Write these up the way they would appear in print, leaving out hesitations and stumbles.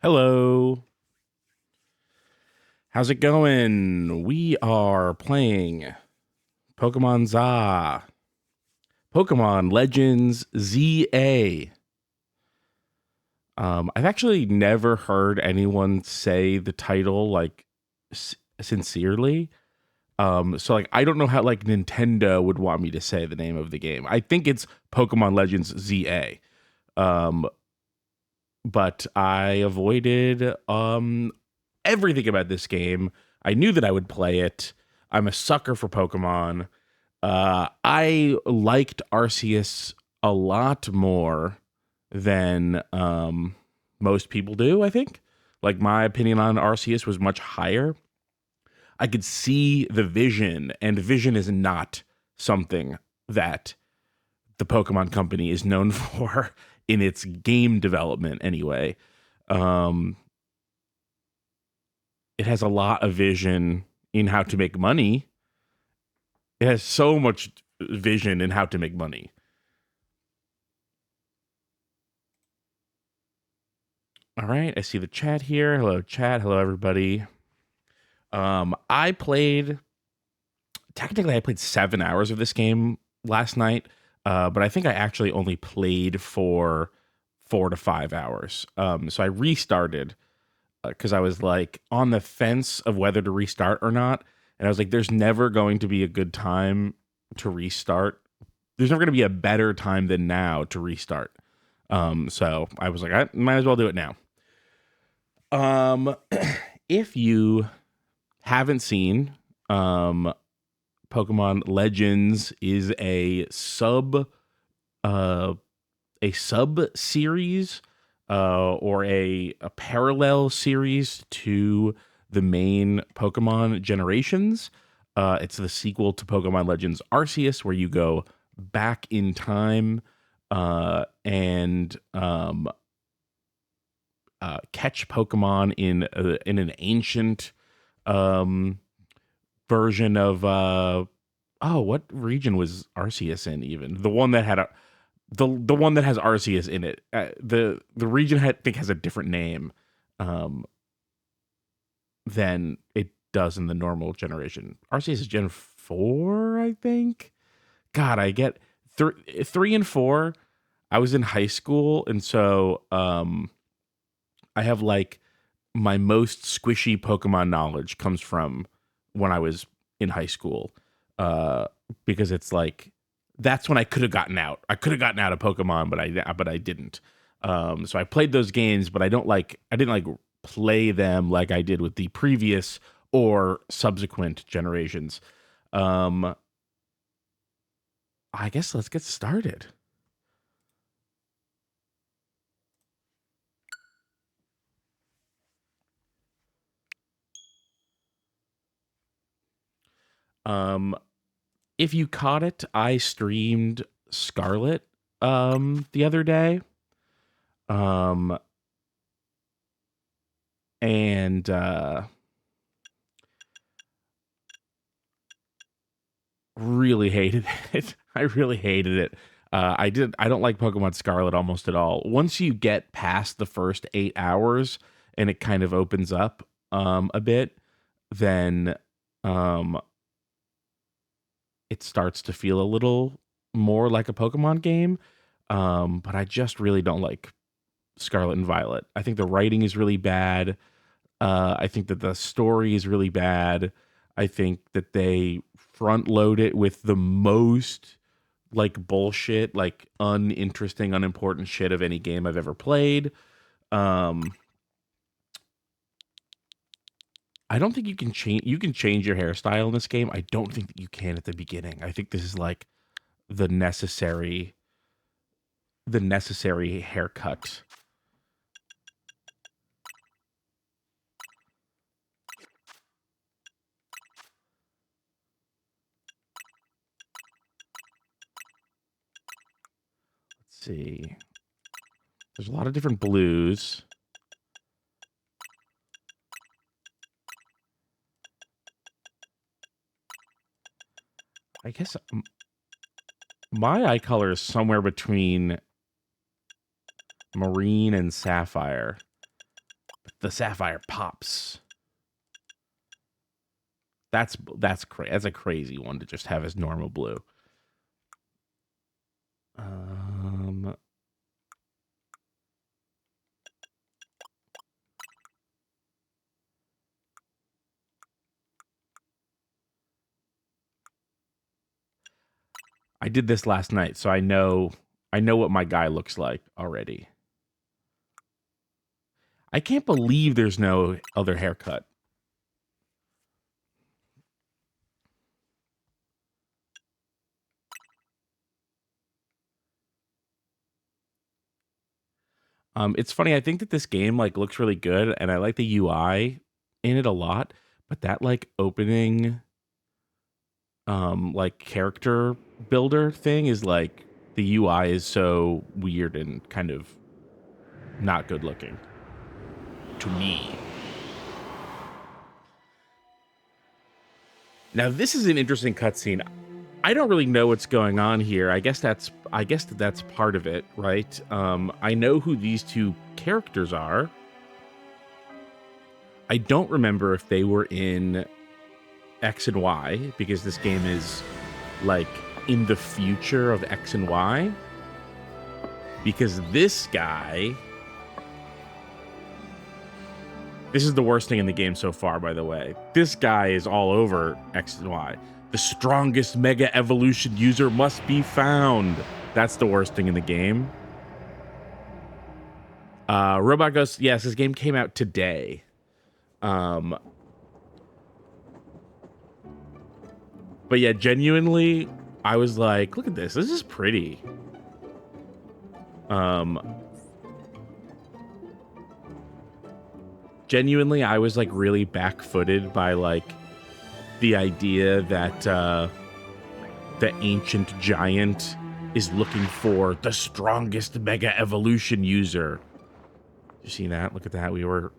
Hello. How's it going? We are playing Pokemon Z, Pokemon Legends ZA. I've actually never heard anyone say the title like sincerely. So I don't know how like Nintendo would want me to say the name of the game. I think it's Pokemon Legends ZA. Um, but I avoided everything about this game. I knew that I would play it. I'm a sucker for Pokemon. I liked Arceus a lot more than most people do, I think. Like, my opinion on Arceus was much higher. I could see the vision, and vision is not something that the Pokemon Company is known for in its game development, anyway. Um, it has a lot of vision in how to make money. It has so much vision in how to make money. All right, I see the chat here. Hello, chat. Hello, everybody. I played technically I played 7 hours of this game last night, but I think I actually only played for 4 to 5 hours. So I restarted because I was like on the fence of whether to restart or not, and I was like, "There's never going to be a good time to restart. There's never going to be a better time than now to restart." So I was like, I might as well do it now. Um, if you haven't seen, Pokemon Legends is uh, a sub series, or a parallel series to the main Pokemon generations. It's the sequel to Pokemon Legends Arceus, where you go back in time and catch Pokemon in an ancient um, version of what region was Arceus in? Even the one that had the one that has Arceus in it. The region I think has a different name um, than it does in the normal generation. Arceus is Gen 4, I think. God, I get 3 and 4. I was in high school, and so I have like my most squishy Pokemon knowledge comes from when I was in high school, uh, because it's like that's when I could have gotten out. I could have gotten out of Pokemon, but I didn't. So I played those games, but I didn't like play them like I did with the previous or subsequent generations. Um, I guess let's get started. Um, if you caught it, I streamed Scarlet the other day. Um and really hated it. I really hated it. I don't like Pokemon Scarlet almost at all. Once you get past the first 8 hours and it kind of opens up a bit, then um it starts to feel a little more like a Pokemon game. But I just really don't like Scarlet and Violet. I think the writing is really bad. I think that the story is really bad. I think that they front load it with the most like bullshit, like uninteresting, unimportant shit of any game I've ever played. Um, I don't think you can change. You can change your hairstyle in this game. I don't think that you can at the beginning. I think this is like the necessary, the necessary haircut. Let's see. There's a lot of different blues. I guess my eye color is somewhere between marine and sapphire. the sapphire pops. That's a crazy one to just have as normal blue. I did this last night, so I know what my guy looks like already. I can't believe there's no other haircut. It's funny. I think that this game like looks really good, and I like the UI in it a lot. But that like opening, like character builder thing is like the UI is so weird and kind of not good looking to me. Now this is an interesting cutscene. I don't really know what's going on here. I guess that's part of it, right? I know who these two characters are. I don't remember if they were in X and Y, because this game is like in the future of X and Y. Because this guy, this is the worst thing in the game so far, by the way. This guy is all over X and Y. The strongest Mega Evolution user must be found. That's the worst thing in the game. Robot Ghost, yes, this game came out today. But yeah, genuinely, I was like, look at this. This is pretty. Genuinely, I was like really back-footed by like the idea that the ancient giant is looking for the strongest Mega Evolution user. You see that? Look at that. We were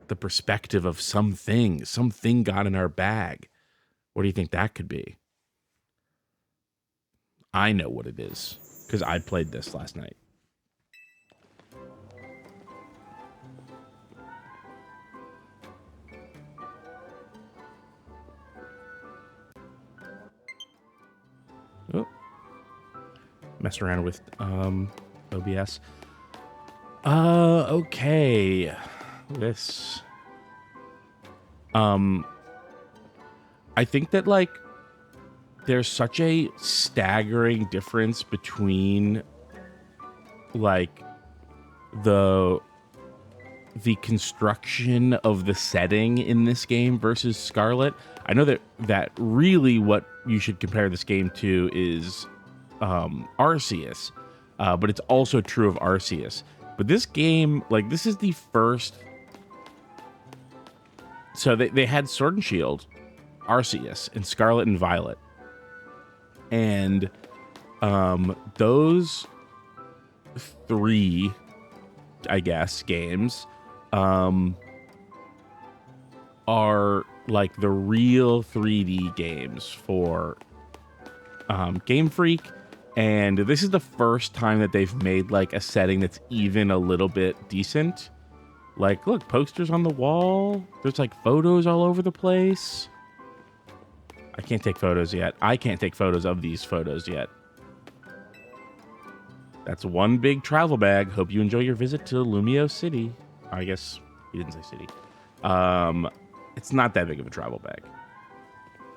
the perspective of something. Something got in our bag. What do you think that could be? I know what it is, because I played this last night. Oh. Mess around with OBS. Okay. This. I think that like there's such a staggering difference between like the construction of the setting in this game versus Scarlet. I know that really what you should compare this game to is Arceus, but it's also true of Arceus. But this game, like, this is the first. So they had Sword and Shield, Arceus, and Scarlet and Violet, and those three, I guess, games are like the real 3D games for Game Freak. And this is the first time that they've made like a setting that's even a little bit decent. Like, look, posters on the wall. There's like photos all over the place. I can't take photos yet. I can't take photos of these photos yet. That's one big travel bag. Hope you enjoy your visit to Lumio City. I guess he didn't say city. It's not that big of a travel bag.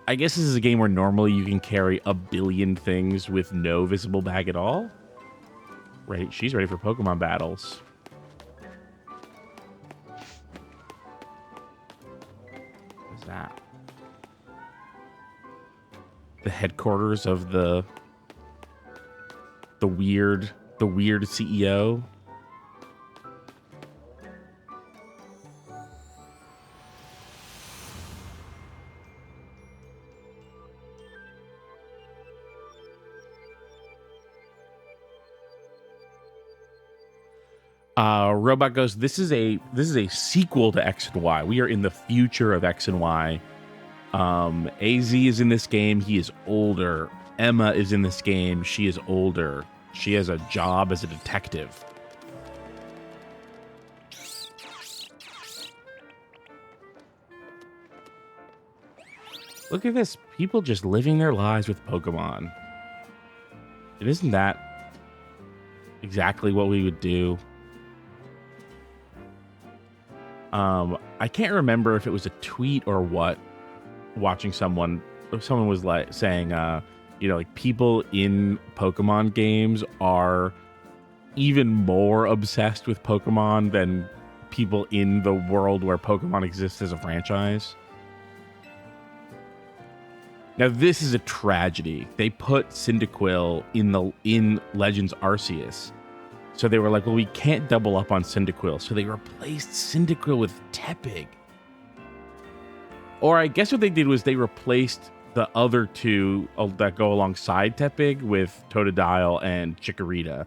I guess this is a game where normally you can carry a billion things with no visible bag at all. Right, she's ready for Pokemon battles. What's that? The headquarters of the weird CEO. Robot Ghost, this is a sequel to X and Y. We are in the future of X and Y. AZ is in this game. He is older. Emma is in this game. She is older. She has a job as a detective. Look at this. People just living their lives with Pokemon. It isn't that exactly what we would do. I can't remember if it was a tweet or what. Watching someone was like saying, like people in Pokemon games are even more obsessed with Pokemon than people in the world where Pokemon exists as a franchise. Now, this is a tragedy. They put Cyndaquil in Legends Arceus. So they were like, well, we can't double up on Cyndaquil. So they replaced Cyndaquil with Tepig. Or I guess what they did was they replaced the other two that go alongside Tepig with Totodile and Chikorita.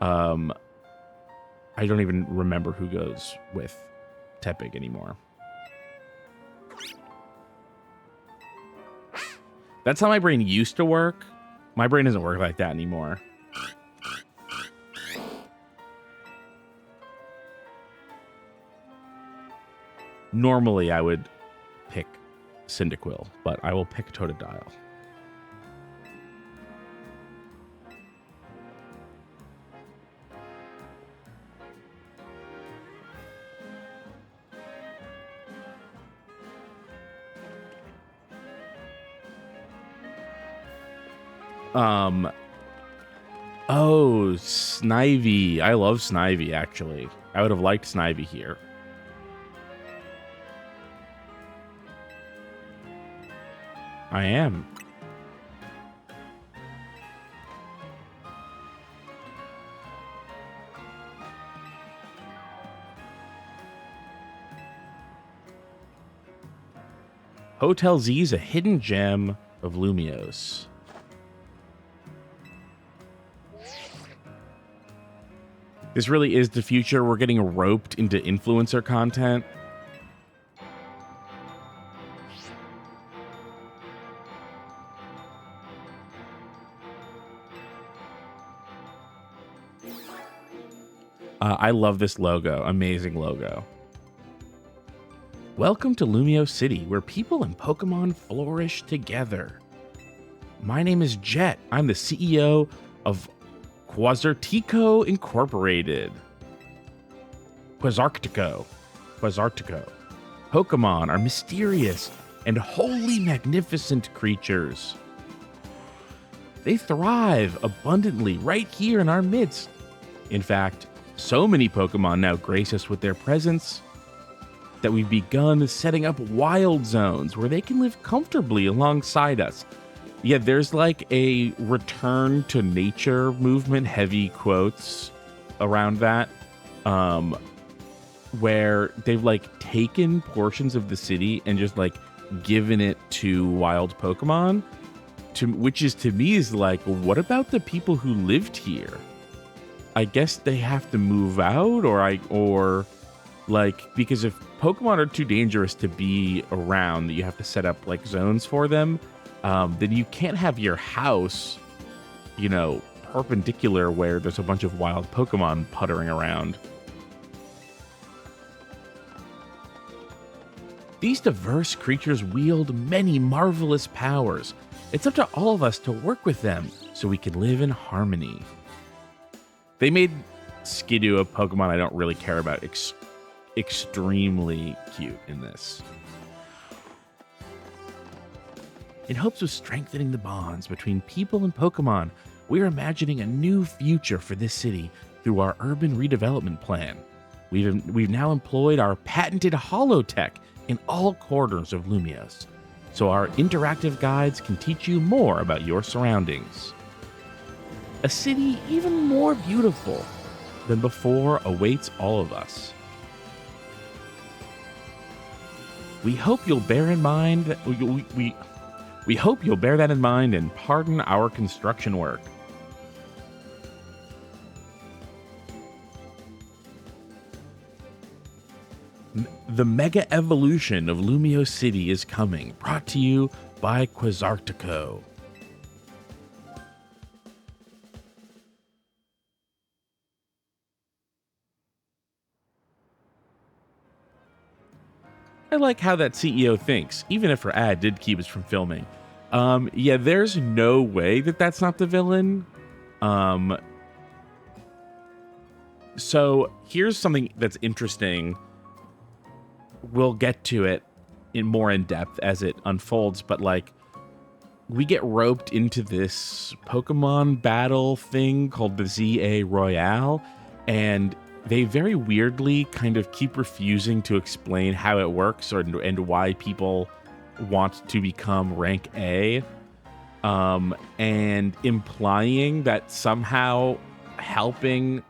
I don't even remember who goes with Tepig anymore. That's how my brain used to work. My brain doesn't work like that anymore. Normally, I would pick Cyndaquil, but I will pick Totodile. Oh, Snivy. I love Snivy, actually. I would have liked Snivy here. I am. Hotel Z is a hidden gem of Lumiose. This really is the future. We're getting roped into influencer content. I love this logo. Amazing logo. Welcome to Lumiose City, where people and Pokemon flourish together. My name is Jet. I'm the CEO of Quasartico Incorporated. Quasartico. Pokemon are mysterious and wholly magnificent creatures. They thrive abundantly right here in our midst. In fact, so many Pokemon now grace us with their presence that we've begun setting up wild zones where they can live comfortably alongside us. Yeah, there's like a return to nature movement, heavy quotes around that, where they've like taken portions of the city and just like given it to wild Pokemon, which is to me is like, what about the people who lived here? I guess they have to move out, or like, because if Pokemon are too dangerous to be around, that you have to set up like zones for them, then you can't have your house, perpendicular where there's a bunch of wild Pokemon puttering around. These diverse creatures wield many marvelous powers. It's up to all of us to work with them so we can live in harmony. They made Skidoo, a Pokemon I don't really care about, extremely cute in this. In hopes of strengthening the bonds between people and Pokemon, we're imagining a new future for this city through our urban redevelopment plan. We've now employed our patented holotech in all corners of Lumiose, so our interactive guides can teach you more about your surroundings. A city even more beautiful than before awaits all of us. We hope you'll bear in mind that we hope you'll bear that in mind and pardon our construction work. The mega evolution of Lumiose City is coming, brought to you by Quasartico. I like how that CEO thinks, even if her ad did keep us from filming. Yeah, there's no way that that's not the villain. So here's something that's interesting. We'll get to it in more in depth as it unfolds, but like we get roped into this Pokemon battle thing called the ZA Royale, and they very weirdly kind of keep refusing to explain how it works and why people want to become rank A, and implying that somehow helping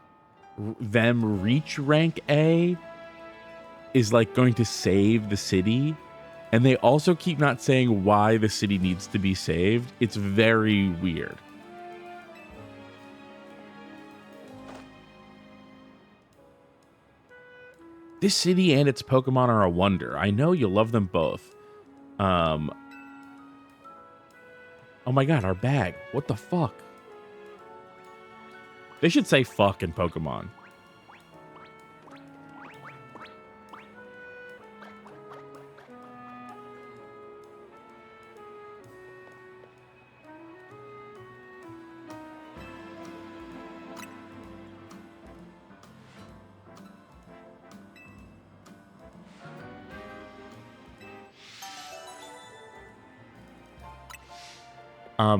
them reach rank A is like going to save the city. And they also keep not saying why the city needs to be saved. It's very weird. This city and its Pokemon are a wonder. I know you'll love them both. Oh my god, our bag. What the fuck? They should say fuck in Pokemon.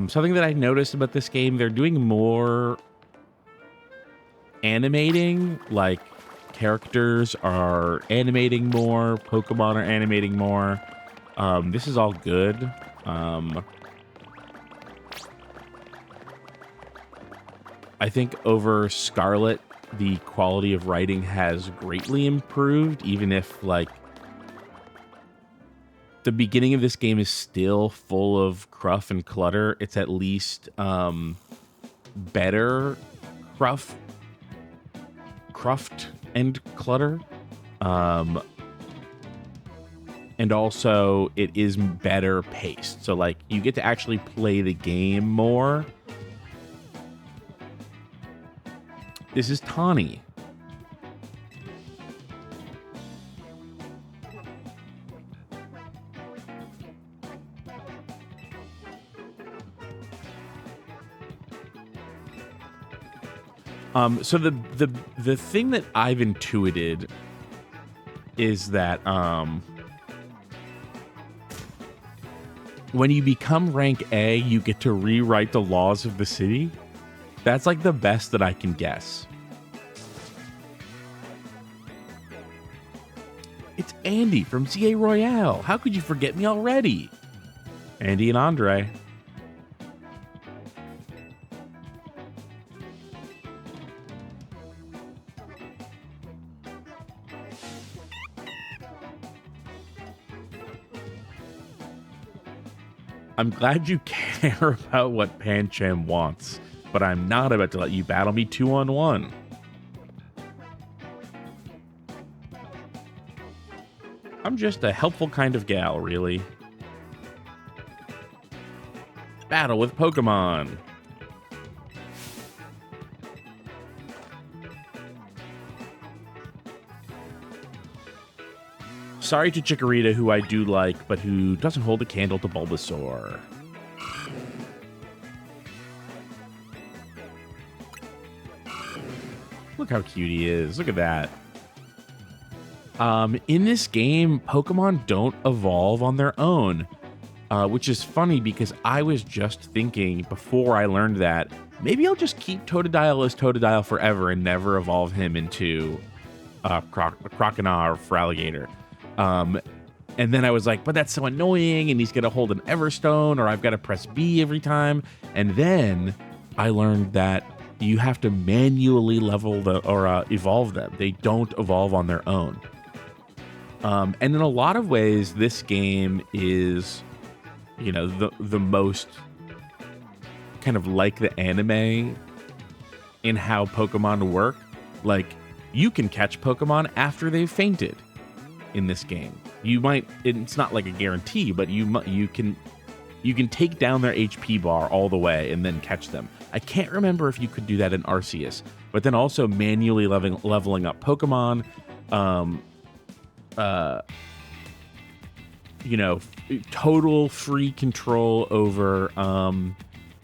Something that I noticed about this game, they're doing more animating, like characters are animating more, Pokemon are animating more. This is all good. I think over Scarlet, the quality of writing has greatly improved, even if like the beginning of this game is still full of cruff and clutter. It's at least better cruft and clutter. And also it is better paced. So like you get to actually play the game more. This is Tawny. So the thing that I've intuited is that when you become rank A, you get to rewrite the laws of the city. That's like the best that I can guess. It's Andy from ZA Royale. How could you forget me already? Andy and Andre. I'm glad you care about what Pancham wants, but I'm not about to let you battle me 2-on-1. I'm just a helpful kind of gal, really. Battle with Pokemon. Sorry to Chikorita, who I do like, but who doesn't hold a candle to Bulbasaur. Look how cute he is. Look at that. In this game, Pokemon don't evolve on their own, which is funny because I was just thinking before I learned that maybe I'll just keep Totodile as Totodile forever and never evolve him into Croconaw or Feraligatr. And then I was like, but that's so annoying, and he's going to hold an Everstone, or I've got to press B every time. And then I learned that you have to manually evolve them. They don't evolve on their own. And in a lot of ways, this game is, you know, the most kind of like the anime in how Pokemon work. Like, you can catch Pokemon after they've fainted. In this game, you might, it's not like a guarantee, but you can take down their HP bar all the way and then catch them. I can't remember if you could do that in Arceus, but then also manually leveling up Pokemon. total free control over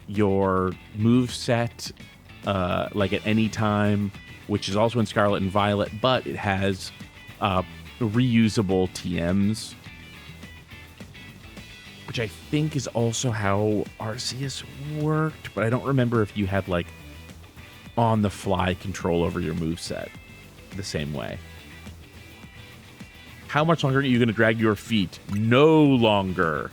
your move set, like at any time, which is also in Scarlet and Violet, but it has reusable TMs, which I think is also how Arceus worked, but I don't remember if you had like on the fly control over your moveset the same way. How much longer are you going to drag your feet? No longer.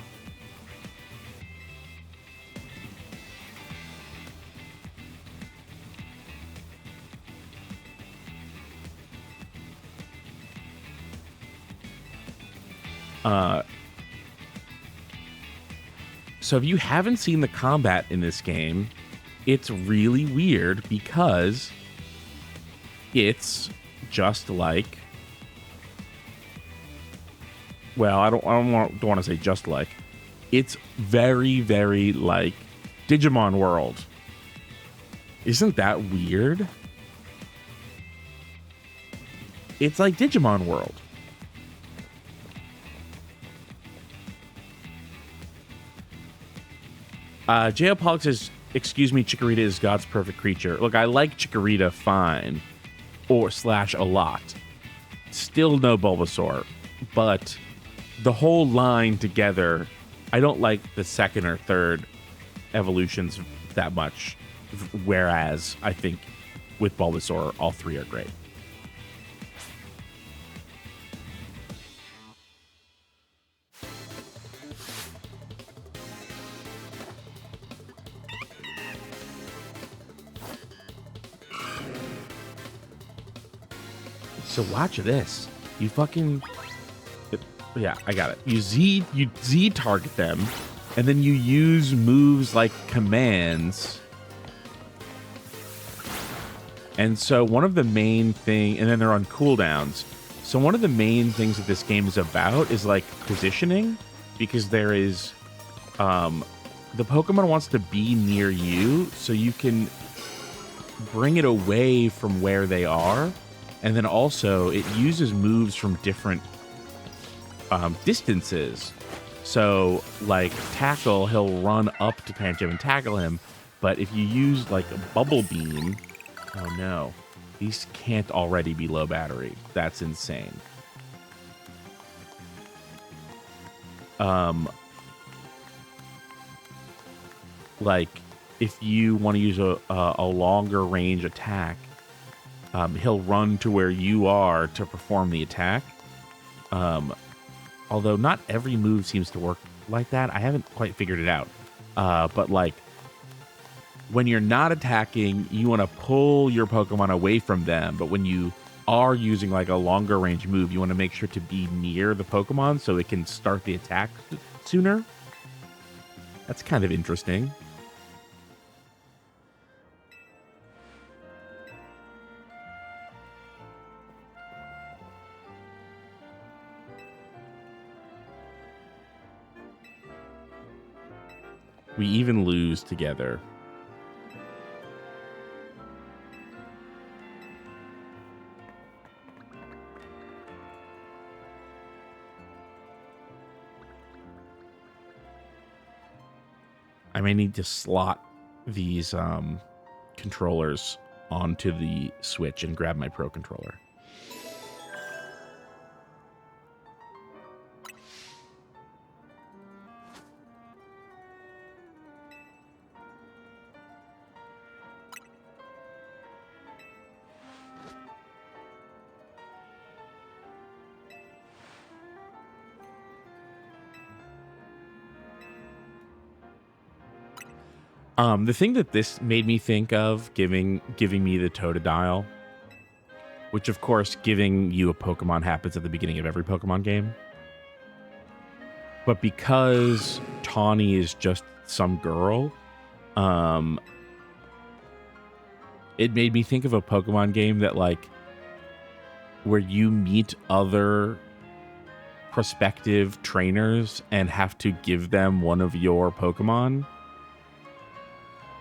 So if you haven't seen the combat in this game, it's really weird because it's just like, well, I don't want to say just like, it's very, very like Digimon World. Isn't that weird? It's like Digimon World. J.O. says, excuse me, Chikorita is God's perfect creature. Look, I like Chikorita fine, or / a lot. Still no Bulbasaur, but the whole line together, I don't like the second or third evolutions that much, whereas I think with Bulbasaur, all three are great. So watch this. You fucking... Yeah, I got it. You Z target them, and then you use moves like commands. And so one of the main thing... And then they're on cooldowns. So one of the main things that this game is about is like positioning, because there is... the Pokemon wants to be near you, so you can bring it away from where they are. And then also, it uses moves from different distances. So, like, Tackle, he'll run up to Pancham and tackle him. But if you use, like, a Bubble Beam... Oh, no. These can't already be low battery. That's insane. Like, if you want to use a longer range attack... he'll run to where you are to perform the attack. Although not every move seems to work like that. I haven't quite figured it out. But like, when you're not attacking, you want to pull your Pokemon away from them. But when you are using like a longer range move, you want to make sure to be near the Pokemon so it can start the attack sooner. That's kind of interesting. We even lose together. I may need to slot these controllers onto the Switch and grab my Pro Controller. The thing that this made me think of, giving me the Totodile, which of course giving you a Pokemon happens at the beginning of every Pokemon game. But because Tawny is just some girl, it made me think of a Pokemon game that like where you meet other prospective trainers and have to give them one of your Pokemon.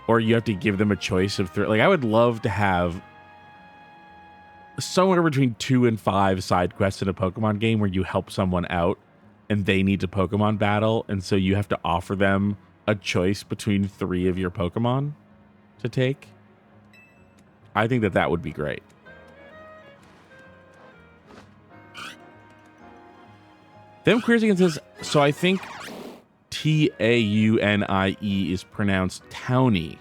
Or you have to give them a choice of three. Like, I would love to have somewhere between 2 and 5 side quests in a Pokemon game where you help someone out and they need to Pokemon battle, and so you have to offer them a choice between 3 of your Pokemon to take. I think that would be great. Them Queersigan says, so I think Taunie is pronounced Townie.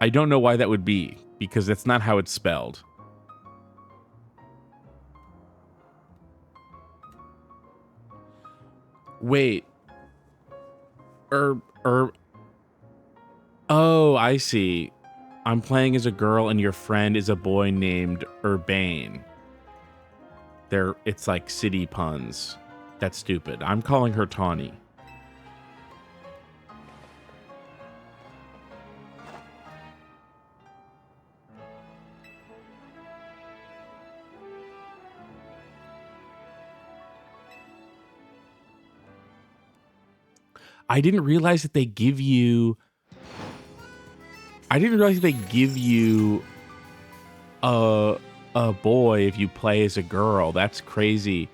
I don't know why that would be, because that's not how it's spelled. Wait. Oh, I see. I'm playing as a girl and your friend is a boy named Urbane. It's like city puns. That's stupid. I'm calling her Tawny. I didn't realize that they give you a boy if you play as a girl. That's crazy,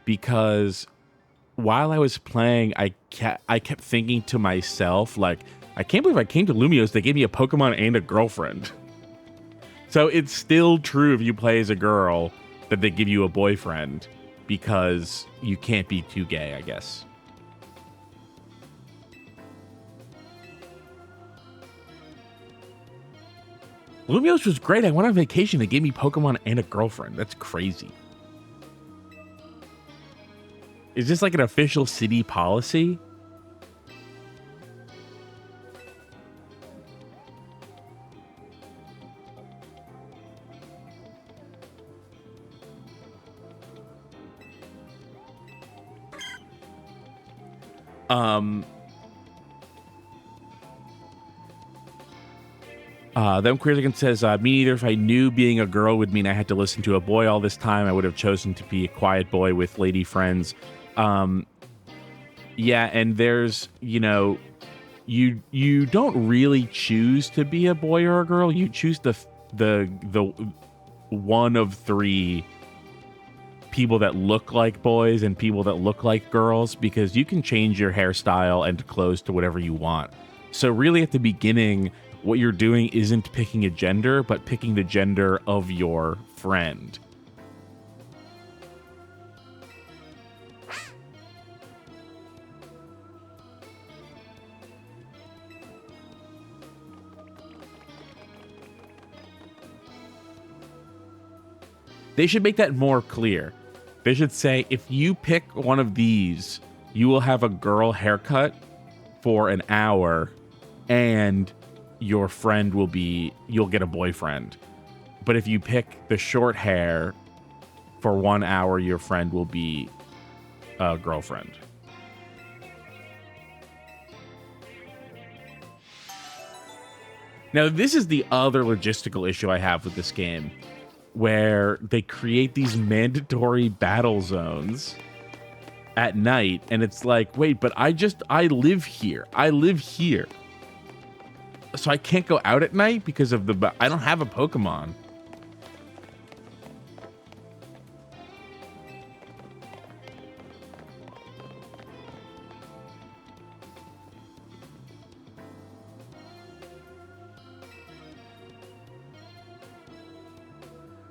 because while I was playing, I kept thinking to myself, like, I can't believe I came to Lumiose, they gave me a Pokemon and a girlfriend. So it's still true if you play as a girl that they give you a boyfriend, because you can't be too gay, I guess. Lumiose was great. I went on vacation. They gave me Pokemon and a girlfriend. That's crazy. Is this like an official city policy? Them Queersigan says, me neither. If I knew being a girl would mean I had to listen to a boy all this time, I would have chosen to be a quiet boy with lady friends. Yeah, and there's, you don't really choose to be a boy or a girl. You choose the one of 3 people that look like boys and people that look like girls, because you can change your hairstyle and clothes to whatever you want. So really at the beginning, what you're doing isn't picking a gender, but picking the gender of your friend. They should make that more clear. They should say, if you pick one of these, you will have a girl haircut for an hour, and your friend you'll get a boyfriend. But if you pick the short hair for 1 hour, your friend will be a girlfriend. Now, this is the other logistical issue I have with this game, where they create these mandatory battle zones at night, and it's like, wait, but I live here. So I can't go out at night because of I don't have a Pokemon.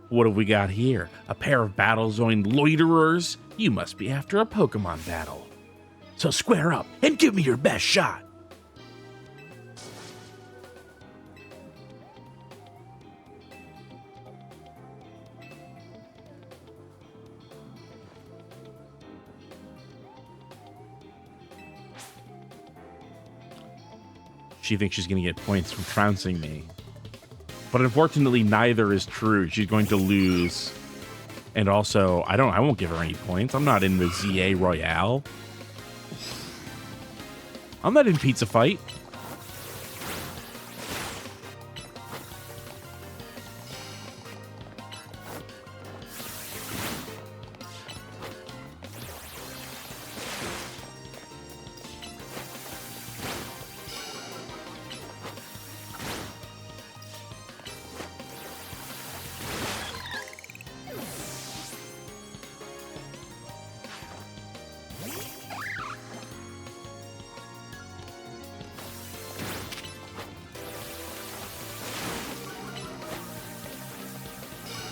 What have we got here? A pair of battle-zoned loiterers? You must be after a Pokemon battle. So square up and give me your best shot. She thinks she's going to get points from trouncing me. But unfortunately, neither is true. She's going to lose. And also, I won't give her any points. I'm not in the ZA Royale. I'm not in Pizza Fight.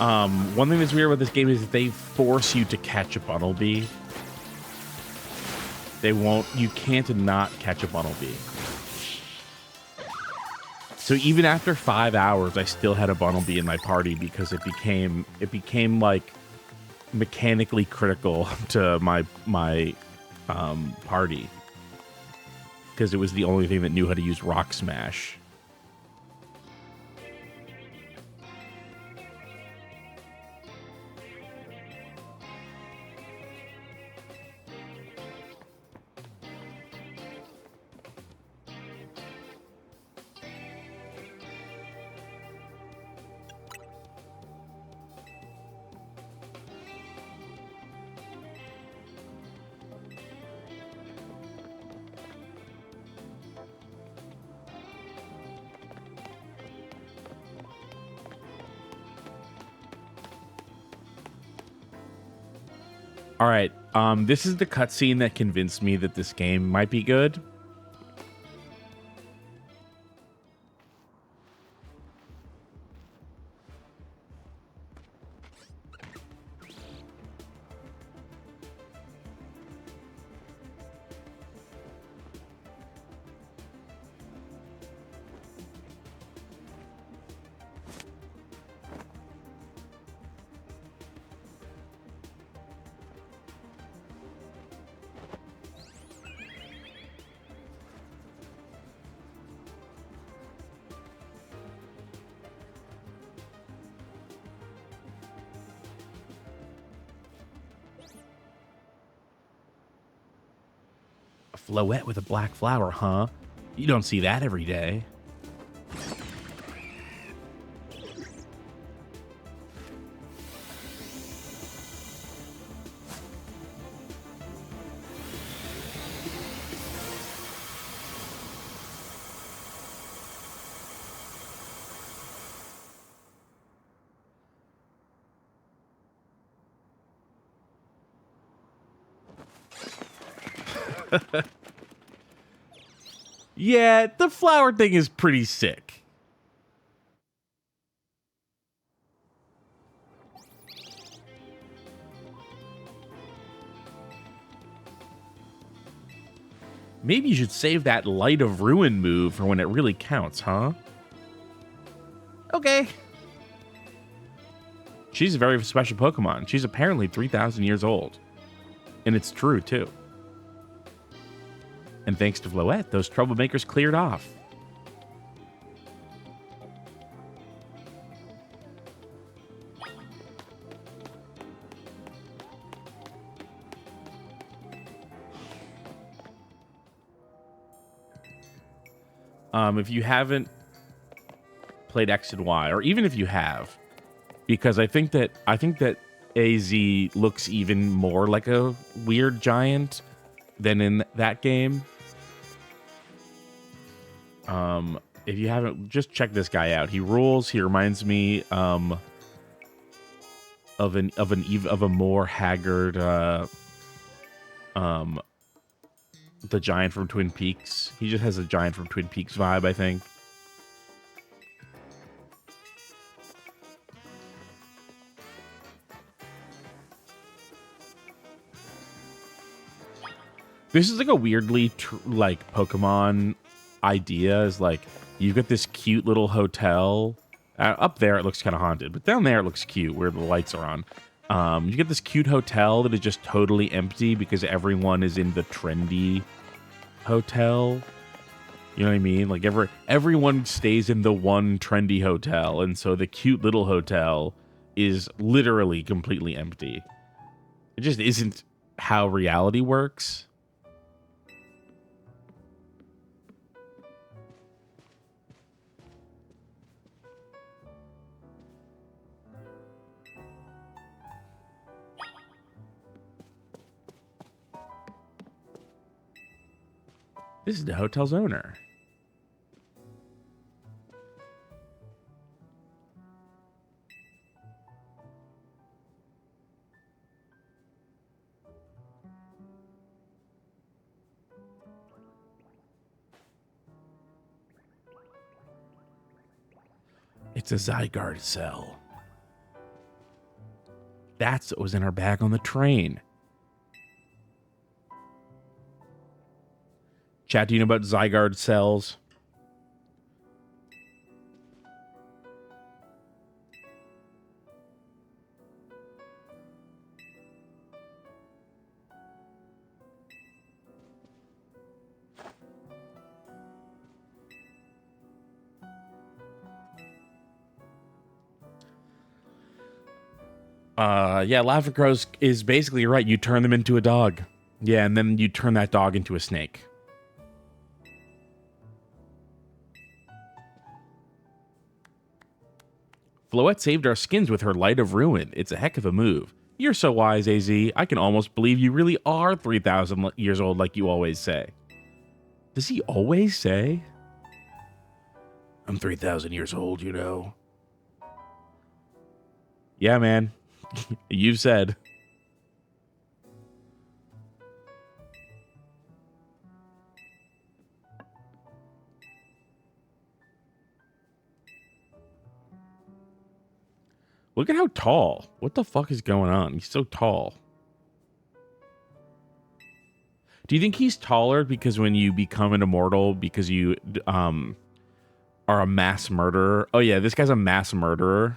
One thing that's weird about this game is that they force you to catch a Bunnelby. You can't not catch a Bunnelby. So even after 5 hours, I still had a Bunnelby in my party because it became like mechanically critical to my party. Because it was the only thing that knew how to use Rock Smash. All right, this is the cutscene that convinced me that this game might be good. A Floette with a black flower, huh? You don't see that every day. Yeah, the flower thing is pretty sick. Maybe you should save that Light of Ruin move for when it really counts, huh? Okay. She's a very special Pokemon. She's apparently 3,000 years old. And it's true, too. And thanks to Floette, those troublemakers cleared off. If you haven't played X and Y, or even if you have, because I think that AZ looks even more like a weird giant than in that game. If you haven't, just check this guy out. He rules. He reminds me of a more haggard the giant from Twin Peaks. He just has a giant from Twin Peaks vibe, I think. This is like a weirdly like Pokemon idea. Is like you've got this cute little hotel. Up there it looks kind of haunted, but down there it looks cute where the lights are on. You get this cute hotel that is just totally empty because everyone is in the trendy hotel. You know what I mean? Like everyone stays in the one trendy hotel, and so the cute little hotel is literally completely empty. It just isn't how reality works. This is the hotel's owner. It's a Zygarde cell. That's what was in our bag on the train. Chat, do you know about Zygarde cells? Yeah, Laughing Crows is basically right. You turn them into a dog. Yeah, and then you turn that dog into a snake. Floette saved our skins with her Light of Ruin. It's a heck of a move. You're so wise, AZ. I can almost believe you really are 3,000 years old like you always say. Does he always say? I'm 3,000 years old, you know. Yeah, man. You've said. Look at how tall. What the fuck is going on? He's so tall. Do you think he's taller because when you become an immortal, because you are a mass murderer? Oh yeah, this guy's a mass murderer.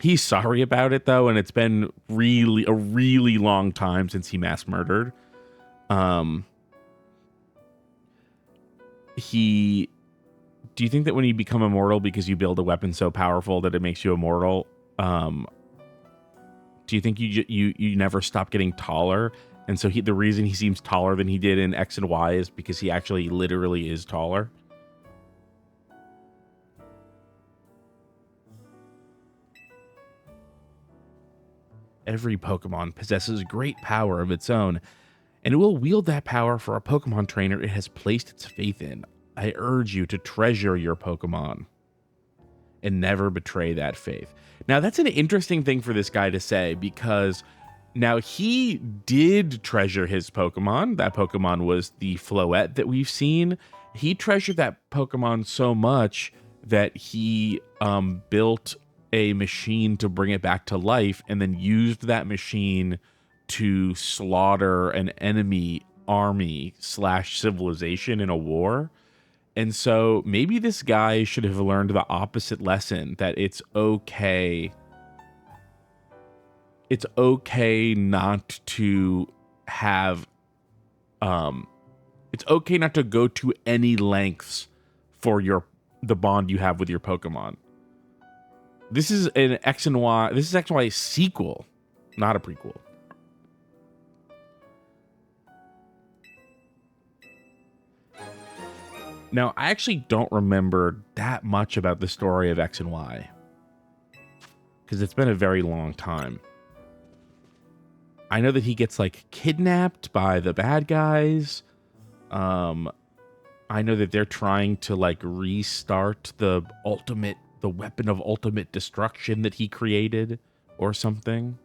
He's sorry about it though, and it's been a really long time since he mass murdered. Do you think that when you become immortal because you build a weapon so powerful that it makes you immortal, do you think you never stop getting taller? And so the reason he seems taller than he did in X and Y is because he actually literally is taller? Every Pokemon possesses great power of its own, and it will wield that power for a Pokemon trainer it has placed its faith in. I urge you to treasure your Pokemon and never betray that faith. Now, that's an interesting thing for this guy to say, because now he did treasure his Pokemon. That Pokemon was the Floette that we've seen. He treasured that Pokemon so much that he built a machine to bring it back to life, and then used that machine to slaughter an enemy army / civilization in a war. And so maybe this guy should have learned the opposite lesson, that it's okay. It's okay not to have, it's okay not to go to any lengths for the bond you have with your Pokemon. This is an X and Y. This is X and Y sequel, not a prequel. Now, I actually don't remember that much about the story of X and Y, because it's been a very long time. I know that he gets like kidnapped by the bad guys. I know that they're trying to like restart the weapon of ultimate destruction that he created or something.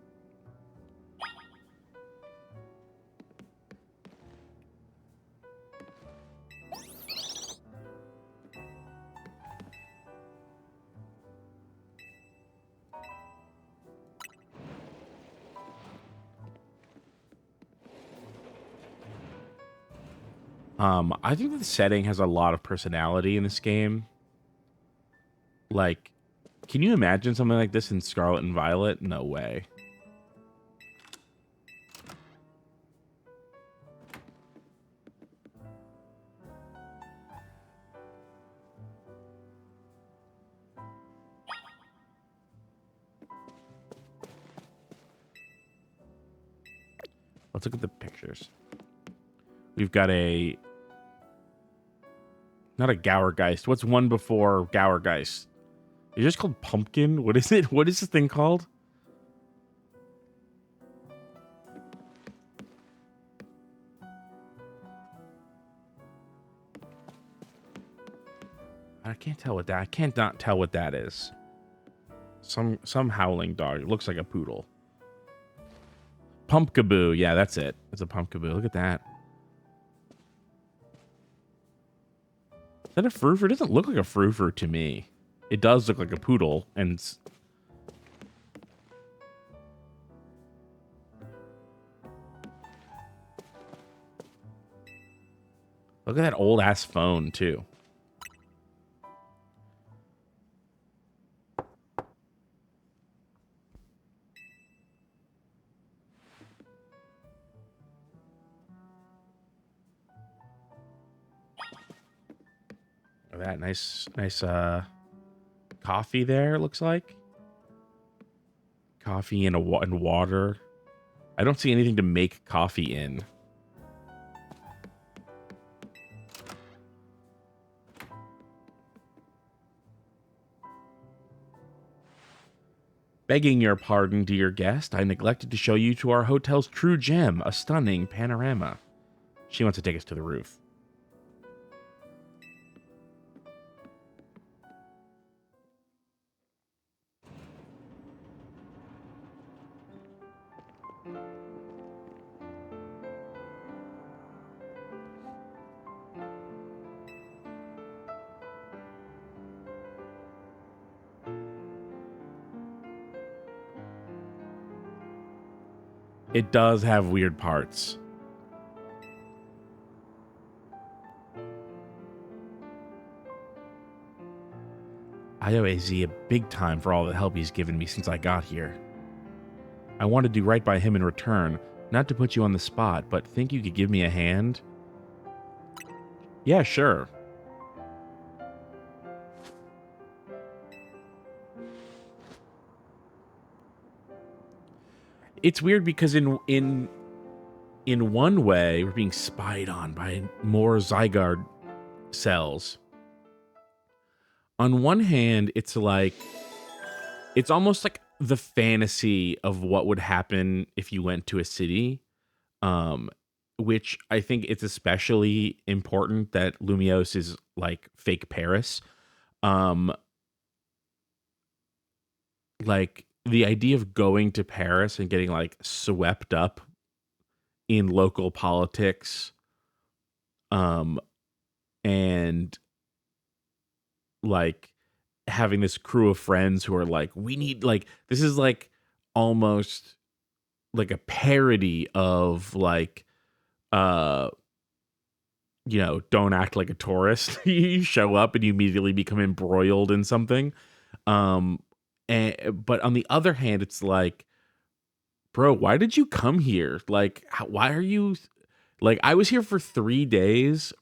I think that the setting has a lot of personality in this game. Like, can you imagine something like this in Scarlet and Violet? No way. Let's look at the pictures. We've got not a Gourgeist. What's one before Gourgeist? It's just called Pumpkin? What is it? What is this thing called? I can't tell what that. I can't not tell what that is. Some howling dog. It looks like a poodle. Pumpkaboo. Yeah, that's it. It's a Pumpkaboo. Look at that. Is that a Frufru? It doesn't look like a Frufru to me. It does look like a poodle, and Look at that old ass phone too. That nice coffee there, looks like. Coffee and water. I don't see anything to make coffee in. Begging your pardon, dear guest, I neglected to show you to our hotel's true gem, a stunning panorama. She wants to take us to the roof. It does have weird parts. I owe AZ a big time for all the help he's given me since I got here. I want to do right by him in return, not to put you on the spot, but think you could give me a hand? Yeah, sure. It's weird because in one way, we're being spied on by more Zygarde cells. On one hand, it's like, it's almost like the fantasy of what would happen if you went to a city, which I think it's especially important that Lumiose is like fake Paris. Like the idea of going to Paris and getting like swept up in local politics, and like having this crew of friends who are like, we need, like, this is like almost like a parody of like, don't act like a tourist. You show up and you immediately become embroiled in something. But on the other hand, it's like, bro, why did you come here? Like, why are you, like, I was here for 3 days,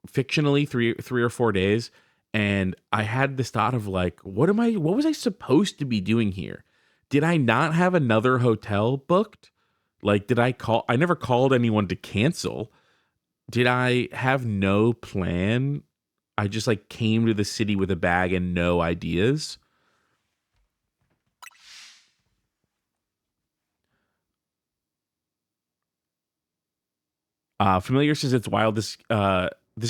fictionally three or 4 days, and I had this thought of like, what was I supposed to be doing here? Did I not have another hotel booked? Like, I never called anyone to cancel. Did I have no plan? I just like came to the city with a bag and no ideas. Familiar says it's wild. This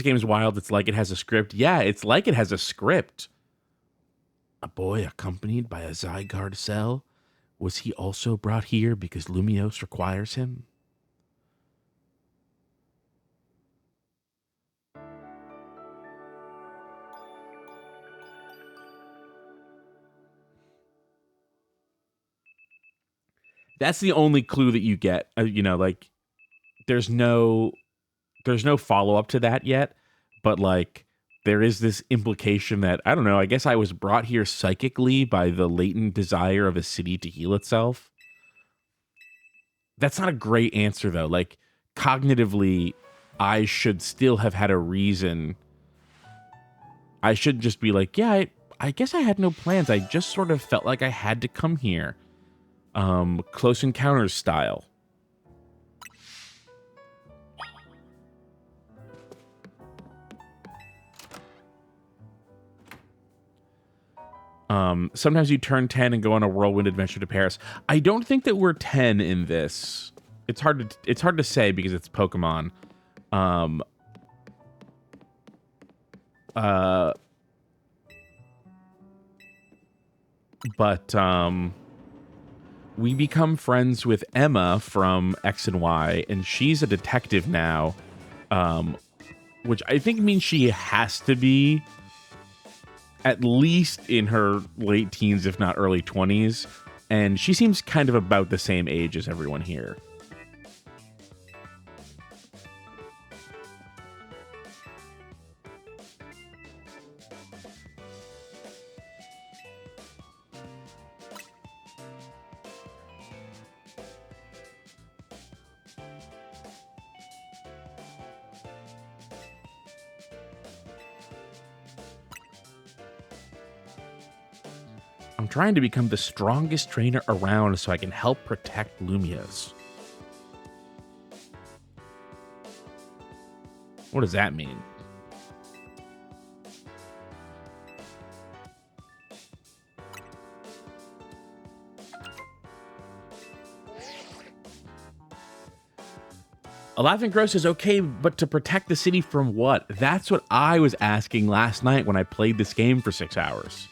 game is wild. It's like it has a script. Yeah, it's like it has a script. A boy accompanied by a Zygarde cell. Was he also brought here because Lumiose requires him? That's the only clue that you get. Like there's no follow up to that yet, but like there is this implication that, I don't know, I guess I was brought here psychically by the latent desire of a city to heal itself. That's not a great answer though. Like cognitively, I should still have had a reason. I should just be like, yeah, I guess I had no plans. I just sort of felt like I had to come here. Close Encounters style. Sometimes you turn 10 and go on a whirlwind adventure to Paris. I don't think that we're 10 in this. It's hard to say because it's Pokemon. But we become friends with Emma from X and Y, and she's a detective now, which I think means she has to be at least in her late teens, if not early 20s, and she seems kind of about the same age as everyone here. I'm trying to become the strongest trainer around so I can help protect Lumios. What does that mean? A Laughing Crow says, okay, but to protect the city from what? That's what I was asking last night when I played this game for 6 hours.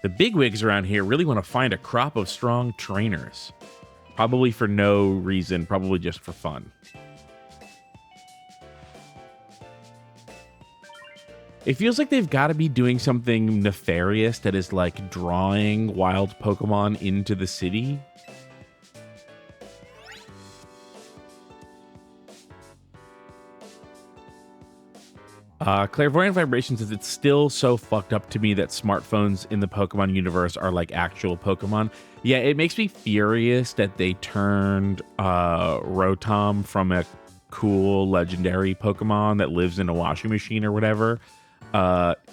The bigwigs around here really want to find a crop of strong trainers. Probably for no reason, probably just for fun. It feels like they've got to be doing something nefarious that is like drawing wild Pokemon into the city. Clairvoyant Vibration says it's still so fucked up to me that smartphones in the Pokemon universe are like actual Pokemon. Yeah, it makes me furious that they turned Rotom from a cool legendary Pokemon that lives in a washing machine or whatever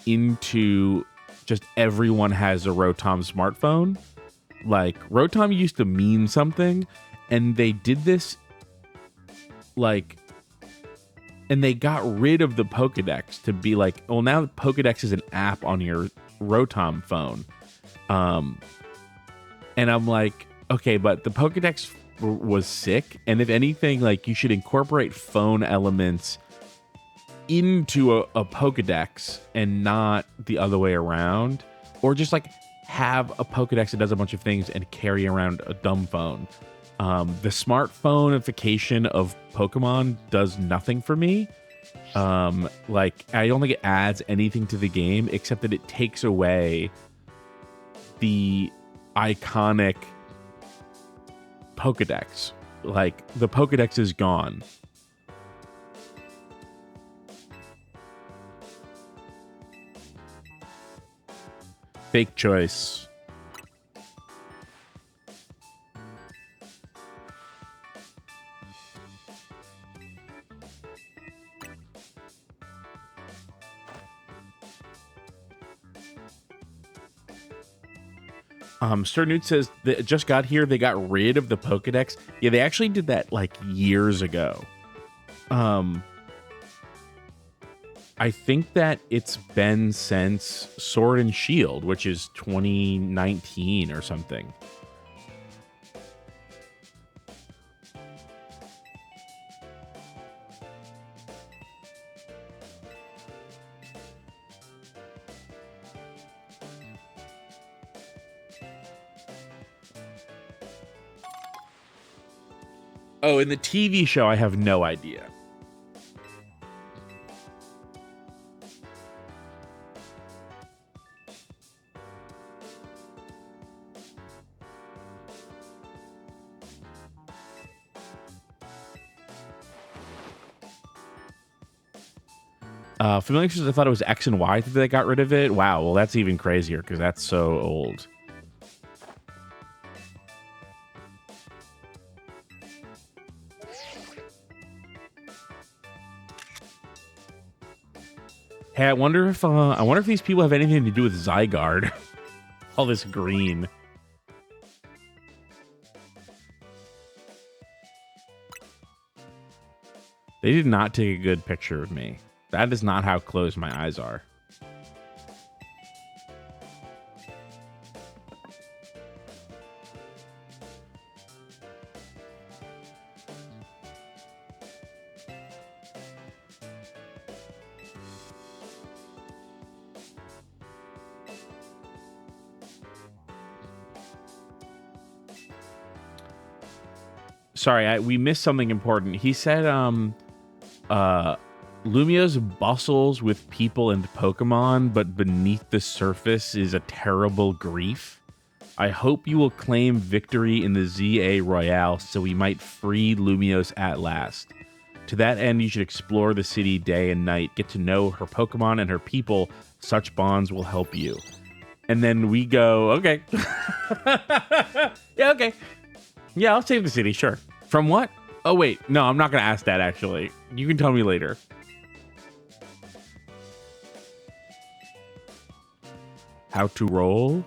into just everyone has a Rotom smartphone. Like, Rotom used to mean something, and they did this, like... And they got rid of the Pokedex to be like, well, now the Pokedex is an app on your Rotom phone. And I'm like, okay, but the Pokedex was sick. And if anything, like, you should incorporate phone elements into a Pokedex and not the other way around. Or just like have a Pokedex that does a bunch of things and carry around a dumb phone. The smartphoneification of Pokemon does nothing for me. Like, I don't think it adds anything to the game except that it takes away the iconic Pokedex. Like, the Pokedex is gone. Fake choice. Sir Newt says that just got here. They got rid of the Pokedex. Yeah, they actually did that like years ago. I think that it's been since Sword and Shield, which is 2019 or something. Oh, in the TV show, I have no idea. Familiar says I thought it was X and Y that they got rid of it. Wow, well, that's even crazier because that's so old. Hey, I wonder if these people have anything to do with Zygarde. All this green. They did not take a good picture of me. That is not how closed my eyes are. Sorry, we missed something important. He said, Lumios bustles with people and Pokemon, but beneath the surface is a terrible grief. I hope you will claim victory in the ZA Royale so we might free Lumios at last. To that end, you should explore the city day and night, get to know her Pokemon and her people. Such bonds will help you. And then we go, okay. Yeah, okay. Yeah, I'll save the city, sure. From what? Oh, wait. No, I'm not going to ask that, actually. You can tell me later. How to roll?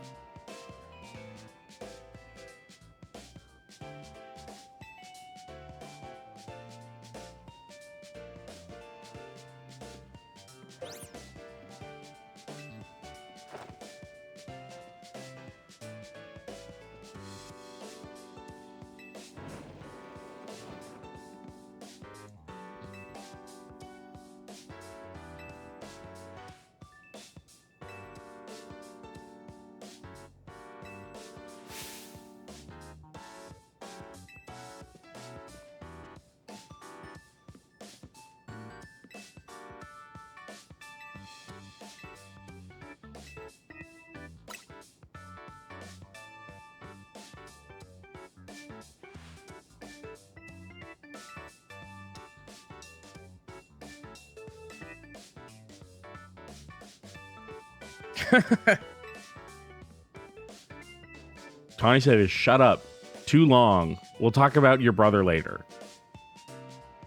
Tawny said, shut up. Too long. We'll talk about your brother later.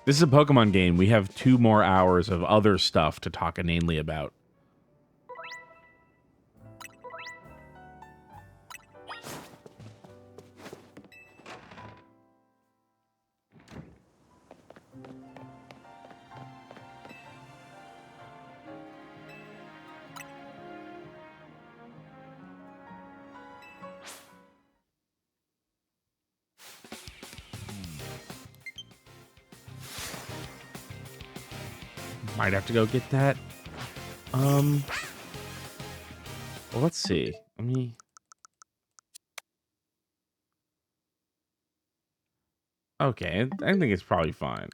This is a Pokemon game. We have 2 more hours of other stuff to talk inanely about. Might have to go get that. Well, let's see. Let me... Okay, I think it's probably fine.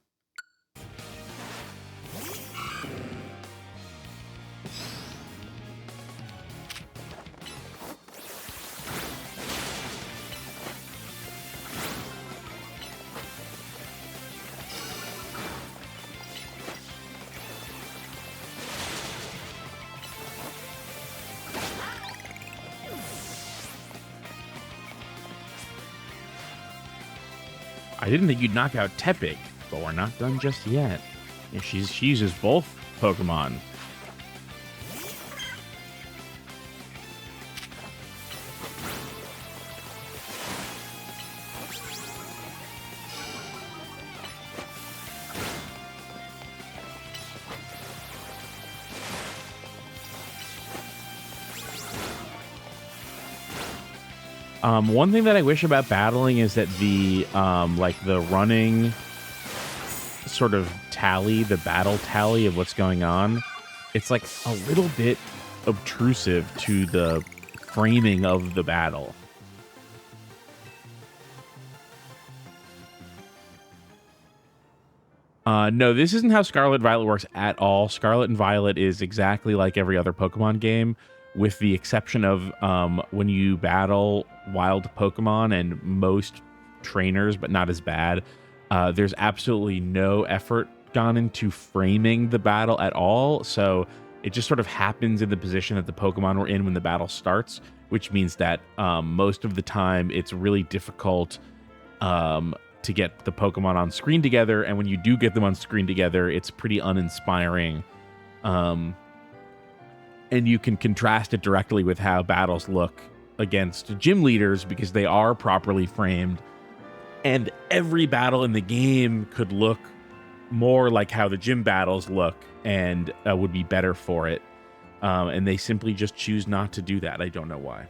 I didn't think you'd knock out Tepig, but we're not done just yet. Yeah, she uses both Pokemon. One thing that I wish about battling is that the like the running sort of tally, the battle tally of what's going on, it's like a little bit obtrusive to the framing of the battle. No, this isn't how Scarlet Violet works at all. Scarlet and Violet is exactly like every other Pokemon game, with the exception of when you battle wild Pokemon and most trainers, but not as bad. There's absolutely no effort gone into framing the battle at all. So it just sort of happens in the position that the Pokemon were in when the battle starts, which means that most of the time it's really difficult to get the Pokemon on screen together. And when you do get them on screen together, it's pretty uninspiring. And you can contrast it directly with how battles look against gym leaders, because they are properly framed. And every battle in the game could look more like how the gym battles look and would be better for it. And they simply just choose not to do that. I don't know why.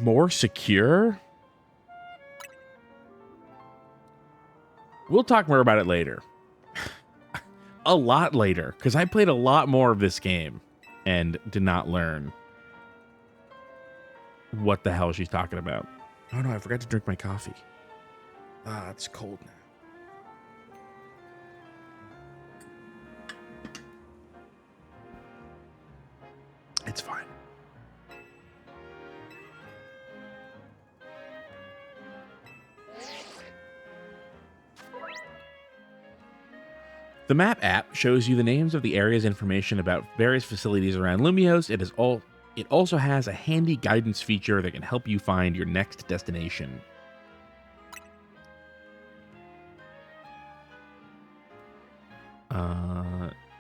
More secure? We'll talk more about it later. A lot later, because I played a lot more of this game and did not learn what the hell she's talking about. Oh no, I forgot to drink my coffee. Ah, it's cold now. It's fine. The map app shows you the names of the areas, information about various facilities around Lumios. It also has a handy guidance feature that can help you find your next destination.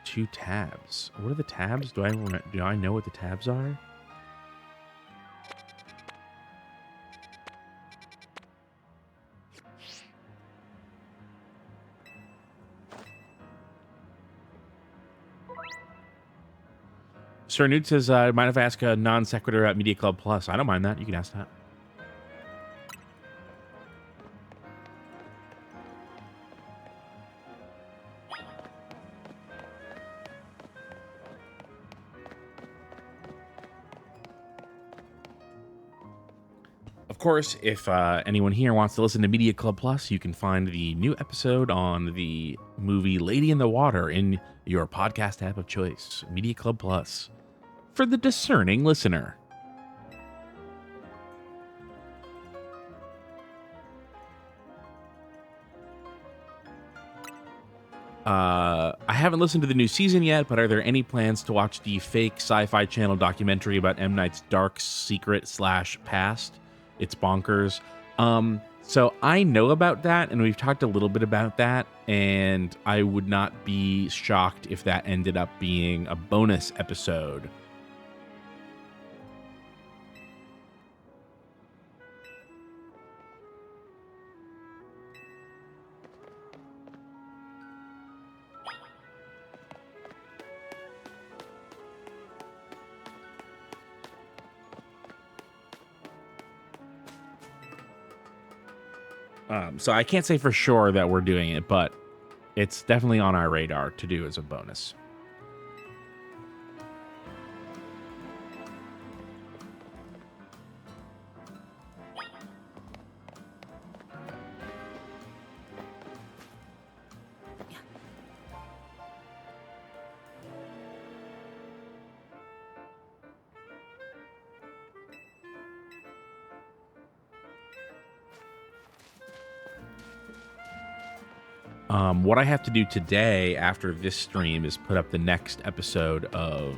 Two tabs. What are the tabs? Do I know what the tabs are? Sir Newt says, mind if I ask a non sequitur at Media Club Plus? I don't mind that. You can ask that. Of course, if anyone here wants to listen to Media Club Plus, you can find the new episode on the movie Lady in the Water in your podcast app of choice, Media Club Plus, for the discerning listener. I haven't listened to the new season yet, but are there any plans to watch the fake Sci-Fi Channel documentary about M. Night's dark secret / past? It's bonkers. So I know about that, and we've talked a little bit about that, and I would not be shocked if that ended up being a bonus episode. So I can't say for sure that we're doing it, but it's definitely on our radar to do as a bonus. What I have to do today after this stream is put up the next episode of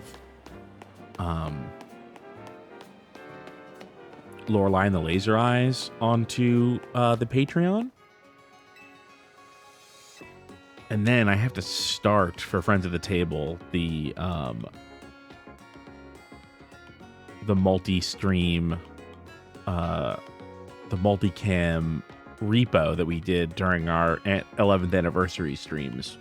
Lorelei and the Laser Eyes onto the Patreon. And then I have to start, for Friends at the Table, the multi-stream, the multicam repo that we did during our 11th anniversary streams.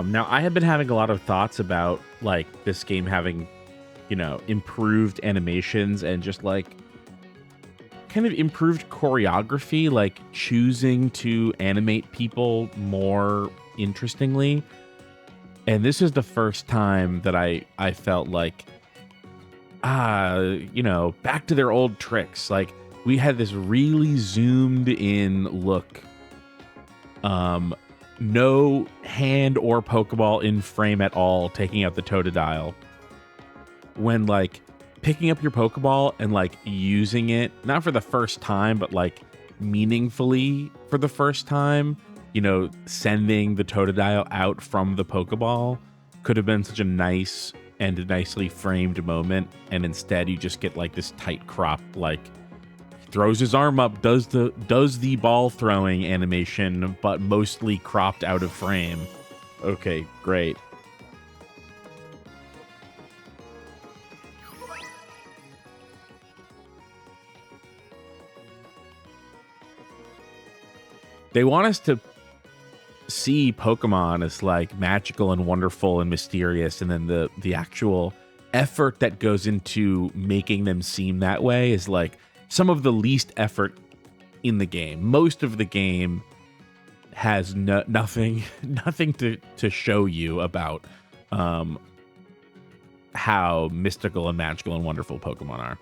Now, I have been having a lot of thoughts about, like, this game having, you know, improved animations and just, like, kind of improved choreography, like, choosing to animate people more interestingly. And this is the first time that I felt like, you know, back to their old tricks. Like, we had this really zoomed in look. No hand or Pokeball in frame at all, taking out the Totodile. When, like, picking up your Pokeball and, like, using it, not for the first time, but, like, meaningfully for the first time, you know, sending the Totodile out from the Pokeball could have been such a nice and nicely framed moment. And instead, you just get, like, this tight crop, like, throws his arm up, does the ball throwing animation, but mostly cropped out of frame. Okay, great. They want us to see Pokemon as, like, magical and wonderful and mysterious, and then the actual effort that goes into making them seem that way is, like, some of the least effort in the game. Most of the game has nothing to show you about how mystical and magical and wonderful Pokemon are.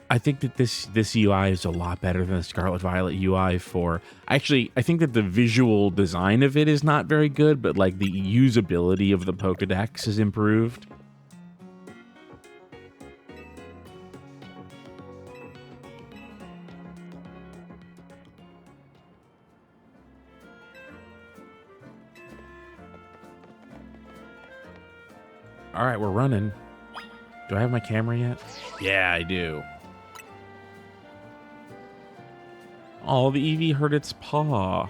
I think that this UI is a lot better than the Scarlet Violet UI for... Actually, I think that the visual design of it is not very good, but like the usability of the Pokedex is improved. All right, we're running. Do I have my camera yet? Yeah, I do. Oh, the Eevee hurt its paw.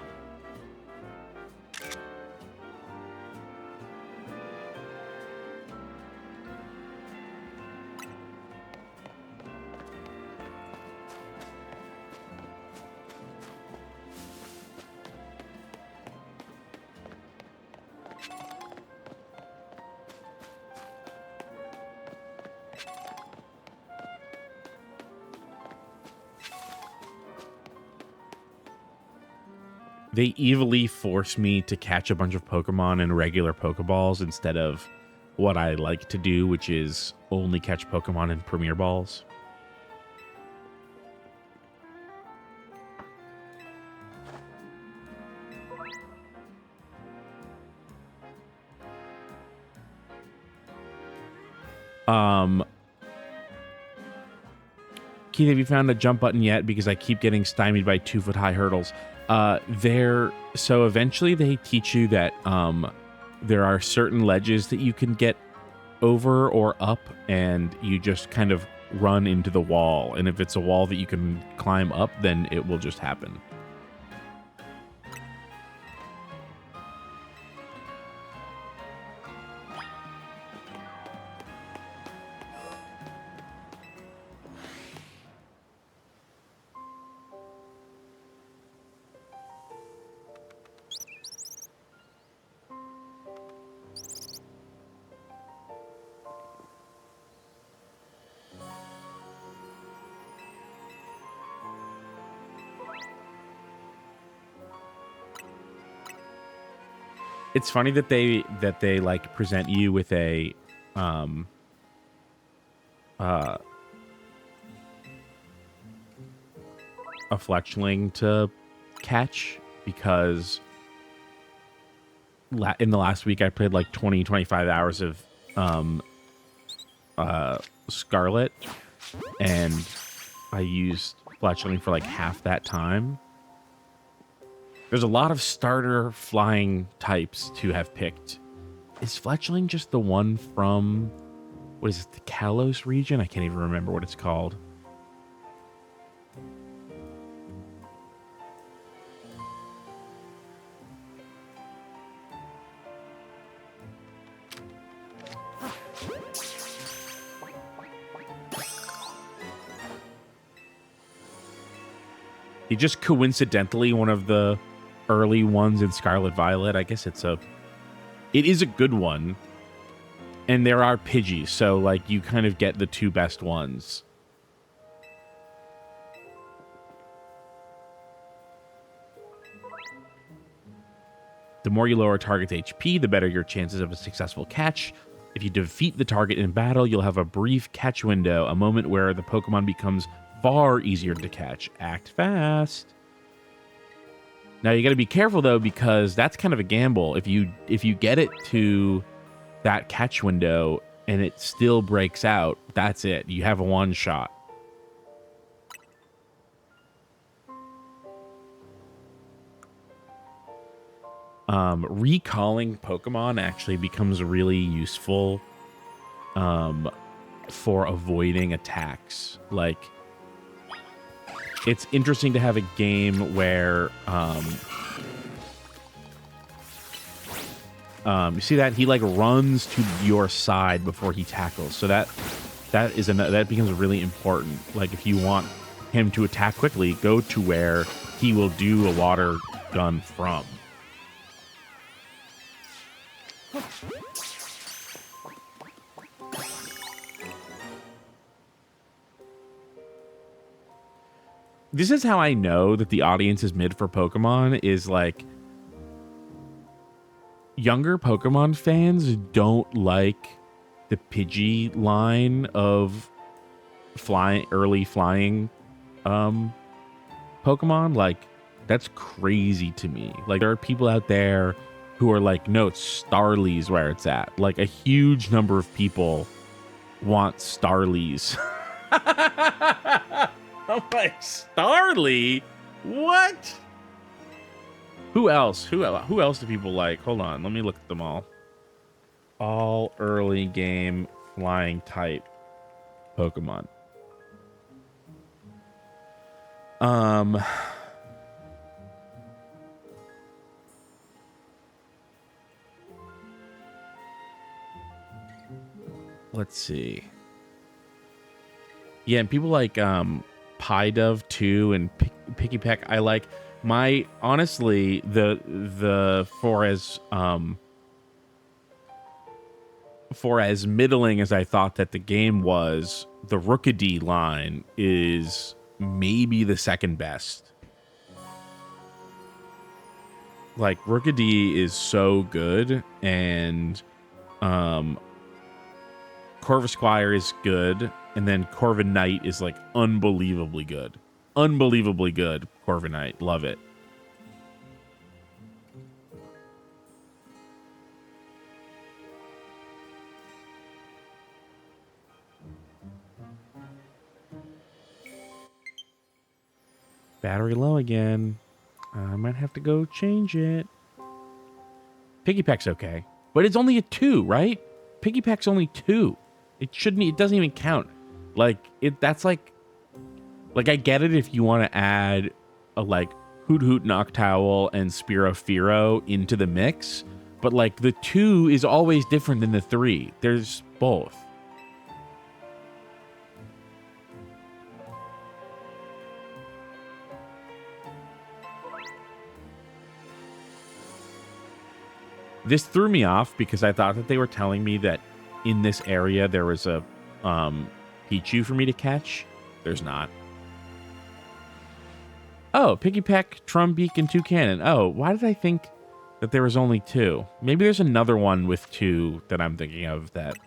They evilly force me to catch a bunch of Pokemon in regular Pokeballs instead of what I like to do, which is only catch Pokemon in Premier Balls. Keith, have you found a jump button yet? Because I keep getting stymied by 2-foot-high hurdles. So eventually they teach you that there are certain ledges that you can get over or up, and you just kind of run into the wall. And if it's a wall that you can climb up, then it will just happen. It's funny that they like present you with a Fletchling to catch, because in the last week I played like 25 hours of Scarlet, and I used Fletchling for like half that time. There's a lot of starter flying types to have picked. Is Fletchling just the one from, what is it, the Kalos region? I can't even remember what it's called. He just coincidentally one of the early ones in Scarlet Violet. I guess it is a good one. And there are Pidgeys, so like you kind of get the two best ones. The more you lower a target's HP, the better your chances of a successful catch. If you defeat the target in battle, you'll have a brief catch window, a moment where the Pokemon becomes far easier to catch. Act fast. Now you got to be careful though, because that's kind of a gamble. If you get it to that catch window and it still breaks out, that's it. You have a one shot. Recalling Pokemon actually becomes really useful for avoiding attacks. Like, it's interesting to have a game where you see that he like runs to your side before he tackles, so that becomes really important. Like, if you want him to attack quickly, go to where he will do a water gun from. this is how I know that the audience is mid for Pokemon, is like younger Pokemon fans don't like the Pidgey line of early flying Pokemon. Like, that's crazy to me. Like, there are people out there who are like, no, it's Starly's where it's at. Like, a huge number of people want Starly's. I'm like, Starly? What? Who else? Who else do people like? Hold on, let me look at them all. All early game flying type Pokemon. Let's see. Yeah, and people like Pidove too and Picky Peck. I like my honestly the for as middling as I thought that the game was, the Rookidee line is maybe the second best. Like, Rookidee is so good, and Corvisquire is good, and then Corviknight is like unbelievably good. Unbelievably good, Corviknight. Love it. Battery low again. I might have to go change it. Piggy Peck's okay, but it's only a 2, right? Piggy Peck's only 2. It shouldn't. It doesn't even count. Like, that's like I get it if you want to add a like Hoot Hoot Noctowl and Spearow into the mix, but like the 2 is always different than the 3. There's both. This threw me off because I thought that they were telling me that in this area there was a Pichu for me to catch. There's not. Oh, Piggy Peck, Trumbeak, and Toucannon. Oh, why did I think that there was only 2? Maybe there's another one with 2 that I'm thinking of that.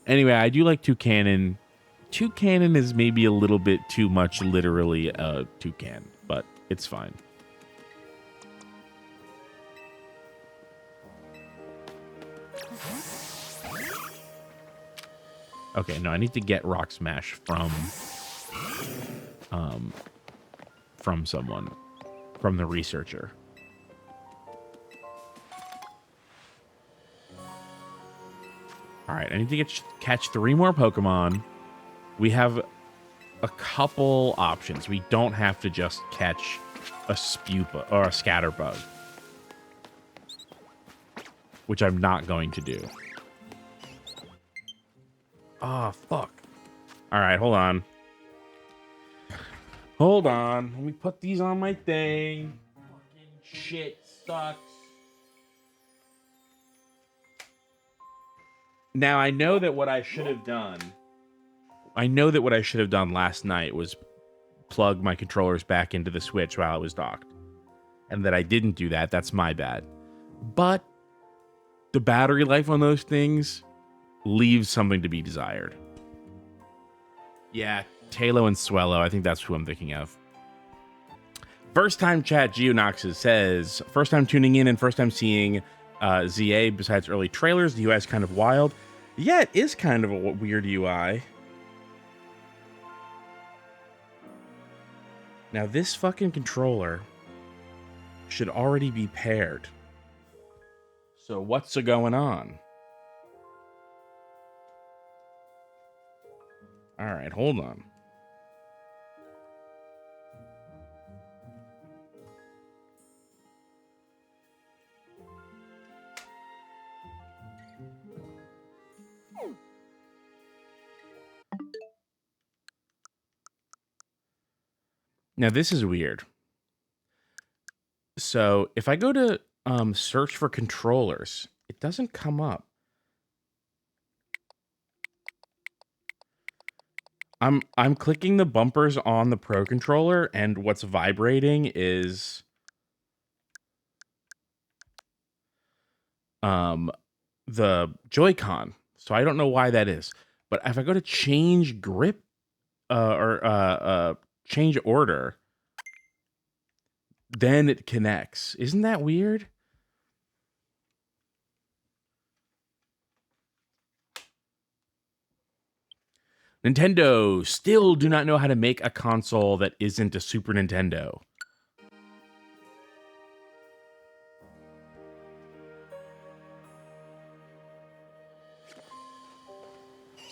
Anyway, I do like Toucannon. Toucannon is maybe a little bit too much literally a toucan, but it's fine. Okay, no, I need to get Rock Smash from someone, from the researcher. All right, I need to catch 3 more Pokemon. We have a couple options. We don't have to just catch a Spupa or a Scatterbug, which I'm not going to do. Oh, fuck. All right, hold on. Hold on. Let me put these on my thing. Fucking shit sucks. Now, I know that what I should have done... last night was plug my controllers back into the Switch while it was docked. And that I didn't do that. That's my bad. But the battery life on those things leaves something to be desired. Yeah, Talo and Swellow. I think that's who I'm thinking of. First time chat, Geonoxes says, first time tuning in and first time seeing ZA besides early trailers. The UI is kind of wild. Yeah, it is kind of a weird UI. Now, this fucking controller should already be paired. So what's going on? All right, hold on. Now, this is weird. So if I go to search for controllers, it doesn't come up. I'm clicking the bumpers on the Pro controller, and what's vibrating is the Joy-Con. So I don't know why that is. But if I go to change grip or change order, then it connects. Isn't that weird? Nintendo still do not know how to make a console that isn't a Super Nintendo.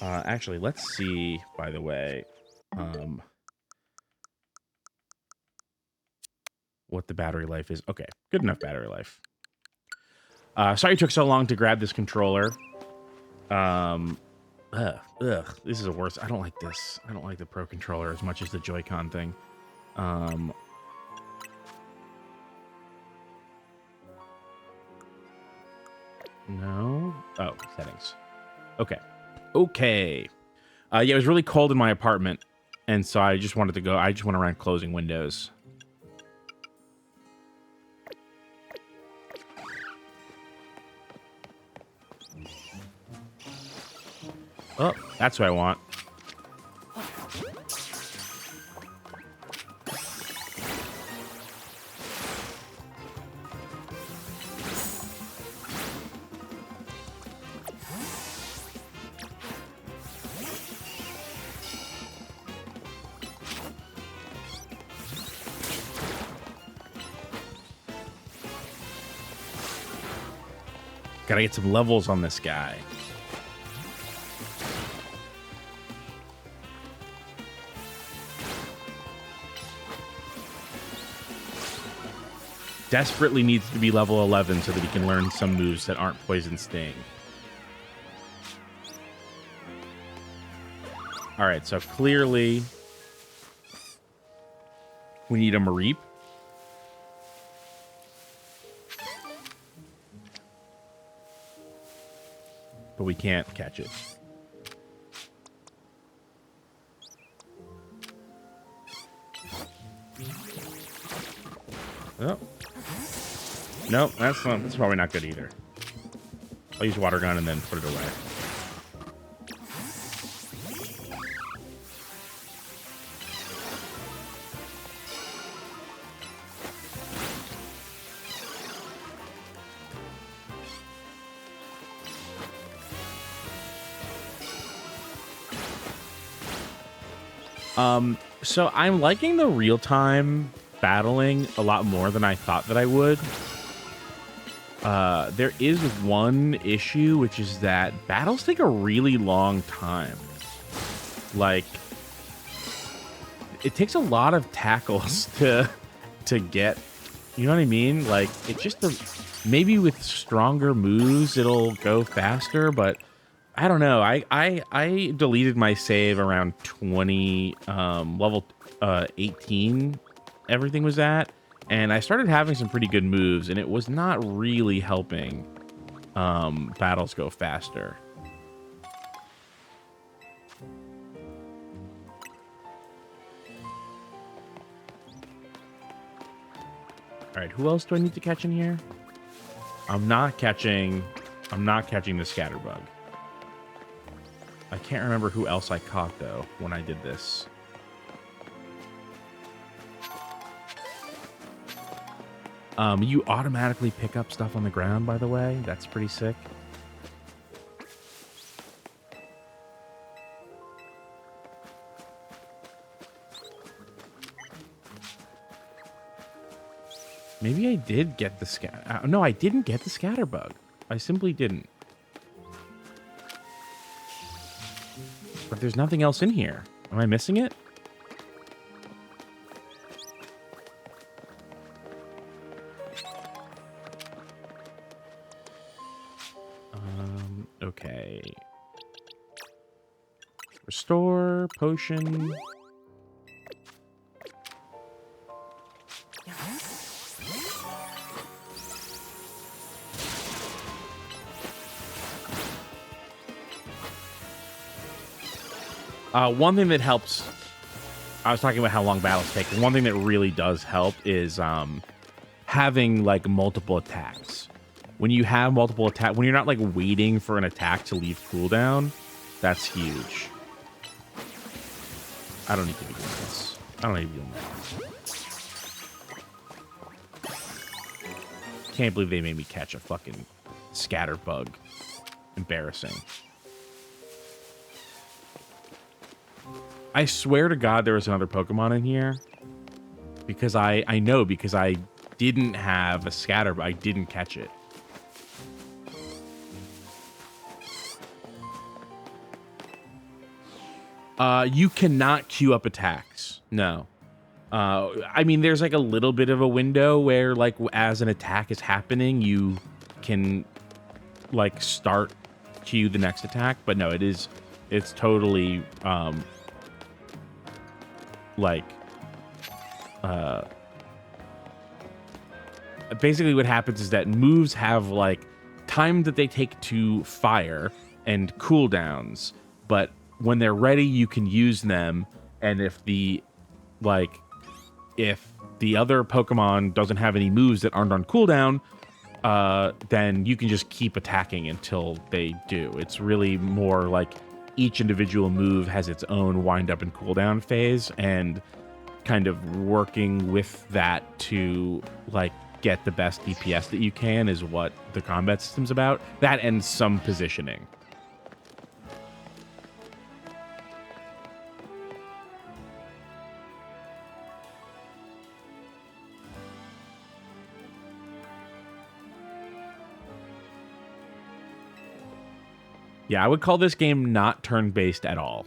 Actually, let's see, by the way, what the battery life is. Okay, good enough battery life. Sorry it took so long to grab this controller. This is the worst. I don't like this. I don't like the Pro controller as much as the Joy-Con thing. No. Oh, settings. Okay. Okay. Yeah, it was really cold in my apartment, and so I just wanted to go. I just went around closing windows. Oh, that's what I want. Gotta get some levels on this guy. Desperately needs to be level 11 so that he can learn some moves that aren't Poison Sting. Alright, so clearly we need a Mareep. But we can't catch it. Oh. Nope, that's probably not good either. I'll use Water Gun and then put it away. So I'm liking the real-time battling a lot more than I thought that I would. There is one issue, which is that battles take a really long time. Like, it takes a lot of tackles to get, you know what I mean? Like, it just, maybe with stronger moves, it'll go faster, but I don't know. I deleted my save around 20, level 18, everything was at. And I started having some pretty good moves, and it was not really helping battles go faster. All right, who else do I need to catch in here? I'm not catching the Scatterbug. I can't remember who else I caught, though, when I did this. You automatically pick up stuff on the ground, by the way. That's pretty sick. Maybe I did get the no, I didn't get the Scatterbug. I simply didn't. But there's nothing else in here. Am I missing it? Okay. Restore, potion. One thing that helps, I was talking about how long battles take. One thing that really does help is having like multiple attacks. When you have multiple attacks, when you're not like waiting for an attack to leave cooldown, that's huge. I don't need to be doing this. I don't need to be doing that. Can't believe they made me catch a fucking scatter bug. Embarrassing. I swear to God there was another Pokemon in here. Because I know because I didn't have a scatter, but I didn't catch it. You cannot queue up attacks. No. I mean, there's like a little bit of a window where like as an attack is happening, you can like start queue the next attack. But no, it's totally basically what happens is that moves have like time that they take to fire and cooldowns, but when they're ready, you can use them. And if the other Pokemon doesn't have any moves that aren't on cooldown, then you can just keep attacking until they do. It's really more like each individual move has its own wind up and cooldown phase, and kind of working with that to like get the best DPS that you can is what the combat system's about. That and some positioning. Yeah, I would call this game not turn-based at all.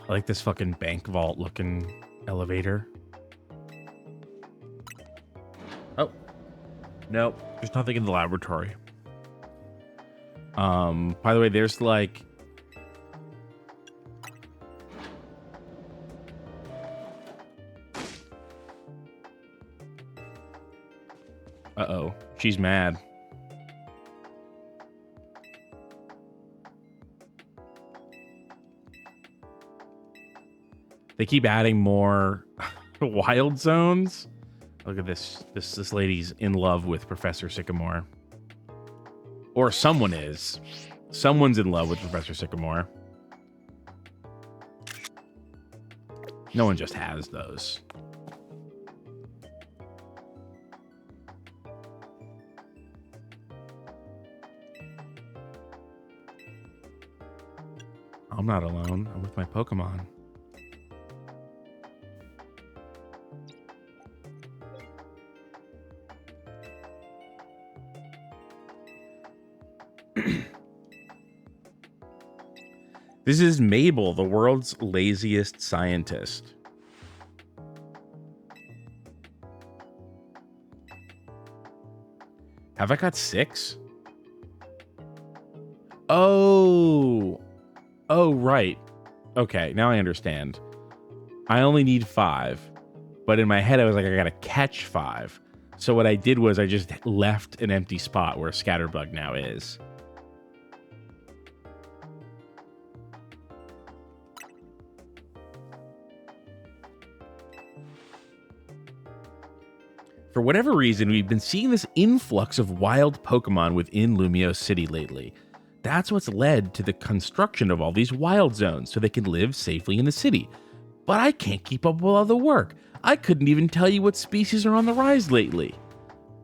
I like this fucking bank vault looking elevator. Oh. Nope. There's nothing in the laboratory. By the way, there's like... Uh-oh. She's mad. They keep adding more wild zones. Look at this. This lady's in love with Professor Sycamore. Or someone is. Someone's in love with Professor Sycamore. No one just has those. I'm not alone. I'm with my Pokemon. This is Mabel, the world's laziest scientist. Have I got 6? Oh, right. Okay, now I understand. I only need 5, but in my head I was like, I gotta catch 5. So what I did was I just left an empty spot where Scatterbug now is. For whatever reason, we've been seeing this influx of wild Pokemon within Lumio City lately. That's what's led to the construction of all these wild zones so they can live safely in the city. But I can't keep up with all the work. I couldn't even tell you what species are on the rise lately.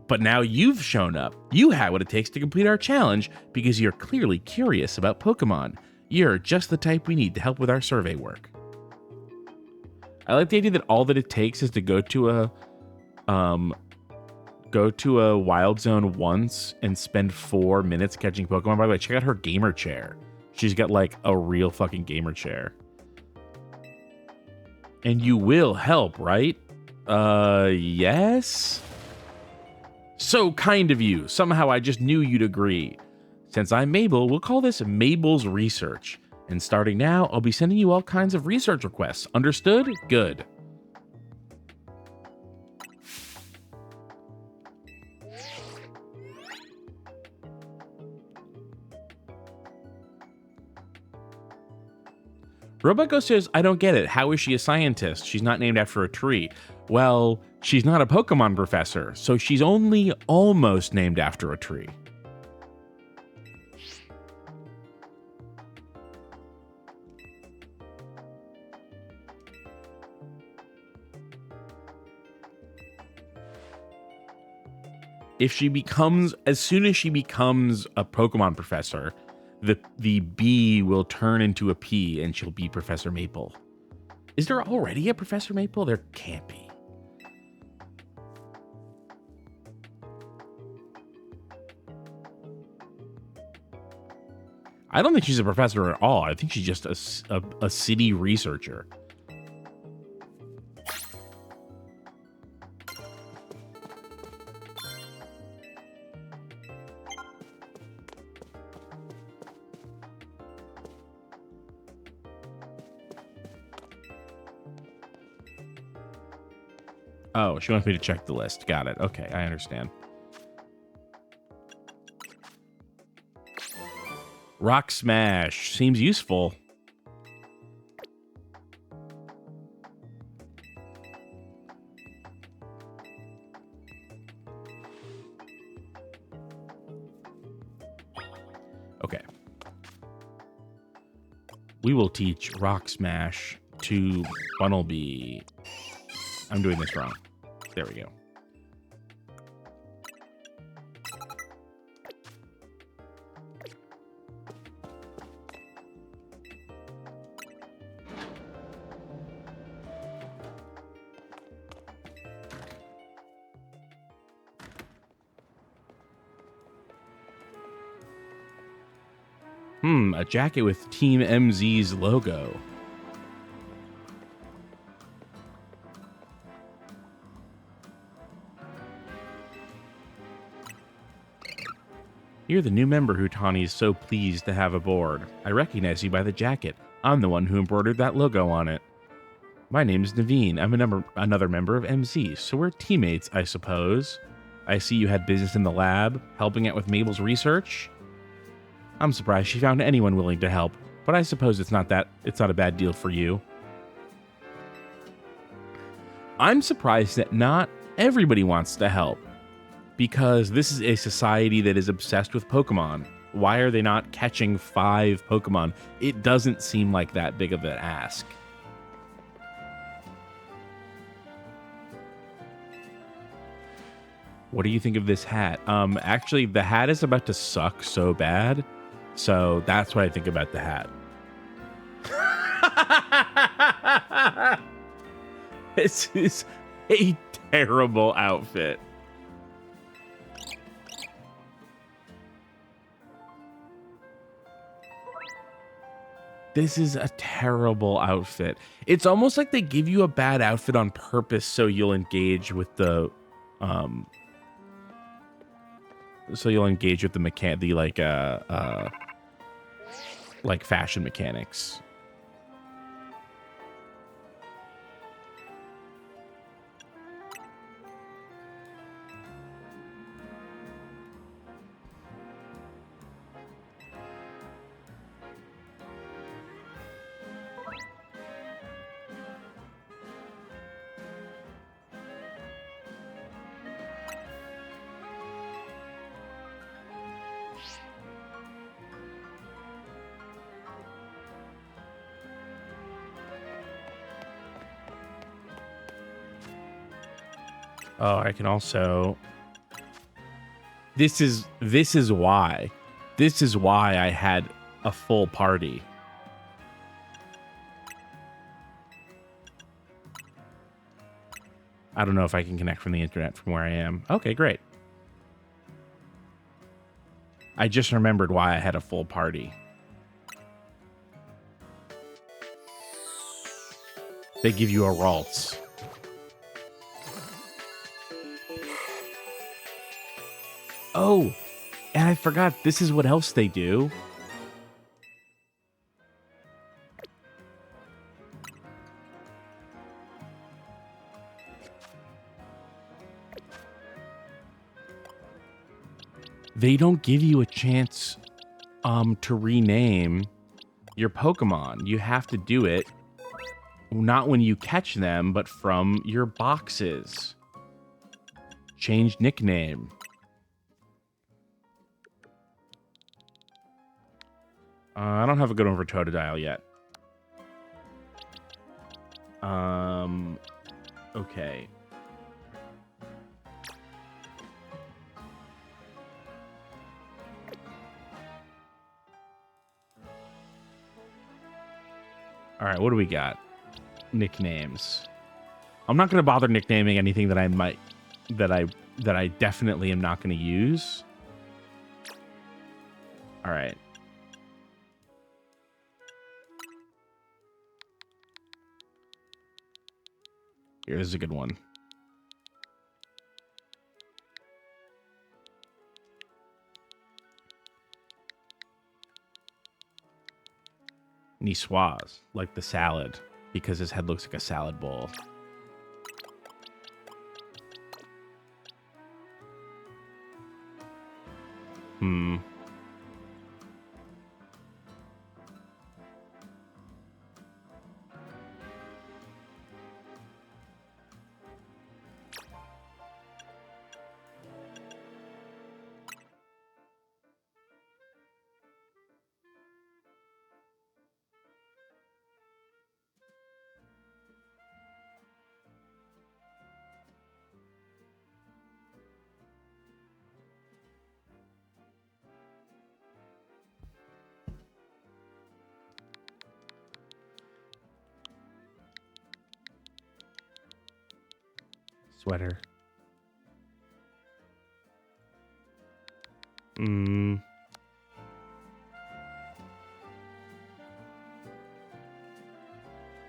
But now you've shown up. You have what it takes to complete our challenge because you're clearly curious about Pokemon. You're just the type we need to help with our survey work. I like the idea that all that it takes is to go to a wild zone once and spend 4 minutes catching Pokemon. By the way, check out her gamer chair. She's got like a real fucking gamer chair. And you will help, right? Yes? So kind of you. Somehow I just knew you'd agree. Since I'm Mabel, we'll call this Mabel's Research. And starting now, I'll be sending you all kinds of research requests. Understood? Good. Robot Ghost says, I don't get it. How is she a scientist? She's not named after a tree. Well, she's not a Pokemon professor, so she's only almost named after a tree. As soon as she becomes a Pokemon professor, the B will turn into a P and she'll be Professor Maple. Is there already a Professor Maple? There can't be. I don't think she's a professor at all. I think she's just a city researcher. Oh, she wants me to check the list. Got it. Okay, I understand. Rock Smash seems useful. Okay. We will teach Rock Smash to Bunnelby. I'm doing this wrong. There we go. A jacket with Team MZ's logo. You're the new member Hutani is so pleased to have aboard. I recognize you by the jacket. I'm the one who embroidered that logo on it. My name is Naveen. I'm another member of MZ, so we're teammates, I suppose. I see you had business in the lab, helping out with Mabel's research. I'm surprised she found anyone willing to help, but I suppose it's not a bad deal for you. I'm surprised that not everybody wants to help, because this is a society that is obsessed with Pokemon. Why are they not catching 5 Pokemon? It doesn't seem like that big of an ask. What do you think of this hat? Actually, the hat is about to suck so bad. So that's what I think about the hat. This is a terrible outfit. This is a terrible outfit. It's almost like they give you a bad outfit on purpose so you'll engage with the like fashion mechanics. Oh, I can also... This is why. This is why I had a full party. I don't know if I can connect from the internet from where I am. Okay, great. I just remembered why I had a full party. They give you a Ralts. Oh, and I forgot, this is what else they do. They don't give you a chance to rename your Pokemon. You have to do it not when you catch them, but from your boxes. Change nickname. I don't have a good one for Totodile yet. Okay. All right, what do we got? Nicknames. I'm not going to bother nicknaming anything that I definitely am not going to use. All right. Here's a good one. Niçoise, like the salad, because his head looks like a salad bowl. Sweater.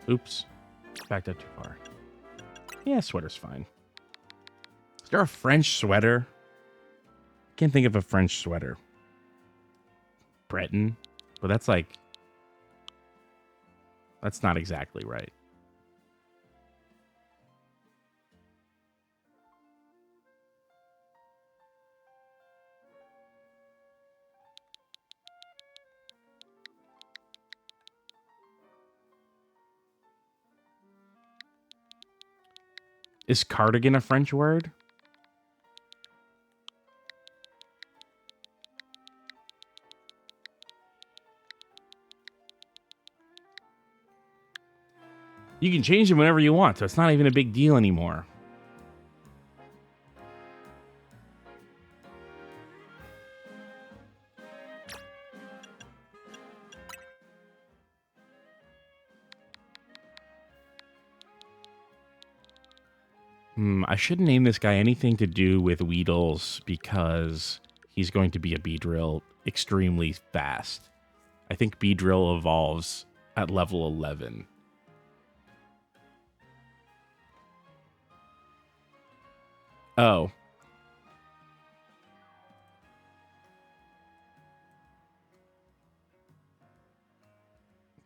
Oops. Backed up too far. Yeah, sweater's fine. Is there a French sweater? Can't think of a French sweater. Breton? But that's like... That's not exactly right. Is cardigan a French word? You can change them whenever you want, so it's not even a big deal anymore. I shouldn't name this guy anything to do with Weedles because he's going to be a Beedrill extremely fast. I think Beedrill evolves at level 11. Oh.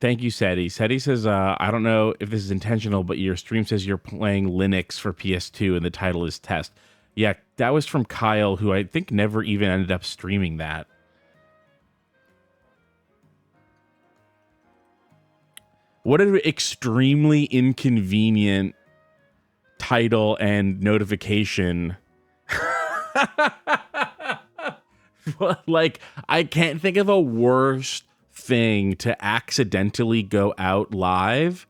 Thank you, Seti. Seti says, I don't know if this is intentional, but your stream says you're playing Linux for PS2 and the title is Test. Yeah, that was from Kyle, who I think never even ended up streaming that. What an extremely inconvenient title and notification. Like, I can't think of a worse thing to accidentally go out live.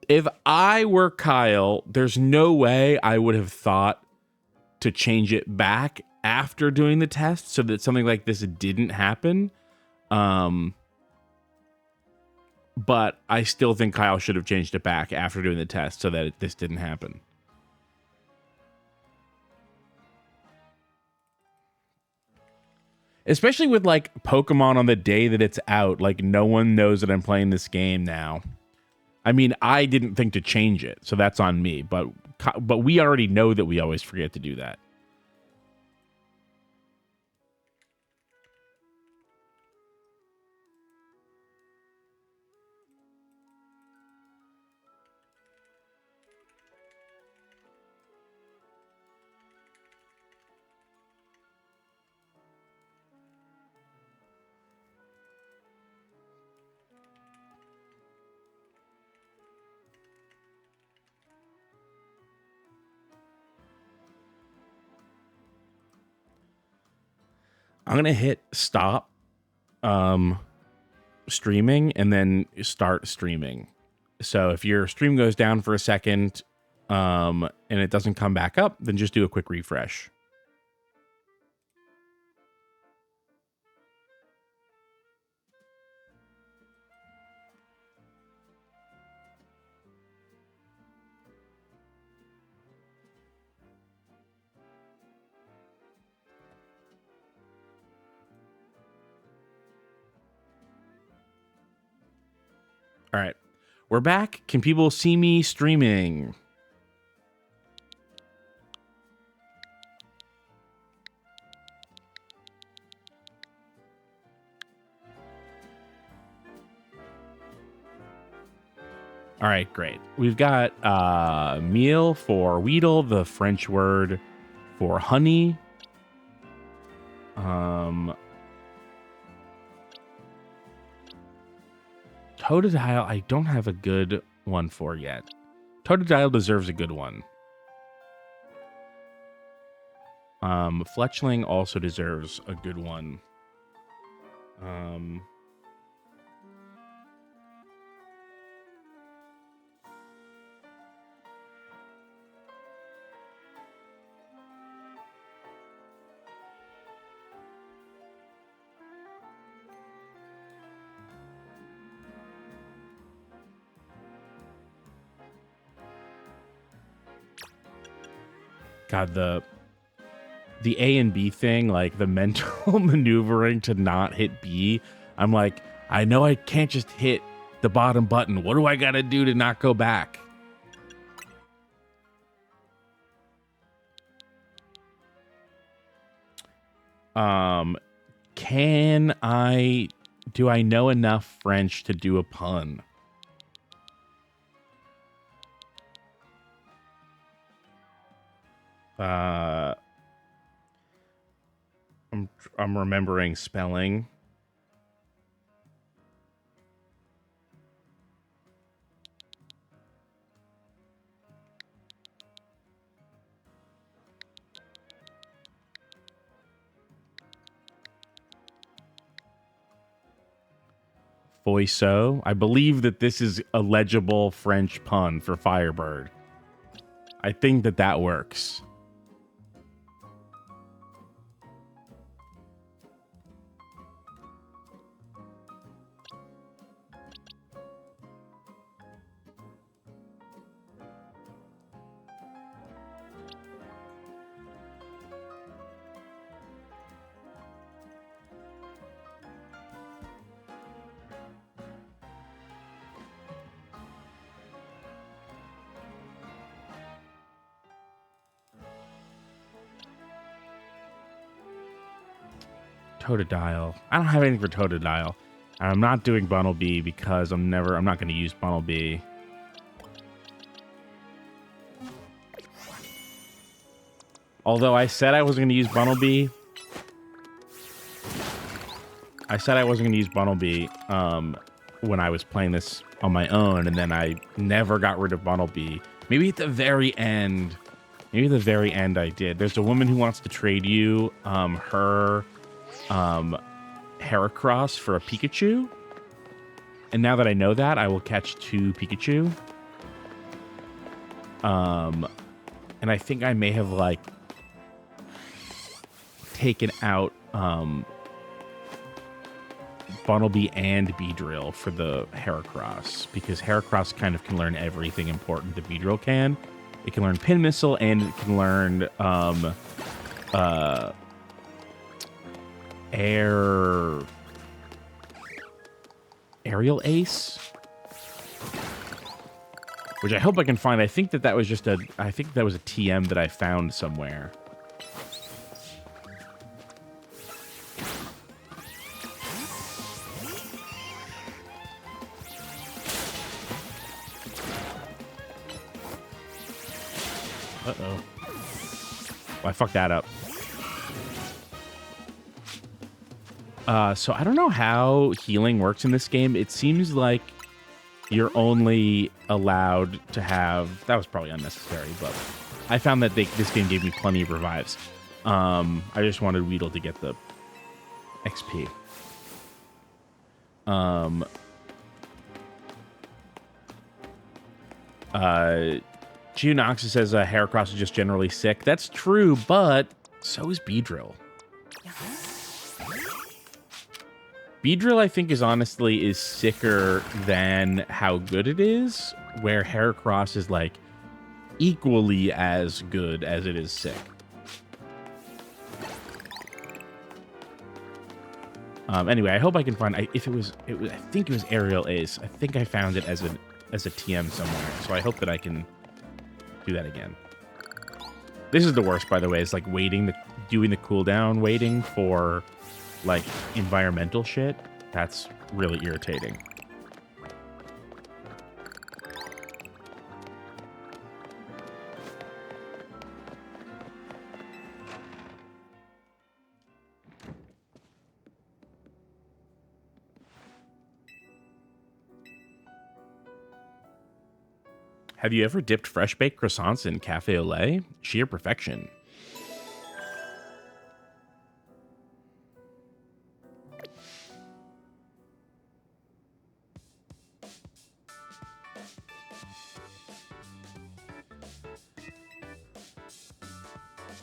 If I were Kyle, there's no way I would have thought to change it back after doing the test so that something like this didn't happen. But I still think Kyle should have changed it back after doing the test so that this didn't happen. Especially with, like, Pokemon on the day that it's out. Like, no one knows that I'm playing this game now. I mean, I didn't think to change it, so that's on me. But we already know that we always forget to do that. I'm gonna hit stop streaming and then start streaming. So if your stream goes down for a second and it doesn't come back up, then just do a quick refresh. All right, we're back. Can people see me streaming? All right, great. We've got meal for Weedle, the French word for honey. Totodile, I don't have a good one for yet. Totodile deserves a good one. Fletchling also deserves a good one. God, the A and B thing, like the mental maneuvering to not hit B. I'm like, I know I can't just hit the bottom button. What do I gotta do to not go back? Do I know enough French to do a pun? I'm remembering spelling. Foiso. I believe that this is a legible French pun for Firebird. I think that works. Totodile. I don't have anything for Totodile. And I'm not doing Bunnelby because I'm not going to use Bunnelby. Although I said I wasn't going to use Bunnelby. When I was playing this on my own, and then I never got rid of Bunnelby. Maybe at the very end. I did. There's a woman who wants to trade you her Heracross for a Pikachu. And now that I know that, I will catch 2 Pikachu. And I think I may have like taken out Bunnelby and Beedrill for the Heracross, because Heracross kind of can learn everything important that Beedrill can. It can learn Pin Missile, and it can learn Aerial Ace. which I hope I can find. I think that was just I think that was a TM that I found somewhere. Uh-oh. Well, I fucked that up. So I don't know how healing works in this game. It seems like you're only allowed to have... That was probably unnecessary, but I found that this game gave me plenty of revives. I just wanted Weedle to get the XP. Geonoxus says Heracross is just generally sick. That's true, but so is Beedrill. Beedrill, I think, is sicker than how good it is, where Heracross is, like, equally as good as it is sick. Anyway, I hope I can find... I think it was Aerial Ace. I think I found it as a TM somewhere, so I hope that I can do that again. This is the worst, by the way. It's like doing the cooldown, waiting for... like environmental shit. That's really irritating. Have you ever dipped fresh baked croissants in cafe au lait? Sheer perfection.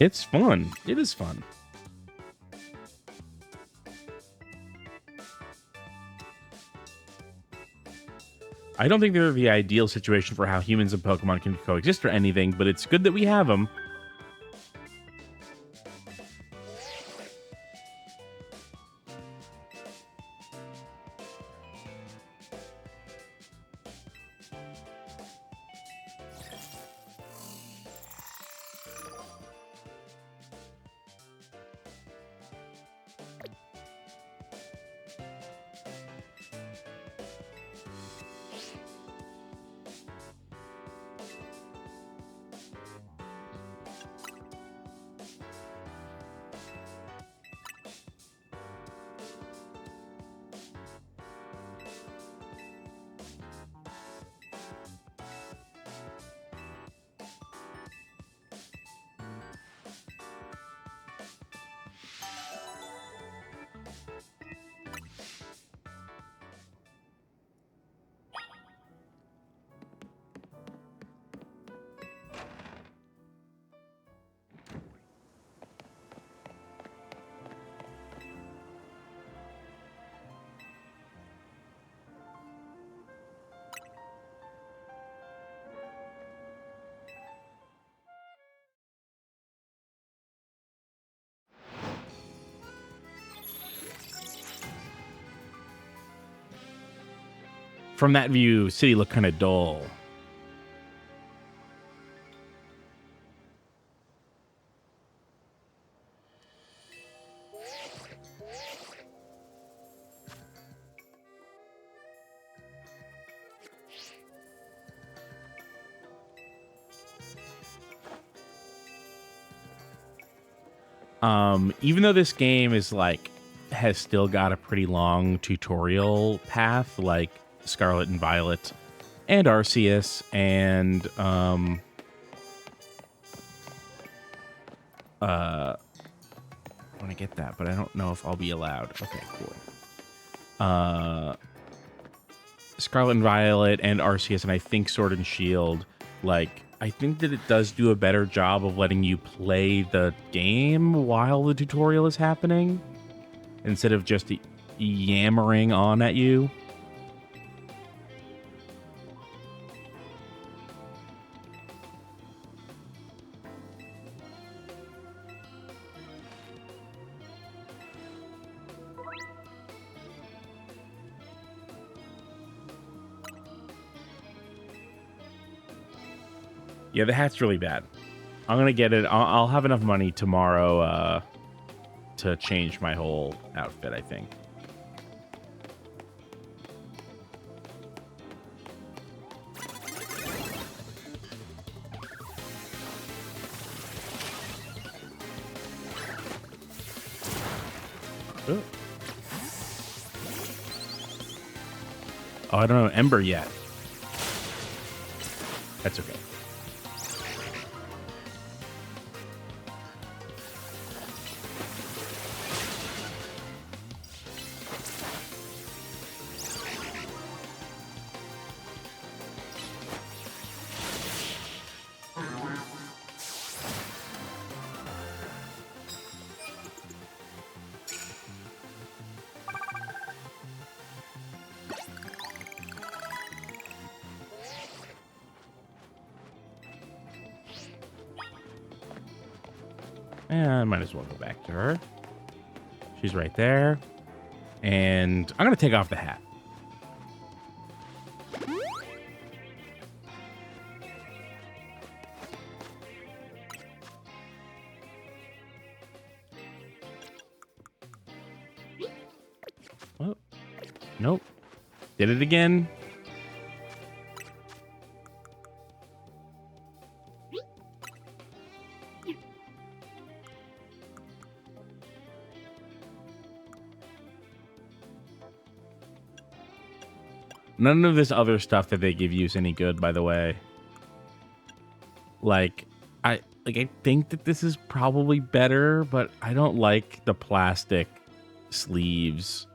It's fun. It is fun. I don't think they're the ideal situation for how humans and Pokemon can coexist or anything, but it's good that we have them. From that view, city looked kind of dull. Even though this game is like has still got a pretty long tutorial path, like Scarlet and Violet and Arceus and I want to get that, but I don't know if I'll be allowed. Okay, cool. Scarlet and Violet and Arceus, and I think Sword and Shield, like, I think that it does do a better job of letting you play the game while the tutorial is happening, instead of just yammering on at you. Yeah, the hat's really bad. I'm gonna get it. I'll have enough money tomorrow to change my whole outfit, I think. Ooh. Oh, I don't know Ember yet. That's okay. I might as well go back to her. She's right there. And I'm going to take off the hat. Oh, nope. Did it again. None of this other stuff that they give you is any good, by the way. I think that this is probably better, but I don't like the plastic sleeves.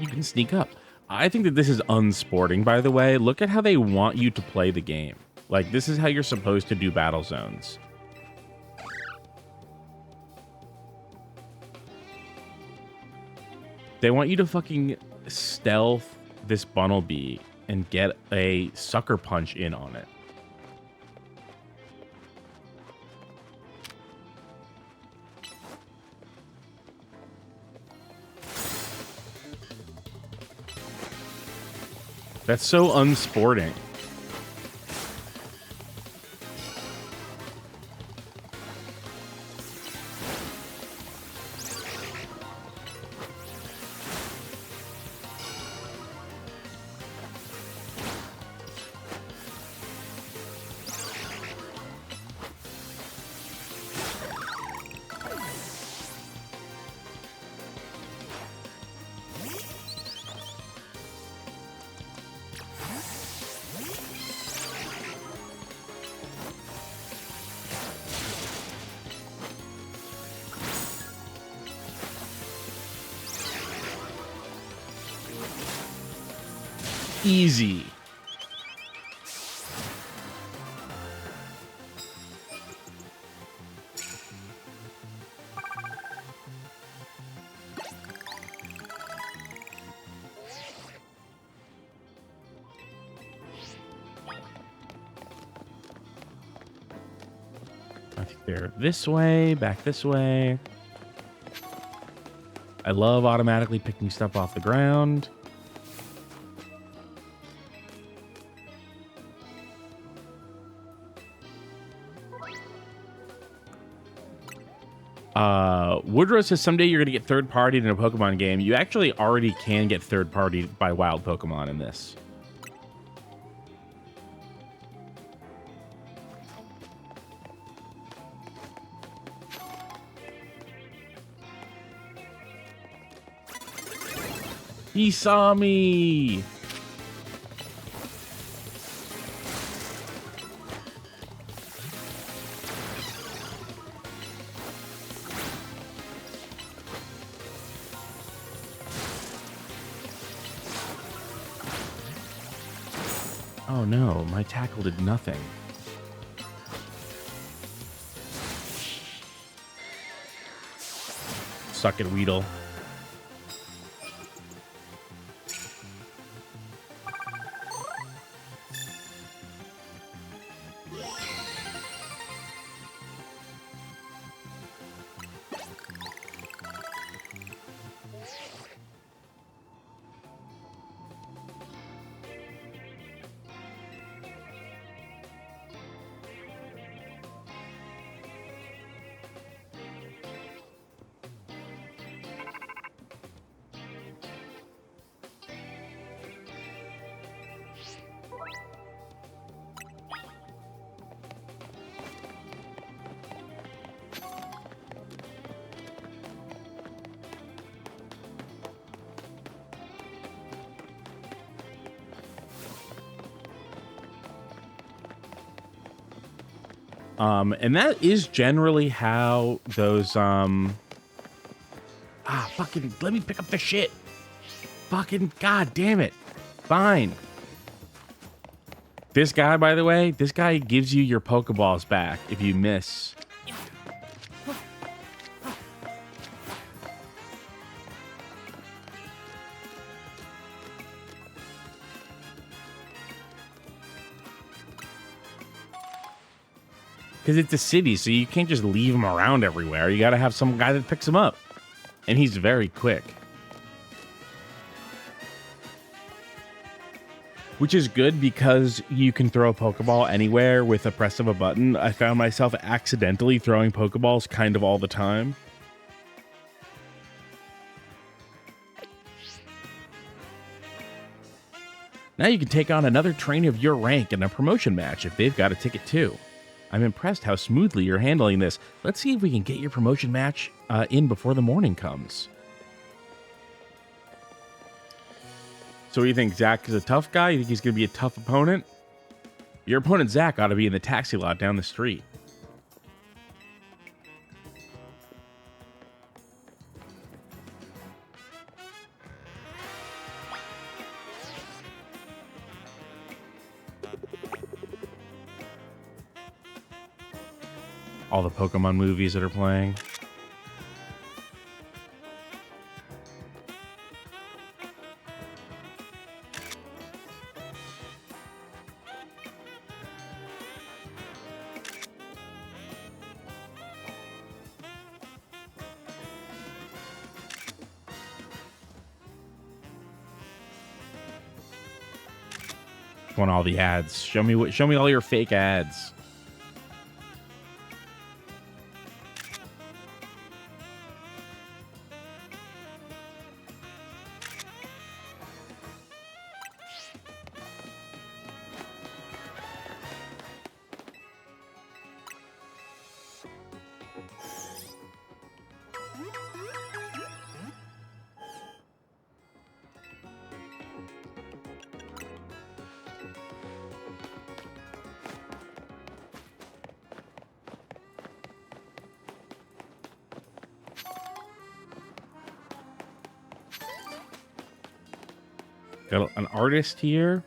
You can sneak up. I think that this is unsporting, by the way. Look at how they want you to play the game. Like, this is how you're supposed to do battle zones. They want you to fucking stealth this Bunnelby and get a sucker punch in on it. That's so unsporting. Easy. I think they're this way, back this way. I love automatically picking stuff off the ground. Woodrow says someday you're going to get third-partied in a Pokemon game. You actually already can get third-partied by wild Pokemon in this. He saw me! Oh no, my tackle did nothing. Suck it, Weedle. And that is generally how those, fucking, let me pick up the shit. Fucking, god damn it. Fine. This guy, by the way, this guy gives you your Pokeballs back if you miss. Because it's a city, so you can't just leave them around everywhere. You got to have some guy that picks them up. And he's very quick. Which is good because you can throw a Pokeball anywhere with a press of a button. I found myself accidentally throwing Pokeballs kind of all the time. Now you can take on another trainer of your rank in a promotion match if they've got a ticket too. I'm impressed how smoothly you're handling this. Let's see if we can get your promotion match in before the morning comes. So what do you think? Zach is a tough guy? You think he's going to be a tough opponent? Your opponent, Zach, ought to be in the taxi lot down the street. All the Pokemon movies that are playing. Want all the ads. Show me all your fake ads. Got an artist here.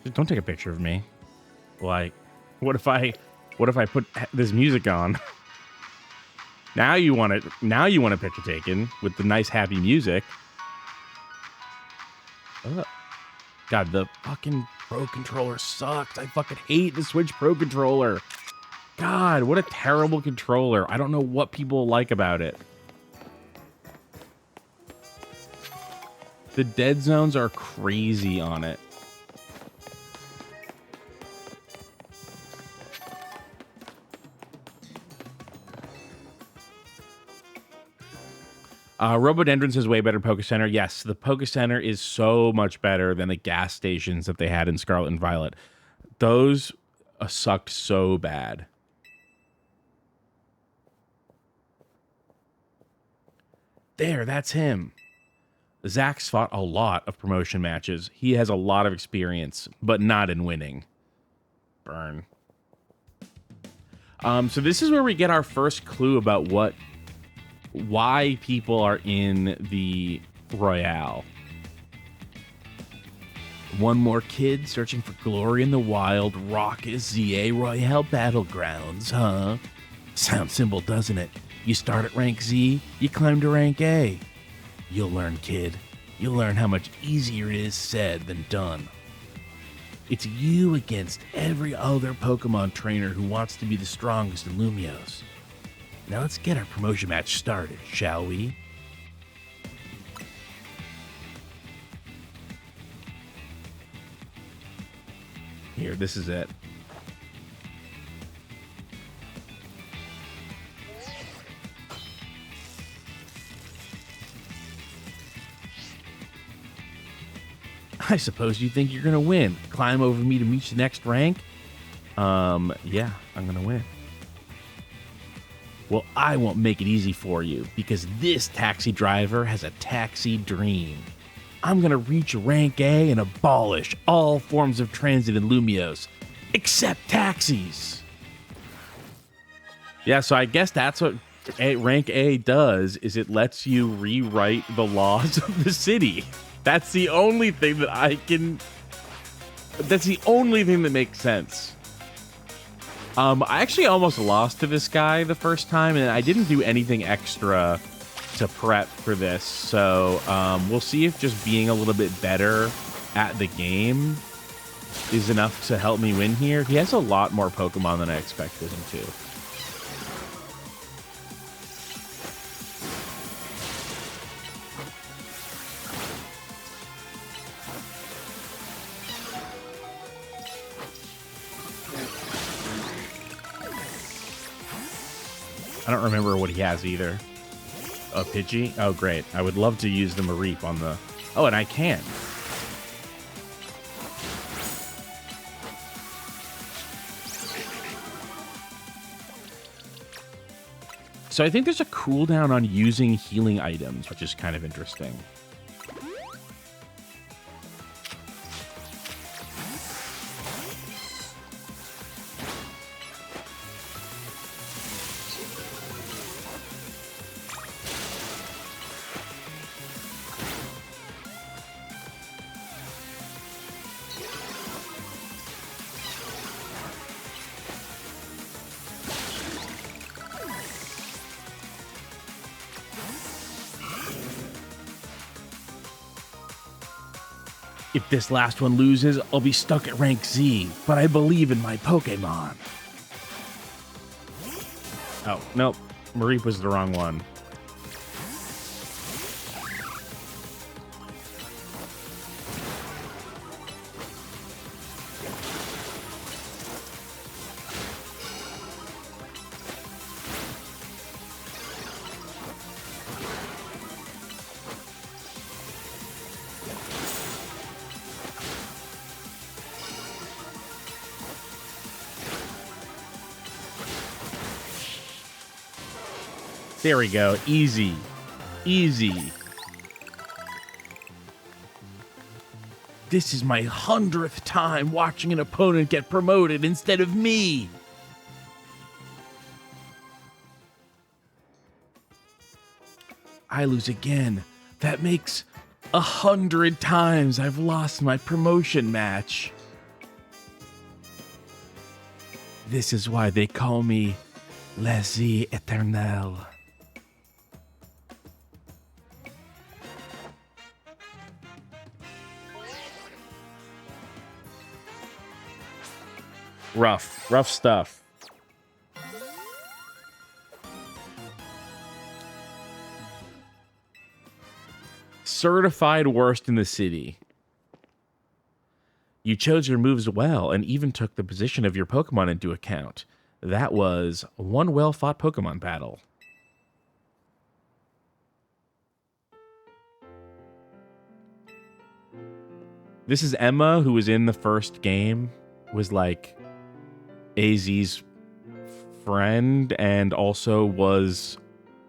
Just don't take a picture of me. Like, what if I put this music on? Now you want it. Now you want a picture taken with the nice happy music. God, the fucking Pro controller sucks. I fucking hate the Switch Pro controller. God, what a terrible controller. I don't know what people like about it. The dead zones are crazy on it. Rhododendron says way better Poke Center. Yes, the Poke Center is so much better than the gas stations that they had in Scarlet and Violet. Those sucked so bad. There, that's him. Zach's fought a lot of promotion matches. He has a lot of experience, but not in winning. Burn. So this is where we get our first clue about what why people are in the Royale. One more kid searching for glory in the wild, raucous ZA Royale battlegrounds, huh? Sounds simple, doesn't it? You start at rank Z, you climb to rank A. You'll learn, kid. You'll learn how much easier it is said than done. It's you against every other Pokemon trainer who wants to be the strongest in Lumiose. Now let's get our promotion match started, shall we? Here, this is it. I suppose you think you're gonna win. Climb over me to reach the next rank? Yeah, I'm gonna win. Well, I won't make it easy for you, because this taxi driver has a taxi dream. I'm gonna reach rank A and abolish all forms of transit in Lumiose, except taxis. Yeah, so I guess that's what rank A does, is it lets you rewrite the laws of the city. That's the only thing that that's the only thing that makes sense. I actually almost lost to this guy the first time, and I didn't do anything extra to prep for this. So we'll see if just being a little bit better at the game is enough to help me win here. He has a lot more Pokemon than I expected him to. I don't remember what he has either. A Pidgey? Oh, great. I would love to use the Mareep on the... Oh, and I can. So I think there's a cooldown on using healing items, which is kind of interesting. If this last one loses, I'll be stuck at rank Z, but I believe in my Pokemon. Oh, nope. Mareep was the wrong one. There we go. Easy. Easy. This is my 100th time watching an opponent get promoted instead of me. I lose again. That makes 100 times I've lost my promotion match. This is why they call me Z Eternel. Rough stuff. Certified worst in the city. You chose your moves well and even took the position of your Pokemon into account. That was one well-fought Pokemon battle. This is Emma, who was in the first game, was like AZ's friend and also was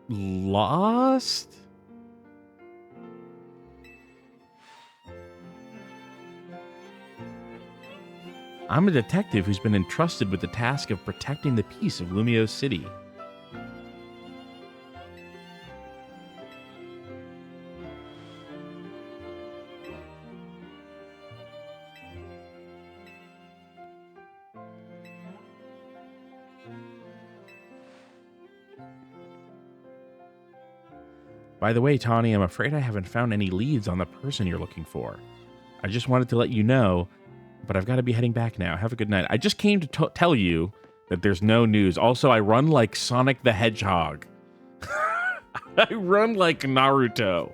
lost? I'm a detective who's been entrusted with the task of protecting the peace of Lumiose City. By the way, Tawny, I'm afraid I haven't found any leads on the person you're looking for. I just wanted to let you know, but I've got to be heading back now. Have a good night. I just came to tell you that there's no news. Also, I run like Sonic the Hedgehog. I run like Naruto.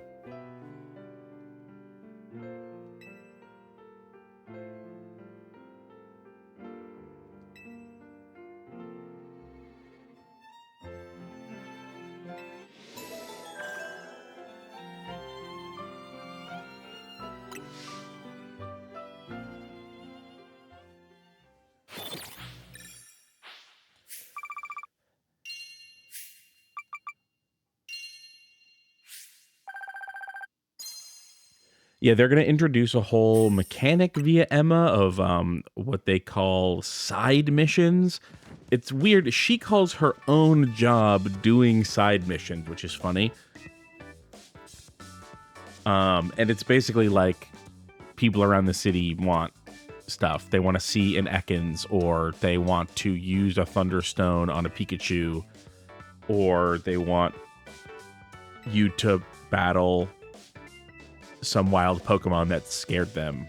Yeah, they're going to introduce a whole mechanic via Emma of what they call side missions. It's weird. She calls her own job doing side missions, which is funny. And it's basically like people around the city want stuff. They want to see an Ekans, or they want to use a Thunderstone on a Pikachu, or they want you to battle some wild Pokemon that scared them.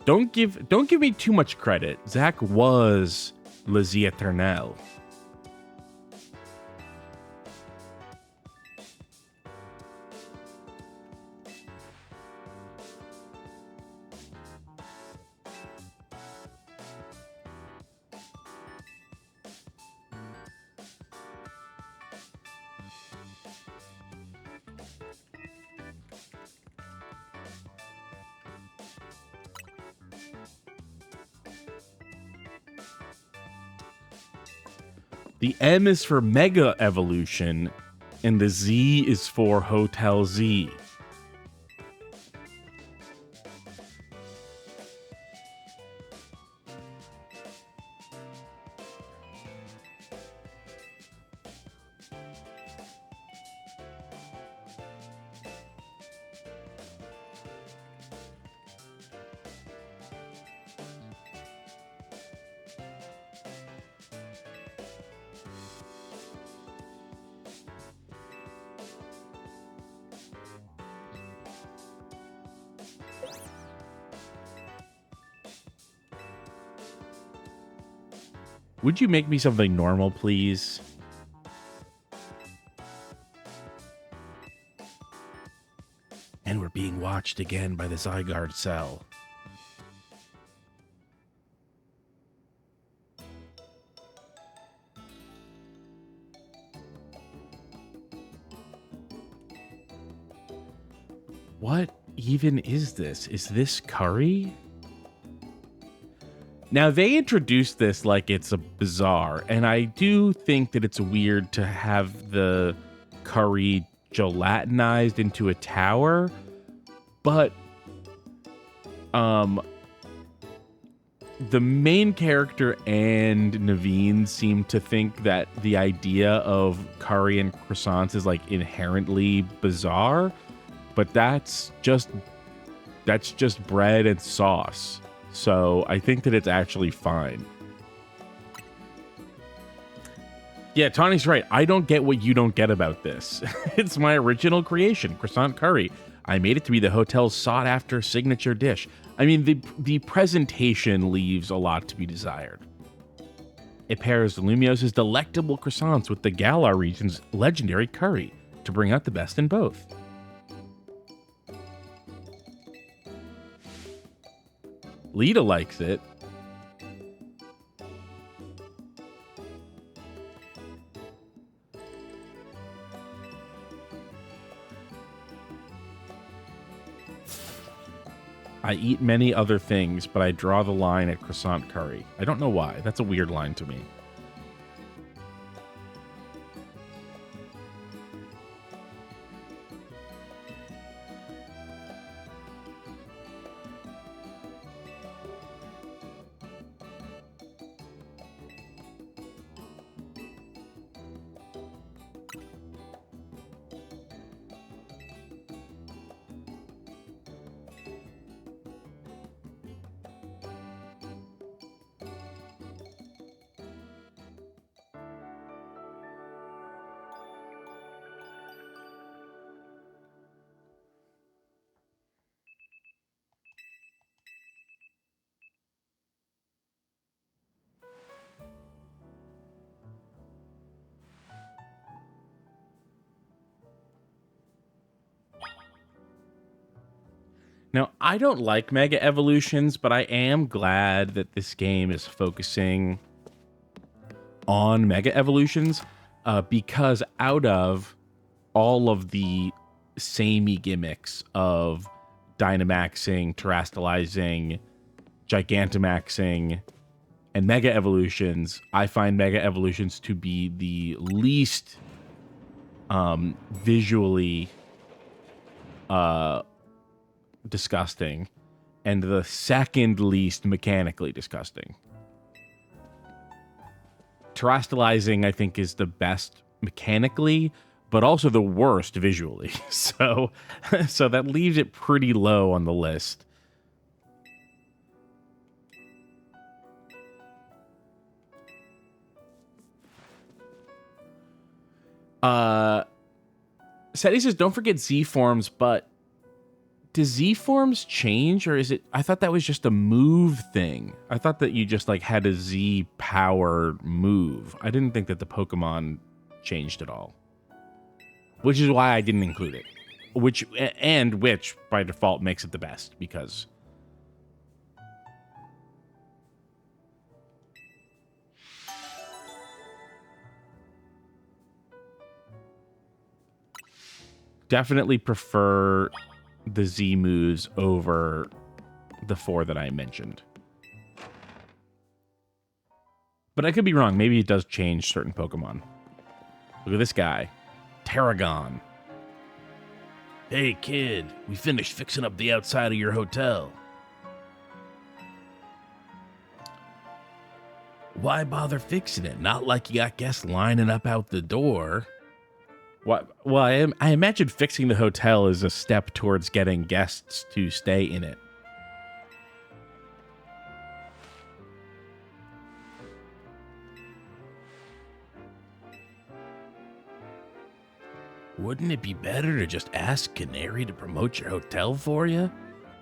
Don't give me too much credit. Zach was le Z Eternel. The M is for Mega Evolution, and the Z is for Hotel Z. Would you make me something normal, please? And we're being watched again by the Zygarde cell. What even is this? Is this curry? Now, they introduced this like it's a bazaar, and I do think that it's weird to have the curry gelatinized into a tower, but the main character and Naveen seem to think that the idea of curry and croissants is like inherently bizarre, but that's just bread and sauce. So I think that it's actually fine. Yeah, Tawny's right. I don't get what you don't get about this. It's my original creation, croissant curry. I made it to be the hotel's sought-after signature dish. I mean, the presentation leaves a lot to be desired. It pairs Lumios's delectable croissants with the Galar region's legendary curry to bring out the best in both. Lita likes it. I eat many other things, but I draw the line at croissant curry. I don't know why. That's a weird line to me. Now, I don't like Mega Evolutions, but I am glad that this game is focusing on Mega Evolutions because out of all of the samey gimmicks of Dynamaxing, Terastallizing, Gigantamaxing, and Mega Evolutions, I find Mega Evolutions to be the least visually disgusting and the second least mechanically disgusting. Terastallizing, I think, is the best mechanically, but also the worst visually. So that leaves it pretty low on the list. Seti says, don't forget Z forms, but do Z forms change, or is it? I thought that was just a move thing. I thought that you just like had a Z power move. I didn't think that the Pokemon changed at all, which is why I didn't include it. Which by default makes it the best because. Definitely prefer the Z moves over the 4 that I mentioned. But I could be wrong. Maybe it does change certain Pokemon. Look at this guy. Tarragon. Hey, kid. We finished fixing up the outside of your hotel. Why bother fixing it? Not like you got guests lining up out the door. What? Well, I imagine fixing the hotel is a step towards getting guests to stay in it. Wouldn't it be better to just ask Canary to promote your hotel for you?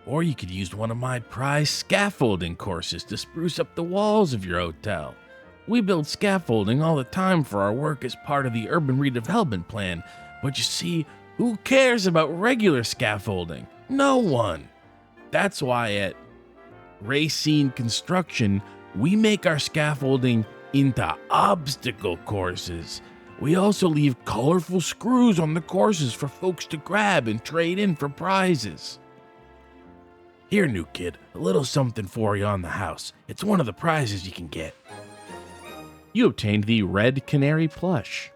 Or you could use one of my prize scaffolding courses to spruce up the walls of your hotel. We build scaffolding all the time for our work as part of the urban redevelopment plan, but you see, who cares about regular scaffolding? No one. That's why at Racine Construction, we make our scaffolding into obstacle courses. We also leave colorful screws on the courses for folks to grab and trade in for prizes. Here, new kid, a little something for you on the house. It's one of the prizes you can get. You obtained the Red Canary plush.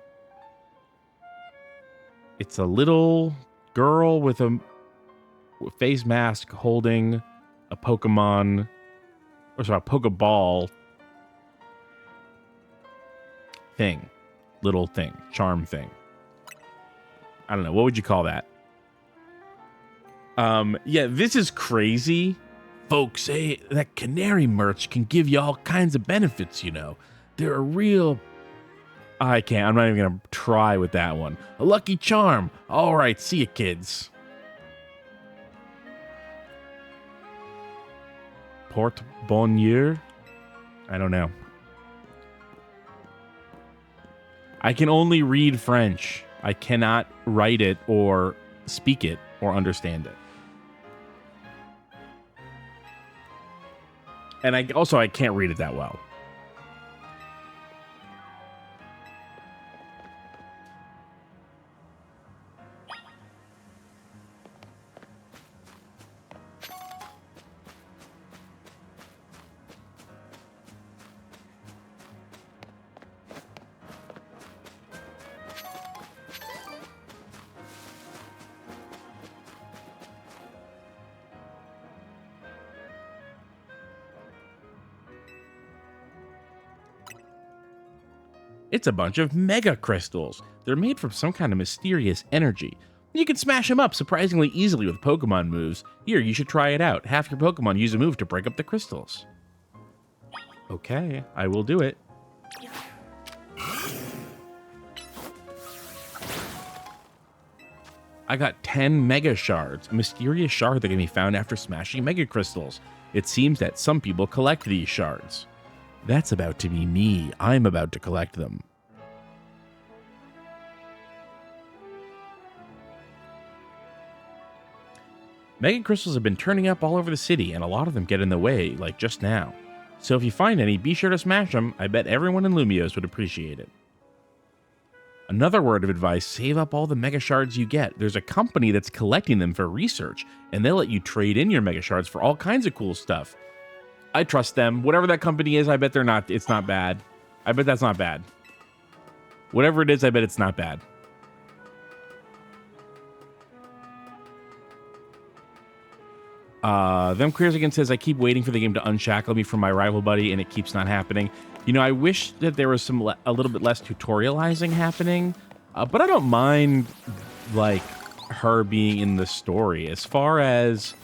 It's a little girl with a face mask holding a Pokemon, or sorry, a Pokeball thing. Little thing. Charm thing. I don't know. What would you call that? Yeah, this is crazy. Folks say that Canary merch can give you all kinds of benefits, you know. They're a real... I can't. I'm not even going to try with that one. A lucky charm. All right, see ya, kids. Porte bonheur? I don't know. I can only read French. I cannot write it or speak it or understand it. And I can't read it that well. It's a bunch of mega crystals. They're made from some kind of mysterious energy. You can smash them up surprisingly easily with Pokemon moves. Here, you should try it out. Half your Pokemon use a move to break up the crystals. Okay, I will do it. I got 10 Mega Shards, a mysterious shard that can be found after smashing Mega Crystals. It seems that some people collect these shards. That's about to be me. I'm about to collect them. Mega crystals have been turning up all over the city, and a lot of them get in the way, like just now. So if you find any, be sure to smash them. I bet everyone in Lumios would appreciate it. Another word of advice, save up all the mega shards you get. There's a company that's collecting them for research, and they'll let you trade in your mega shards for all kinds of cool stuff. I trust them. Whatever that company is, I bet it's not bad. I bet that's not bad. Whatever it is, I bet it's not bad. Them Clears Again says, I keep waiting for the game to unshackle me from my rival buddy, and it keeps not happening. You know, I wish that there was a little bit less tutorializing happening, but I don't mind, like, her being in the story. As far as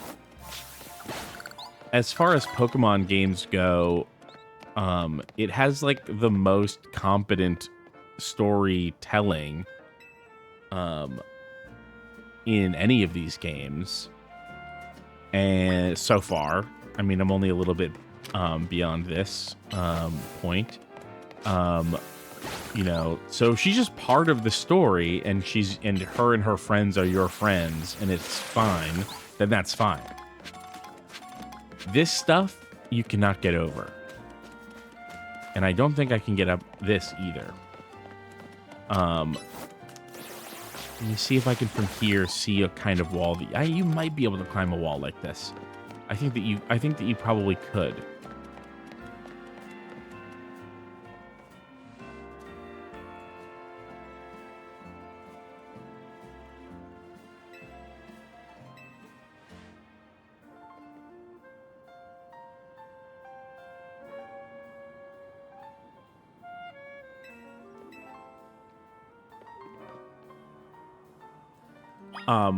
Pokemon games go, it has, like, the most competent storytelling in any of these games. And so far, I mean, I'm only a little bit beyond this point. You know, so she's just part of the story, and her and her friends are your friends, and it's fine. Then that's fine. This stuff you cannot get over, and I don't think I can get up this either. Let me see if I can from here see a kind of wall that you might be able to climb a wall like this. I think that you probably could.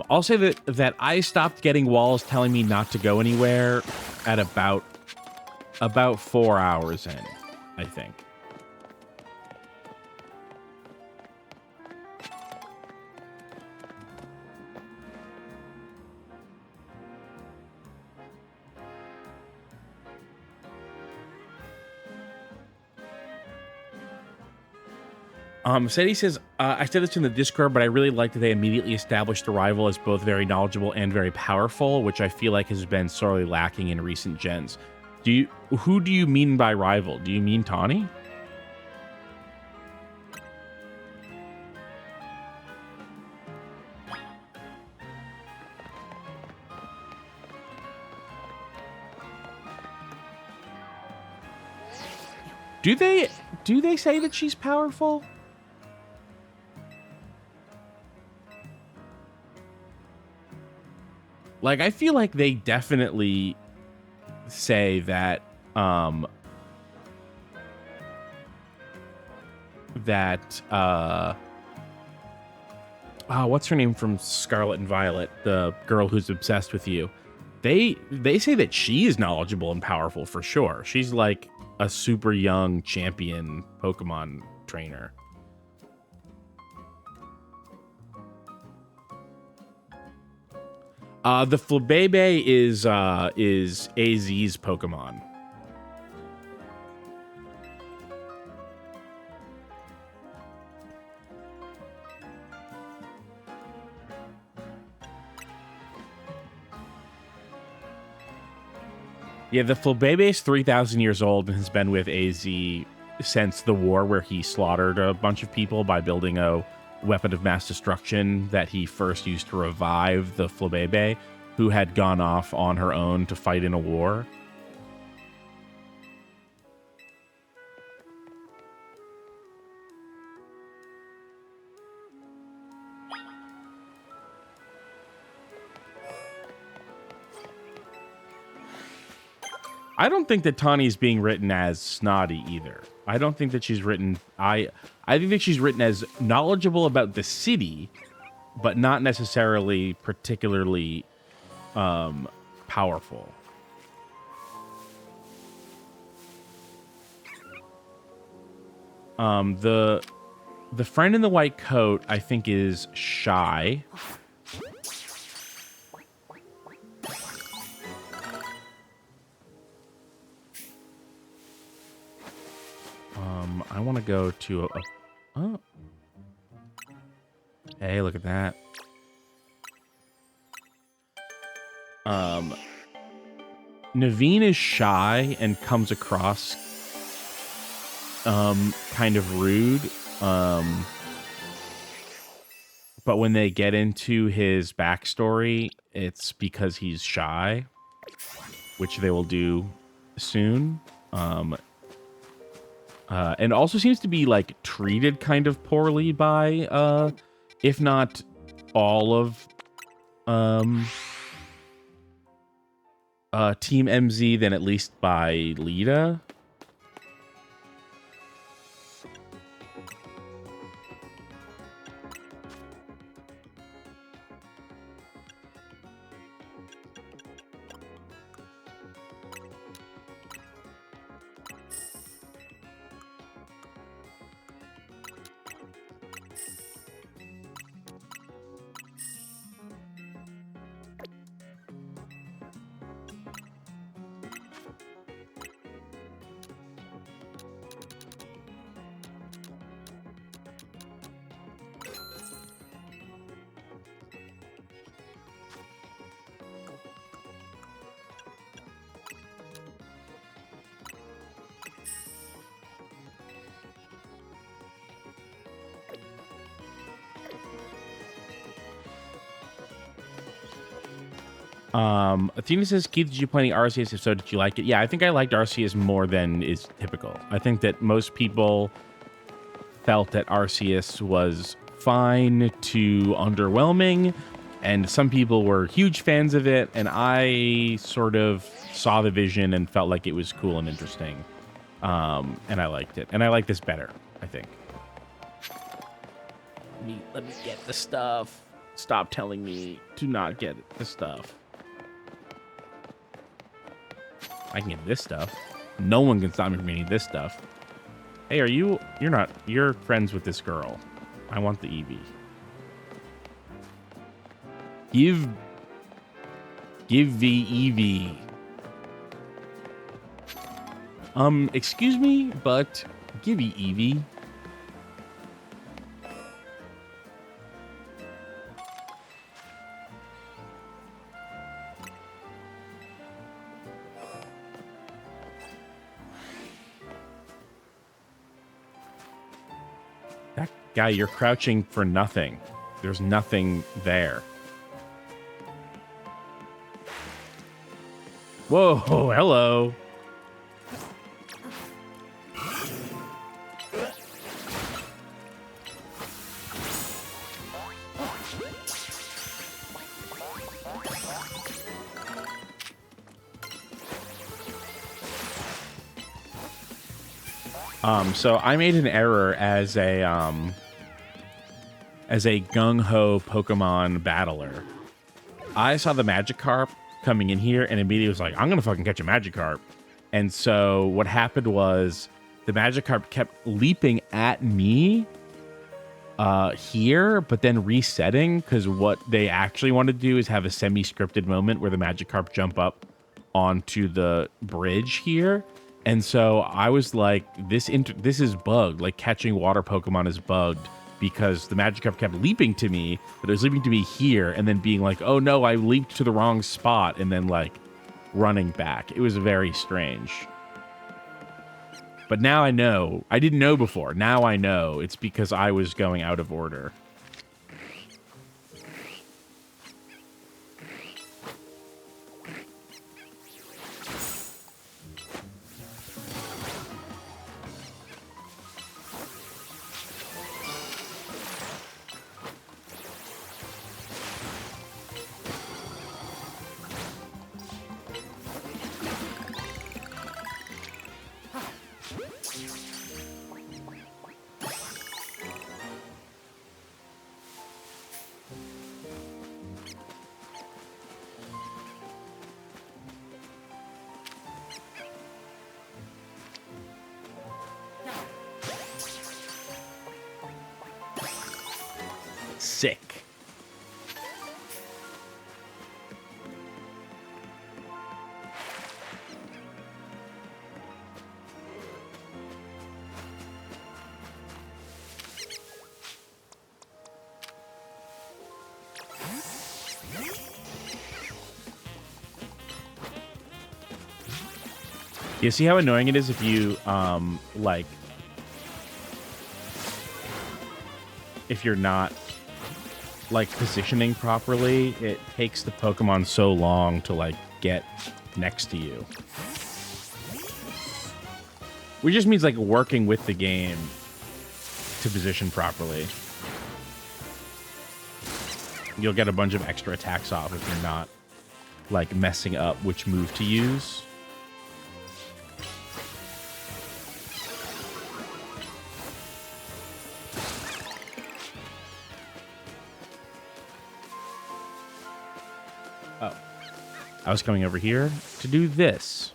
I'll say that I stopped getting walls telling me not to go anywhere at about 4 hours in, I think. Sadie says, I said this in the Discord, but I really like that they immediately established the rival as both very knowledgeable and very powerful, which I feel like has been sorely lacking in recent gens. Who do you mean by rival? Do you mean Tawny? Do they say that she's powerful? Like, I feel like they definitely say that, what's her name from Scarlet and Violet, the girl who's obsessed with you? They say that she is knowledgeable and powerful for sure. She's like a super young champion Pokemon trainer. The Flabébé is AZ's Pokemon. Yeah, the Flabébé is 3,000 years old and has been with AZ since the war where he slaughtered a bunch of people by building a weapon of mass destruction that he first used to revive the Flabébé, who had gone off on her own to fight in a war. I don't think that Tawny's being written as snotty either. I don't think that she's written... I think that she's written as knowledgeable about the city, but not necessarily particularly powerful. The friend in the white coat, I think, is shy. I want to go to oh. Hey, look at that. Um, Naveen is shy and comes across kind of rude. But when they get into his backstory, it's because he's shy, which they will do soon. And also seems to be like treated kind of poorly by if not all of Team MZ, then at least by Lita. Athena says, Keith, did you play any Arceus? If so, did you like it? Yeah, I think I liked Arceus more than is typical. I think that most people felt that Arceus was fine to underwhelming, and some people were huge fans of it, and I sort of saw the vision and felt like it was cool and interesting. And I liked it. And I like this better, I think. Let me get the stuff. Stop telling me to not get the stuff. I can get this stuff. No one can stop me from getting this stuff. Hey, you're friends with this girl. I want the Eevee. Give the Eevee. Excuse me, but give me Eevee. Guy, you're crouching for nothing. There's nothing there. Whoa, hello. So I made an error as a gung-ho Pokemon battler. I saw the Magikarp coming in here and immediately was like, I'm gonna fucking catch a Magikarp. And so what happened was the Magikarp kept leaping at me here, but then resetting, because what they actually want to do is have a semi-scripted moment where the Magikarp jump up onto the bridge here. And so I was like, this is bugged. Like, catching water Pokemon is bugged, because the Magikarp kept leaping to me, but it was leaping to me here and then being like, oh no, I leaped to the wrong spot, and then like running back. It was very strange. But now I know. I didn't know before. Now I know. It's because I was going out of order. Sick. You see how annoying it is if you, like, if you're not, like, positioning properly, it takes the Pokemon so long to, like, get next to you. Which just means, like, working with the game to position properly. You'll get a bunch of extra attacks off if you're not, like, messing up which move to use. Oh. I was coming over here to do this.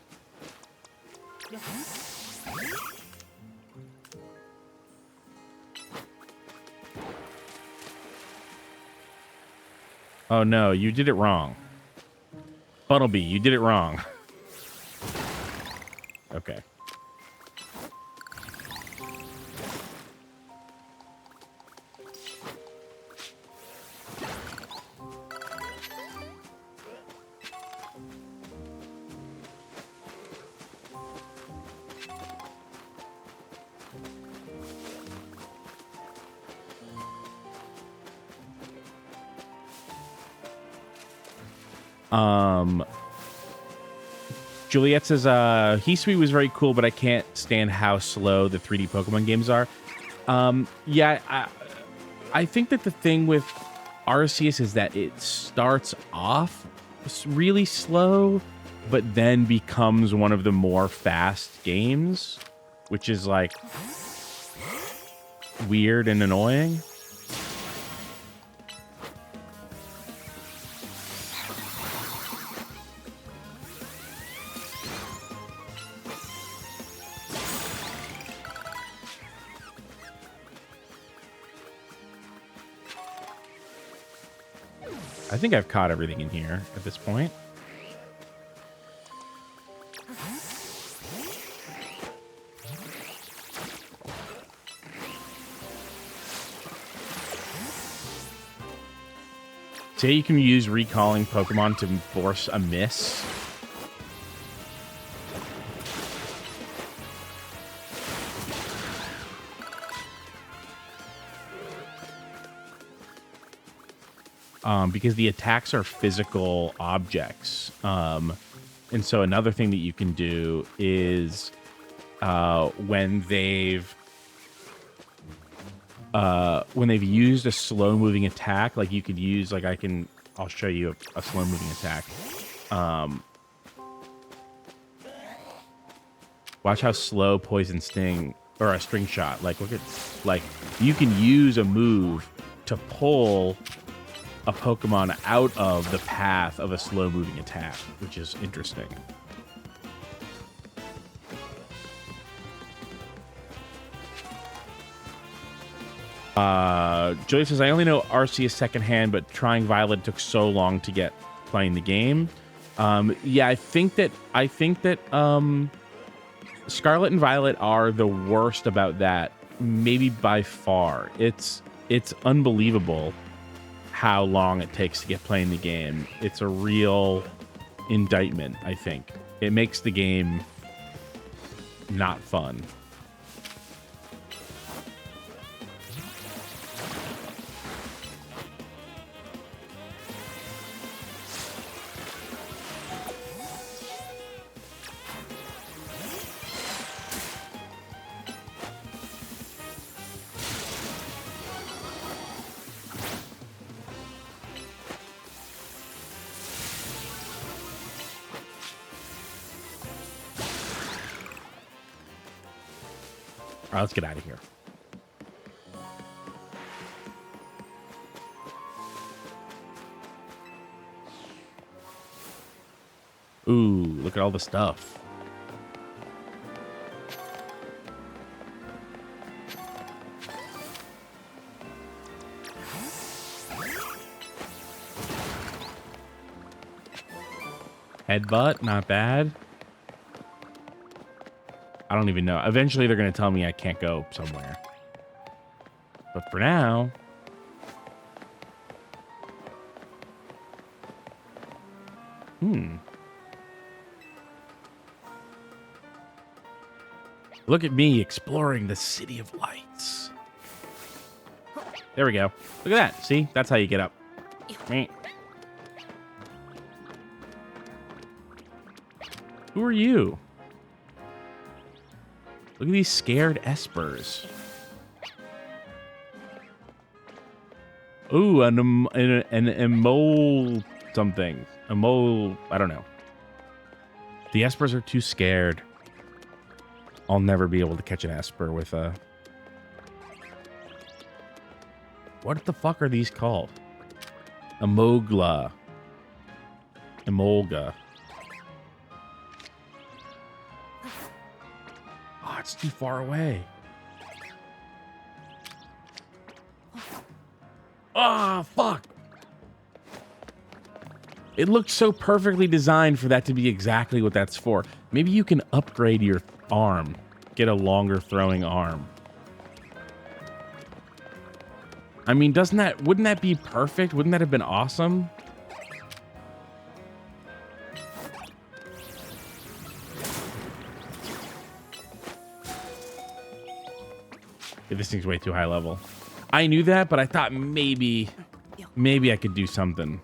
Oh no, you did it wrong. Buttlebee, you did it wrong. Okay. Juliet says, Hisui was very cool, but I can't stand how slow the 3D Pokemon games are. Yeah, I think that the thing with Arceus is that it starts off really slow, but then becomes one of the more fast games, which is, like, weird and annoying. I think I've caught everything in here at this point. Say you can use recalling Pokemon to force a miss. Because the attacks are physical objects. And so another thing that you can do is when they've used a slow moving attack, like you could use, like I'll show you a slow moving attack. Watch how slow Poison Sting or a String Shot. Like look at, like you can use a move to pull a Pokemon out of the path of a slow moving attack, which is interesting. Joey says, I only know Arceus secondhand, but trying Violet took so long to get playing the game. Yeah, I think that Scarlet and Violet are the worst about that, maybe by far. It's unbelievable how long it takes to get playing the game. It's a real indictment, I think. It makes the game not fun. All right, let's get out of here. Ooh, look at all the stuff. Headbutt, not bad. I don't even know. Eventually, they're going to tell me I can't go somewhere. But for now... Look at me exploring the City of Lights. There we go. Look at that. See? That's how you get up. Who are you? Look at these scared espers. Ooh, an emole something. Emole, I don't know. The espers are too scared. I'll never be able to catch an esper with a... What the fuck are these called? Emolga. Emolga. Oh, it's too far away. Ah, fuck. It looks so perfectly designed for that to be exactly what that's for. Maybe you can upgrade your arm. Get a longer throwing arm. I mean, wouldn't that be perfect? Wouldn't that have been awesome? Yeah, this thing's way too high level. I knew that, but I thought maybe I could do something.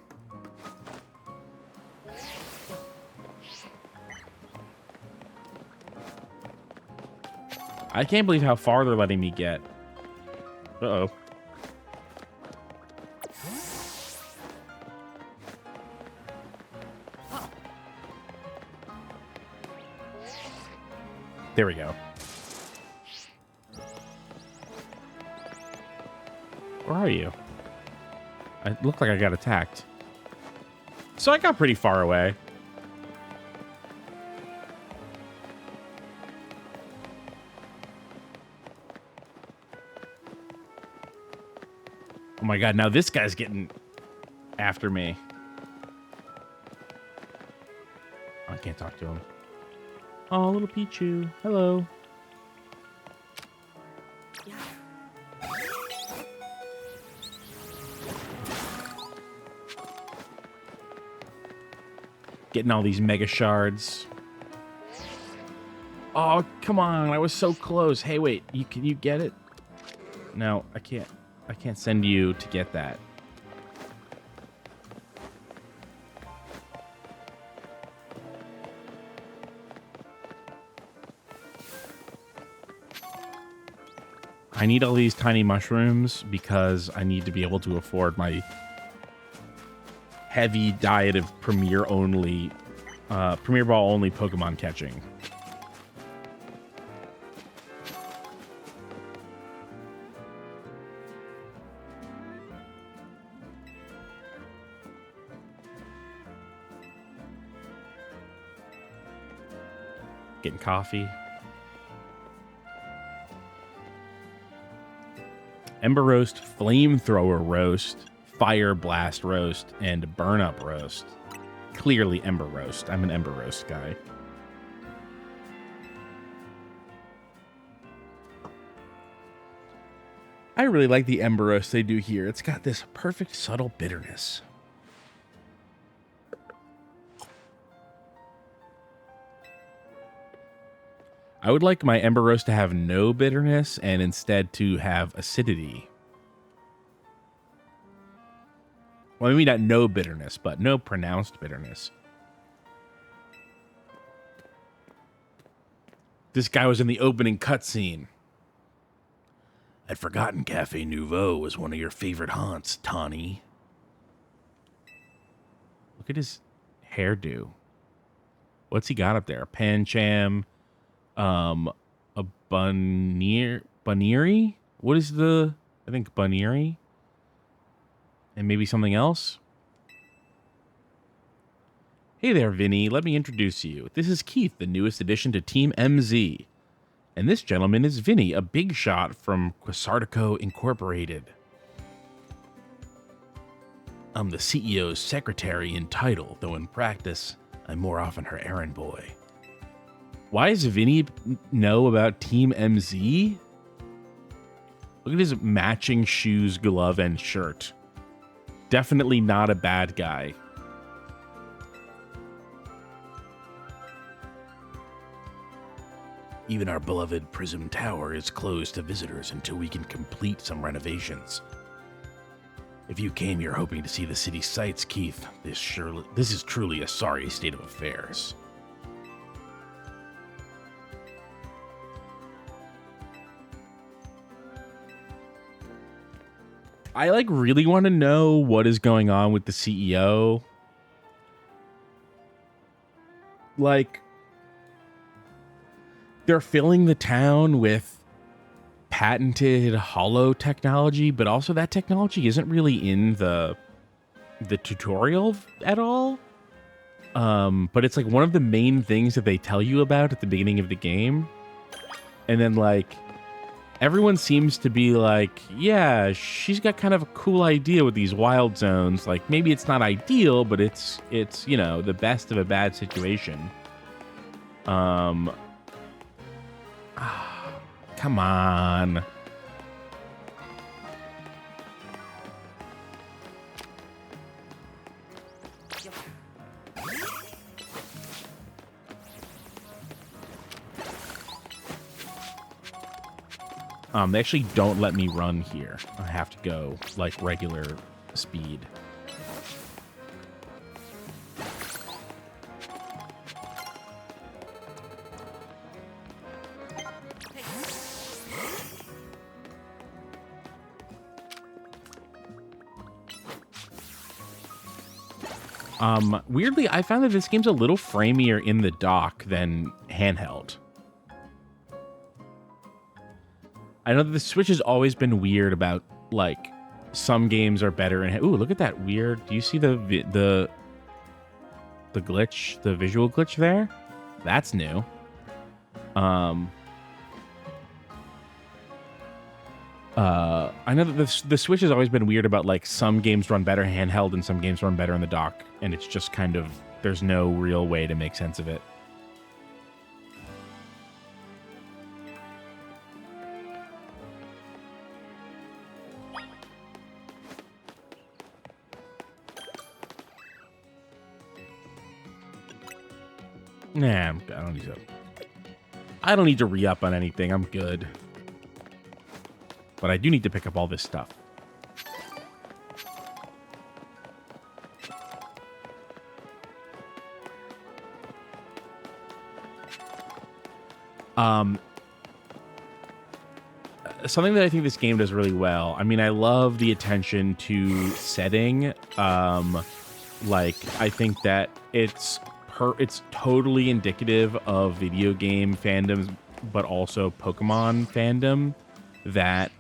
I can't believe how far they're letting me get. Uh-oh. There we go. Where are you? I look like I got attacked. So I got pretty far away. Oh my god, now this guy's getting after me. Oh, I can't talk to him. Oh, little Pichu. Hello. Getting all these mega shards. Oh, come on. I was so close. Hey, wait. Can you get it? No, I can't. I can't send you to get that. I need all these tiny mushrooms because I need to be able to afford my heavy diet of Premier Ball only Pokemon catching. Getting coffee. Ember Roast, Flamethrower Roast, Fire Blast Roast, and Burn Up Roast. Clearly Ember Roast. I'm an Ember Roast guy. I really like the Ember Roast they do here. It's got this perfect subtle bitterness. I would like my Ember Roast to have no bitterness and instead to have acidity. Well, maybe not no bitterness, but no pronounced bitterness. This guy was in the opening cutscene. I'd forgotten Cafe Nouveau was one of your favorite haunts, Tawny. Look at his hairdo. What's he got up there? Pancham, a Bunnery? What is the... I think Bunnery? And maybe something else? Hey there, Vinny. Let me introduce you. This is Keith, the newest addition to Team MZ. And this gentleman is Vinny, a big shot from Quasartico Incorporated. I'm the CEO's secretary in title, though in practice, I'm more often her errand boy. Why does Vinny know about Team MZ? Look at his matching shoes, glove, and shirt. Definitely not a bad guy. Even our beloved Prism Tower is closed to visitors until we can complete some renovations. If you came here hoping to see the city's sights, Keith, this is truly a sorry state of affairs. I really want to know what is going on with the CEO. They're filling the town with patented holo technology, but also that technology isn't really in the tutorial at all. But it's one of the main things that they tell you about at the beginning of the game. And then everyone seems to be yeah, she's got kind of a cool idea with these wild zones. Maybe it's not ideal, but it's the best of a bad situation. Come on. They actually don't let me run here. I have to go regular speed. Weirdly, I found that this game's a little framier in the dock than handheld. I know that the Switch has always been weird about, some games are better in... Ooh, look at that weird... Do you see the glitch? The visual glitch there? That's new. I know that the Switch has always been weird about, some games run better handheld and some games run better in the dock, and it's just kind of... There's no real way to make sense of it. Nah, I don't need to re-up on anything. I'm good. But I do need to pick up all this stuff. Something that I think this game does really well. I mean, I love the attention to setting. I think that it's totally indicative of video game fandoms, but also Pokemon fandom, that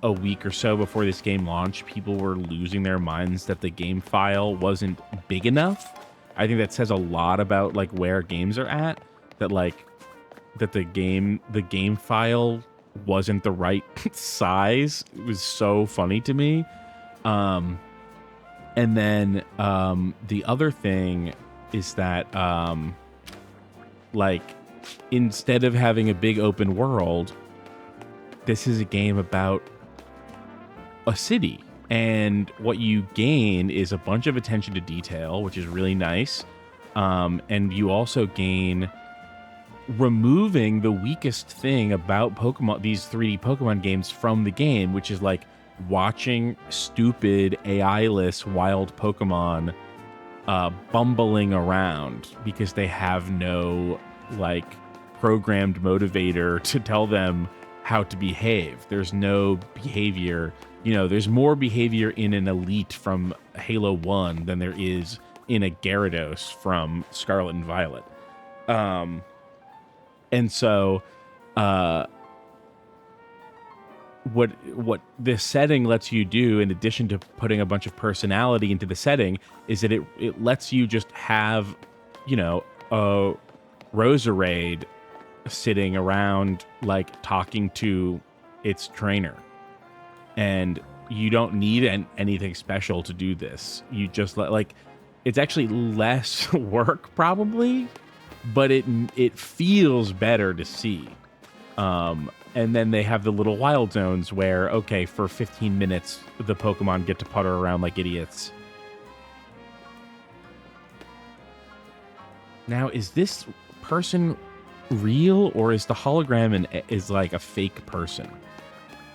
a week or so before this game launched, people were losing their minds that the game file wasn't big enough. I think that says a lot about where games are at, that the game file wasn't the right size. It was so funny to me. And then the other thing is that instead of having a big open world, this is a game about a city, and what you gain is a bunch of attention to detail, which is really nice. And you also gain removing the weakest thing about Pokemon, these 3D Pokemon games, from the game, which is watching stupid AI-less wild Pokemon bumbling around because they have no programmed motivator to tell them how to behave. There's no behavior. There's more behavior in an Elite from Halo 1 than there is in a Gyarados from Scarlet and Violet. And so what this setting lets you do, in addition to putting a bunch of personality into the setting, is that it lets you just have, a Roserade sitting around talking to its trainer, and you don't need anything special to do this. You just it's actually less work probably, but it feels better to see. And then they have the little wild zones where, okay, for 15 minutes the Pokemon get to putter around like idiots. Now, is this person real, or is the hologram is like a fake person?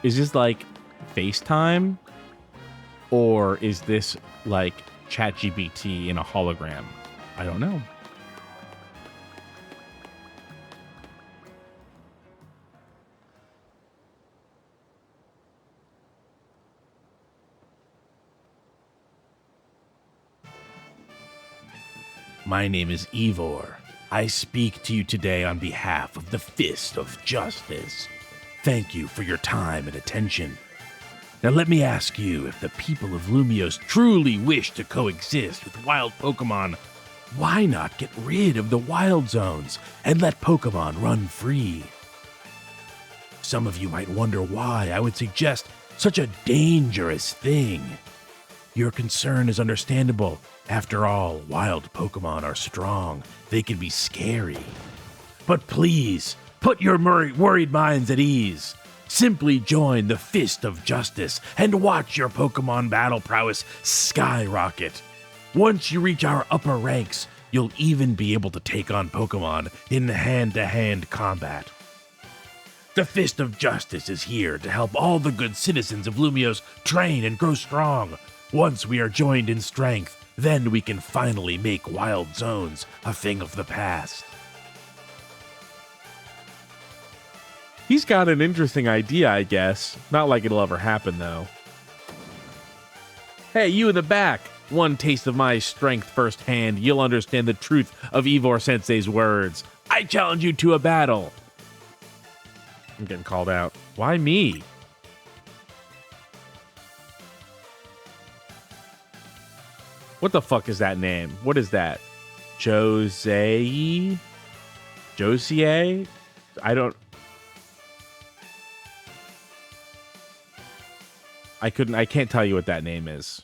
Is this like FaceTime, or is this like ChatGPT in a hologram? I don't know. My name is Ivor. I speak to you today on behalf of the Fist of Justice. Thank you for your time and attention. Now let me ask you, if the people of Lumios truly wish to coexist with wild Pokemon, why not get rid of the wild zones and let Pokemon run free? Some of you might wonder why I would suggest such a dangerous thing. Your concern is understandable. After all, wild Pokemon are strong. They can be scary. But please, put your worried minds at ease. Simply join the Fist of Justice and watch your Pokemon battle prowess skyrocket. Once you reach our upper ranks, you'll even be able to take on Pokemon in hand-to-hand combat. The Fist of Justice is here to help all the good citizens of Lumios train and grow strong. Once we are joined in strength, then we can finally make wild zones a thing of the past. He's got an interesting idea, I guess. Not like it'll ever happen, though. Hey, you in the back! One taste of my strength firsthand, you'll understand the truth of Ivor Sensei's words. I challenge you to a battle! I'm getting called out. Why me? What the fuck is that name? What is that? Josie? Josie? I can't tell you what that name is.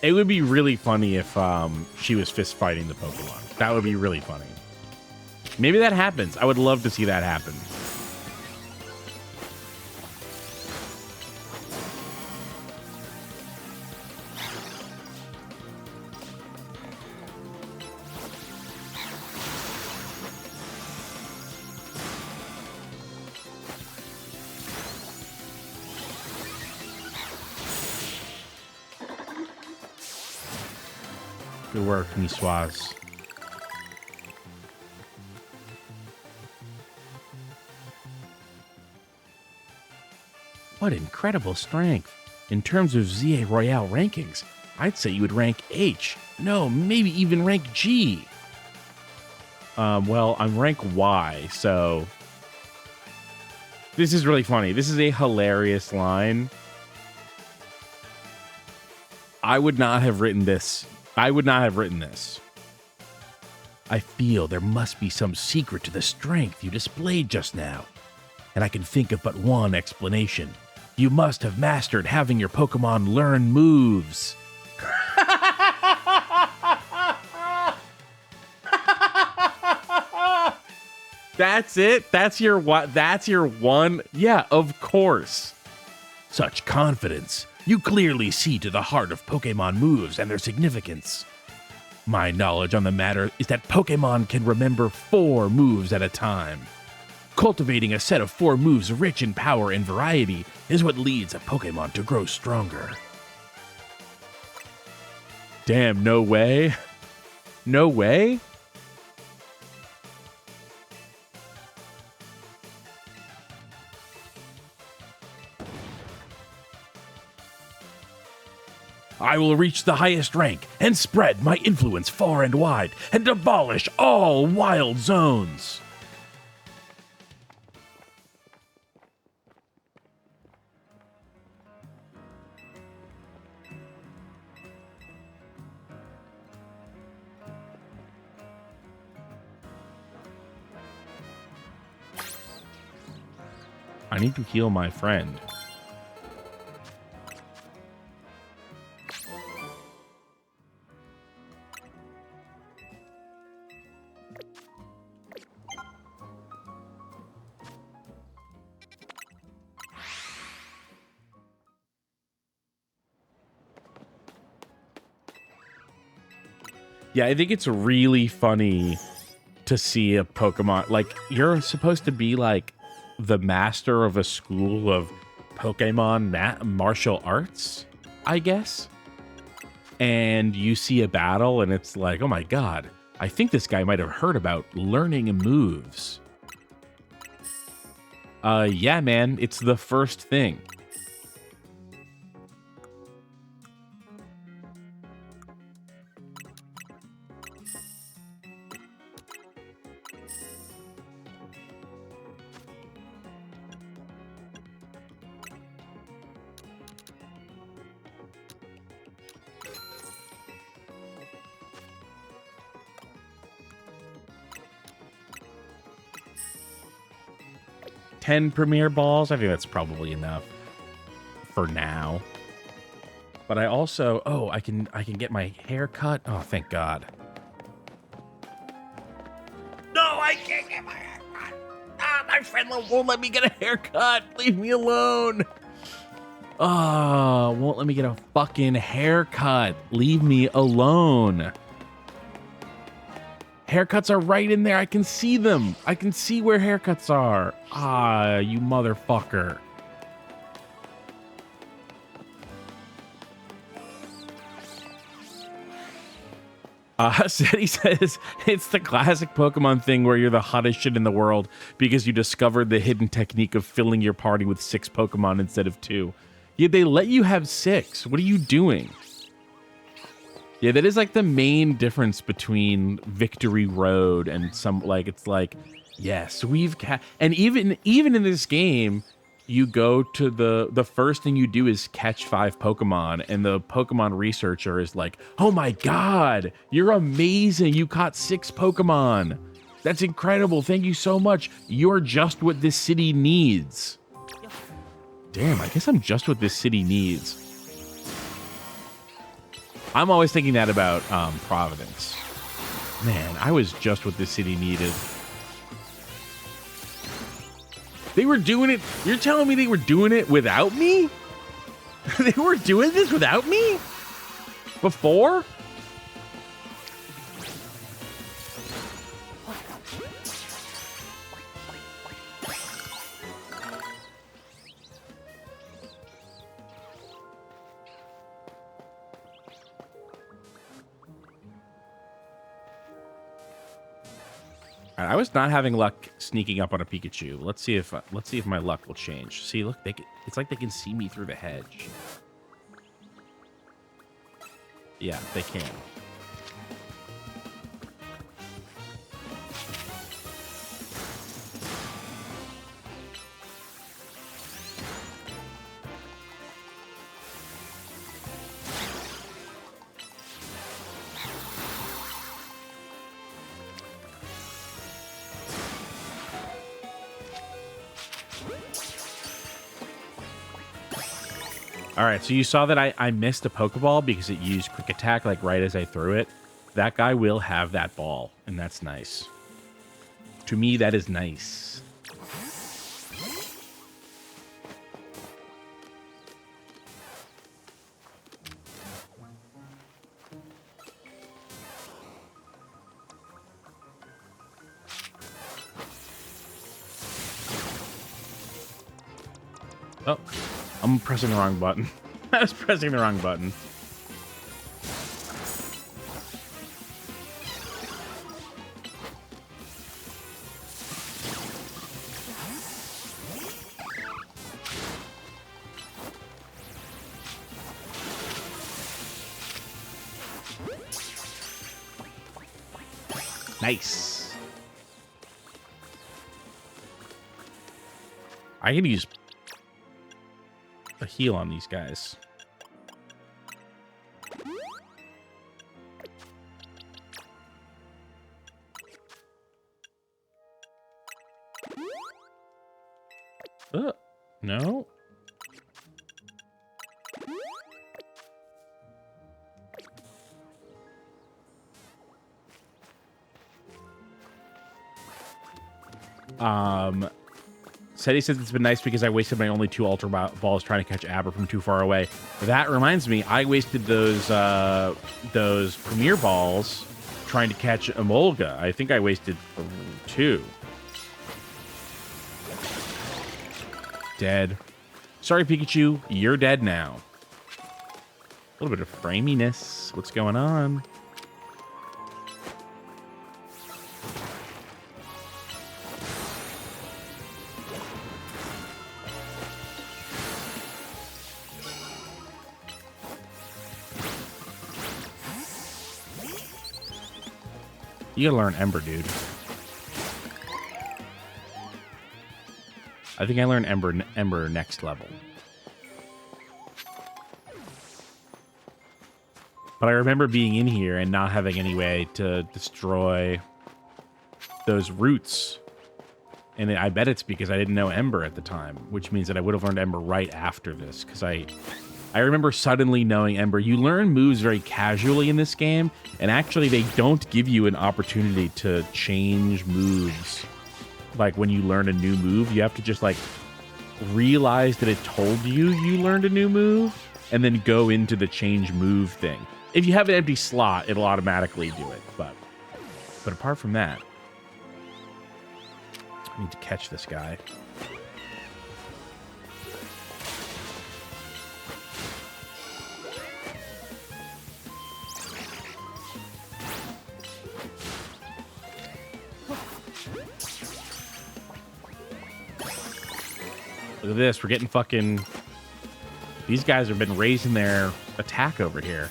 It would be really funny if she was fist fighting the Pokemon. That would be really funny. Maybe that happens. I would love to see that happen. Good work, Miswaz. What incredible strength. In terms of ZA Royale rankings, I'd say you would rank H. No, maybe even rank G. Well, I'm rank Y, so... This is really funny. This is a hilarious line. I would not have written this. I feel there must be some secret to the strength you displayed just now. And I can think of but one explanation. You must have mastered having your Pokemon learn moves. That's it? That's your what? That's your one? Yeah, of course. Such confidence. You clearly see to the heart of Pokemon moves and their significance. My knowledge on the matter is that Pokemon can remember 4 moves at a time. Cultivating a set of 4 moves rich in power and variety is what leads a Pokemon to grow stronger. Damn, no way? No way? I will reach the highest rank and spread my influence far and wide and abolish all wild zones. I need to heal my friend. Yeah, I think it's really funny to see a Pokemon. Like, you're supposed to be, like, the master of a school of Pokemon martial arts, I guess. And you see a battle, and it's like, oh my god, I think this guy might have heard about learning moves. Yeah, man, it's the first thing. Ten Premier Balls, I think that's probably enough for now. But I also, oh, I can get my hair cut. Oh, thank God. No, I can't get my hair cut. Ah, my friend won't let me get a haircut. Leave me alone. Oh, won't let me get a fucking haircut. Leave me alone. Haircuts are right in there. I can see them. I can see where haircuts are. Ah, you motherfucker. Seti says, it's the classic Pokemon thing where you're the hottest shit in the world because you discovered the hidden technique of filling your party with 6 Pokemon instead of 2. Yeah, they let you have 6. What are you doing? Yeah, that is like the main difference between Victory Road and some, like, it's like, yes, and even in this game, you go to the first thing you do is catch 5 Pokemon, and the Pokemon researcher is like, oh my god, you're amazing, you caught 6 Pokemon. That's incredible, thank you so much. You're just what this city needs. Damn, I guess I'm just what this city needs. I'm always thinking that about Providence. Man, I was just what this city needed. They were doing it. You're telling me they were doing it without me? They were doing this without me? Before? I was not having luck sneaking up on a Pikachu. Let's see if my luck will change. See, look, it's like they can see me through the hedge. Yeah, they can. All right, so you saw that I missed a Pokeball because it used Quick Attack like right as I threw it. That guy will have that ball, and that's nice. To me, that is nice. Oh, I'm pressing the wrong button. I was pressing the wrong button. Nice. I can use a heal on these guys. Seti says it's been nice because I wasted my only 2 Ultra Balls trying to catch Aber from too far away. That reminds me, I wasted those Premier Balls trying to catch Emolga. I think I wasted 2. Dead. Sorry, Pikachu. You're dead now. A little bit of framiness. What's going on? You gotta learn Ember, dude. I think I learned Ember next level. But I remember being in here and not having any way to destroy those roots. And I bet it's because I didn't know Ember at the time, which means that I would have learned Ember right after this. Because I remember suddenly knowing Ember. You learn moves very casually in this game, and actually they don't give you an opportunity to change moves. Like when you learn a new move, you have to just like realize that it told you learned a new move and then go into the change move thing. If you have an empty slot, it'll automatically do it. But apart from that, I need to catch this guy. Look at this. We're getting fucking... These guys have been raising their attack over here.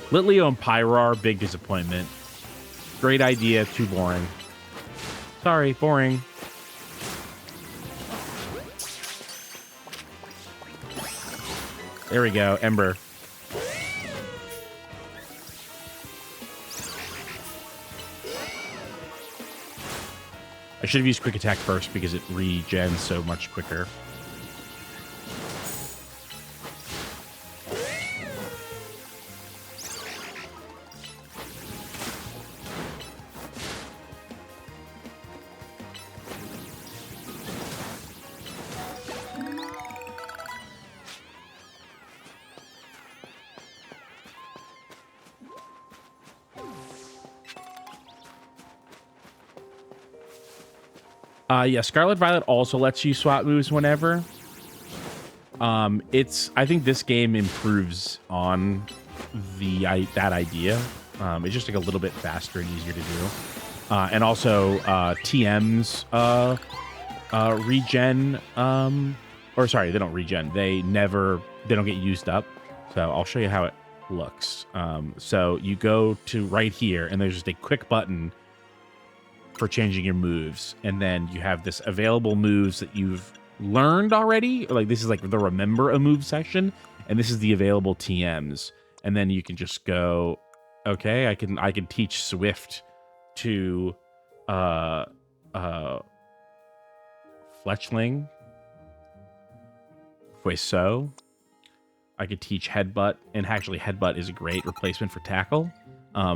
Litleo and Pyrar, big disappointment. Great idea, too boring. Sorry, boring. There we go, Ember. I should have used Quick Attack first because it regens so much quicker. Yeah, Scarlet Violet also lets you swap moves whenever. I think this game improves on that idea. It's just like a little bit faster and easier to do. And also TMs regen. Or sorry, they don't regen. They don't get used up. So I'll show you how it looks. So you go to right here, and there's just a quick button for changing your moves, and then you have this available moves that you've learned already. Like this is like the remember a move section, and this is the available TMs. And then you can just go, okay, I can teach Swift to Fletchling. So I could teach Headbutt, and actually Headbutt is a great replacement for Tackle.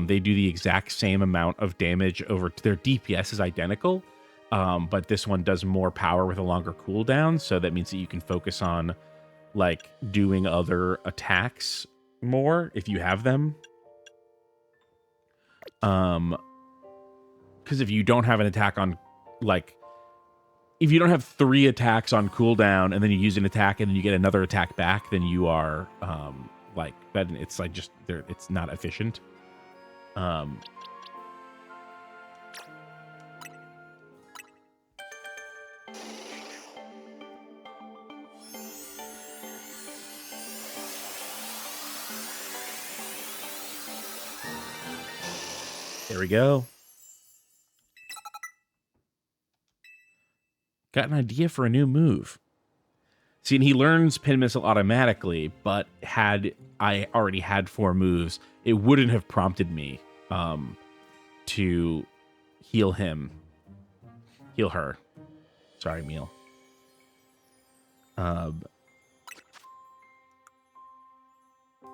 They do the exact same amount of damage their DPS is identical, but this one does more power with a longer cooldown, so that means that you can focus on like doing other attacks more if you have them. Because if you don't have an attack on, like, if you don't have 3 attacks on cooldown and then you use an attack and then you get another attack back, then you are like that. It's like just it's not efficient. There we go. Got an idea for a new move. See, and he learns Pin Missile automatically, but had I already had 4 moves, it wouldn't have prompted me to heal her. Sorry, Meal.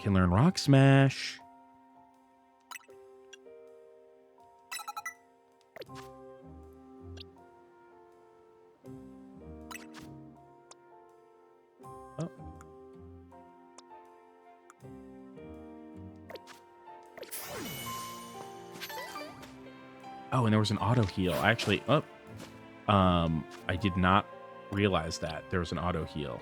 Can learn Rock Smash. Oh. Oh, and there was an auto heal. Actually, I did not realize that there was an auto heal.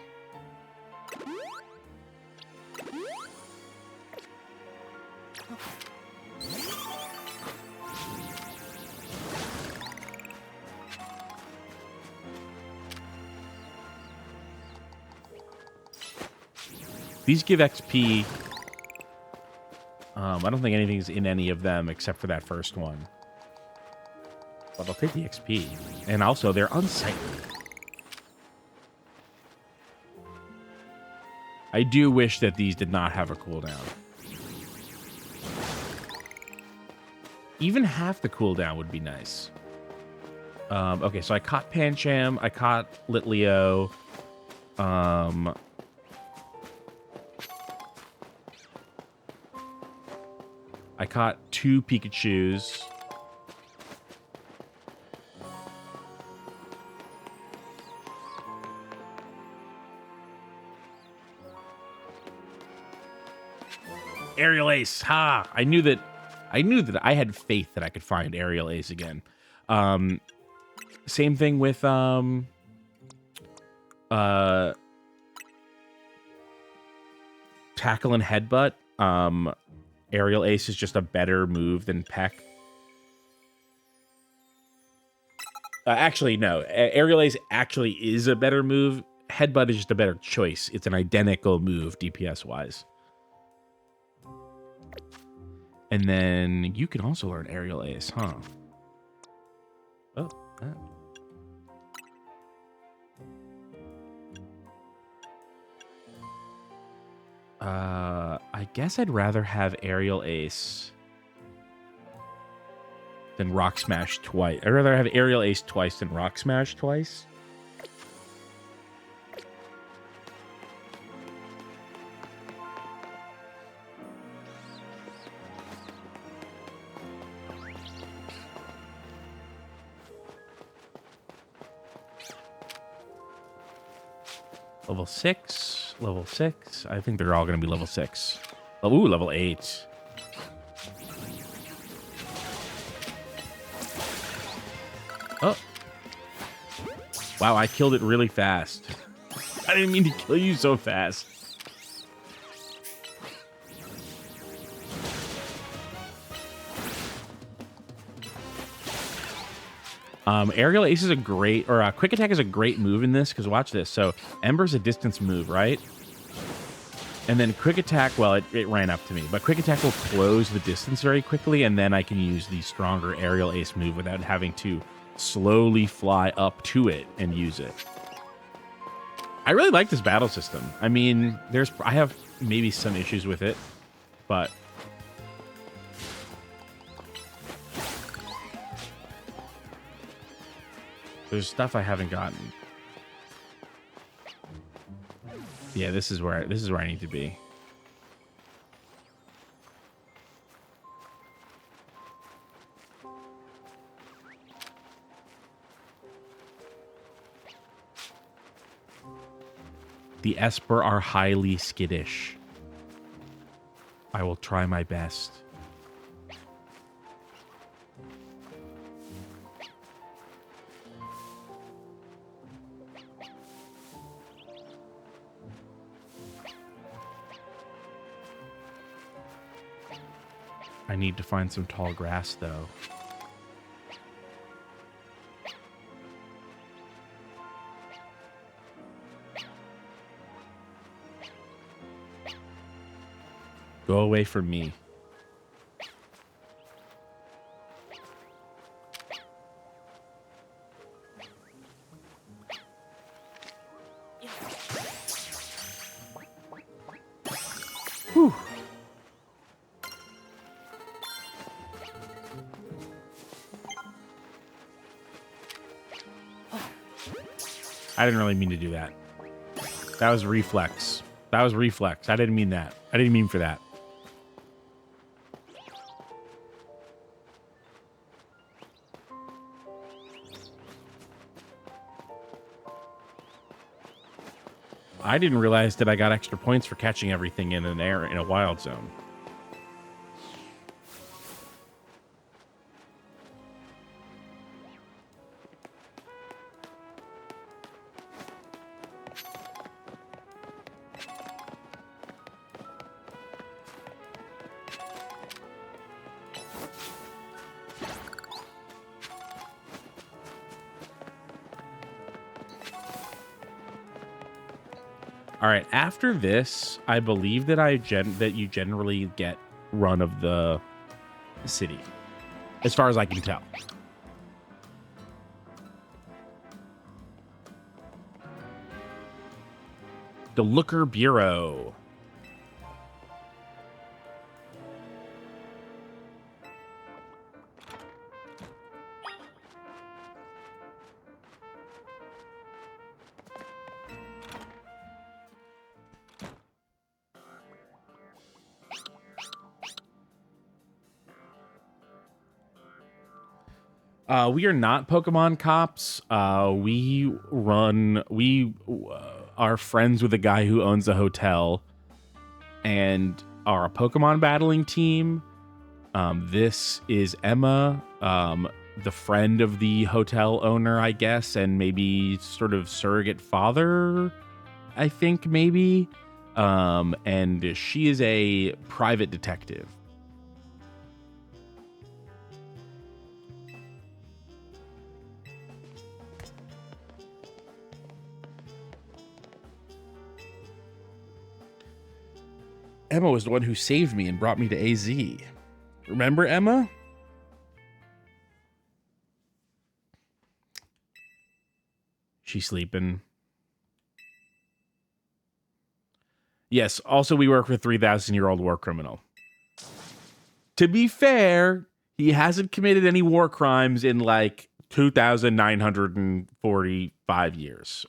These give XP. I don't think anything's in any of them except for that first one. But I'll take the XP. And also, they're unsightly. I do wish that these did not have a cooldown. Even half the cooldown would be nice. Okay, so I caught Pancham. I caught Litleo. I caught 2 Pikachus. Aerial Ace. Ha! I knew that I had faith that I could find Aerial Ace again. Same thing with Tackle and Headbutt. Aerial Ace is just a better move than Peck. Actually, no. Aerial Ace actually is a better move. Headbutt is just a better choice. It's an identical move, DPS-wise. And then you can also learn Aerial Ace, huh? Oh, I guess I'd rather have Aerial Ace than Rock Smash twice. I'd rather have Aerial Ace twice than Rock Smash twice. Level 6, level 6. I think they're all going to be level 6. Oh, ooh, level 8. Oh. Wow, I killed it really fast. I didn't mean to kill you so fast. Aerial Ace is a great, or Quick Attack is a great move in this, because watch this. So, Ember's a distance move, right? And then Quick Attack, well, it ran up to me, but Quick Attack will close the distance very quickly, and then I can use the stronger Aerial Ace move without having to slowly fly up to it and use it. I really like this battle system. I mean, I have maybe some issues with it, but there's stuff I haven't gotten. Yeah, this is where I need to be. The Esper are highly skittish. I will try my best. I need to find some tall grass, though. Go away from me. Whew. I didn't really mean to do that. That was reflex. That was reflex. I didn't mean that. I didn't mean for that. I didn't realize that I got extra points for catching everything in a wild zone. All right, after this, I believe that that you generally get run of the city, as far as I can tell. The Looker Bureau. We are not Pokemon cops. We are friends with a guy who owns a hotel and are a Pokemon battling team. This is Emma, the friend of the hotel owner, I guess, and maybe sort of surrogate father, I think, maybe. And she is a private detective. Emma was the one who saved me and brought me to AZ. Remember Emma? She's sleeping. Yes, also we work with 3,000-year-old war criminal. To be fair, he hasn't committed any war crimes in like 2,945 years.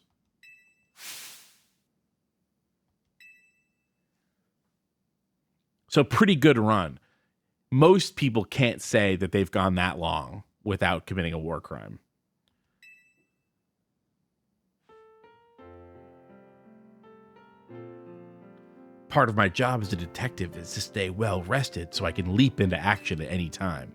So pretty good run. Most people can't say that they've gone that long without committing a war crime. Part of my job as a detective is to stay well rested so I can leap into action at any time.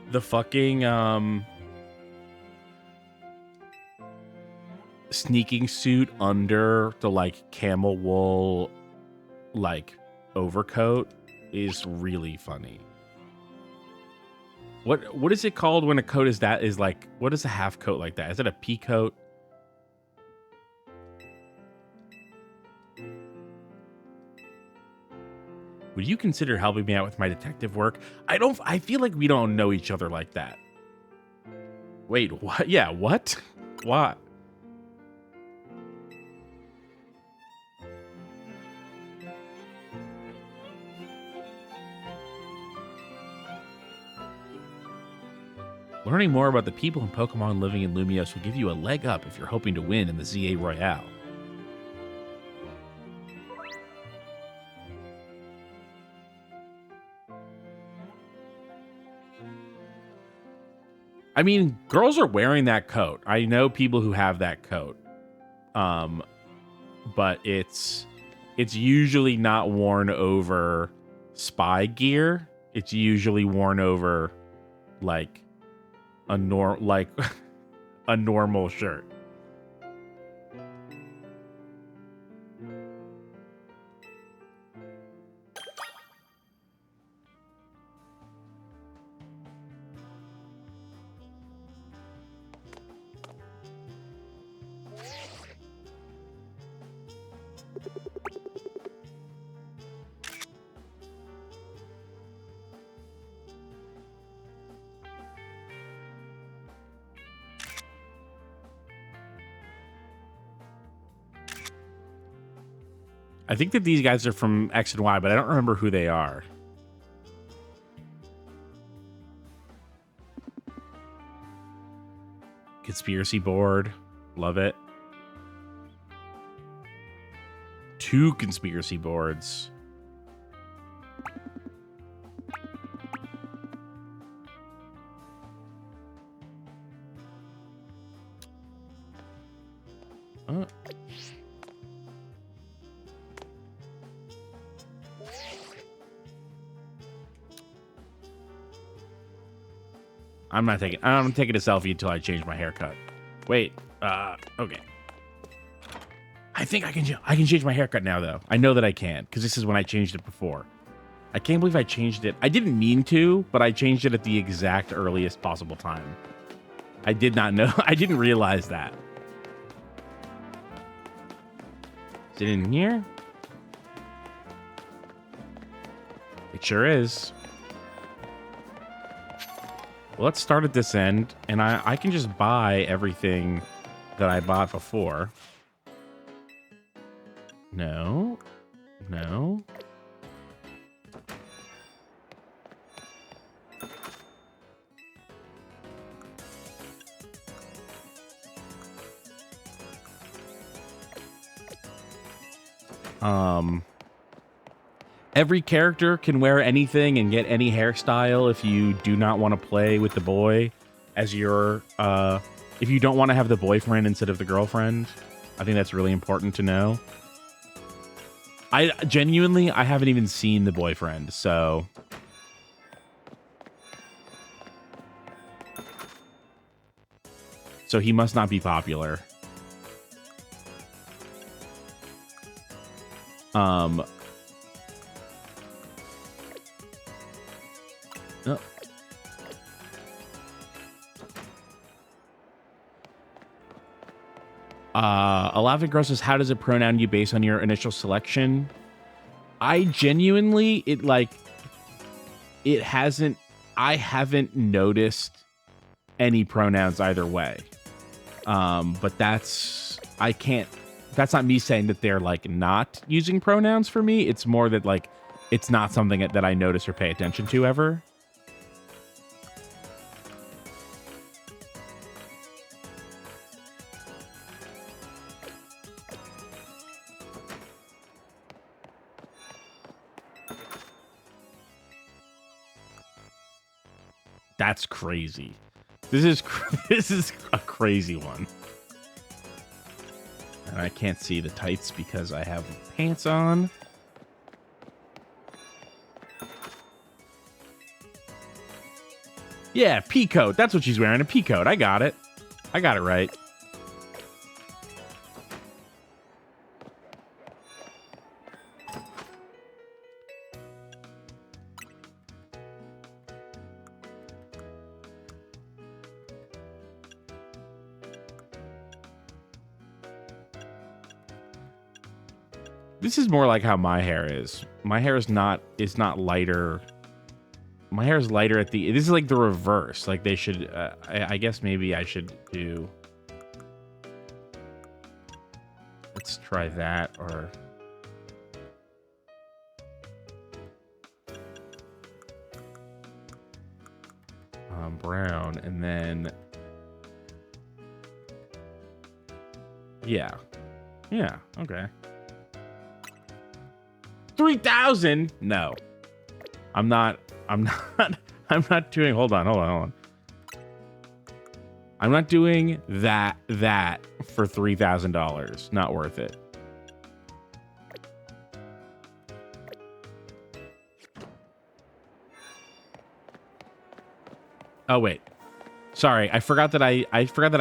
The fucking sneaking suit under the like camel wool like overcoat is really funny. What is it called when a coat is like what is a half coat like that? Is it a pea coat? Would you consider helping me out with my detective work? I feel like we don't know each other like that. Wait, what? Yeah, what? What? Learning more about the people and Pokemon living in Lumiose will give you a leg up if you're hoping to win in the ZA Royale. I mean, girls are wearing that coat. I know people who have that coat. But it's usually not worn over spy gear. It's usually worn over like a a normal shirt. I think that these guys are from X and Y, but I don't remember who they are. Conspiracy board. Love it. 2 conspiracy boards. I'm taking a selfie until I change my haircut. Wait. Okay. I think I can change my haircut now though. I know that I can because this is when I changed it before. I can't believe I changed it. I didn't mean to, but I changed it at the exact earliest possible time. I did not know. I didn't realize that. Is it in here? It sure is. Well, let's start at this end, and I can just buy everything that I bought before. No. No. Every character can wear anything and get any hairstyle if you do not want to play with the boy as your, if you don't want to have the boyfriend instead of the girlfriend. I think that's really important to know. I haven't even seen the boyfriend, so. So he must not be popular. Alavic Gross says, how does it pronoun you based on your initial selection? I genuinely, I haven't noticed any pronouns either way. But that's not me saying that they're like not using pronouns for me. It's more that like, it's not something that I notice or pay attention to ever. That's crazy. This is a crazy one. And I can't see the tights because I have pants on. Yeah, pea coat. That's what she's wearing, a pea coat. I got it. I got it right. This is more like how my hair is. My hair is not lighter. My hair is lighter at the... This is like the reverse. Like they should... I guess maybe I should do... Let's try that, or... brown, and then... Yeah. Yeah, okay. 3,000? No. I'm not doing, hold on. I'm not doing that for $3,000. Not worth it. Oh wait. Sorry, I forgot that I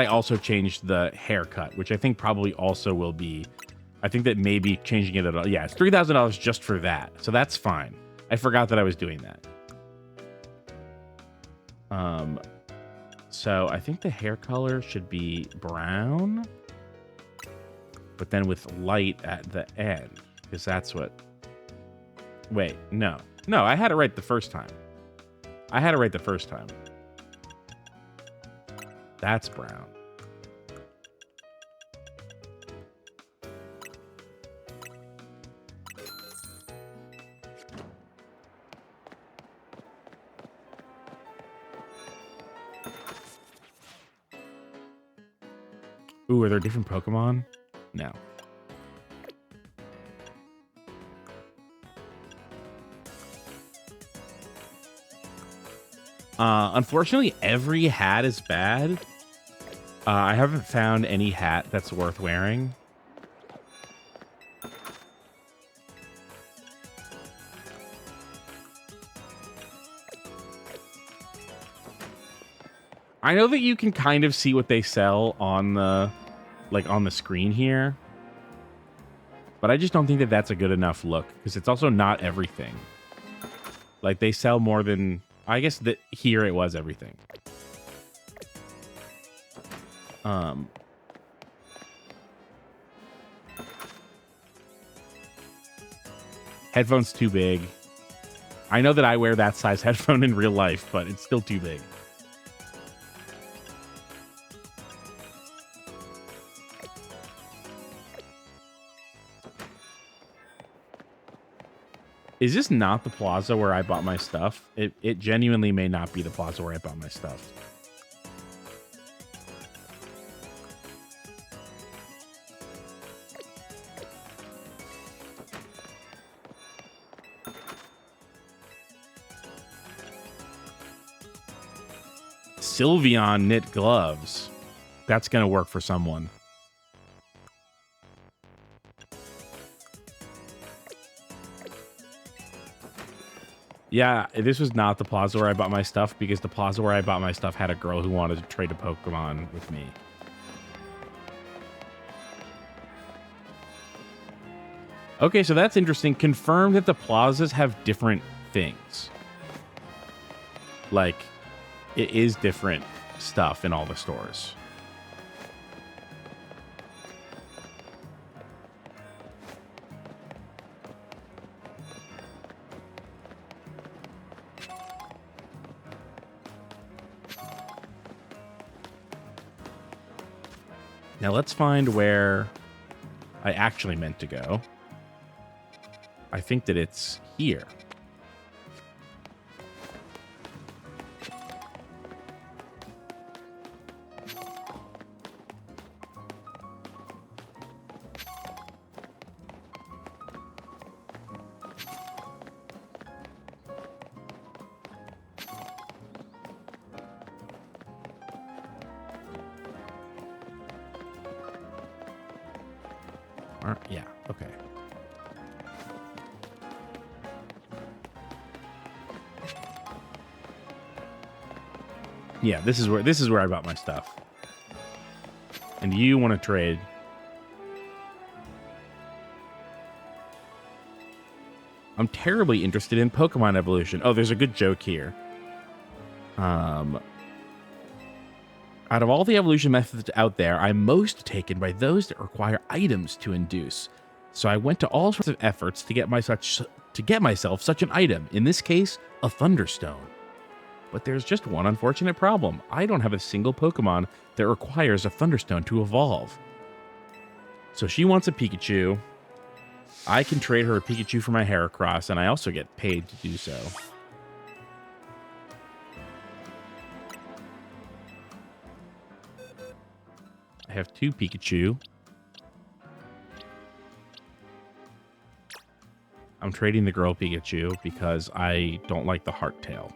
also changed the haircut, which I think probably also will be, I think that maybe changing it at all. Yeah, it's $3,000 just for that. So that's fine. I forgot that I was doing that. So I think the hair color should be brown, but then with light at the end, because that's what... Wait, no. No, I had it right the first time. That's brown. Ooh, are there different Pokemon? No. Unfortunately, every hat is bad. I haven't found any hat that's worth wearing. I know that you can kind of see what they sell on the, like, on the screen here. But I just don't think that that's a good enough look, because it's also not everything. Like, they sell more than... I guess that here it was everything. Headphone's too big. I know that I wear that size headphone in real life, but it's still too big. Is this not the plaza where I bought my stuff? It genuinely may not be the plaza where I bought my stuff. Sylveon knit gloves. That's going to work for someone. Yeah, this was not the plaza where I bought my stuff, because the plaza where I bought my stuff had a girl who wanted to trade a Pokemon with me. Okay, so that's interesting. Confirm that the plazas have different things. Like, it is different stuff in all the stores. Now let's find where I actually meant to go. I think that it's here. Yeah, okay. Yeah, this is where I bought my stuff. And you want to trade. I'm terribly interested in Pokemon evolution. Oh, there's a good joke here. Out of all the evolution methods out there, I'm most taken by those that require items to induce. So I went to all sorts of efforts to get myself such an item. In this case, a Thunderstone. But there's just one unfortunate problem. I don't have a single Pokemon that requires a Thunderstone to evolve. So she wants a Pikachu. I can trade her a Pikachu for my Heracross, and I also get paid to do so. I have 2 Pikachu. I'm trading the girl Pikachu because I don't like the heart tail.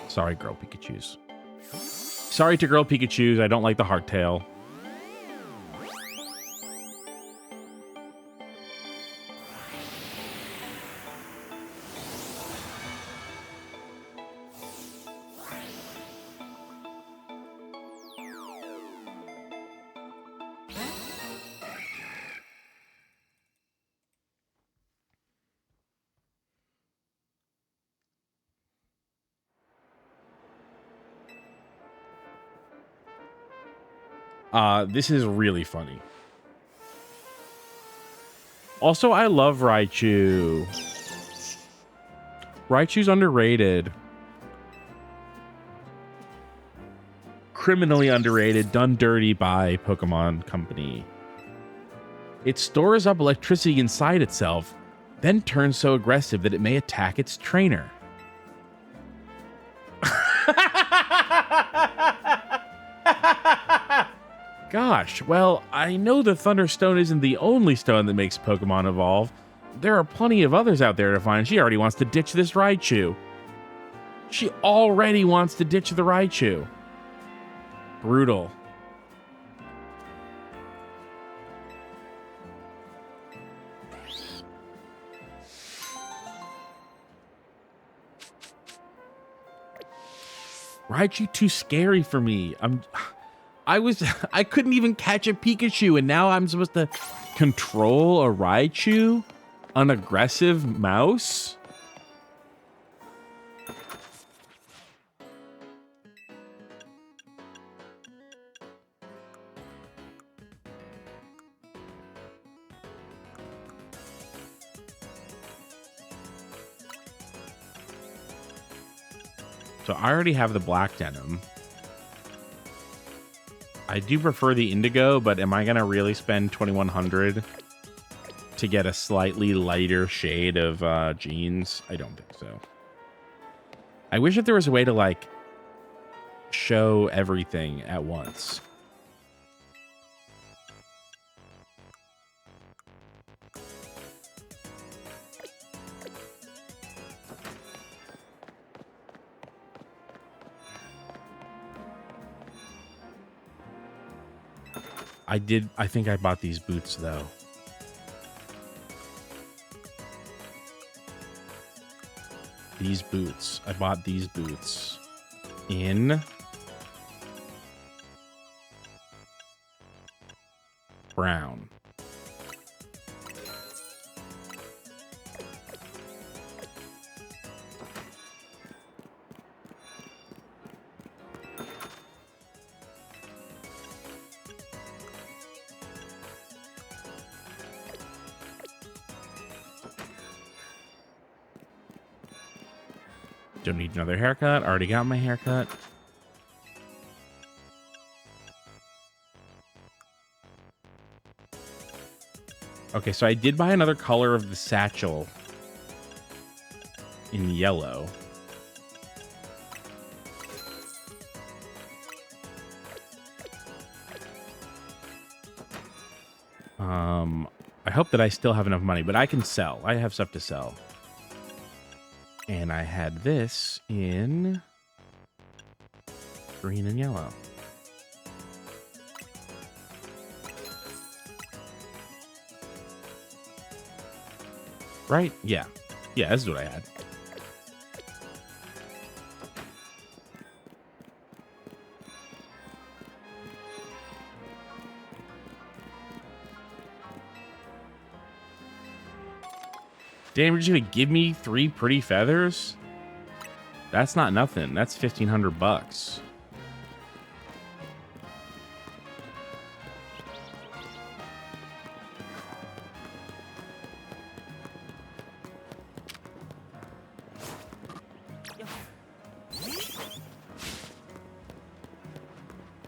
Sorry, girl Pikachus. Sorry to girl Pikachus, I don't like the heart tail. This is really funny. Also, I love Raichu. Raichu's underrated. Criminally underrated, done dirty by Pokemon Company. It stores up electricity inside itself, then turns so aggressive that it may attack its trainer. Gosh, well, I know the Thunderstone isn't the only stone that makes Pokemon evolve. There are plenty of others out there to find. She already wants to ditch this Raichu. She already wants to ditch the Raichu. Brutal. Raichu too scary for me. I couldn't even catch a Pikachu, and now I'm supposed to control a Raichu? An aggressive mouse? So I already have the black denim. I do prefer the indigo, but am I going to really spend 2,100 to get a slightly lighter shade of jeans? I don't think so. I wish that there was a way to, like, show everything at once. I think I bought these boots, though. These boots. I bought these boots in brown. Don't need another haircut. Already got my haircut. Okay, so I did buy another color of the satchel in yellow. I hope that I still have enough money, but I can sell. I have stuff to sell. And I had this in green and yellow. Right? Yeah. Yeah, this is what I had. Damn, you're just gonna give me 3 pretty feathers? That's not nothing. That's 1,500 bucks.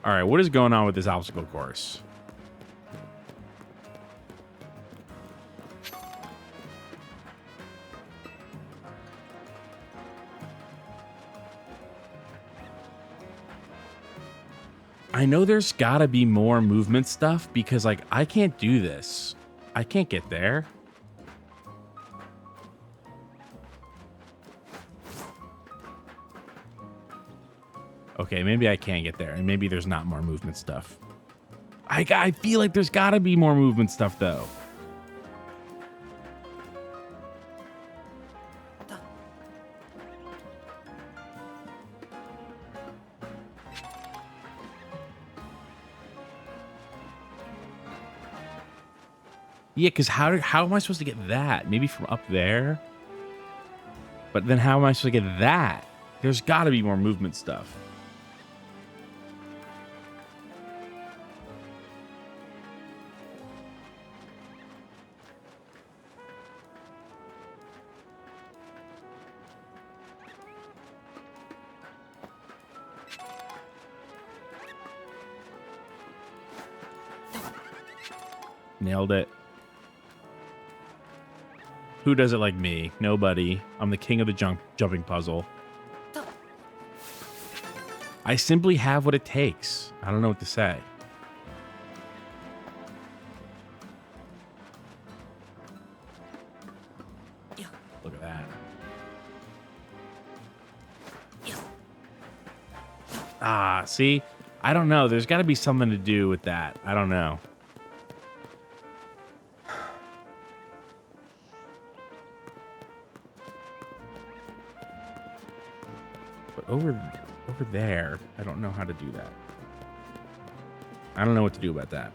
All right, what is going on with this obstacle course? I know there's gotta be more movement stuff because, like, I can't do this. I can't get there. Okay, maybe I can get there, and maybe there's not more movement stuff. I feel like there's gotta be more movement stuff, though. Yeah, because how am I supposed to get that? Maybe from up there? But then how am I supposed to get that? There's got to be more movement stuff. Nailed it. Who does it like me? Nobody. I'm the king of the jumping puzzle. I simply have what it takes. I don't know what to say. Ah, see? I don't know. There's got to be something to do with that. I don't know. But over there, I don't know how to do that. I don't know what to do about that.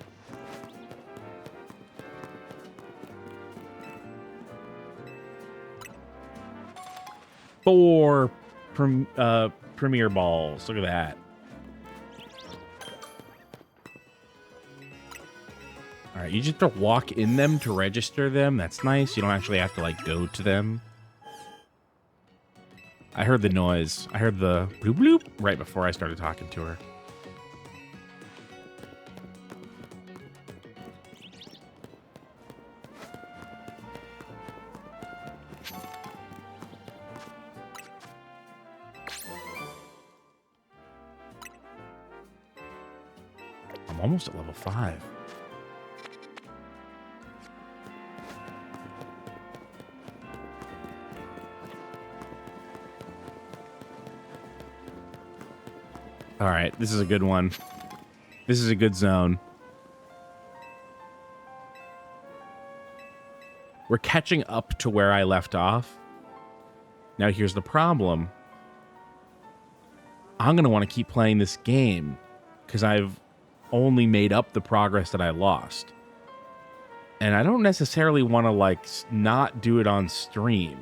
Four premier balls. Look at that. All right, you just have to walk in them to register them. That's nice. You don't actually have to, like, go to them. I heard the noise. I heard the bloop bloop right before I started talking to her. I'm almost at level 5. All right, this is a good one. This is a good zone. We're catching up to where I left off. Now here's the problem. I'm going to want to keep playing this game because I've only made up the progress that I lost. And I don't necessarily want to, like, not do it on stream.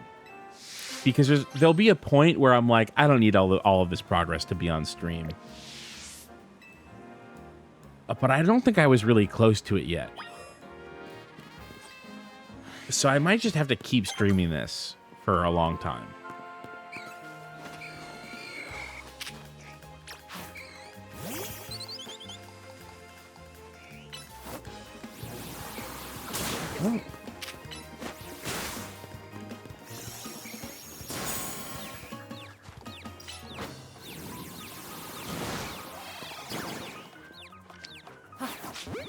Because there'll be a point where I'm like, I don't need all of this progress to be on stream. But I don't think I was really close to it yet. So I might just have to keep streaming this for a long time. Oh.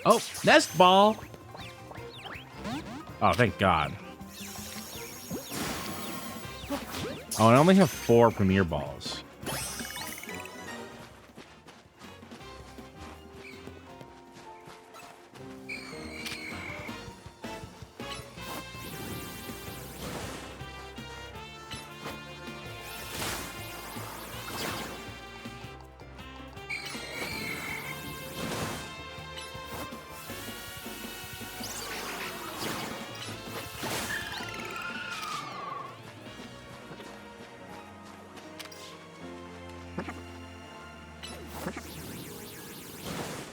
Oh, nest ball. Oh, thank God. Oh, I only have 4 premier balls.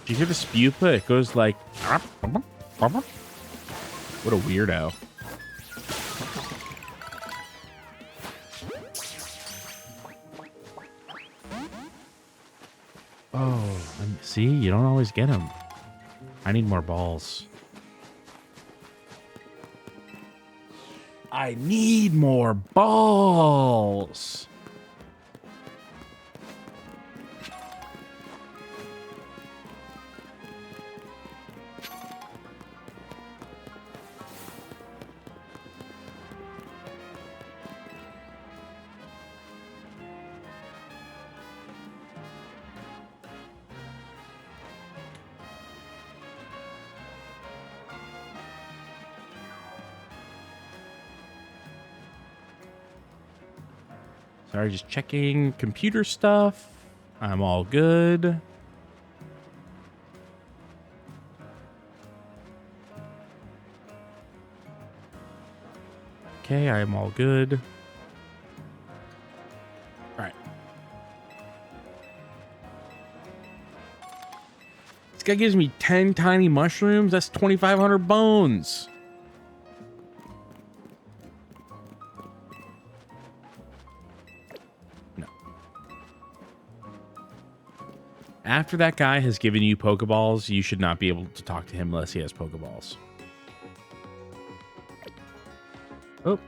Do you hear the spupa? It goes like... What a weirdo. Oh, see? You don't always get them. I need more balls. I need more balls! Sorry, just checking computer stuff. I'm all good. Okay, I am all good. All right. This guy gives me 10 tiny mushrooms. That's 2,500 bones. After that guy has given you Pokeballs, you should not be able to talk to him unless he has Pokeballs. Oh.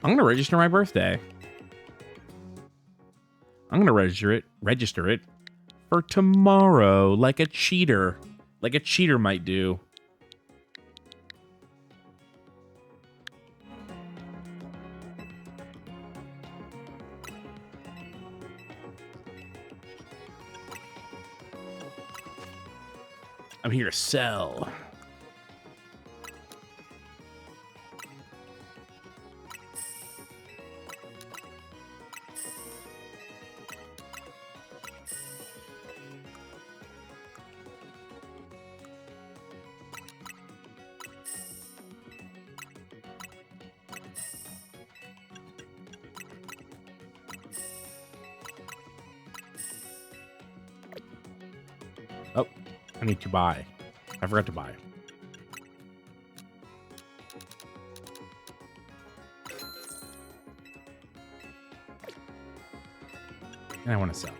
I'm going to register my birthday. I'm going to register it for tomorrow like a cheater. like a cheater might do. I'm here to sell. Oh, I need to buy. I forgot to buy. And I want to sell.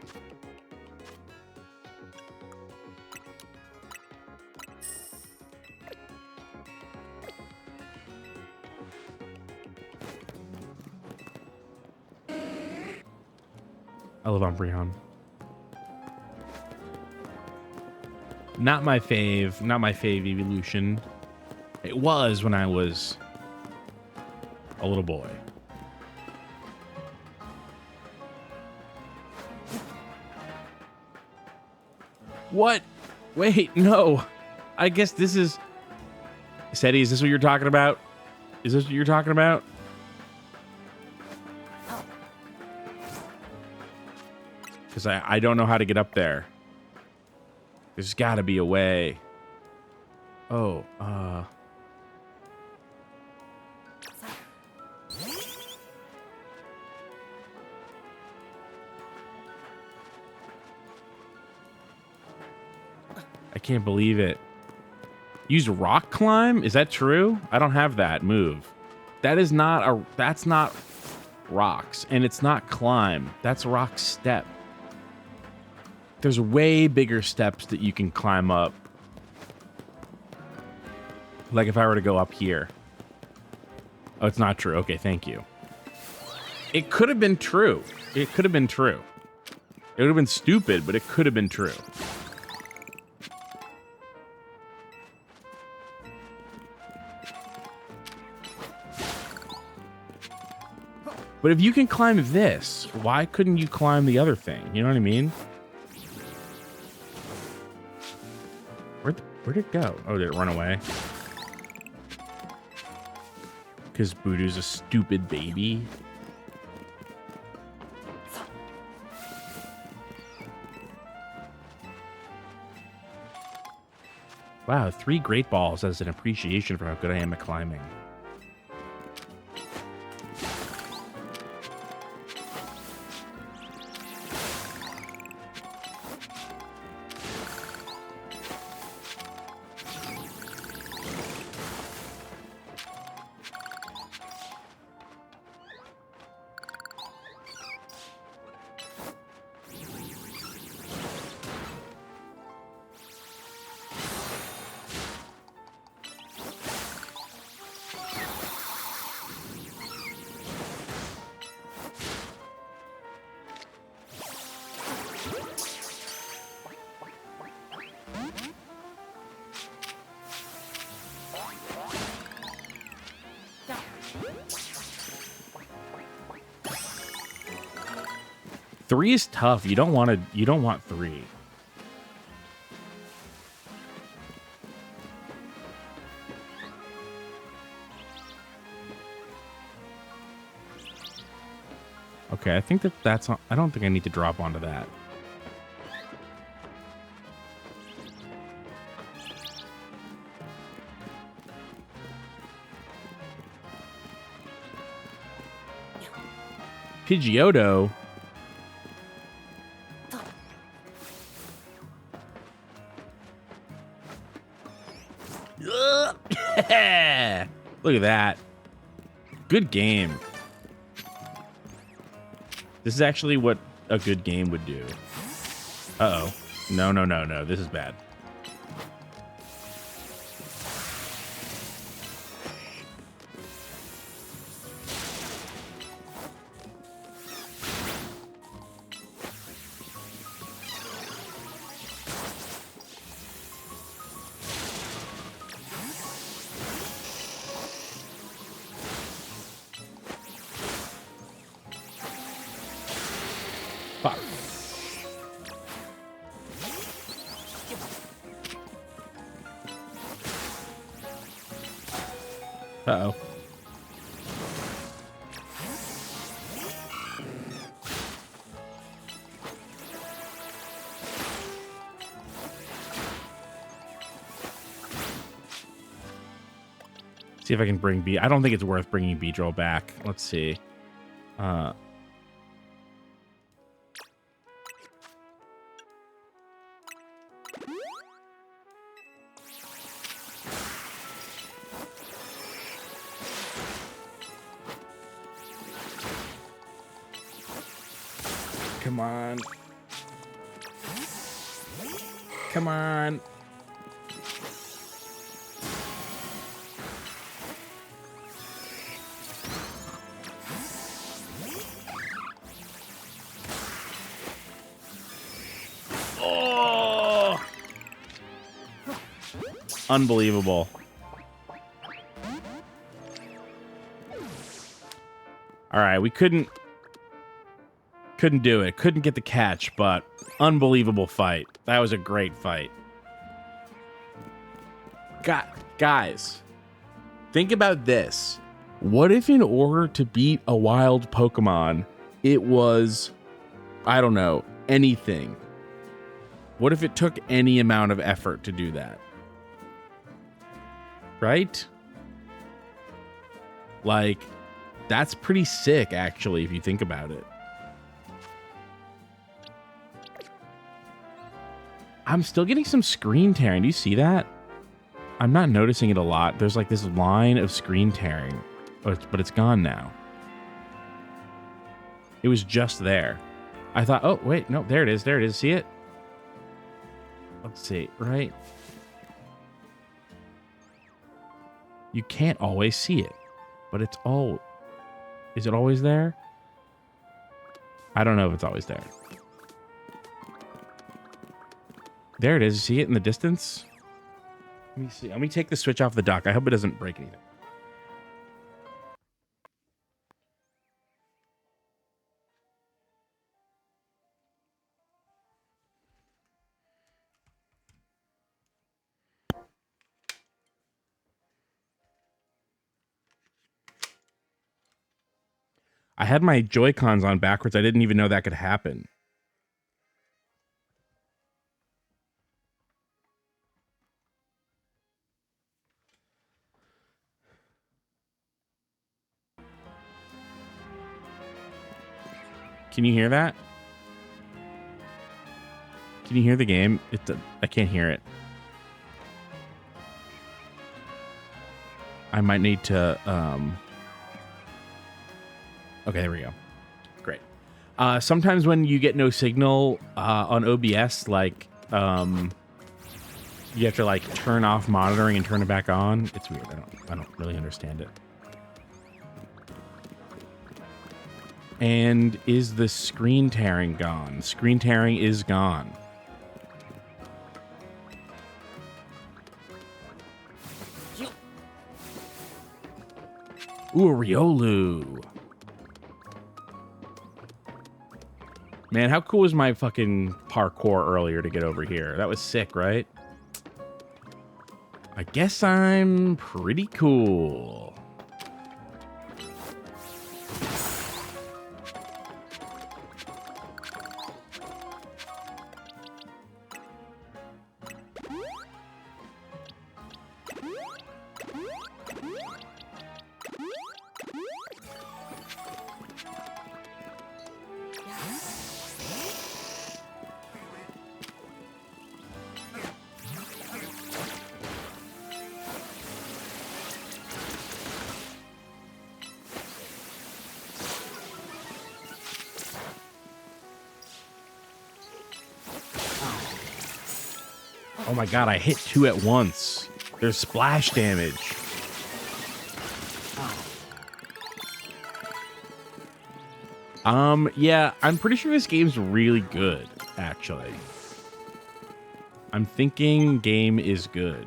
I love Umbreon. Not my fave. Not my fave evolution. It was when I was a little boy. What? Wait, no. I guess this is... Seti, is this what you're talking about? Is this what you're talking about? Because I don't know how to get up there. There's got to be a way. Oh, I can't believe it. Use rock climb? Is that true? I don't have that move. That is not a... That's not rocks. And it's not climb. That's rock step. There's way bigger steps that you can climb up. Like if I were to go up here. Oh, it's not true. Okay, thank you. It could have been true. It could have been true. It would have been stupid, but it could have been true. But if you can climb this, why couldn't you climb the other thing? You know what I mean? Where'd it go? Oh, did it run away? Because Budu's a stupid baby. Wow, 3 great balls as an appreciation for how good I am at climbing. Three is tough. You don't want to. You don't want 3. Okay, I think that's. I don't think I need to drop onto that. Pidgeotto. Look at that. Good game. This is actually what a good game would do. Uh-oh. No, no, no, no. This is bad. Fuck. Uh-oh. See if I can bring B. I don't think it's worth bringing Beedrill back. Let's see. Come on. Come on. Oh! Unbelievable. All right, we couldn't do it. Couldn't get the catch, but unbelievable fight. That was a great fight. Guys, think about this. What if in order to beat a wild Pokemon, it was, I don't know, anything? What if it took any amount of effort to do that? Right? Like, that's pretty sick, actually, if you think about it. I'm still getting some screen tearing. Do you see that? I'm not noticing it a lot. There's like this line of screen tearing, but it's gone now. It was just there. I thought, oh, wait, no, there it is. There it is. See it? Let's see, right? You can't always see it, but it's all... Is it always there? I don't know if it's always there. There it is. You see it in the distance? Let me see. Let me take the switch off the dock. I hope it doesn't break anything. I had my Joy-Cons on backwards. I didn't even know that could happen. Can you hear that? Can you hear the game? I can't hear it. I might need to... Okay, there we go. Great. Sometimes when you get no signal on OBS, like, you have to, like, turn off monitoring and turn it back on. It's weird. I don't really understand it. And is the screen tearing gone? Screen tearing is gone. Ooh, Riolu. Man, how cool was my fucking parkour earlier to get over here? That was sick, right? I guess I'm pretty cool. Oh my god, I hit two at once. There's splash damage. Yeah, I'm pretty sure this game's really good, actually. I'm thinking game is good.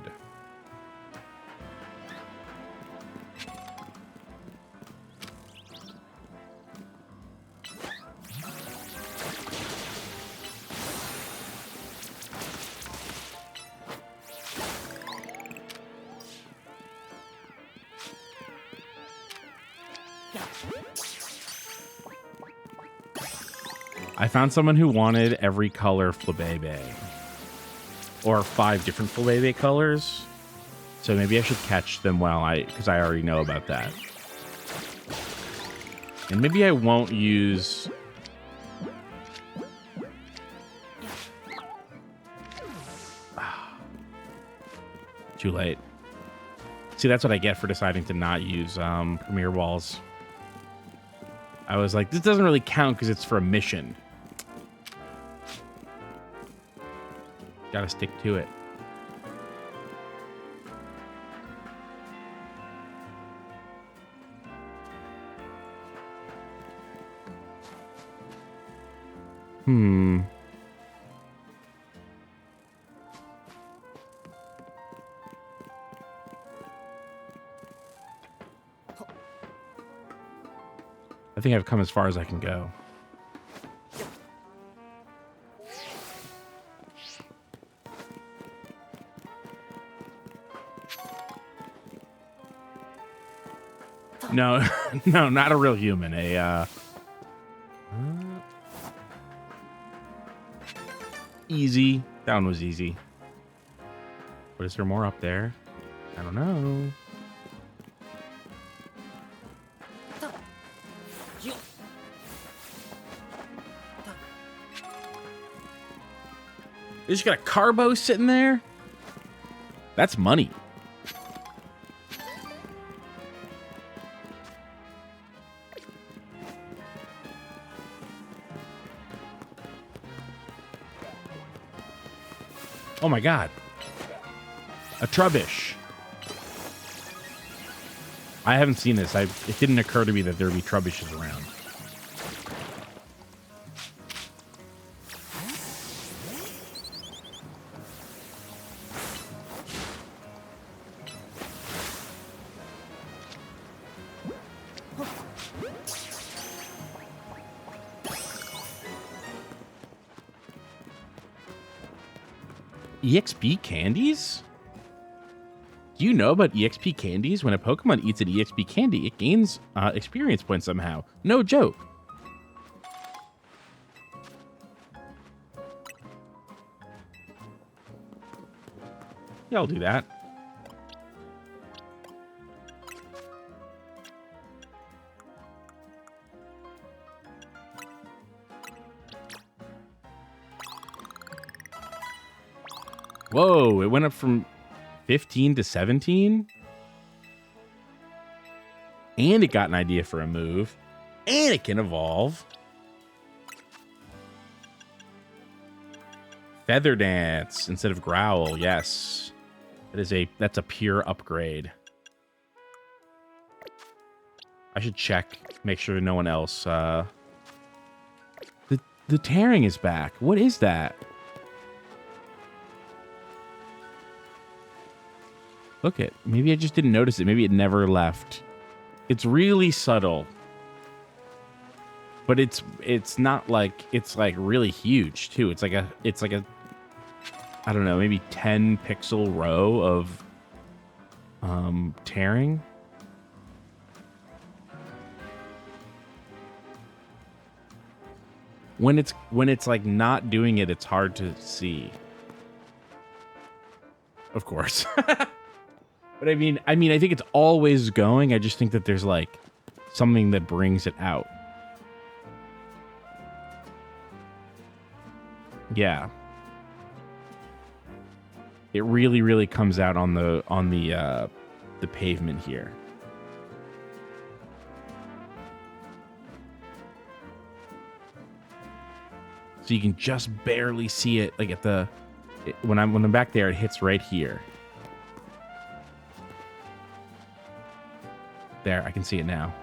I found someone who wanted every color Flabébé. Or 5 different Flabébé colors. So maybe I should catch them because I already know about that. And maybe I won't use... Too late. See, that's what I get for deciding to not use Premier Walls. I was like, this doesn't really count because it's for a mission. Gotta stick to it. I think I've come as far as I can go. No, no, not a real human. Easy. That one was easy. But is there more up there? I don't know. You just got a Carbo sitting there? That's money. Oh my god. A Trubbish. I haven't seen this. It didn't occur to me that there would be Trubbishes around. EXP candies? Do you know about EXP candies? When a Pokemon eats an EXP candy, it gains experience points somehow. No joke. Yeah, I'll do that. Whoa, it went up from 15 to 17? And it got an idea for a move. And it can evolve. Feather Dance instead of Growl, yes. That's a pure upgrade. I should check, make sure no one else the tearing is back. What is that? Look it. Maybe I just didn't notice it. Maybe it never left. It's really subtle. But it's not like it's like really huge too. It's like a I don't know, maybe 10 pixel row of tearing. When it's like not doing it, it's hard to see. Of course. But I mean, I think it's always going. I just think that there's like something that brings it out. Yeah. It really, really comes out on the pavement here. So you can just barely see it, like when I'm back there, it hits right here. There, I can see it now.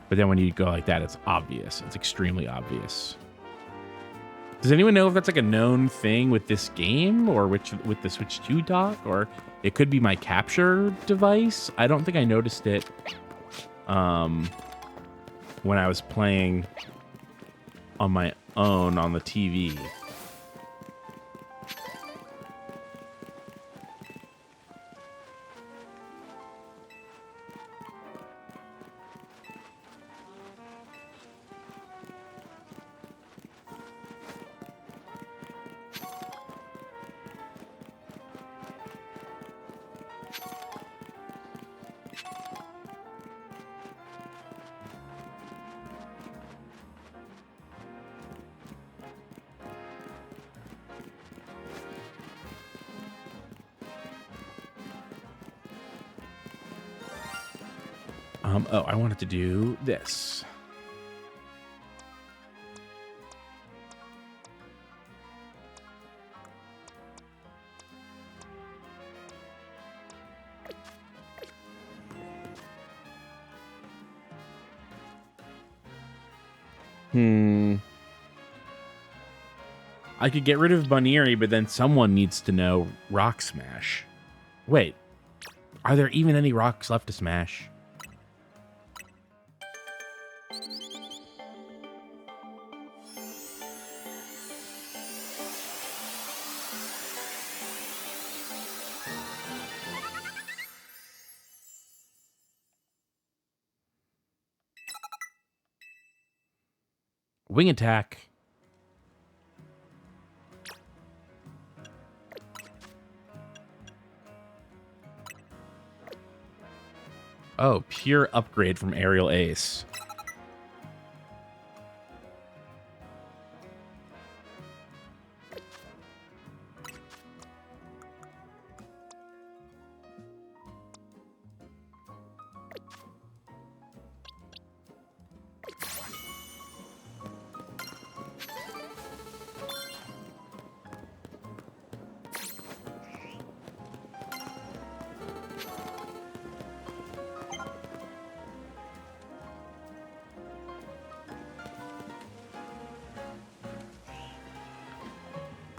But then when you go like that, it's obvious. It's extremely obvious. Does anyone know if that's like a known thing with this game or with the Switch 2 dock? Or it could be my capture device? I don't think I noticed it when I was playing on my own on the TV. Oh, I wanted to do this. I could get rid of Bunnery, but then someone needs to know Rock Smash. Wait, are there even any rocks left to smash? Wing attack. Oh, pure upgrade from Aerial Ace.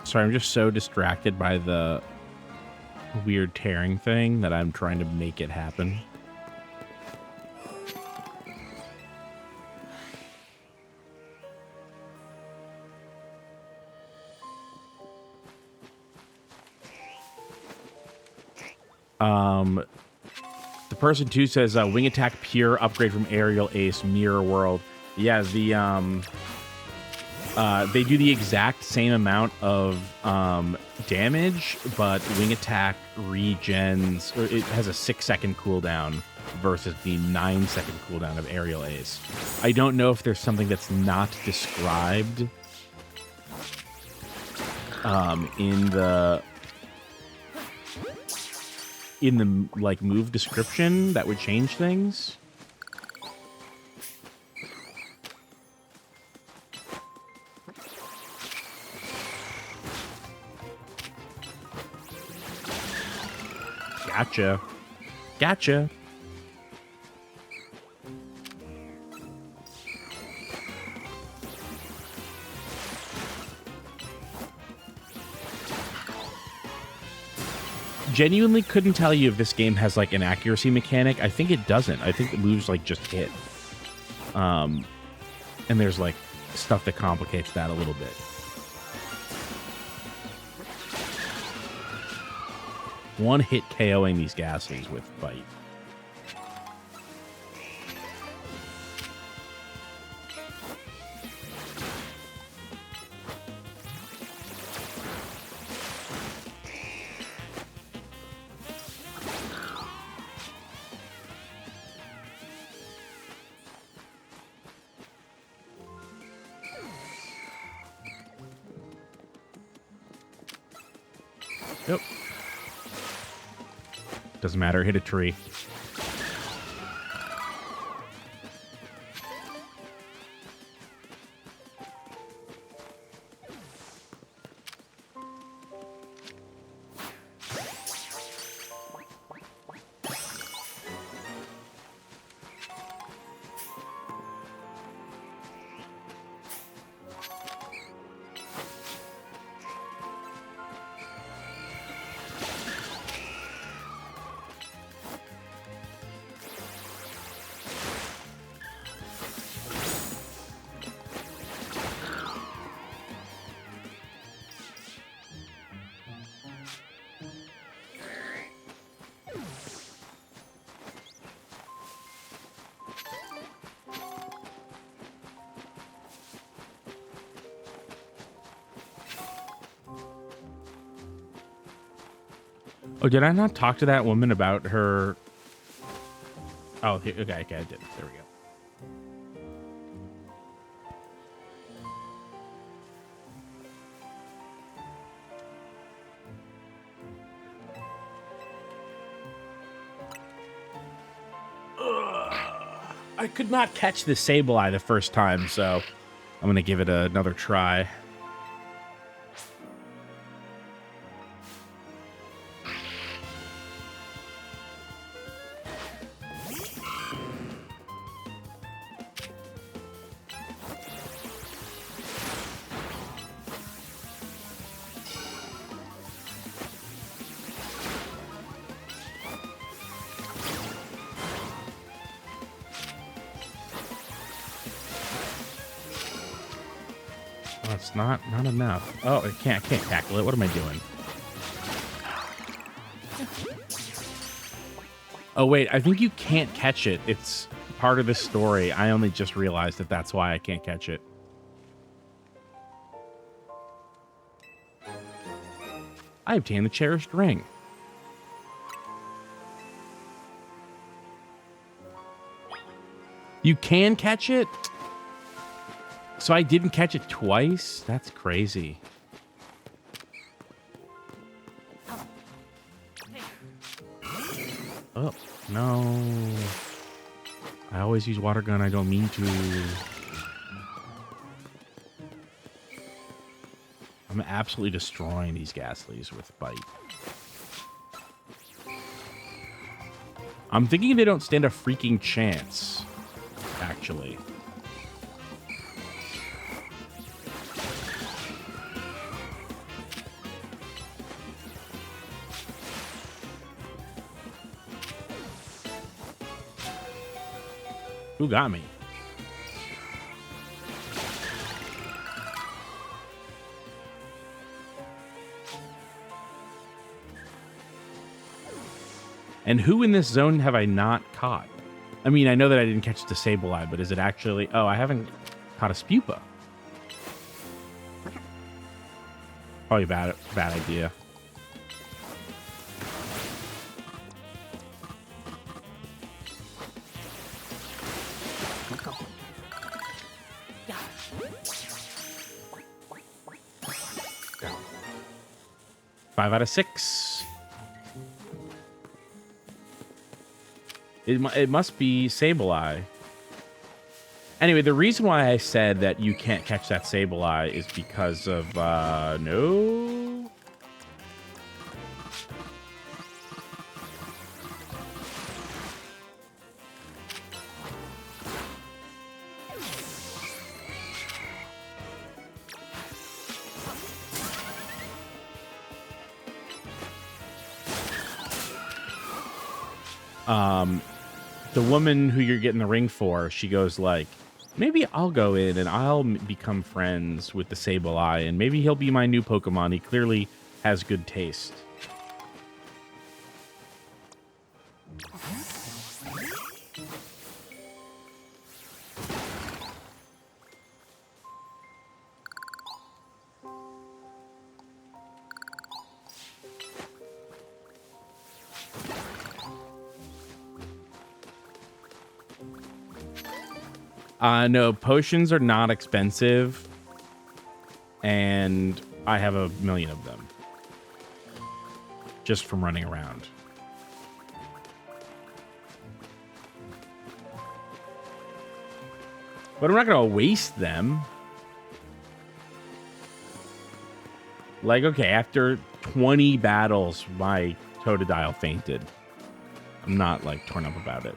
Sorry, I'm just so distracted by the weird tearing thing that I'm trying to make it happen. The person too says wing attack pure upgrade from Aerial Ace Mirror World. Yeah, they do the exact same amount of damage, but wing attack regens, or it has a 6-second cooldown versus the 9-second cooldown of Aerial Ace. I don't know if there's something that's not described in the like move description that would change things. Gotcha. Gotcha. Genuinely couldn't tell you if this game has like an accuracy mechanic. I think it doesn't. I think the moves like just hit. And there's like stuff that complicates that a little bit. One hit KOing these gases with Bite. Yep. Doesn't matter. Hit a tree. Oh, did I not talk to that woman about her? Oh, okay, I did. There we go. I could not catch the Sableye the first time, so I'm going to give it another try. Oh, it's not enough. Oh, I can't tackle it. What am I doing? Oh, wait, I think you can't catch it. It's part of the story. I only just realized that that's why I can't catch it. I obtained the cherished ring. You can catch it? So I didn't catch it twice? That's crazy. Oh, no. I always use water gun. I don't mean to. I'm absolutely destroying these Ghastlies with Bite. I'm thinking they don't stand a freaking chance, actually. Who got me? And who in this zone have I not caught? I mean, I know that I didn't catch the Sableye, but is it actually... Oh, I haven't caught a Spupa. Probably bad idea. Five out of 6. It must be Sableye. Anyway, the reason why I said that you can't catch that Sableye is because of, no... The woman who you're getting the ring for, she goes like, maybe I'll go in and I'll become friends with the Sableye, and maybe he'll be my new Pokemon. He clearly has good taste. No, potions are not expensive, and I have a million of them just from running around. But I'm not going to waste them. Like, okay, after 20 battles, my Totodile fainted. I'm not, like, torn up about it.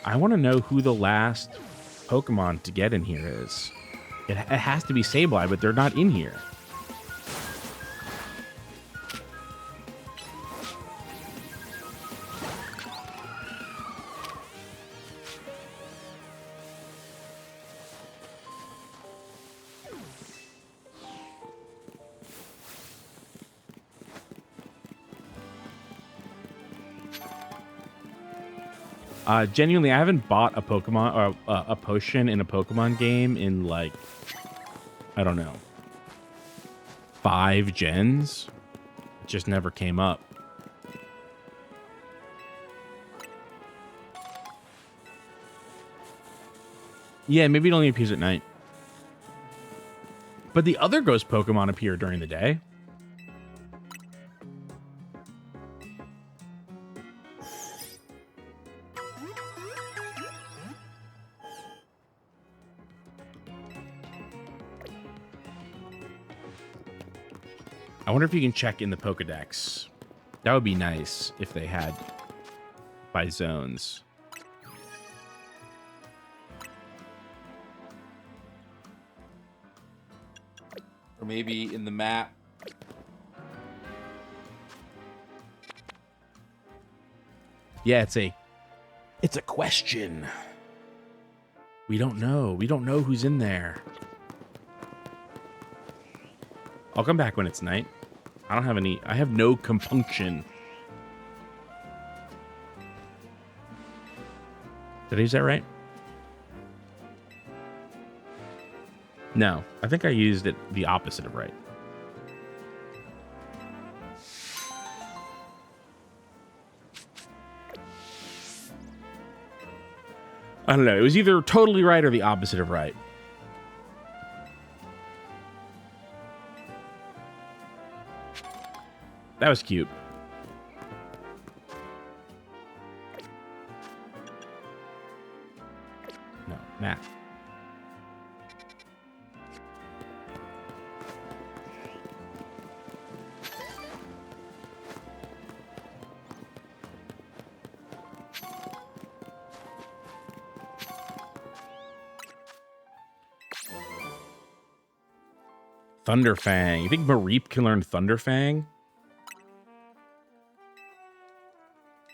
I want to know who the last Pokemon to get in here is. It has to be Sableye, but they're not in here. Genuinely, I haven't bought a Pokemon or a potion in a Pokemon game in like, I don't know, 5 gens. It just never came up. Yeah, maybe it only appears at night. But the other ghost Pokemon appear during the day. I wonder if you can check in the Pokedex. That would be nice if they had by zones. Or maybe in the map. Yeah, it's a question. We don't know. We don't know who's in there. I'll come back when it's night. I have no compunction. Did I use that right? No, I think I used it the opposite of right. I don't know. It was either totally right or the opposite of right. That was cute. No, Matt. Thunderfang. You think Mareep can learn Thunderfang?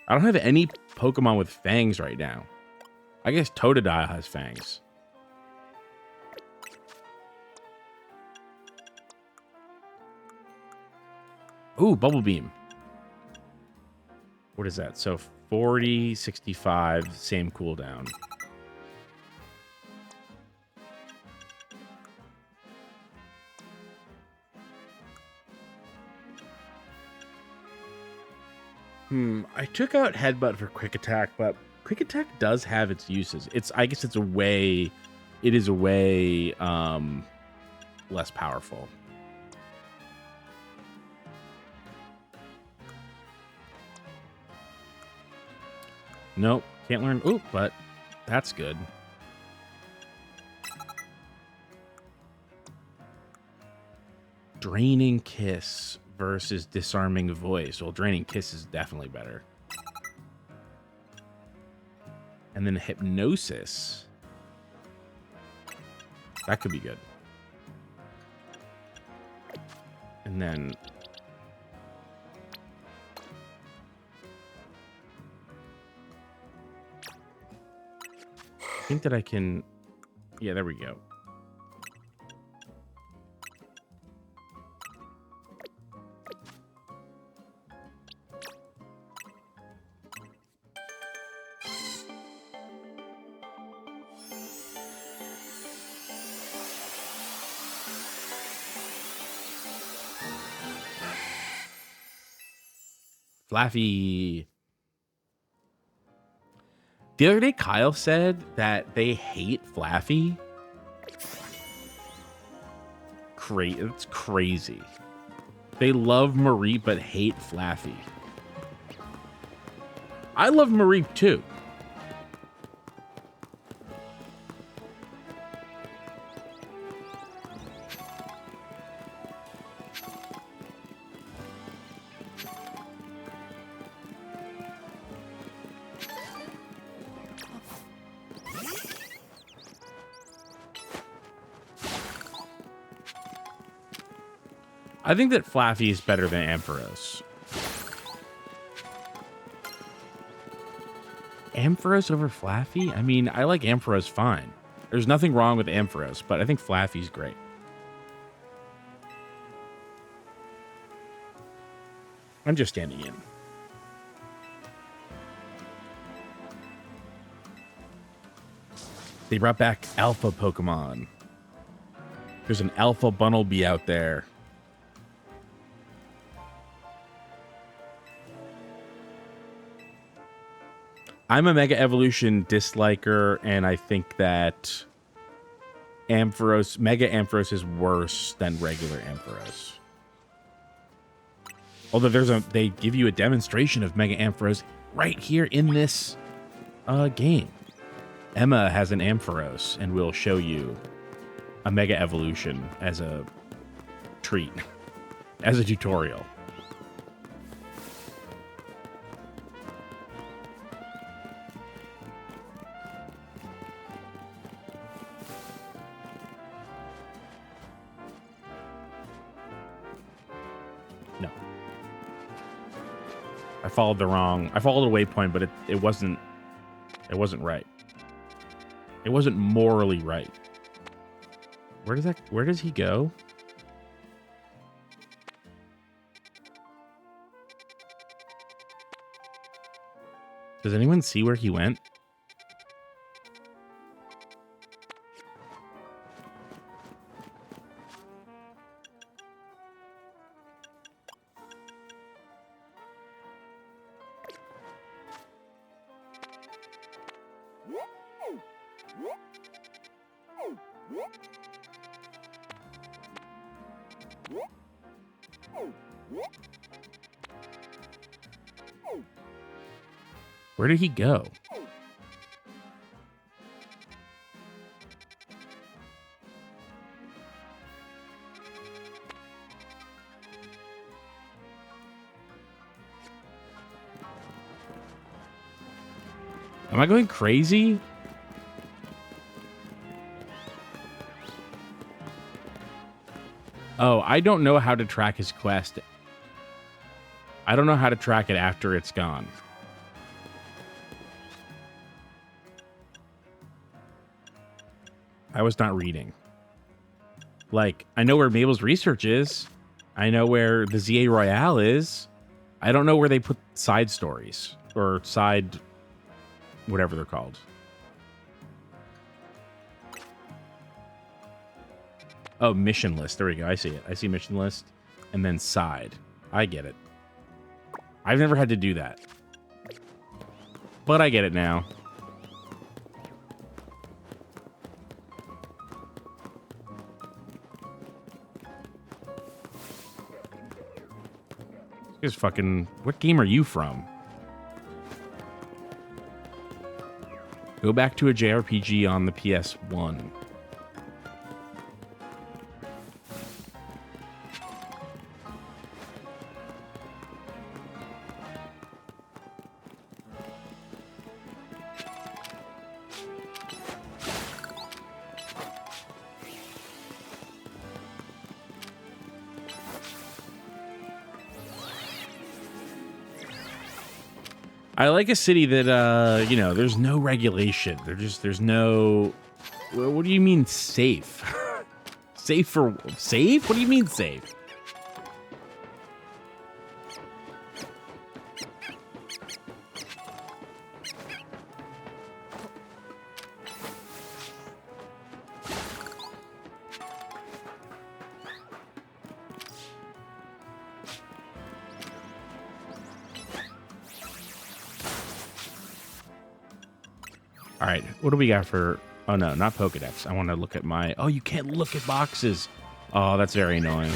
I don't have any Pokemon with fangs right now. I guess Totodile has fangs. Ooh, Bubble Beam. What is that? So 40, 65, same cooldown. I took out Headbutt for Quick Attack, but Quick Attack does have its uses. I guess it is a way less powerful. Nope, can't learn. Ooh, but that's good. Draining Kiss versus Disarming Voice. Well, Draining Kiss is definitely better. And then Hypnosis. That could be good. And then... I think that I can... Yeah, there we go. Flaffy. The other day, Kyle said that they hate Flaffy. It's crazy. They love Marie, but hate Flaffy. I love Marie, too. I think that Flaffy is better than Ampharos. Ampharos over Flaffy? I mean, I like Ampharos fine. There's nothing wrong with Ampharos, but I think Flaffy's great. I'm just standing in. They brought back Alpha Pokemon. There's an Alpha Bunnelby out there. I'm a Mega Evolution disliker, and I think that Ampharos, Mega Ampharos is worse than regular Ampharos. Although they give you a demonstration of Mega Ampharos right here in this game. Emma has an Ampharos and will show you a Mega Evolution as a treat, as a tutorial. No. I followed a waypoint, but it wasn't right. It wasn't morally right. Where does he go? Does anyone see where he went? Where did he go? Am I going crazy? Oh, I don't know how to track his quest. I don't know how to track it after it's gone. I was not reading. Like, I know where Mabel's research is. I know where the ZA Royale is. I don't know where they put side stories or side whatever they're called. Oh, mission list. There we go. I see it. I see mission list and then side. I get it. I've never had to do that. But I get it now. This fucking... What game are you from? Go back to a JRPG on the PS1. I like a city that, you know, there's no regulation. There's no... What do you mean safe? Safe for... Safe? What do you mean safe? All right, what do we got for... Oh, no, not Pokedex. I want to look at my... Oh, you can't look at boxes. Oh, that's very annoying.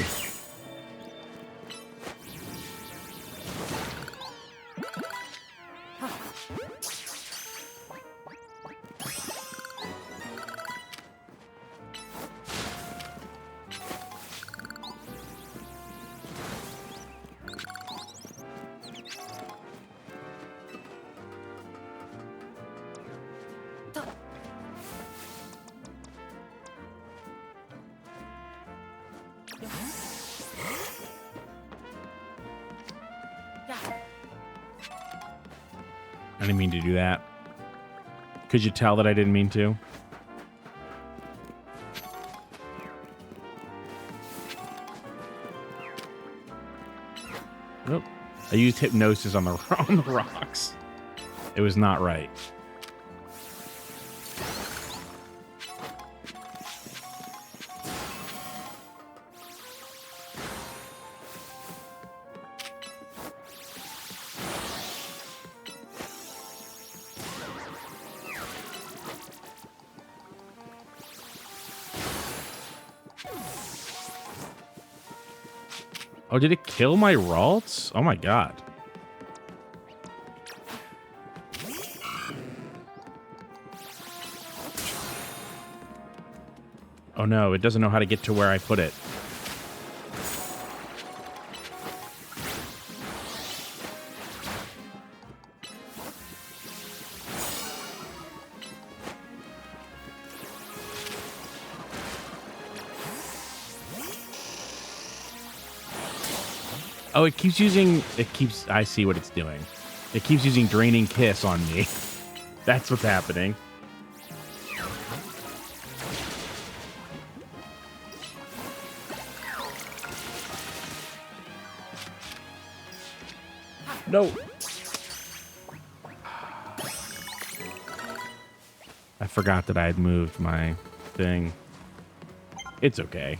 I didn't mean to do that. Could you tell that I didn't mean to? Nope. I used hypnosis on the rocks. It was not right. Oh, did it kill my Ralts? Oh my god. Oh no, it doesn't know how to get to where I put it. Oh, it keeps using... I see what it's doing. It keeps using Draining Kiss on me. That's what's happening. No. I forgot that I had moved my thing. It's okay.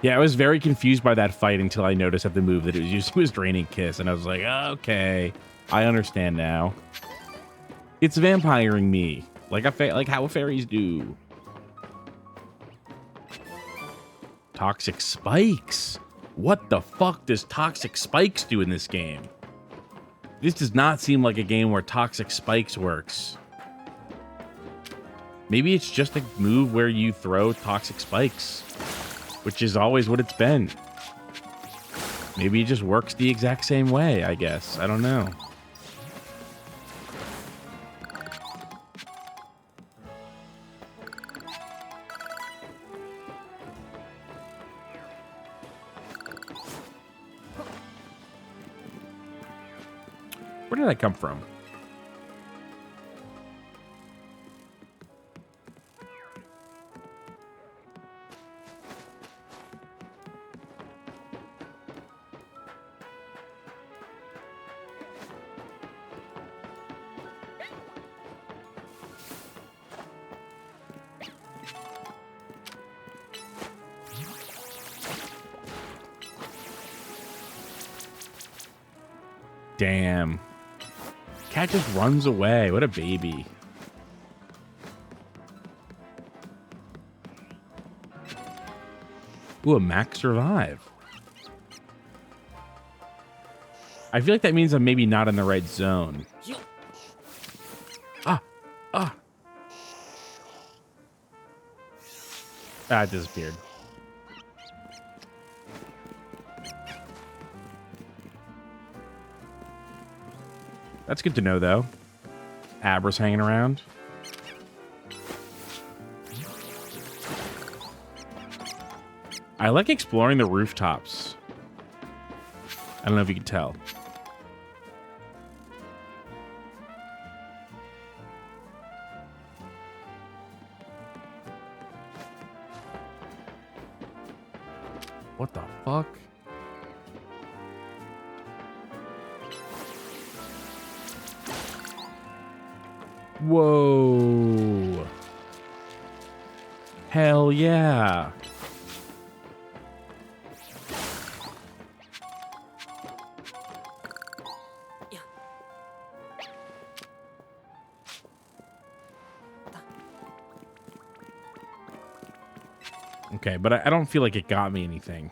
Yeah, I was very confused by that fight until I noticed at the move that it was used was Draining Kiss, and I was like, okay, I understand now. It's vampiring me, like how fairies do. Toxic Spikes. What the fuck does Toxic Spikes do in this game? This does not seem like a game where Toxic Spikes works. Maybe it's just a move where you throw Toxic Spikes, which is always what it's been. Maybe it just works the exact same way, I guess. I don't know. Where did I come from? Damn. Cat just runs away. What a baby. Ooh, a max survive. I feel like that means I'm maybe not in the right zone. Ah. Ah, it disappeared. That's good to know, though. Abra's hanging around. I like exploring the rooftops. I don't know if you can tell. What the fuck? Whoa. Hell yeah. Okay, but I don't feel like it got me anything.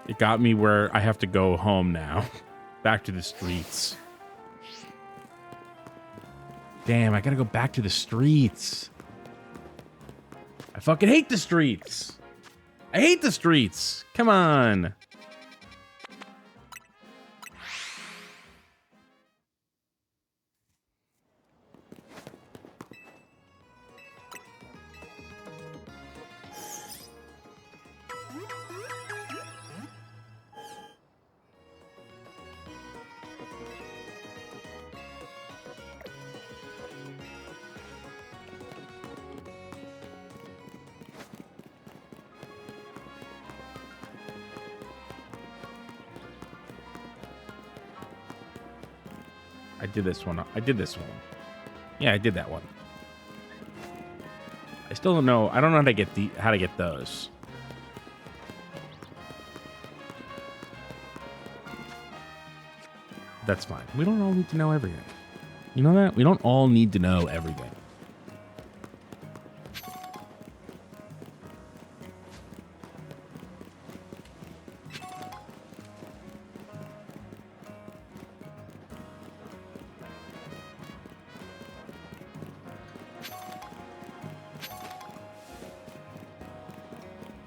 It got me where I have to go home now. Back to the streets. Damn, I gotta go back to the streets. I fucking hate the streets. I hate the streets. Come on. I did this one. I did this one. Yeah, I did that one. I still don't know. I don't know how to get those. That's fine. We don't all need to know everything. You know that? We don't all need to know everything.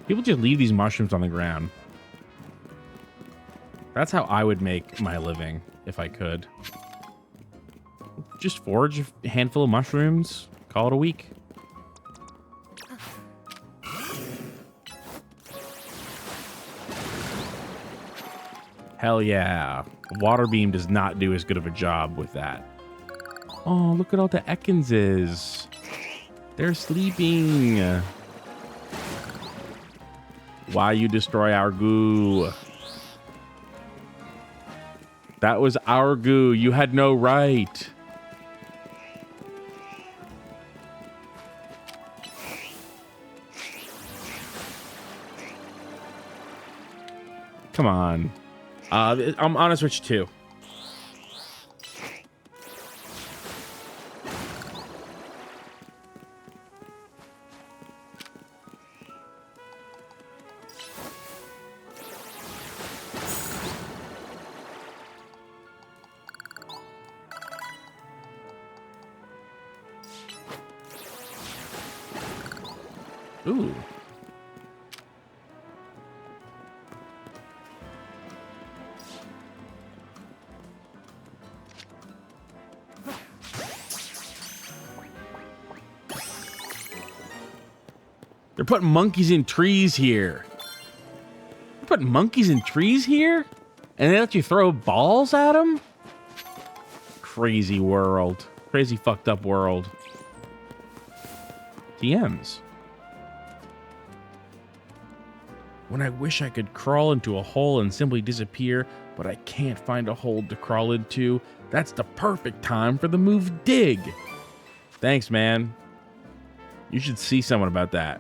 People just leave these mushrooms on the ground. That's how I would make my living if I could. Just forage a handful of mushrooms, call it a week. Hell yeah. Water beam does not do as good of a job with that. Oh, look at all the Ekinses. They're sleeping. Why you destroy our goo? That was our goo. You had no right. Come on. I'm on a switch too. Ooh. They're putting monkeys in trees here. They're putting monkeys in trees here? And they let you throw balls at them? Crazy world. Crazy fucked up world. TMs. When I wish I could crawl into a hole and simply disappear, but I can't find a hole to crawl into, that's the perfect time for the move dig. Thanks, man. You should see someone about that.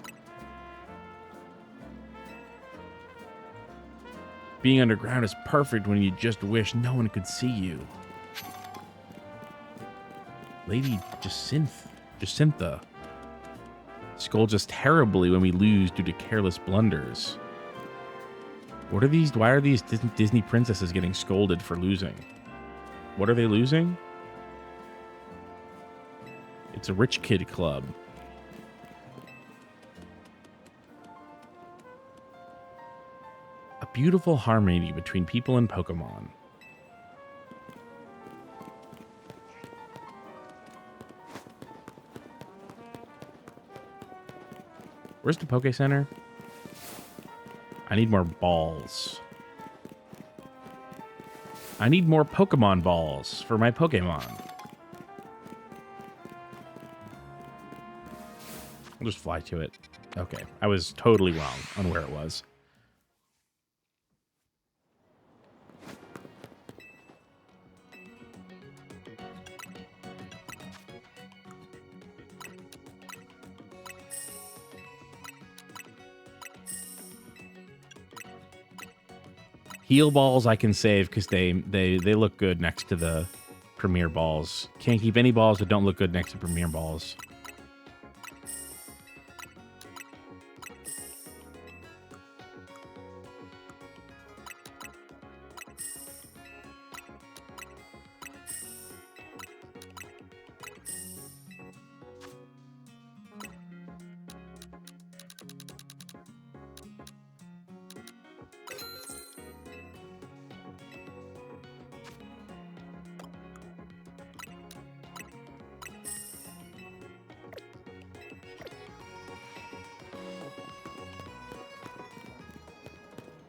Being underground is perfect when you just wish no one could see you. Lady Jacintha scolds us terribly when we lose due to careless blunders. What are these? Why are these Disney princesses getting scolded for losing? What are they losing? It's a rich kid club. A beautiful harmony between people and Pokemon. Where's the Poke Center? I need more balls. I need more Pokemon balls for my Pokemon. I'll just fly to it. Okay, I was totally wrong on where it was. Heal balls I can save because they look good next to the Premier balls. Can't keep any balls that don't look good next to Premier balls.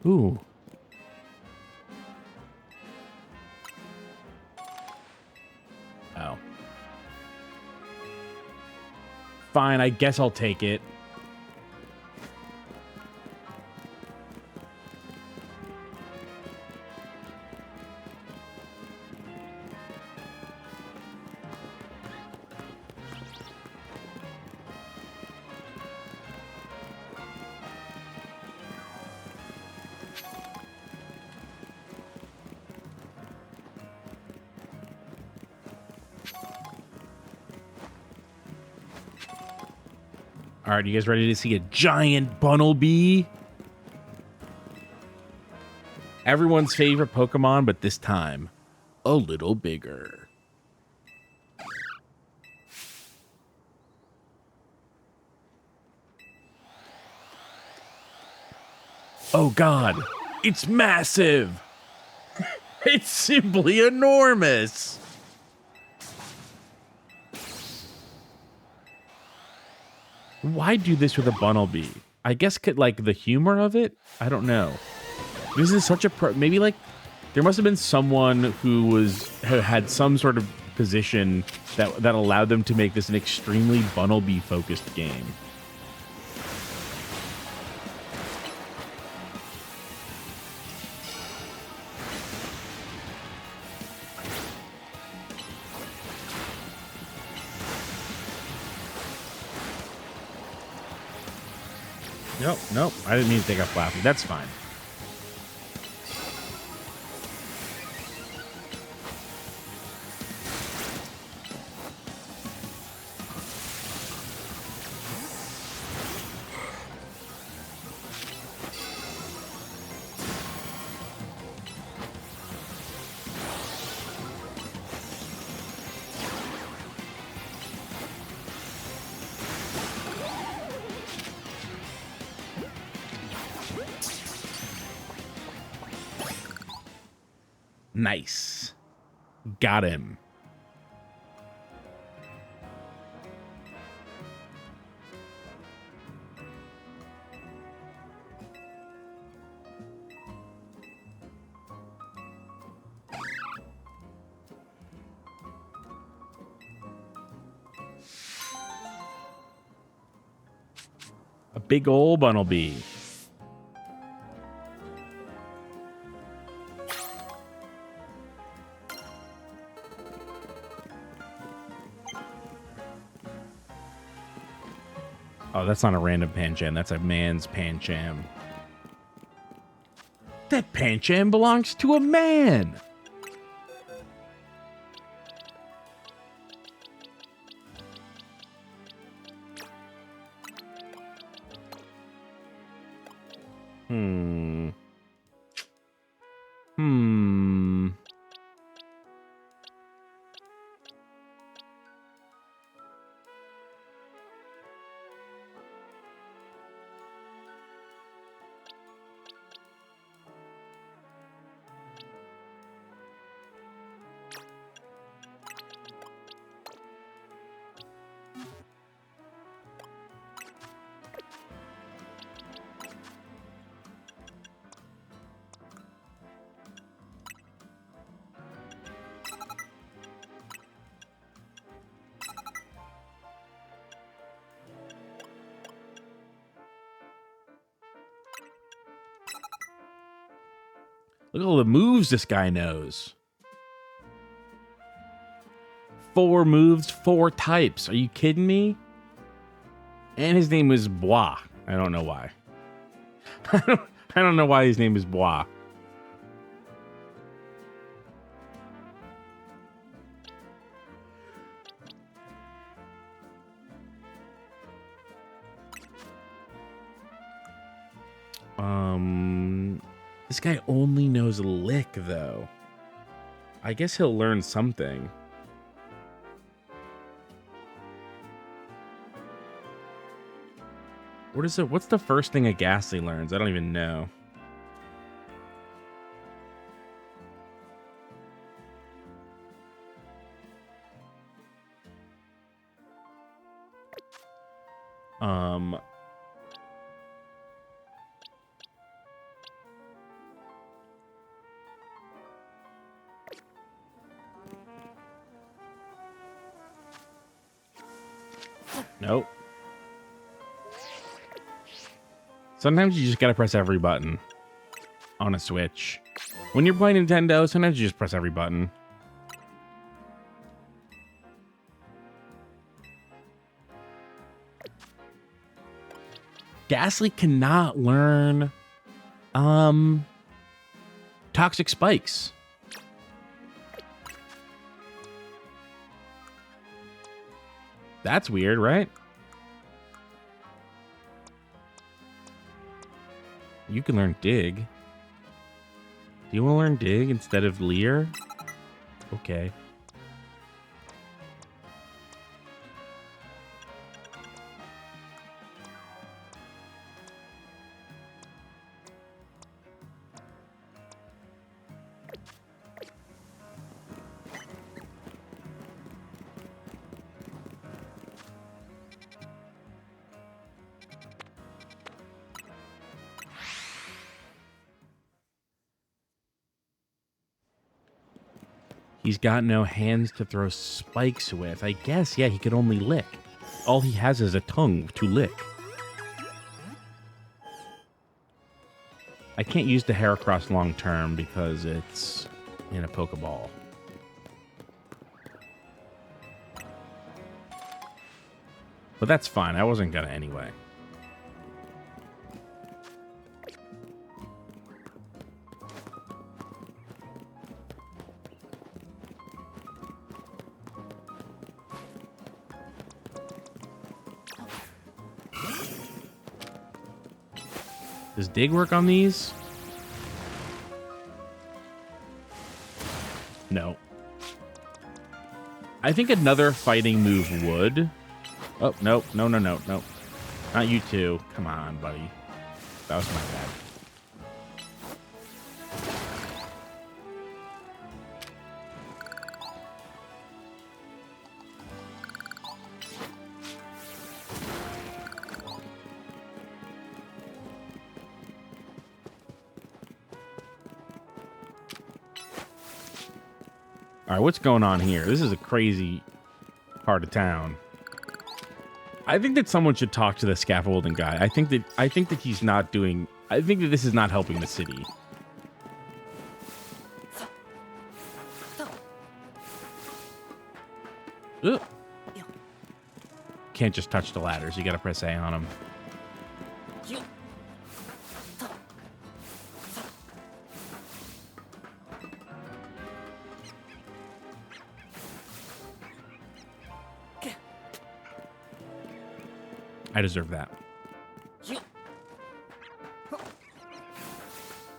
Ooh. Oh. Fine, I guess I'll take it. All right, you guys ready to see a giant Bunnelby? Everyone's favorite Pokemon, but this time, a little bigger. Oh God, it's massive. It's simply enormous. Why do this with a Bunnelby? I guess like the humor of it? I don't know. This is such a maybe like there must have been someone who had some sort of position that allowed them to make this an extremely Bunnelby focused game. Nope. I didn't mean to take off laughing. That's fine. Nice. Got him. A big ol' Bunnelby. Oh, that's not a random Pancham. That's a man's Pancham. That Pancham belongs to a man. Look at all the moves this guy knows. 4 moves, 4 types. Are you kidding me? And his name was Bois. I don't know why. I don't know why his name is Bois. This guy only knows Lick, though. I guess he'll learn something. What's the first thing a Ghastly learns? I don't even know. Nope. Sometimes you just gotta press every button on a Switch. When you're playing Nintendo, sometimes you just press every button. Ghastly cannot learn Toxic Spikes. That's weird, right? You can learn dig. Do you want to learn dig instead of leer? Okay. He's got no hands to throw spikes with. I guess, yeah, he could only lick. All he has is a tongue to lick. I can't use the Heracross long term because it's in a Pokeball. But that's fine. I wasn't gonna anyway. Does dig work on these? No. I think another fighting move would. Oh, nope. No. Not you two. Come on, buddy. That was my bad. All right, what's going on here? This is a crazy part of town. I think that someone should talk to the scaffolding guy. I think that he's not doing. I think that this is not helping the city. Ugh. Can't just touch the ladders. You got to press A on them. I deserve that.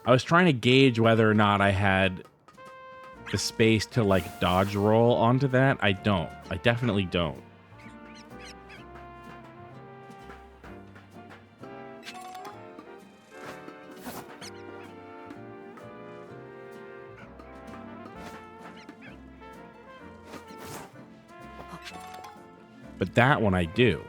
I was trying to gauge whether or not I had the space to, like, dodge roll onto that. I don't. I definitely don't. But that one I do.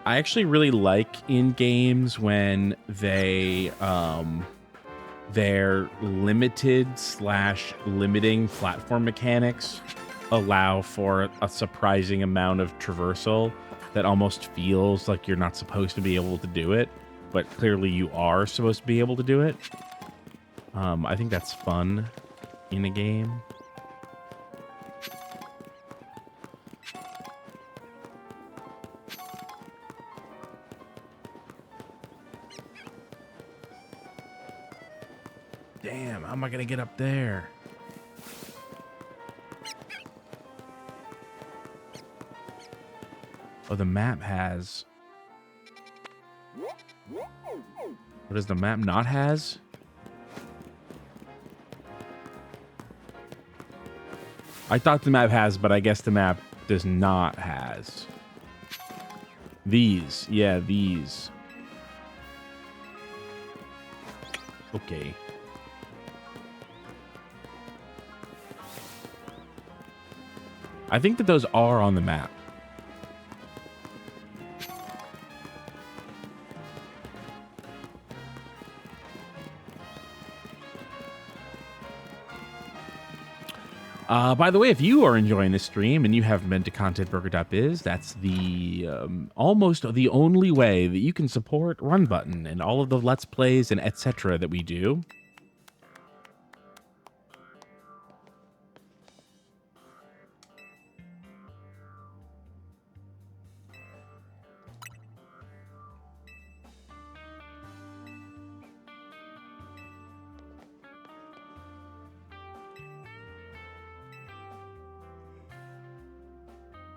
I actually really like in games when they're limited/limiting platform mechanics allow for a surprising amount of traversal that almost feels like you're not supposed to be able to do it, but clearly you are supposed to be able to do it. I think that's fun in a game. Damn, how am I gonna get up there? Oh, the map has... What does the map not has? I thought the map has, but I guess the map does not has. These. Yeah, these. Okay. I think that those are on the map. By the way, if you are enjoying this stream and you haven't been to contentburger.biz, that's the almost the only way that you can support Run Button and all of the Let's Plays and etc. that we do.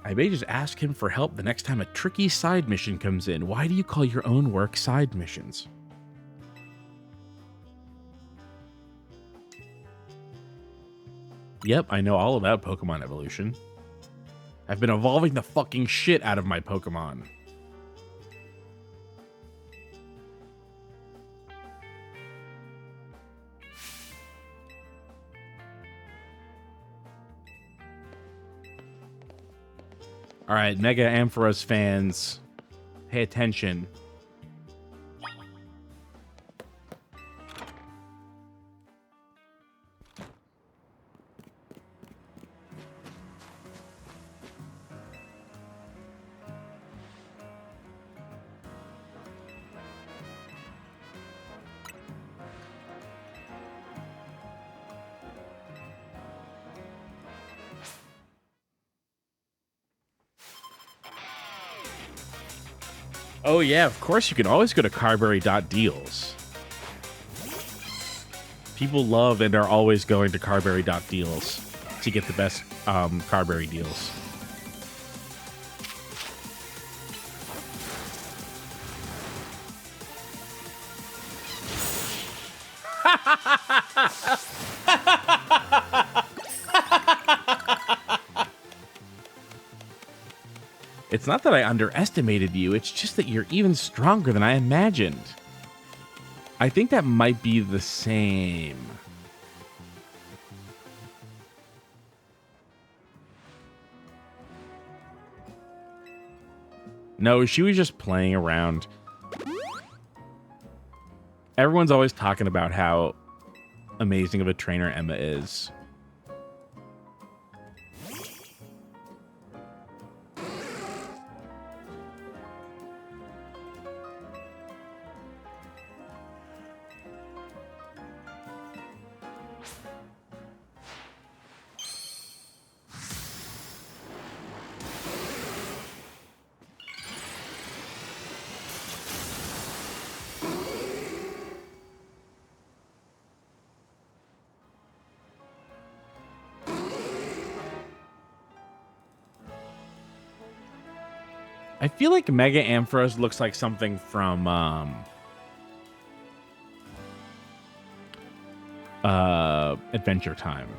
I may just ask him for help the next time a tricky side mission comes in. Why do you call your own work side missions? Yep, I know all about Pokemon evolution. I've been evolving the fucking shit out of my Pokemon. All right, Mega Ampharos fans, pay attention. Oh yeah, of course you can always go to Carberry.deals. People love and are always going to Carberry.deals to get the best Carberry deals. It's not that I underestimated you, it's just that you're even stronger than I imagined. I think that might be the same. No, she was just playing around. Everyone's always talking about how amazing of a trainer Emma is. I feel like Mega Ampharos looks like something from Adventure Time.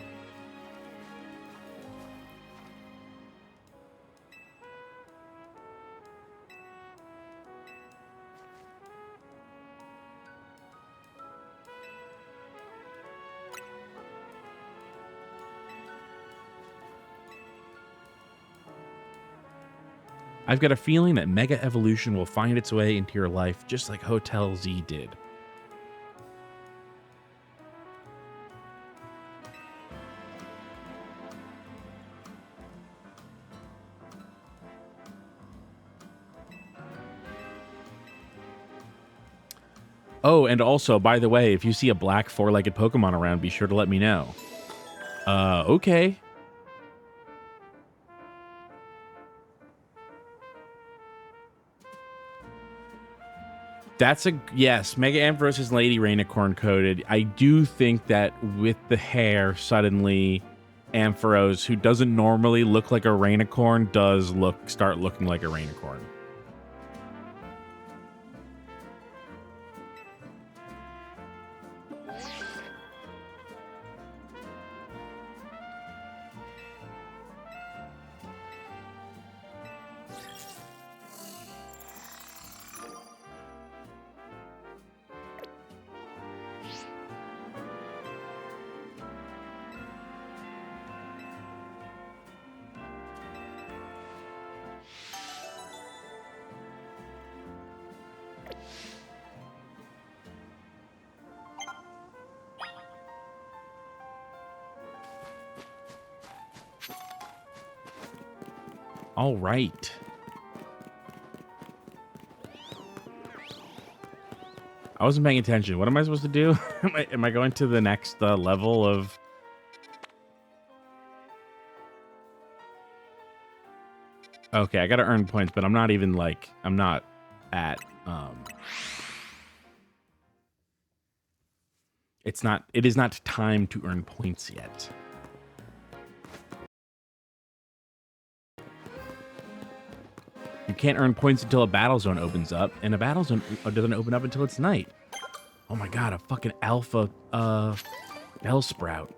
I've got a feeling that Mega Evolution will find its way into your life just like Hotel Z did. Oh, and also, by the way, if you see a black four-legged Pokemon around, be sure to let me know. Okay. That's a yes. Mega Ampharos is Lady Rainicorn coded. I do think that with the hair, suddenly Ampharos, who doesn't normally look like a Rainicorn, does start looking like a Rainicorn. All right. I wasn't paying attention. What am I supposed to do? Am I going to the next level of... Okay, I gotta earn points, but I'm not even like... I'm not at... It is not time to earn points yet. You can't earn points until a battle zone opens up, and a battle zone doesn't open up until it's night. Oh my god, a fucking alpha Bellsprout.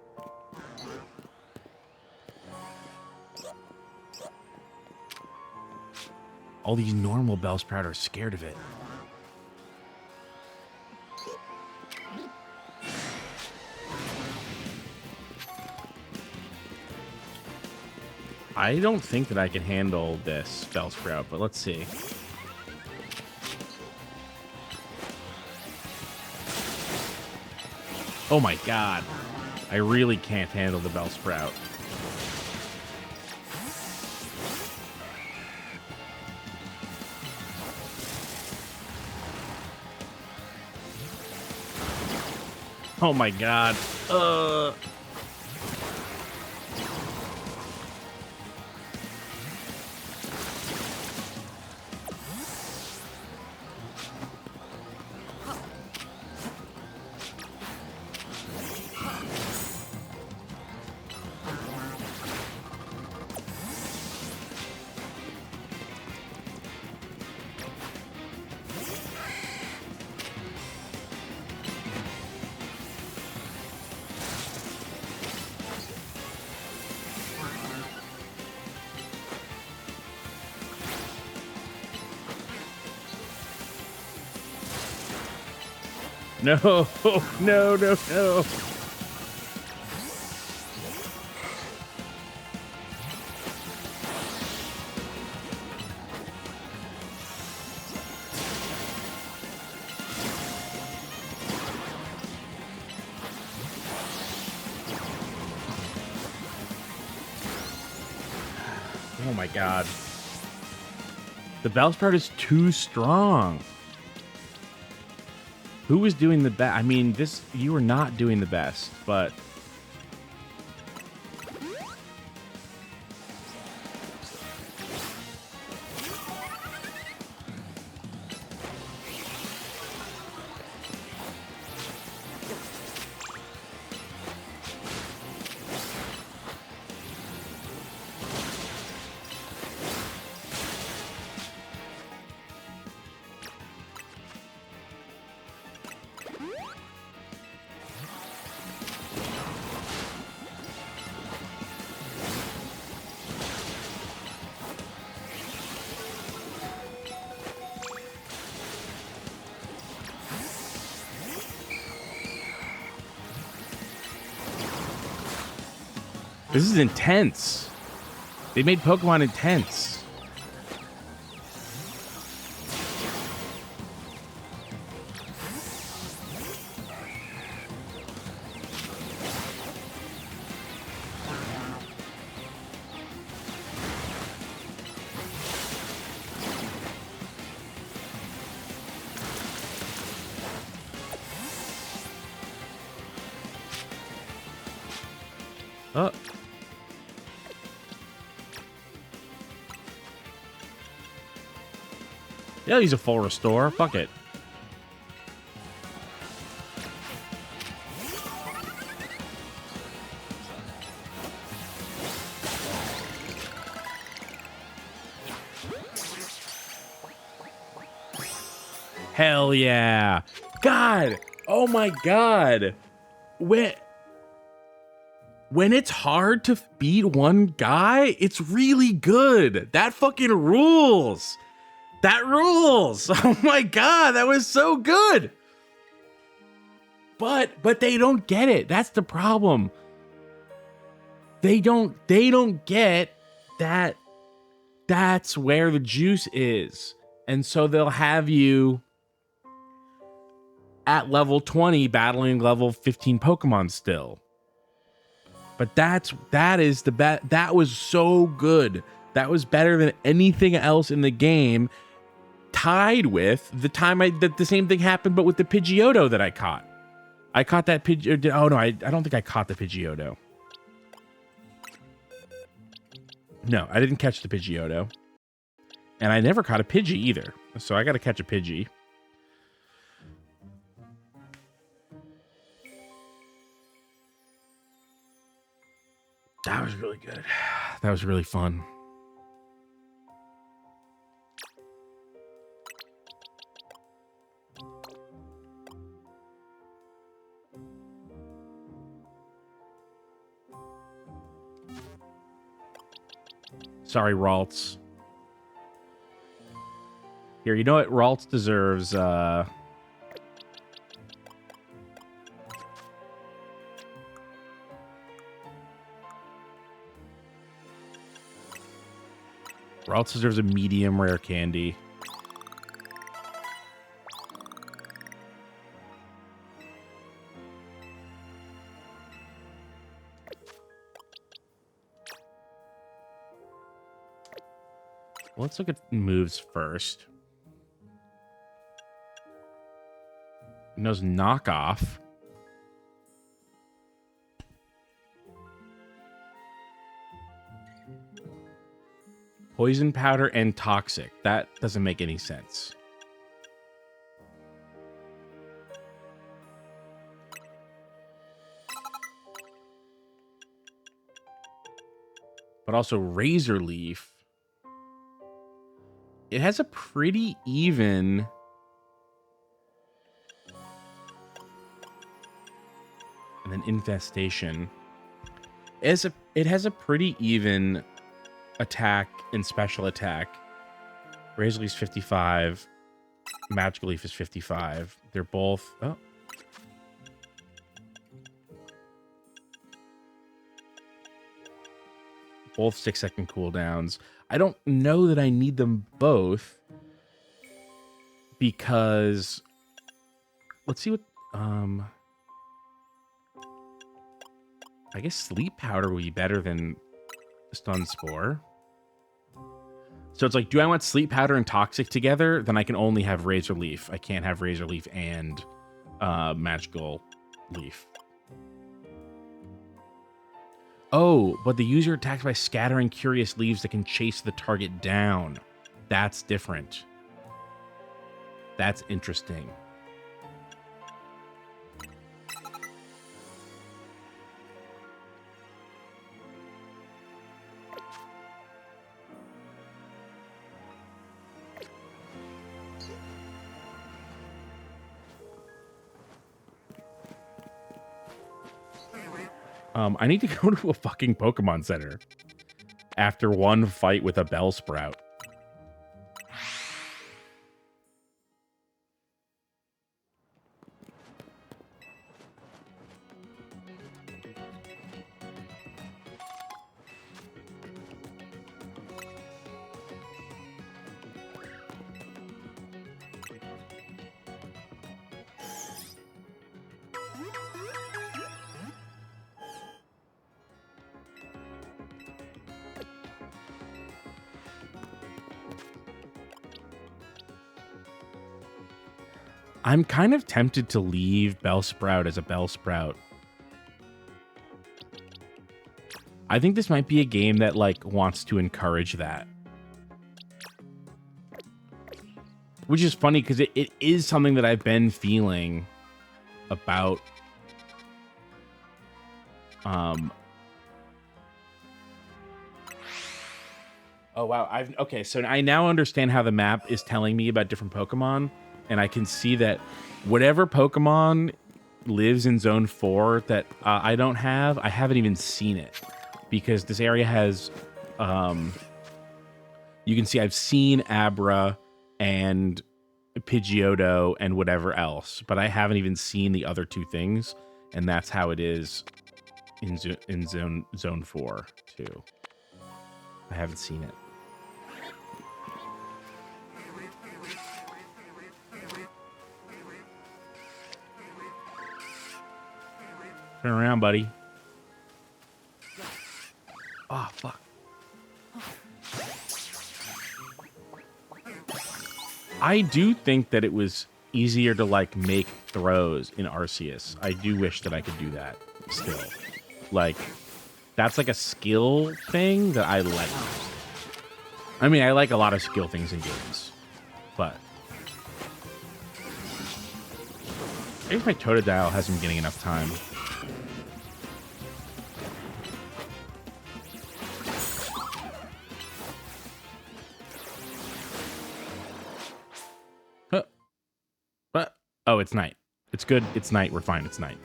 All these normal Bellsprout are scared of it. I don't think that I can handle this Bellsprout, but let's see. Oh my god. I really can't handle the Bellsprout. Oh my god. No, no, no, no. Oh my god. The Bellsprout is too strong. Who was doing the best? I mean, you were not doing the best, but... This is intense. They made Pokemon intense. Oh. Yeah, he's a full restore. Fuck it. Hell yeah. God. Oh my god. When it's hard to beat one guy, it's really good. That fucking rules. That rules. Oh my god, that was so good. But they don't get it. That's the problem. They don't get that that's where the juice is. And so they'll have you at level 20 battling level 15 Pokemon still. But that is the bet. That was so good. That was better than anything else in the game. Tied with the time that the same thing happened, but with the Pidgeotto that I caught. I caught that Pidgeotto. Oh no, I don't think I caught the Pidgeotto. No, I didn't catch the Pidgeotto. And I never caught a Pidgey either. So I got to catch a Pidgey. That was really good. That was really fun. Sorry, Ralts. Here, you know what? Ralts deserves... Ralts deserves a medium rare candy. Let's look at moves first. He knows knockoff. Poison powder and toxic. That doesn't make any sense. But also razor leaf. It has a pretty even... And then infestation. It has a pretty even attack and special attack. Razor Leaf's 55. Magical Leaf is 55. They're both... Oh. Both 6-second cooldowns. I don't know that I need them both. Because... Let's see what... I guess Sleep Powder would be better than Stun Spore. So it's like, do I want Sleep Powder and Toxic together? Then I can only have Razor Leaf. I can't have Razor Leaf and Magical Leaf. Oh, but the user attacks by scattering curious leaves that can chase the target down. That's different. That's interesting. I need to go to a fucking Pokemon Center after one fight with a Bellsprout. I'm kind of tempted to leave Bellsprout as a Bellsprout. I think this might be a game that, like, wants to encourage that. Which is funny, because it is something that I've been feeling about... Oh, wow. Okay, so I now understand how the map is telling me about different Pokemon. And I can see that whatever Pokemon lives in Zone 4 that I don't have, I haven't even seen it. Because this area has... you can see I've seen Abra and Pidgeotto and whatever else. But I haven't even seen the other two things. And that's how it is in Zone 4, too. I haven't seen it. Turn around, buddy. Oh, fuck. I do think that it was easier to, like, make throws in Arceus. I do wish that I could do that still. Like, that's like a skill thing that I like. I mean, I like a lot of skill things in games. But I guess my Totodile hasn't been getting enough time. Oh, it's night. It's good. It's night. We're fine. It's night.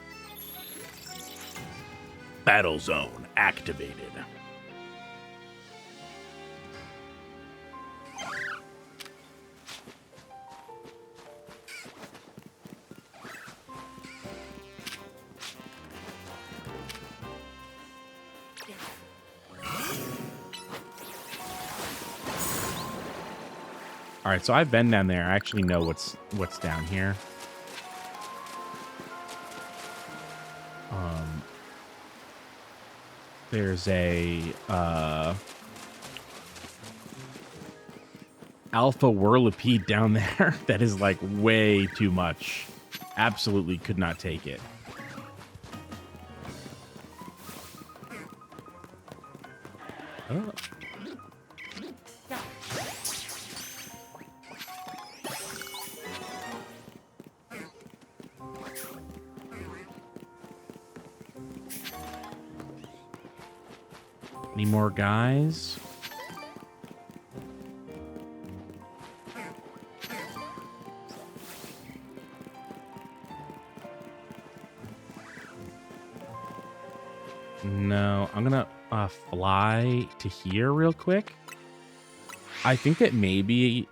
Battle zone activated. All right, so I've been down there. I actually know what's down here. There's a alpha whirlipede down there that is like way too much. Absolutely could not take it. Oh. Any more guys? No, I'm gonna fly to here real quick. I think that maybe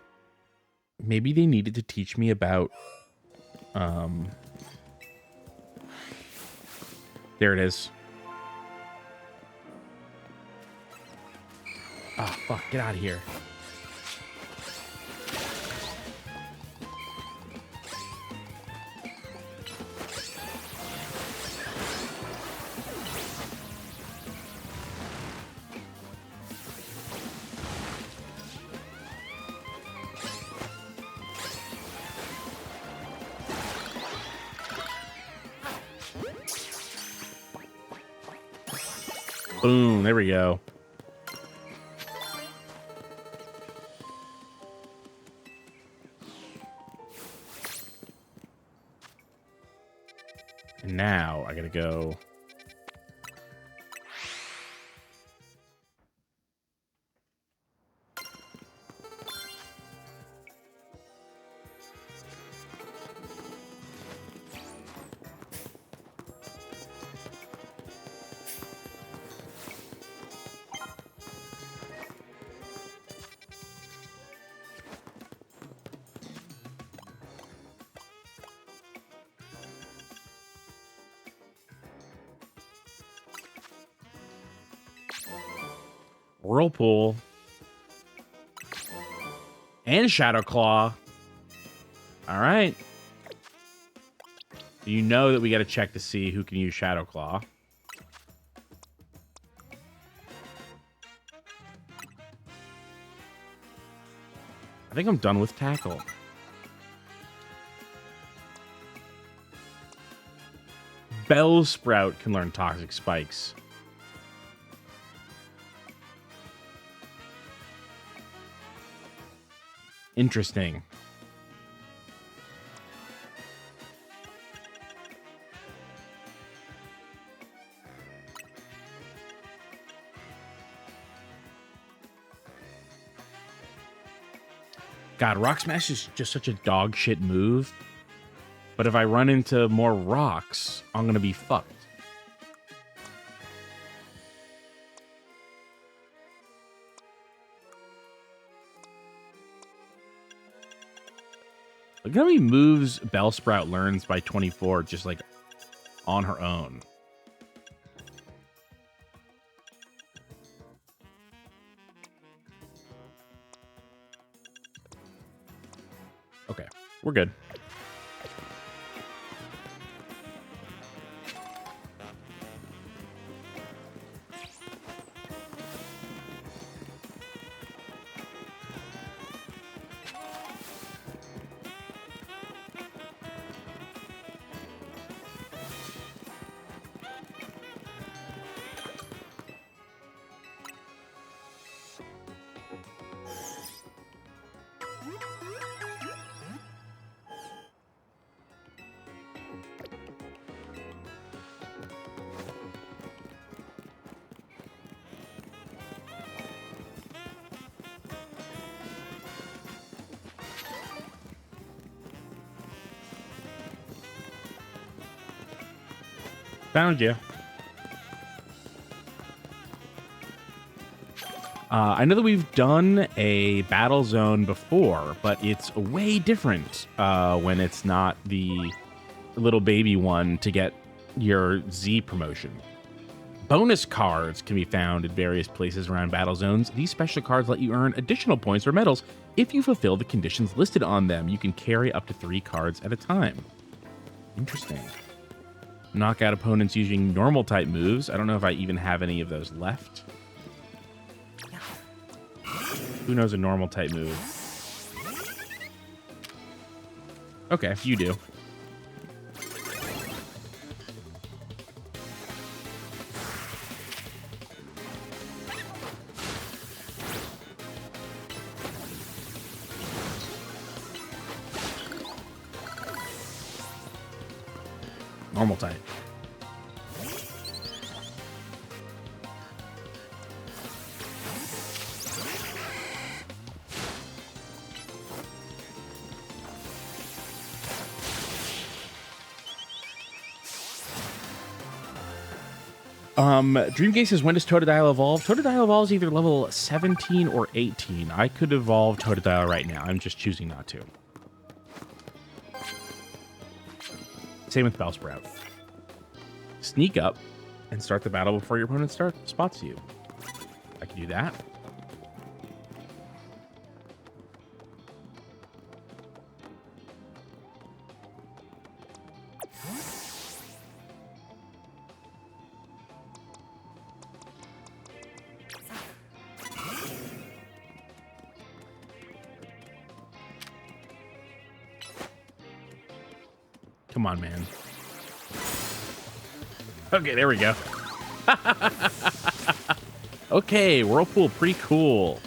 they needed to teach me about there it is. Oh fuck, get out of here. Boom, there we go. And now I gotta go. Whirlpool. And Shadow Claw. All right. You know that we got to check to see who can use Shadow Claw. I think I'm done with Tackle. Bellsprout can learn Toxic Spikes. Interesting. God, Rock Smash is just such a dog shit move. But if I run into more rocks, I'm going to be fucked. Look how many moves Bellsprout learns by 24 just like on her own. Okay, we're good. Found you. I know that we've done a battle zone before, but it's way different when it's not the little baby one to get your Z promotion. Bonus cards can be found in various places around battle zones. These special cards let you earn additional points or medals if you fulfill the conditions listed on them. You can carry up to 3 cards at a time. Interesting. Knock out opponents using normal type moves. I don't know if I even have any of those left. Who knows a normal type move? Okay, you do. Normal type. Dreamgate says, when does Totodile evolve? Totodile evolves either level 17 or 18. I could evolve Totodile right now. I'm just choosing not to. Same with Bellsprout. Sneak up and start the battle before your opponent spots you. I can do that. Come on, man. Okay, there we go. Okay, Whirlpool, pretty cool.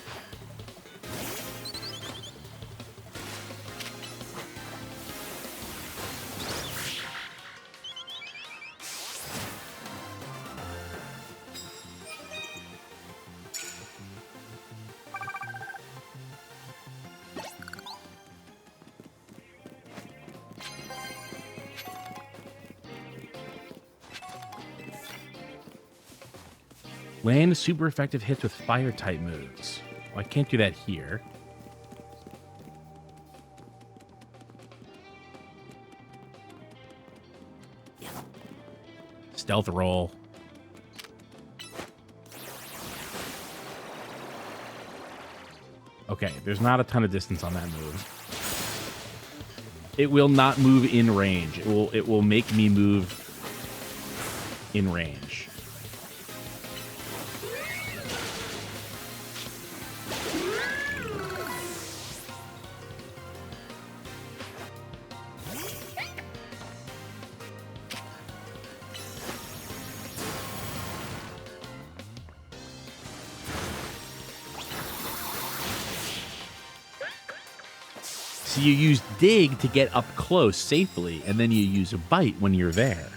Land super effective hits with fire type moves. Well, I can't do that here. Stealth roll. Okay, there's not a ton of distance on that move. It will not move in range. It will make me move in range. So you use dig to get up close safely, and then you use a bite when you're there.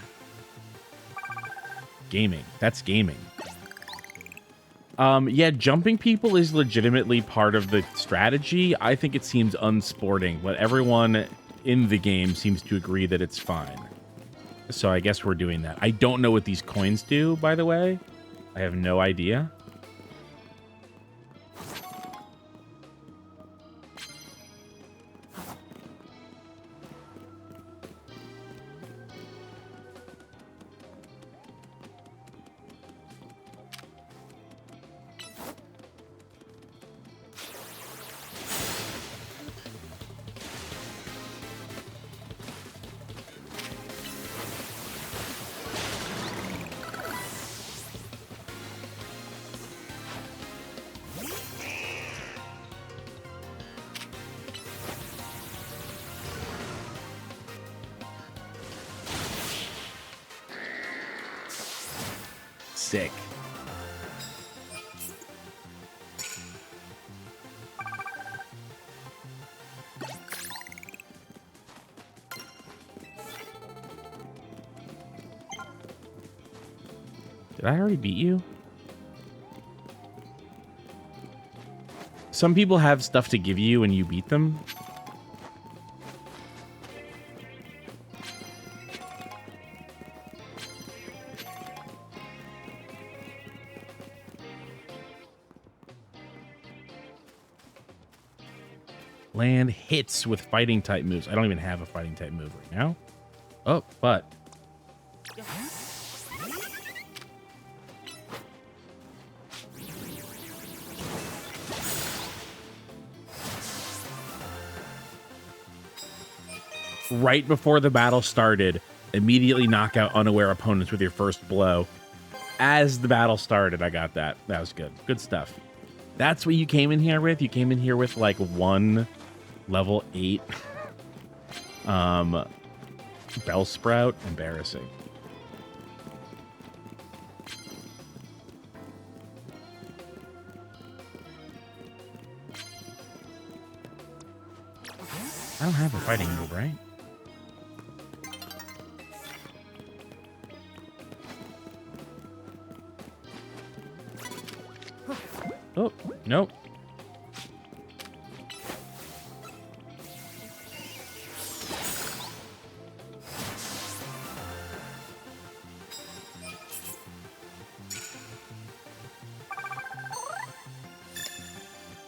Gaming. That's gaming. Yeah, jumping people is legitimately part of the strategy. I think it seems unsporting, but everyone in the game seems to agree that it's fine. So I guess we're doing that. I don't know what these coins do, by the way. I have no idea. Sick. Did I already beat you? Some people have stuff to give you and you beat them. Land hits with fighting type moves. I don't even have a fighting type move right now. Oh, but right before the battle started, immediately knock out unaware opponents with your first blow. As the battle started, I got that. That was good. Good stuff. That's what you came in here with? You came in here with like one level 8 Bellsprout. Embarrassing. I don't have a fighting move, right? Oh, nope.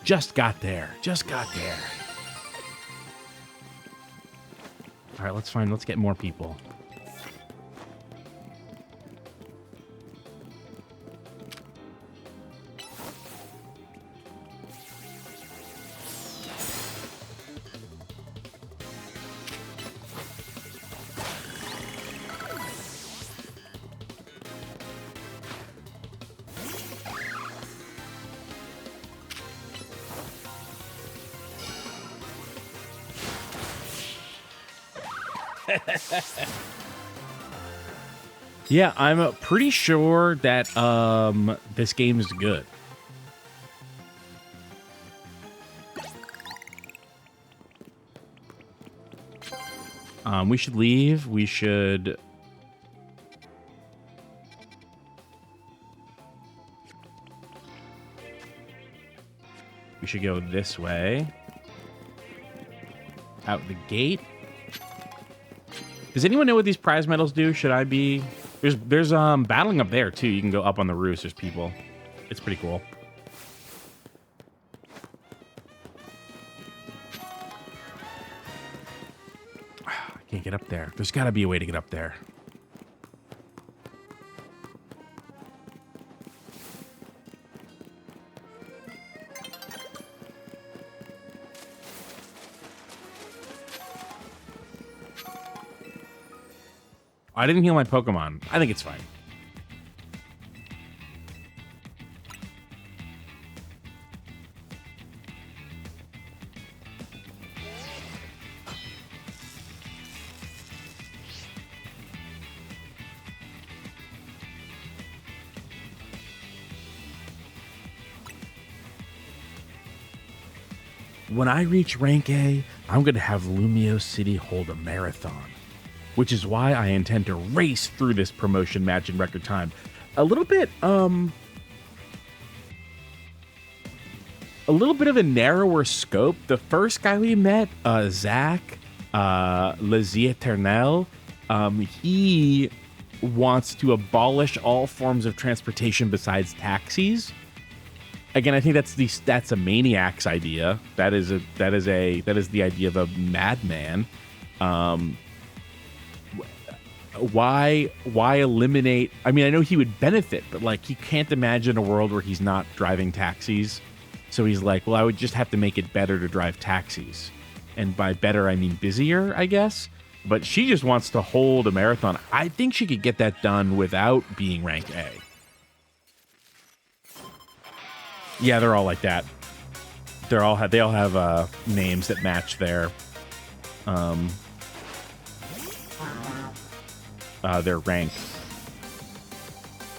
Just got there. Just got there. All right, let's get more people. Yeah, I'm pretty sure that this game is good. We should leave. We should go this way. Out the gate. Does anyone know what these prize medals do? Should I be... There's battling up there, too. You can go up on the roofs. There's people. It's pretty cool. I can't get up there. There's got to be a way to get up there. I didn't heal my Pokemon. I think it's fine. When I reach rank A, I'm going to have Lumio City hold a marathon, which is why I intend to race through this promotion match in record time. A little bit of a narrower scope. The first guy we met, Zach, Z Eternel, he wants to abolish all forms of transportation besides taxis. Again, I think that's a maniac's idea. That is the idea of a madman. Why eliminate? I mean, I know he would benefit, but like he can't imagine a world where he's not driving taxis. So he's like, well, I would just have to make it better to drive taxis. And by better, I mean busier, I guess. But she just wants to hold a marathon. I think she could get that done without being rank A. Yeah, they're all like that. They all have names that match their rank.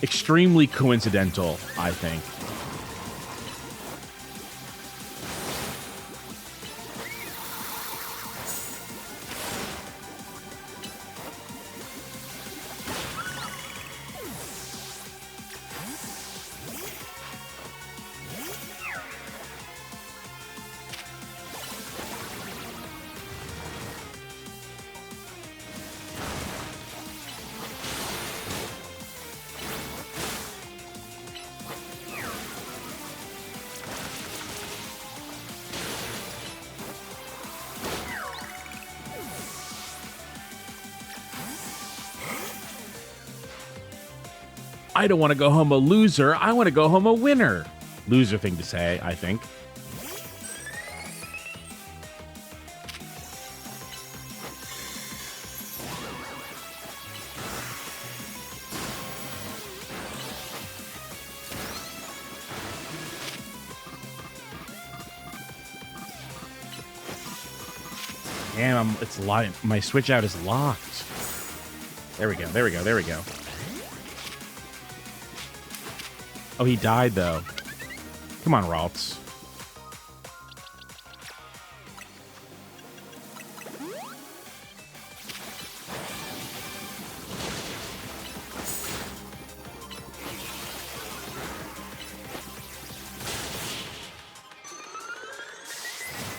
Extremely coincidental, I think. I don't want to go home a loser. I want to go home a winner. Loser thing to say, I think. Damn, it's locked. My switch out is locked. There we go. There we go. There we go. Oh, he died, though. Come on, Ralts.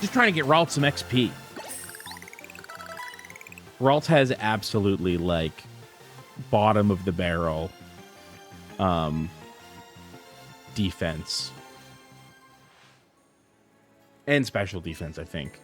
Just trying to get Ralts some XP. Ralts has absolutely, like, bottom of the barrel defense. And special defense, I think.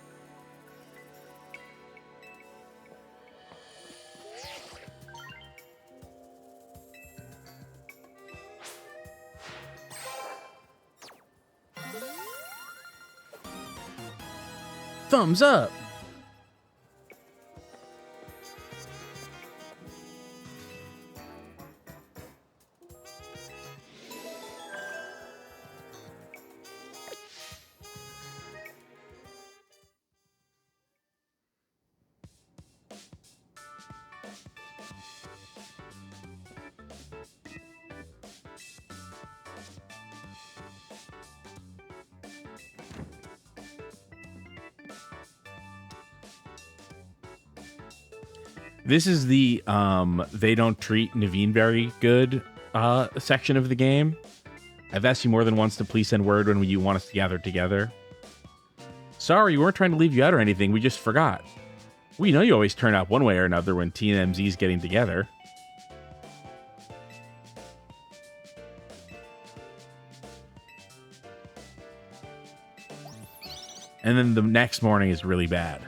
Thumbs up. This is the they don't treat Naveen very good section of the game. I've asked you more than once to please send word when you want us to gather together. Sorry, we weren't trying to leave you out or anything. We just forgot. We know you always turn out one way or another when TMZ's getting together. And then the next morning is really bad.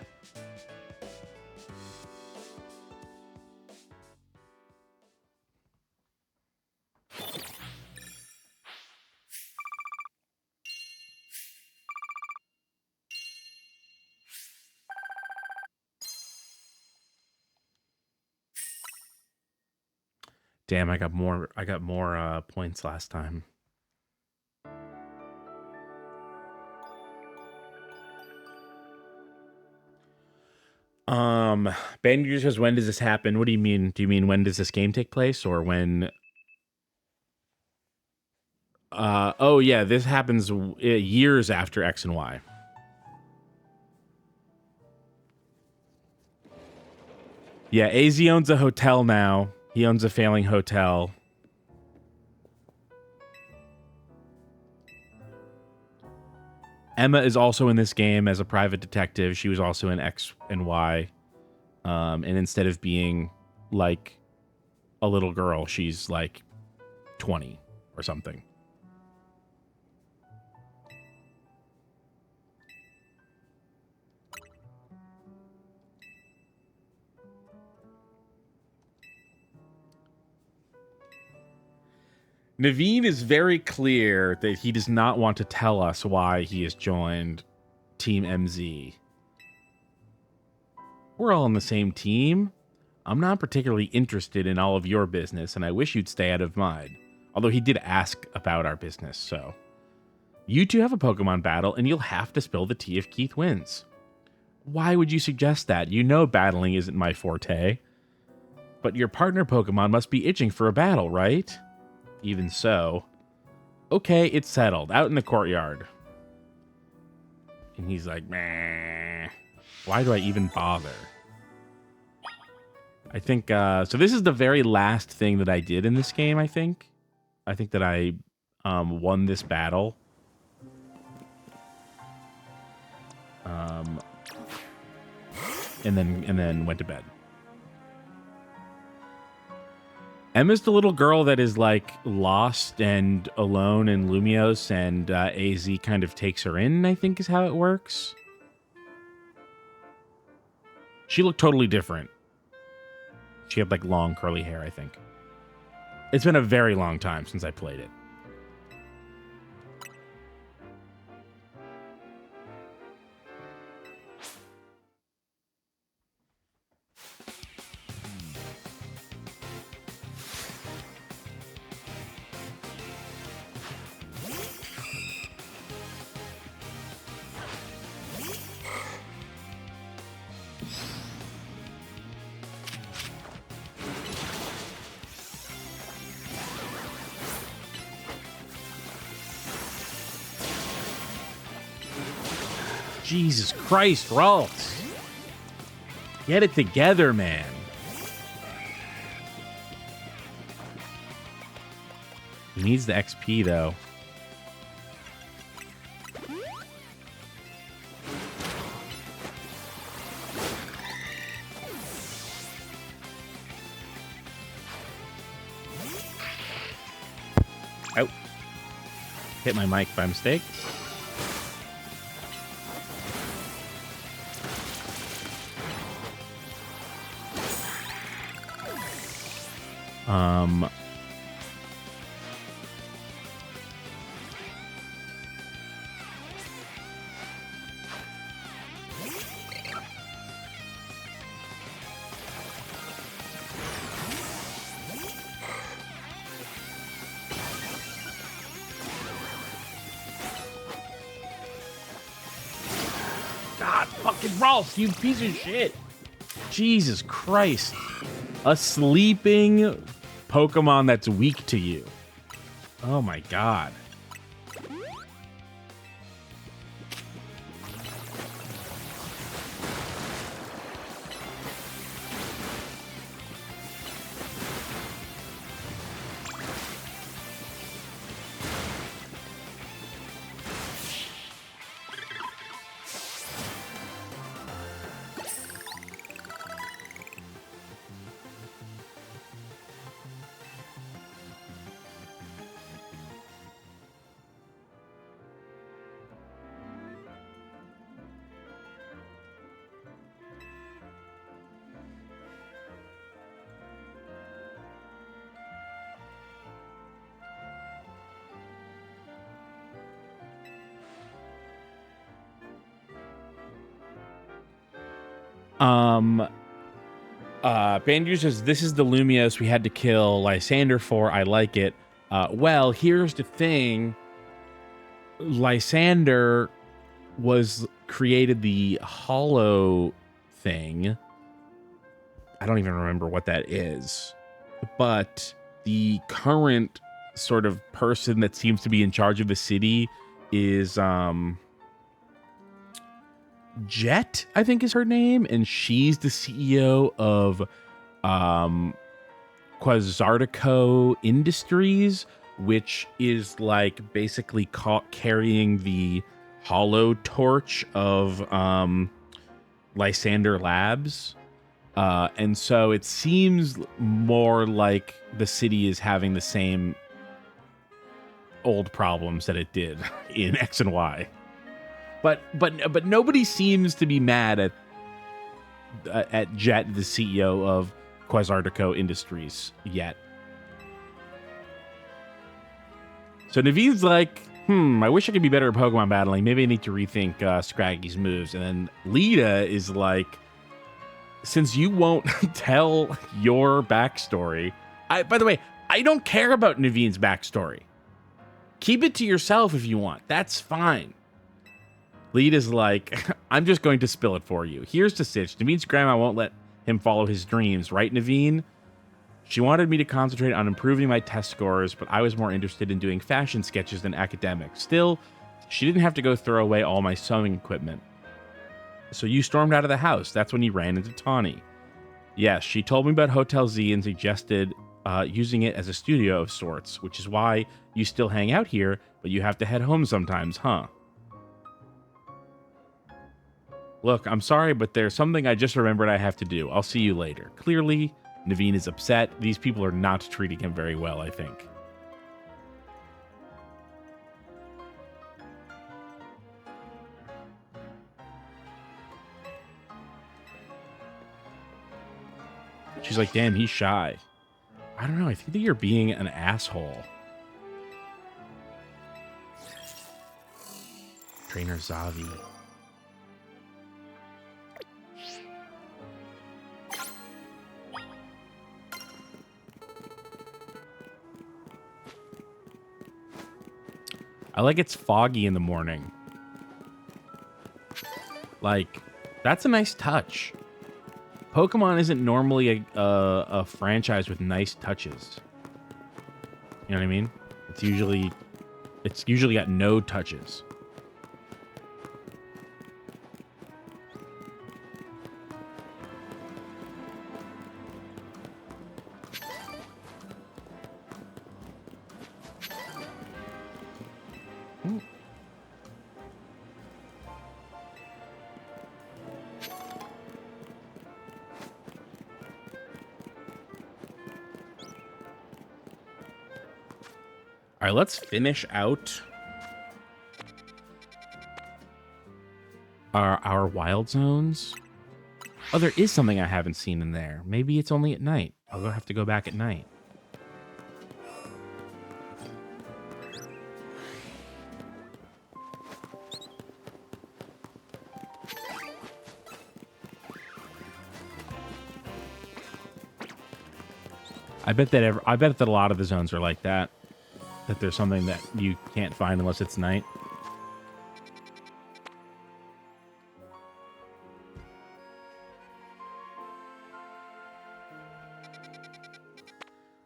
Damn, I got more points last time. Bandage says, when does this happen? What do you mean? Do you mean when does this game take place, or when? Oh yeah, this happens years after X and Y. Yeah, AZ owns a hotel now. He owns a failing hotel. Emma is also in this game as a private detective. She was also in X and Y. And instead of being like a little girl, she's like 20 or something. Naveen is very clear that he does not want to tell us why he has joined Team MZ. We're all on the same team. I'm not particularly interested in all of your business, and I wish you'd stay out of mine. Although he did ask about our business, so. You two have a Pokemon battle, and you'll have to spill the tea if Keith wins. Why would you suggest that? You know battling isn't my forte. But your partner Pokemon must be itching for a battle, right? Even so. Okay, it's settled. Out in the courtyard. And he's like, meh. Why do I even bother? I think, so this is the very last thing that I did in this game, I think. I think that I won this battle. And then went to bed. Emma's the little girl that is like lost and alone in Lumiose, and AZ kind of takes her in, I think is how it works. She looked totally different. She had like long curly hair, I think. It's been a very long time since I played it. Jesus Christ, Ralts. Get it together, man. He needs the XP, though. Oh. Hit my mic by mistake. God, fucking Rolf, you piece of shit. Jesus Christ. A sleeping Pokemon that's weak to you. Oh my God. Bandu says, this is the Lumios we had to kill Lysander for. I like it. Well, here's the thing. Lysander created the hollow thing. I don't even remember what that is. But the current sort of person that seems to be in charge of the city is, Jet, I think is her name, and she's the CEO of Quasartico Industries, which is like basically carrying the hollow torch of Lysander Labs. And so it seems more like the city is having the same old problems that it did in X and Y. But nobody seems to be mad at Jet, the CEO of Quasartico Industries, yet. So Naveen's like, I wish I could be better at Pokemon battling. Maybe I need to rethink Scraggy's moves. And then Lita is like, since you won't tell your backstory, by the way, I don't care about Naveen's backstory. Keep it to yourself if you want. That's fine. Lita's like, I'm just going to spill it for you. Here's the stitch. Naveen's grandma won't let him follow his dreams, right, Naveen? She wanted me to concentrate on improving my test scores, but I was more interested in doing fashion sketches than academics. Still, she didn't have to go throw away all my sewing equipment. So you stormed out of the house. That's when you ran into Tawny. Yes, she told me about Hotel Z and suggested using it as a studio of sorts, which is why you still hang out here, but you have to head home sometimes, huh? Look, I'm sorry, but there's something I just remembered I have to do. I'll see you later. Clearly, Naveen is upset. These people are not treating him very well, I think. She's like, damn, he's shy. I don't know. I think that you're being an asshole. Trainer Zavi. I like it's foggy in the morning. Like, that's a nice touch. Pokemon isn't normally a franchise with nice touches. You know what I mean? It's usually got no touches. All right, let's finish out our wild zones. Oh, there is something I haven't seen in there. Maybe it's only at night. I'll have to go back at night. I bet that a lot of the zones are like that. That there's something that you can't find unless it's night.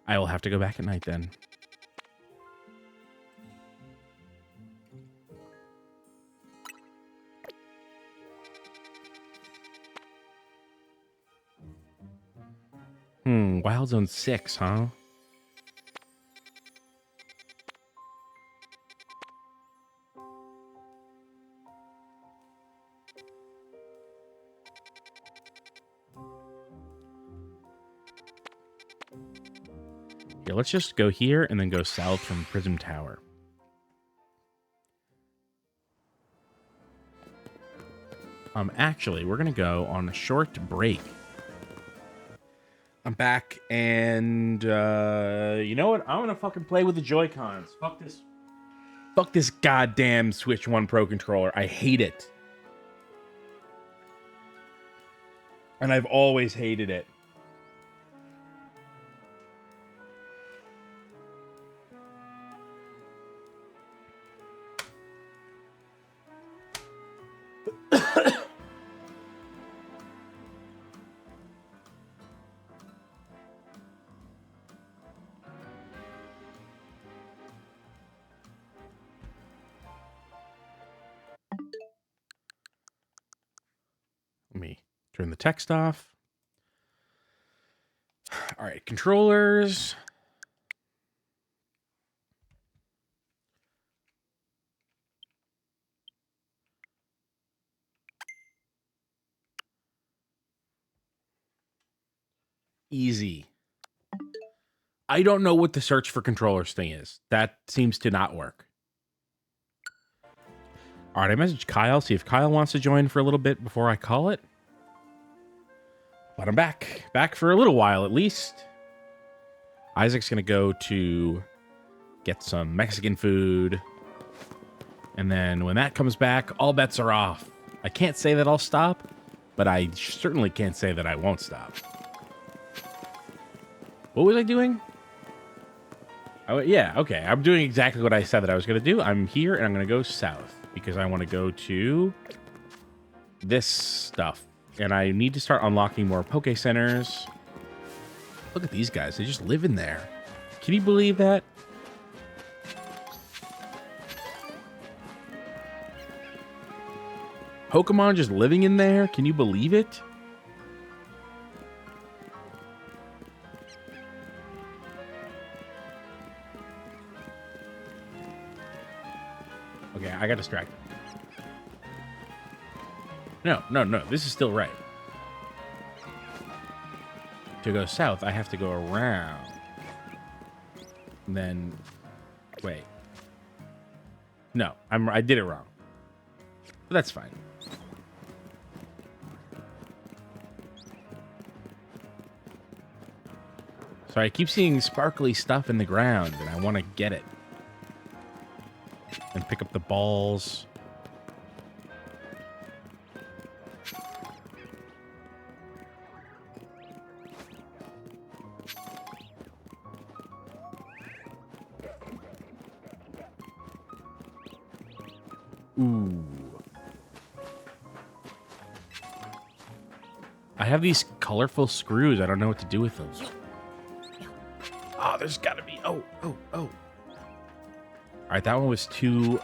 I will have to go back at night then. Wild Zone 6, huh? Here, let's just go here and then go south from Prism Tower. Actually, we're going to go on a short break. I'm back, and you know what? I'm going to fucking play with the Joy-Cons. Fuck this. Fuck this goddamn Switch 1 Pro controller. I hate it. And I've always hated it. Let me turn the text off. All right, controllers. Easy. I don't know what the search for controllers thing is. That seems to not work. All right, I messaged Kyle. See if Kyle wants to join for a little bit before I call it. But I'm back. Back for a little while at least. Isaac's going to go to get some Mexican food. And then when that comes back, all bets are off. I can't say that I'll stop, but I certainly can't say that I won't stop. What was I doing? Oh, yeah, okay. I'm doing exactly what I said that I was going to do. I'm here, and I'm going to go south because I want to go to this stuff. And I need to start unlocking more Poke Centers. Look at these guys. They just live in there. Can you believe that? Pokemon just living in there? Can you believe it? Okay, I got distracted. No. This is still right. To go south, I have to go around. And then... Wait. No, I did it wrong. But that's fine. So I keep seeing sparkly stuff in the ground, and I want to get it. And pick up the balls. Ooh. I have these colorful screws. I don't know what to do with them. Oh, there's got to be... Oh. All right, that one was too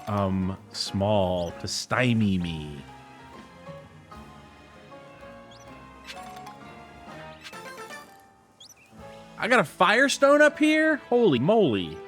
small to stymie me. I got a Firestone up here? Holy moly.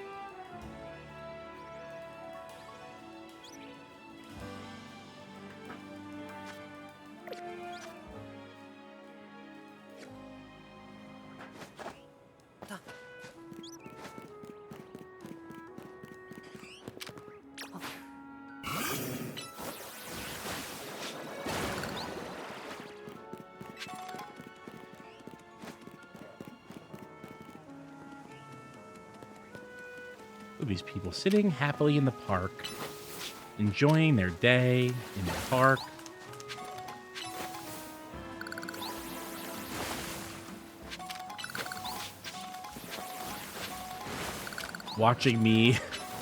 These people sitting happily in the park, enjoying their day in the park. Watching me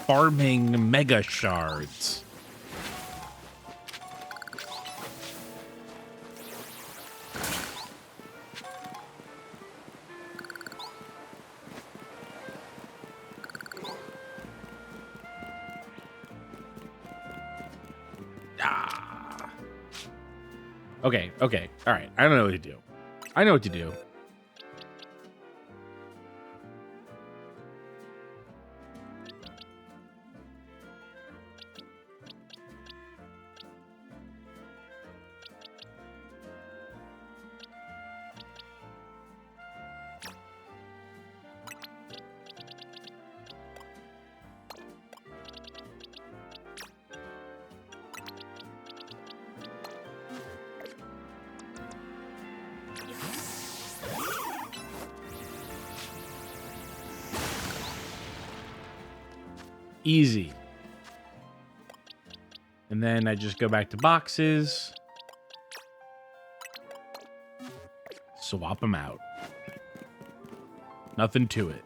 farming mega shards. Okay, okay. All right. I don't know what to do. I know what to do. Easy. And then I just go back to boxes. Swap them out. Nothing to it.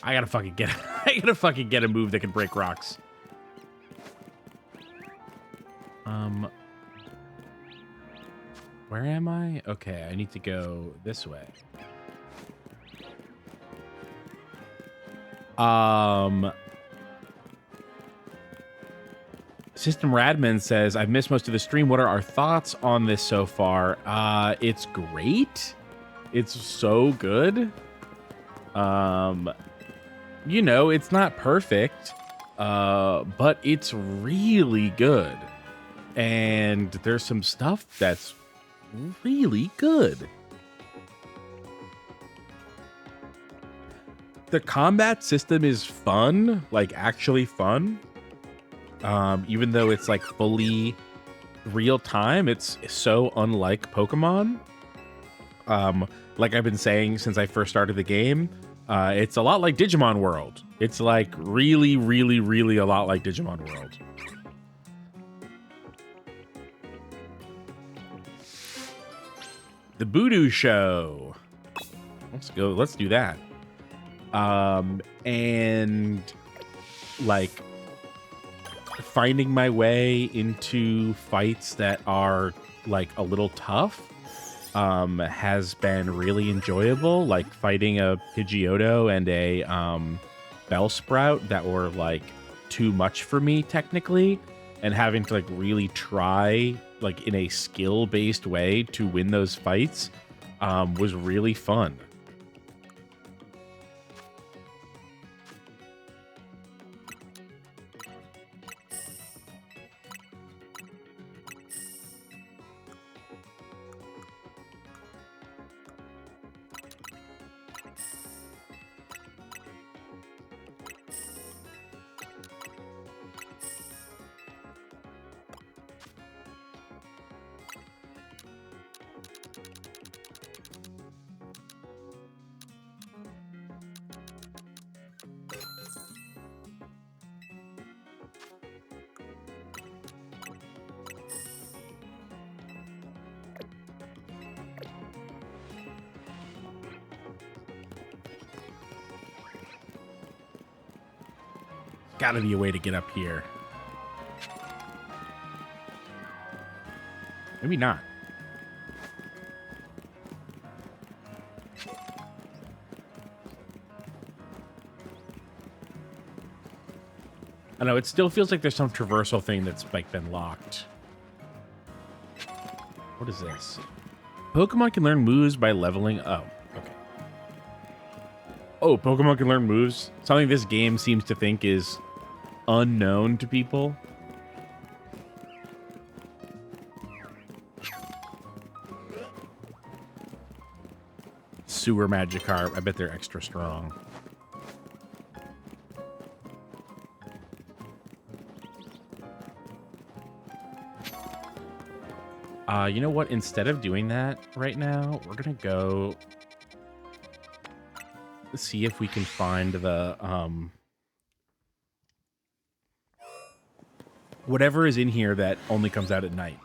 I gotta fucking get a move that can break rocks. Where am I? Okay, I need to go this way. System Radman says, I've missed most of the stream. What are our thoughts on this so far? It's great. It's so good. You know, it's not perfect, but it's really good. And there's some stuff that's really good. The combat system is fun, like actually fun. Even though it's like fully real time, it's so unlike Pokemon. Like I've been saying since I first started the game, it's a lot like Digimon World. It's like really, really, really a lot like Digimon World. The Voodoo Show. Let's go. Let's do that. And like finding my way into fights that are like a little tough has been really enjoyable. Like fighting a Pidgeotto and a Bellsprout that were like too much for me technically, and having to like really try like in a skill-based way to win those fights was really fun. Gotta be a way to get up here. Maybe not. I know, it still feels like there's some traversal thing that's like been locked. What is this? Pokemon can learn moves by leveling up. Okay. Oh, Pokemon can learn moves? Something this game seems to think is unknown to people. Sewer Magikarp. I bet they're extra strong. You know what? Instead of doing that right now, we're gonna go see if we can find the whatever is in here that only comes out at night.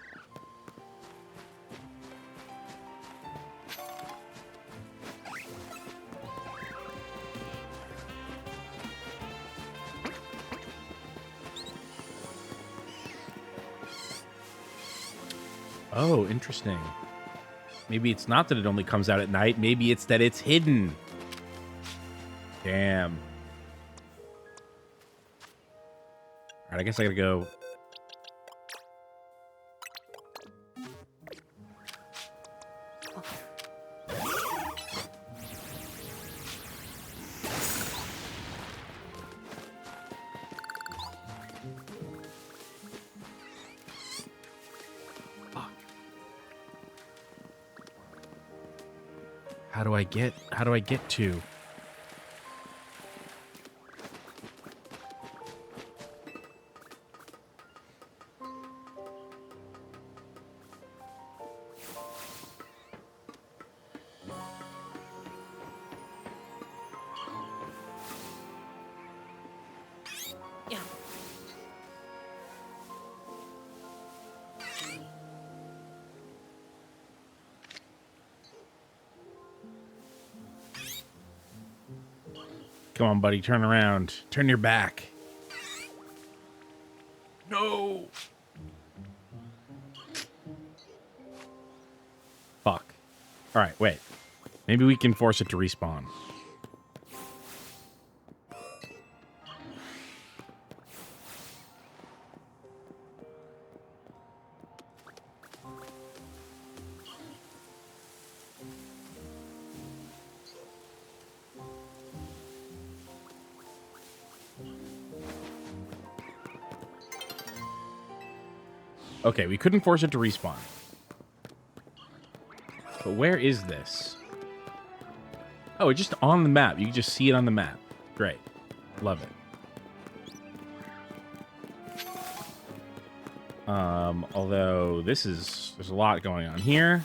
Oh, interesting. Maybe it's not that it only comes out at night. Maybe it's that it's hidden. Damn. All right, I guess I gotta go. How do I get to? Yeah. Come on, buddy, turn around. Turn your back. No. Fuck. All right, wait. Maybe we can force it to respawn. Okay, we couldn't force it to respawn. But where is this? Oh, it's just on the map. You can just see it on the map. Great. Love it. Although there's a lot going on here.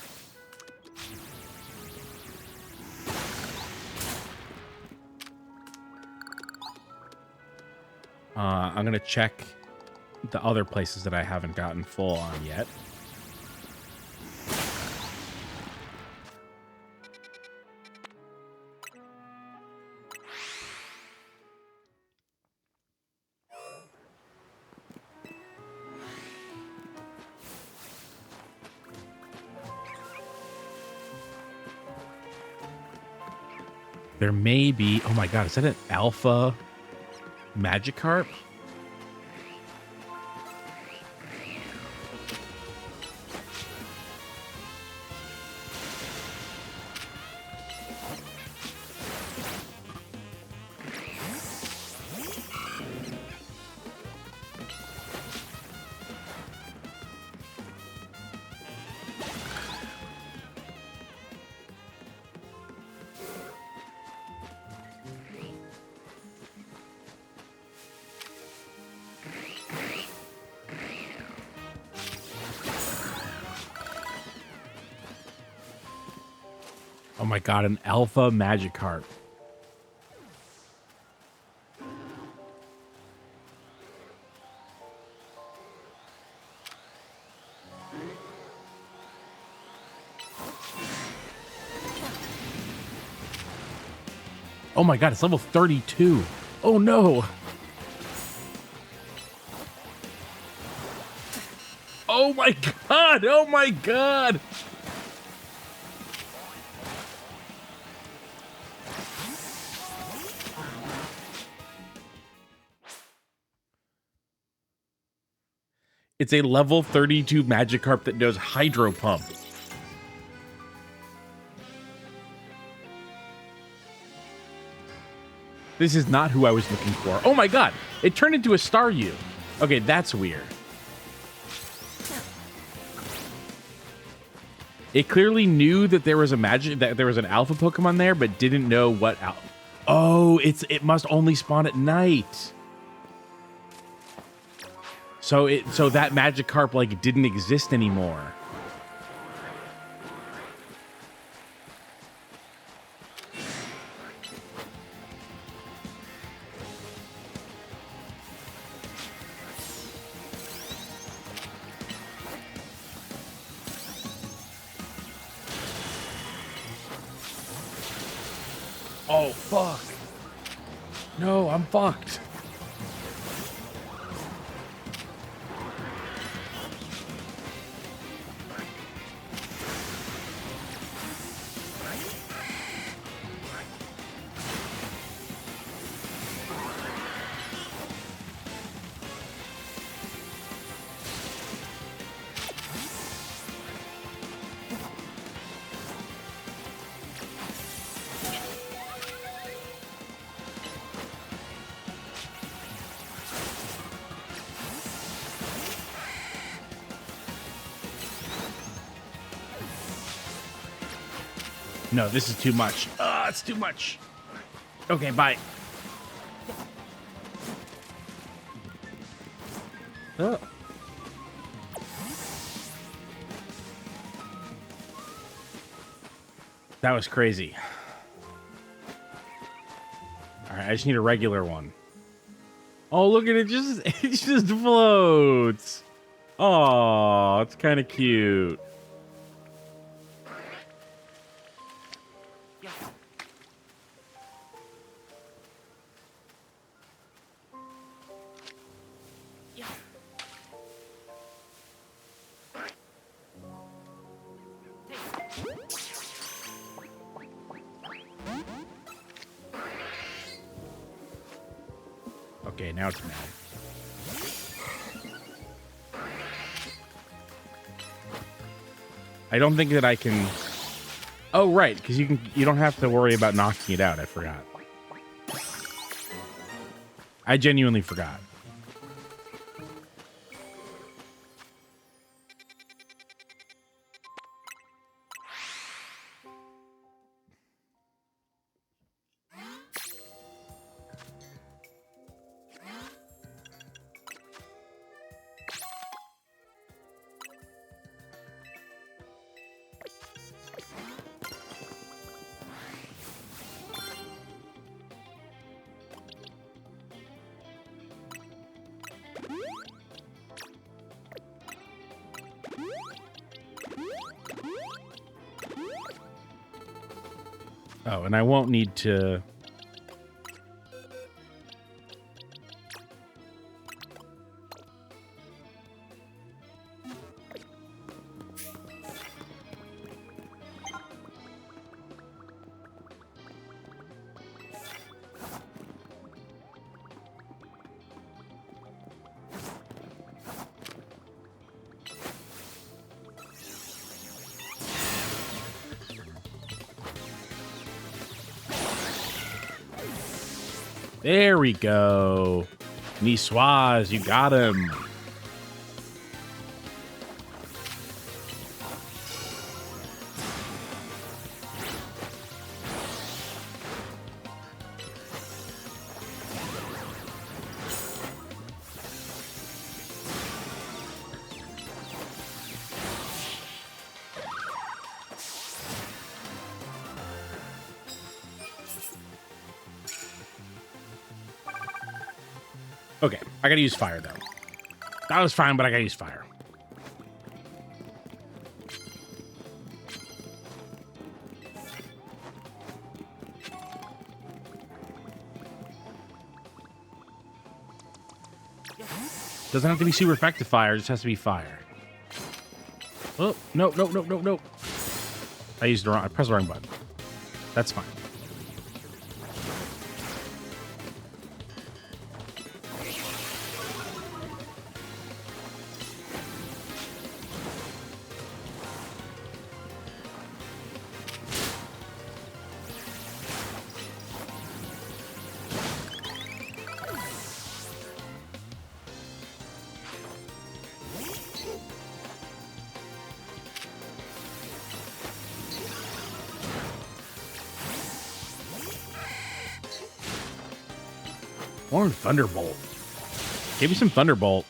I'm gonna check the other places that I haven't gotten full on yet. There may be... Oh my god, is that an alpha Magikarp? Oh my god, an alpha Magikarp. Oh my god, it's level 32. Oh no. Oh my god, oh my god. It's a level 32 Magikarp that knows Hydro Pump. This is not who I was looking for. Oh my god! It turned into a Staryu. Okay, that's weird. It clearly knew that there was a an alpha Pokemon there, but didn't know what Oh, it must only spawn at night. So that Magikarp like didn't exist anymore. Oh, fuck. No, I'm fucked. No, this is too much. It's too much. Okay, bye. Oh. That was crazy. All right, I just need a regular one. Oh, look at it! It just floats. Oh, it's kind of cute. Okay, now it's mad. I don't think that I can. Oh, right, because you don't have to worry about knocking it out. I forgot. I genuinely forgot. Oh, and I won't need to... There we go. Niçoise, you got him. Okay, I gotta use fire, though. That was fine, but I gotta use fire. Doesn't have to be super effective fire, it just has to be fire. Oh, no, no, no, no, no. I pressed the wrong button. That's fine. Or Thunderbolt. Give me some Thunderbolt.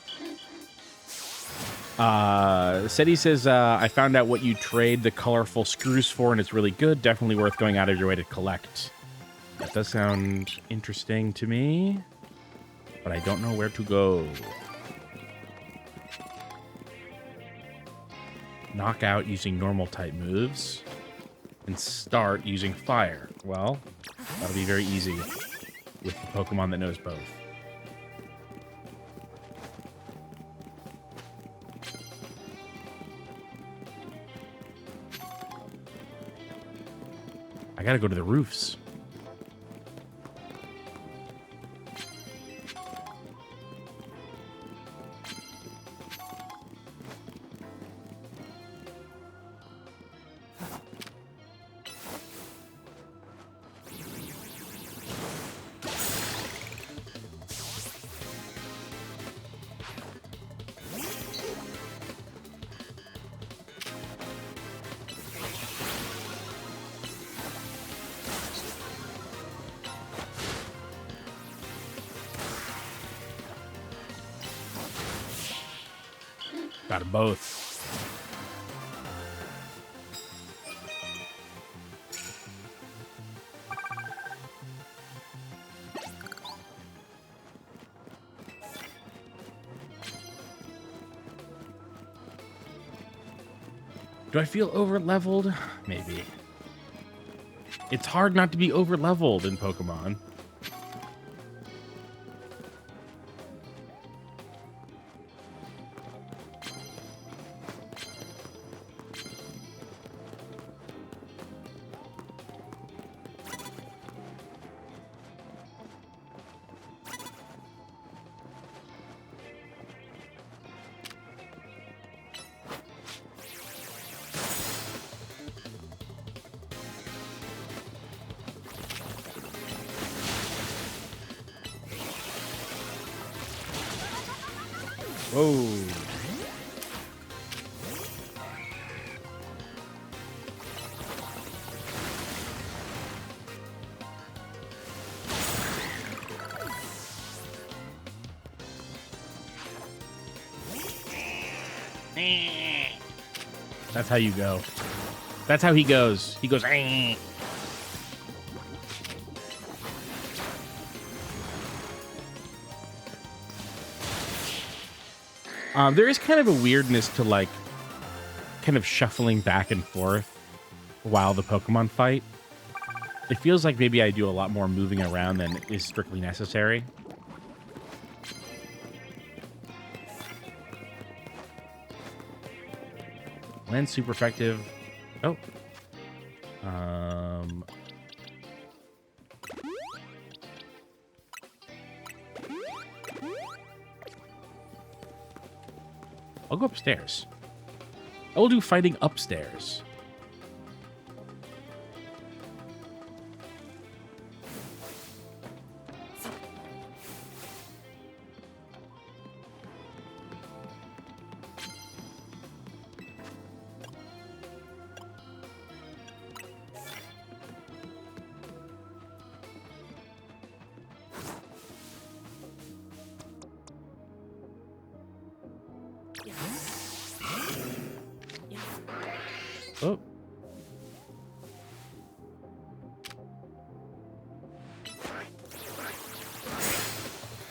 Seti says, I found out what you trade the colorful screws for, and it's really good. Definitely worth going out of your way to collect. That does sound interesting to me, but I don't know where to go. Knock out using normal type moves, and start using fire. Well, That'll be very easy with the Pokemon that knows both. I gotta go to the roofs. Got them both. Do I feel over-leveled? Maybe. It's hard not to be over-leveled in Pokemon. Whoa. That's how you go. That's how he goes. He goes, eh. There is kind of a weirdness to, like, kind of shuffling back and forth while the Pokemon fight. It feels like maybe I do a lot more moving around than is strictly necessary. Land's super effective. Oh. I'll go upstairs. I will do fighting upstairs. Oh.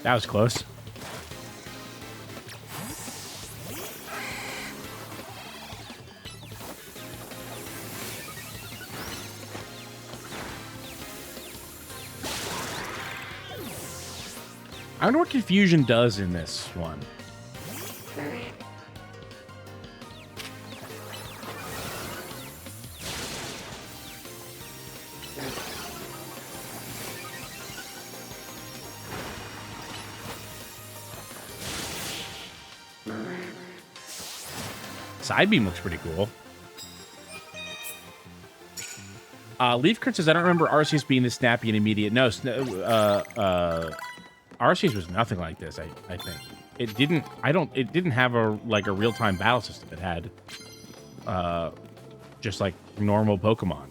That was close. I wonder what confusion does in this one. Side beam looks pretty cool. Leaf Crit says, I don't remember Arceus being this snappy and immediate. No, Arceus was nothing like this, I think. It didn't have a real-time battle system. It had just like normal Pokemon.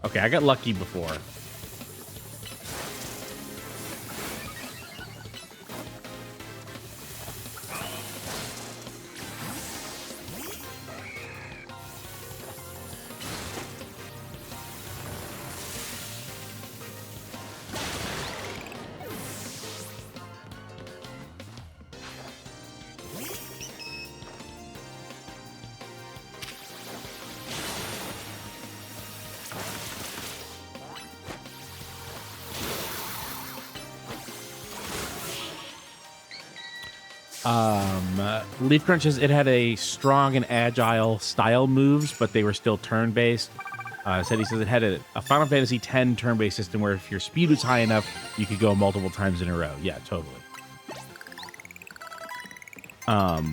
Okay, I got lucky before. Leaf Crunch says it had a strong and agile style moves, but they were still turn-based. He says it had a Final Fantasy X turn-based system where if your speed was high enough, you could go multiple times in a row. Yeah, totally. But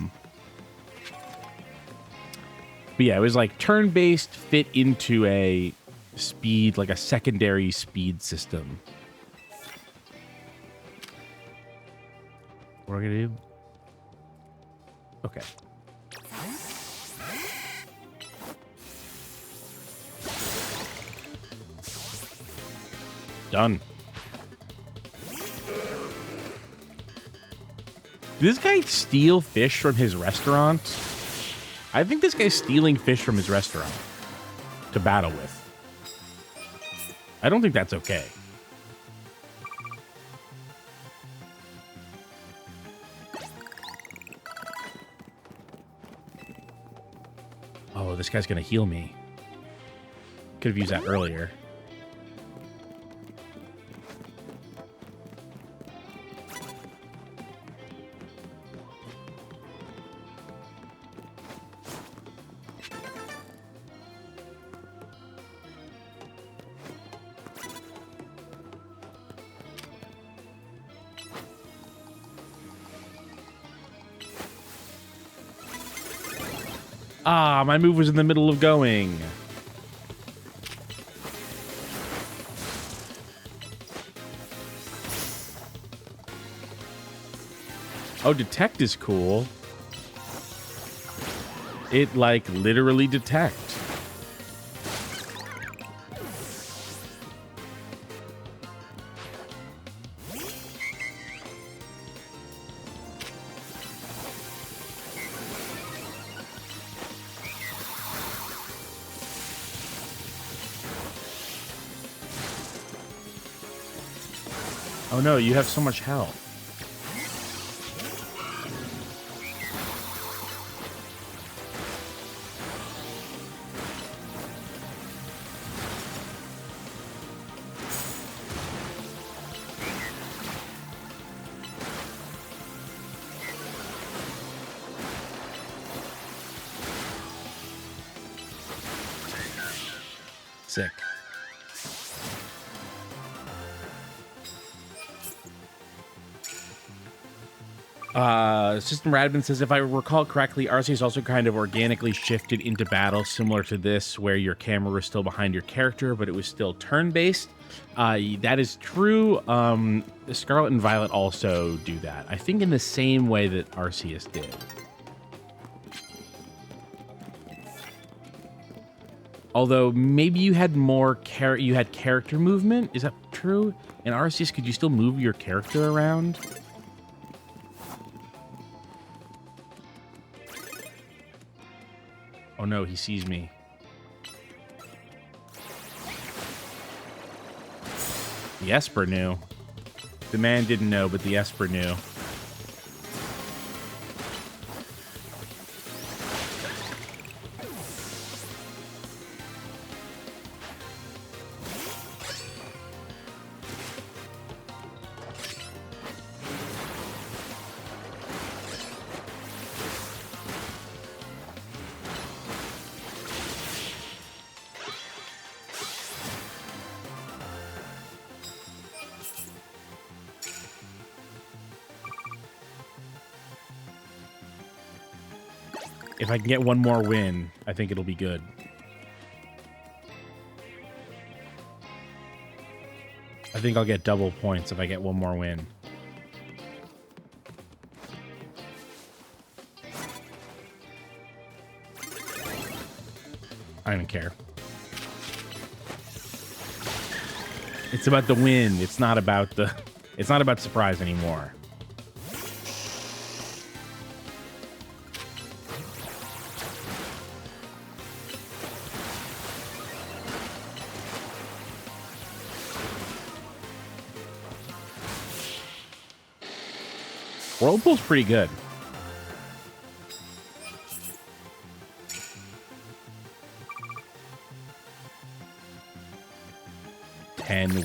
yeah, it was like turn-based fit into a speed, like a secondary speed system. What are we gonna do? Okay. Done. Did this guy steal fish from his restaurant? I think this guy's stealing fish from his restaurant to battle with. I don't think that's okay. Oh, this guy's gonna heal me. Could have used that earlier. Ah, my move was in the middle of going. Oh, detect is cool. It, like, literally detect. Oh no, you have so much health. Sick. System Radman says, if I recall correctly, RC is also kind of organically shifted into battle, similar to this, where your camera was still behind your character, but it was still turn-based. That is true. Scarlet and Violet also do that. I think in the same way that Arceus did. Although maybe you had more character movement. Is that true? In Arceus, could you still move your character around? Oh no, he sees me. The Esper knew. The man didn't know, but the Esper knew. If I can get one more win, I think it'll be good. I think I'll get double points if I get one more win. I don't care. It's about the win. It's not about the... It's not about surprise anymore. Whirlpool's pretty good.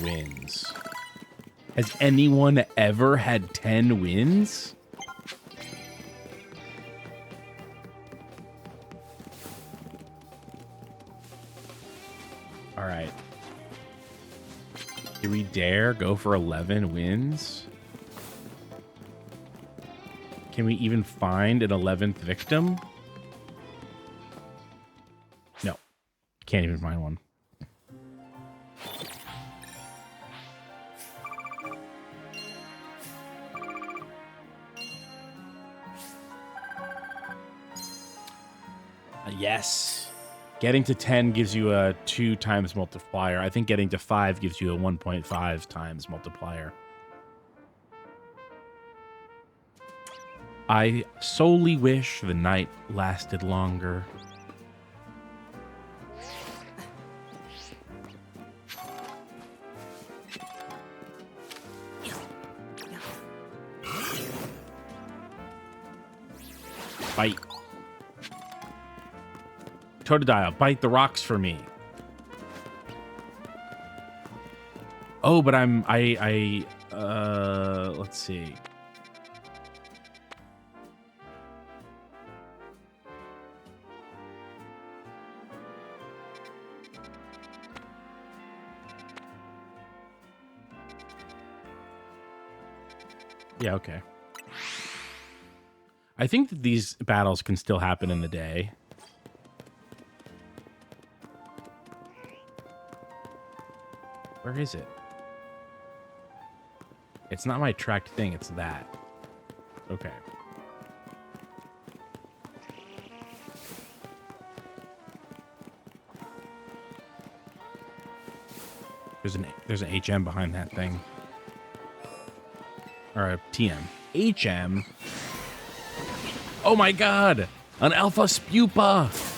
Wins. Has anyone ever had 10 wins? Do we dare go for 11 wins? Can we even find an 11th victim? No. Can't even find one. Yes. Getting to 10 gives you a 2 times multiplier. I think getting to 5 gives you a 1.5 times multiplier. I solely wish the night lasted longer. Bite. Totodile, bite the rocks for me. Oh, but let's see. Yeah, okay. I think that these battles can still happen in the day. Where is it? It's not my tracked thing, it's that. Okay. There's an HM behind that thing. Or a TM. HM? Oh my god! An Alpha Spupa!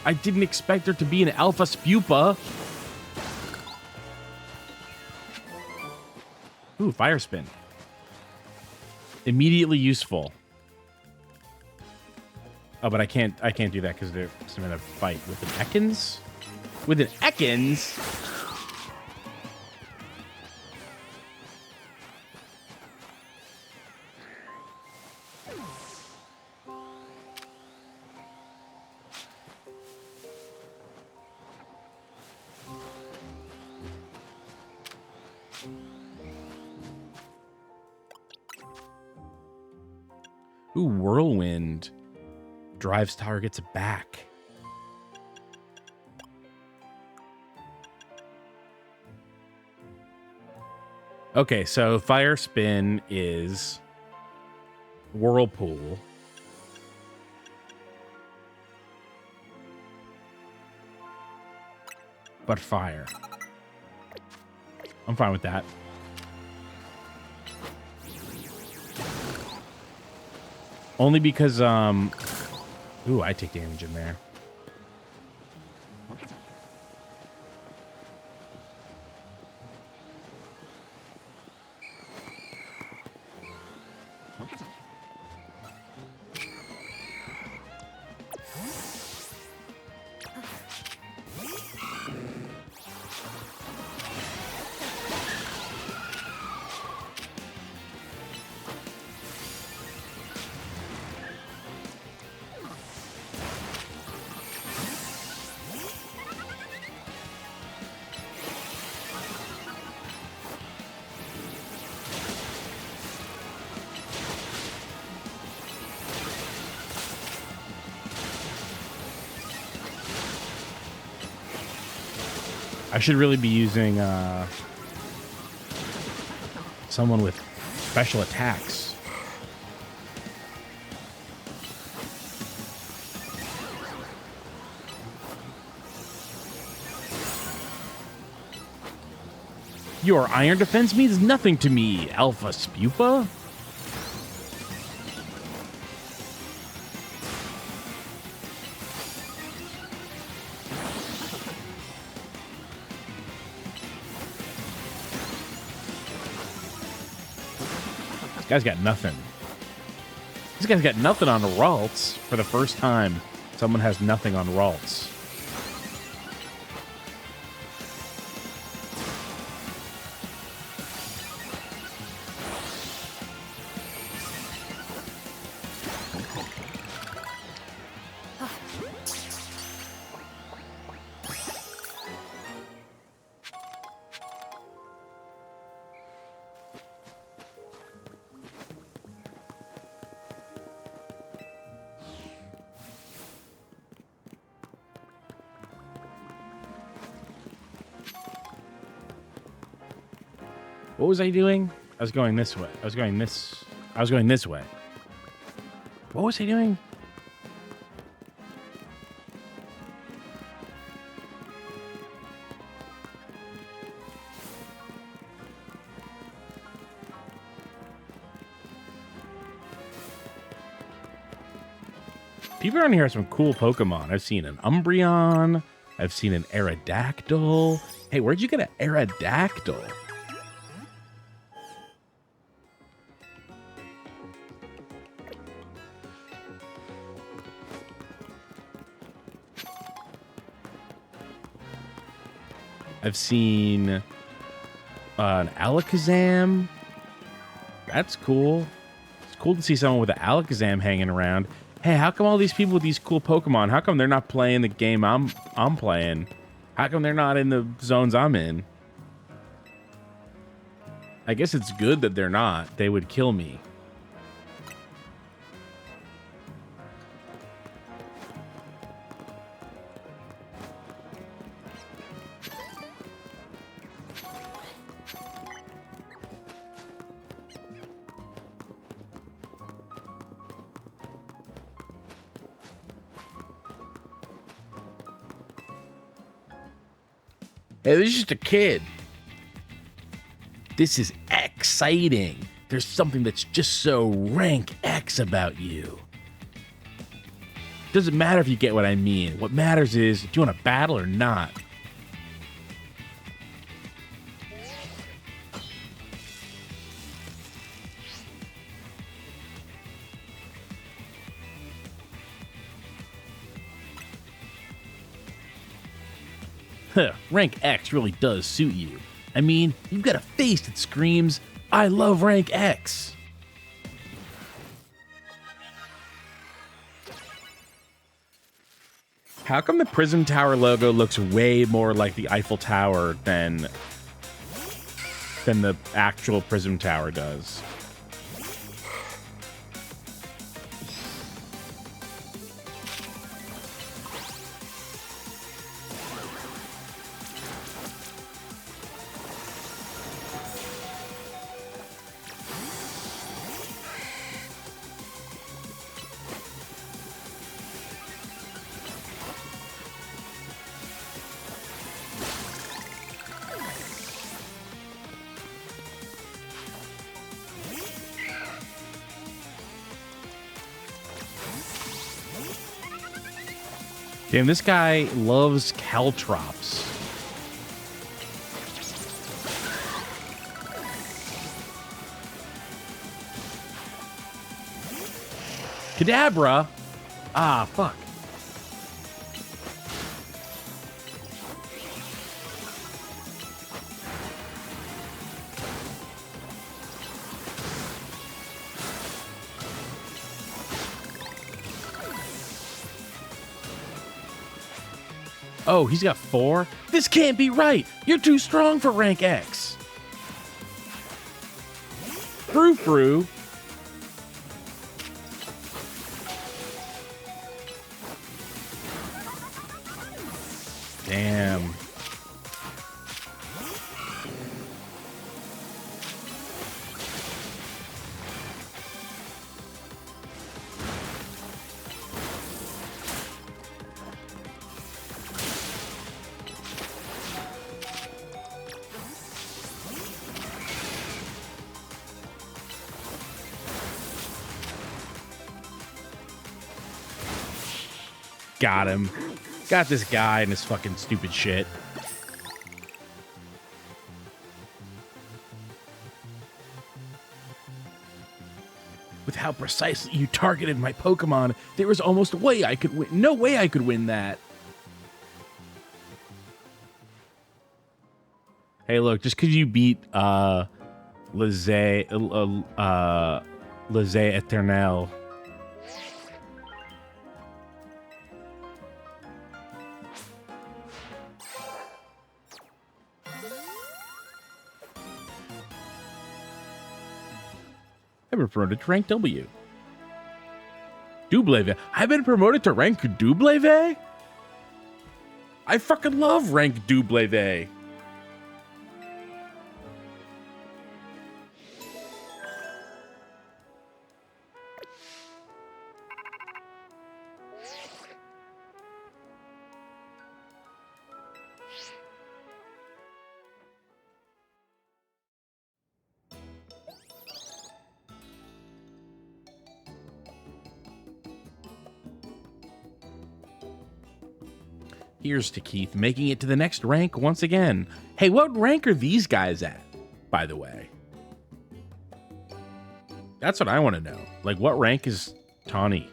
I didn't expect there to be an Alpha Spupa. Ooh, Fire Spin. Immediately useful. Oh, but I can't do that because they're in a fight with an Ekans? With an Ekans? Ooh, Whirlwind drives targets back. Okay, so Fire Spin is Whirlpool. But fire. I'm fine with that. Only because, ooh, I take damage in there. I should really be using someone with special attacks. Your iron defense means nothing to me, Alpha Spupa. This guy's got nothing. This guy's got nothing on the Ralts. For the first time, someone has nothing on Ralts. What was I doing? I was going this way. I was going this way. What was I doing? People around here have some cool Pokemon. I've seen an Umbreon. I've seen an Aerodactyl. Hey, where'd you get an Aerodactyl? I've seen an Alakazam. That's cool. It's cool to see someone with an Alakazam hanging around. Hey, how come all these people with these cool Pokemon, how come they're not playing the game I'm playing? How come they're not in the zones I'm in? I guess it's good that they're not. They would kill me. Hey, this is just a kid. This is exciting. There's something that's just so rank X about you. Doesn't matter if you get what I mean. What matters is, do you want to battle or not? Rank X really does suit you. I mean, you've got a face that screams, I love Rank X. How come the Prism Tower logo looks way more like the Eiffel Tower than the actual Prism Tower does? Damn, this guy loves Caltrops. Kadabra? Ah, fuck. Oh, he's got 4? This can't be right! You're too strong for rank X! Frou-frou. Damn. Got him. Got this guy and his fucking stupid shit. With how precisely you targeted my Pokemon, there was almost a way I could win. No way I could win that. Hey, look, just because you beat Z Eternel. I've been promoted to rank W. Doubleve. I've been promoted to rank Doubleve? I fucking love rank Doubleve. Here's to Keith making it to the next rank once again. Hey, what rank are these guys at, by the way? That's what I want to know. Like, what rank is Tawny?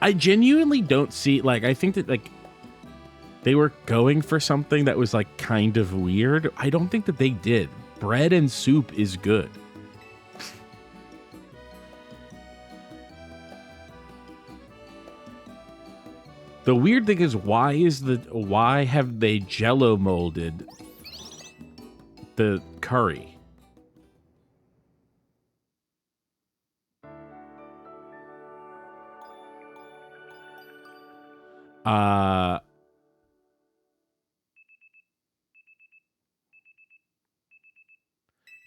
I genuinely don't see, like, I think that, like, they were going for something that was, like, kind of weird. I don't think that they did. Bread and soup is good. The weird thing is, why have they jello molded the curry?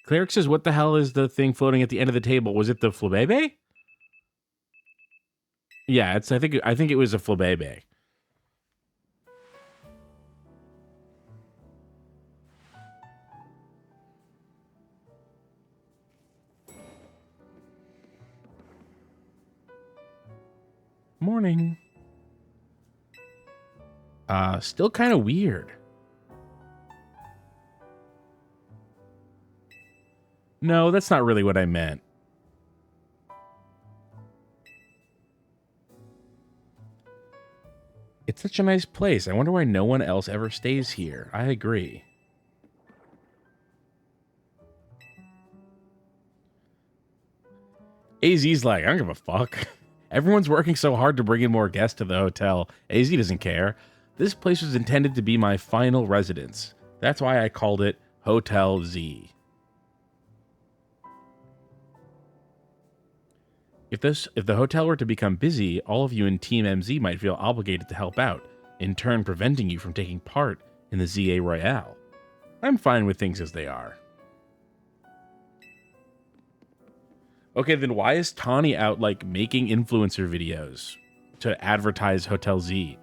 Cleric says, what the hell is the thing floating at the end of the table? Was it the flabebe? Yeah, I think it was a flabebe. Morning. Still kind of weird. No, that's not really what I meant. It's such a nice place. I wonder why no one else ever stays here. I agree. AZ's like, I don't give a fuck. Everyone's working so hard to bring in more guests to the hotel. AZ doesn't care. This place was intended to be my final residence. That's why I called it Hotel Z. If the hotel were to become busy, all of you in Team MZ might feel obligated to help out, in turn preventing you from taking part in the ZA Royale. I'm fine with things as they are. Okay, then why is Tawny out, like, making influencer videos to advertise Hotel Z?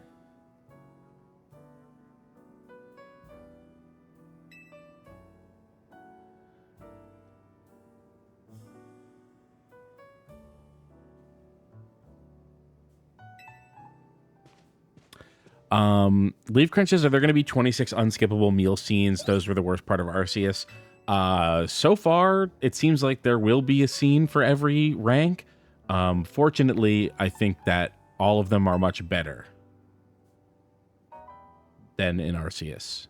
Leaf Crunch says, are there going to be 26 unskippable meal scenes? Those were the worst part of Arceus. So far, it seems like there will be a scene for every rank. Fortunately, I think that all of them are much better than in Arceus.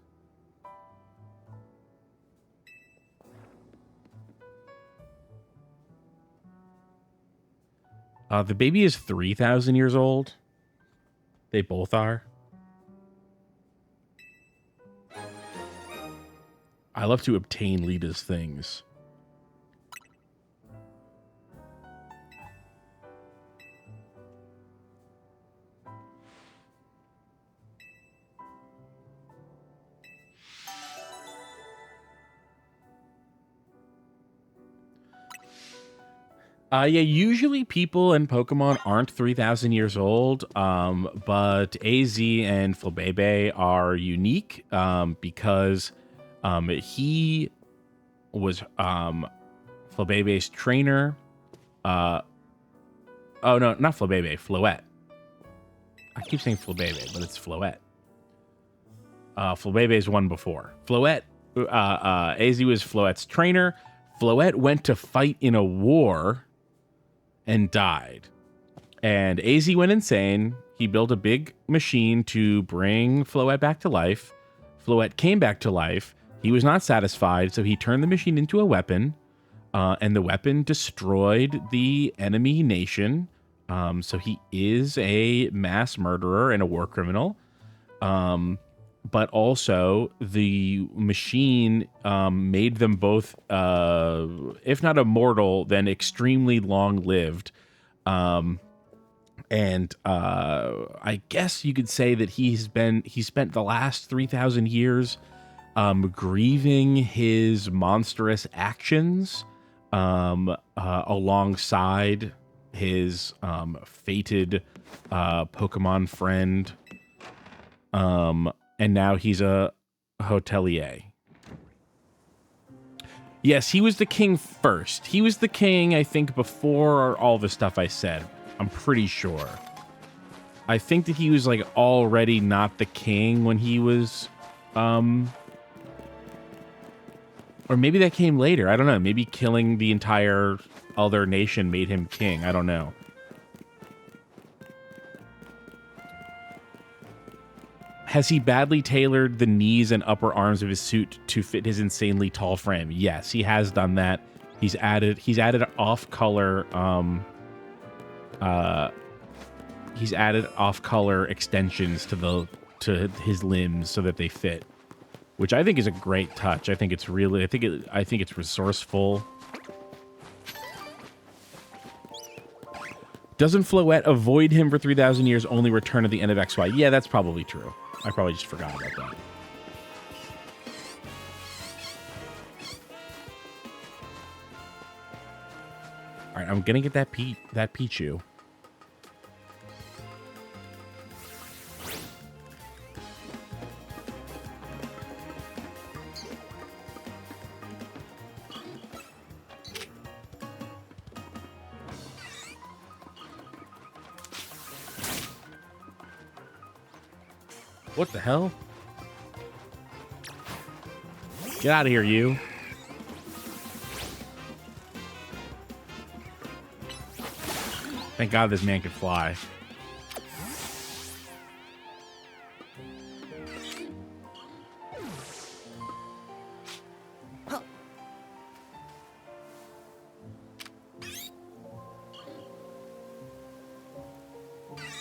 The baby is 3,000 years old. They both are. I love to obtain Lita's things. Yeah, usually people and Pokemon aren't 3,000 years old, but AZ and Flabebe are unique because he was Flabebe's trainer. Oh, no, not Flabebe, Floette. I keep saying Flabebe, but it's Floette. Flabebe's one before. Floette, AZ was Floette's trainer. Floette went to fight in a war and died. And AZ went insane. He built a big machine to bring Floette back to life. Floette came back to life. He was not satisfied, so he turned the machine into a weapon. And the weapon destroyed the enemy nation. So he is a mass murderer and a war criminal. But also, the machine made them both, if not immortal, then extremely long-lived. And I guess you could say that he spent the last 3,000 years grieving his monstrous actions alongside his fated Pokemon friend. and now he's a hotelier. Yes, he was the king first. He was the king, I think, before all the stuff I said. I'm pretty sure. I think that he was, like, already not the king when he was, or maybe that came later. I don't know. Maybe killing the entire other nation made him king. I don't know. Has he badly tailored the knees and upper arms of his suit to fit his insanely tall frame? Yes, he has done that. He's added off-color extensions to his limbs so that they fit, which I think is a great touch. I think it's really I think it's resourceful. Doesn't Floette avoid him for 3,000 years, only return at the end of XY? Yeah, that's probably true. I probably just forgot about that. All right, I'm gonna get that Pichu. What the hell? Get out of here, you. Thank God this man could fly.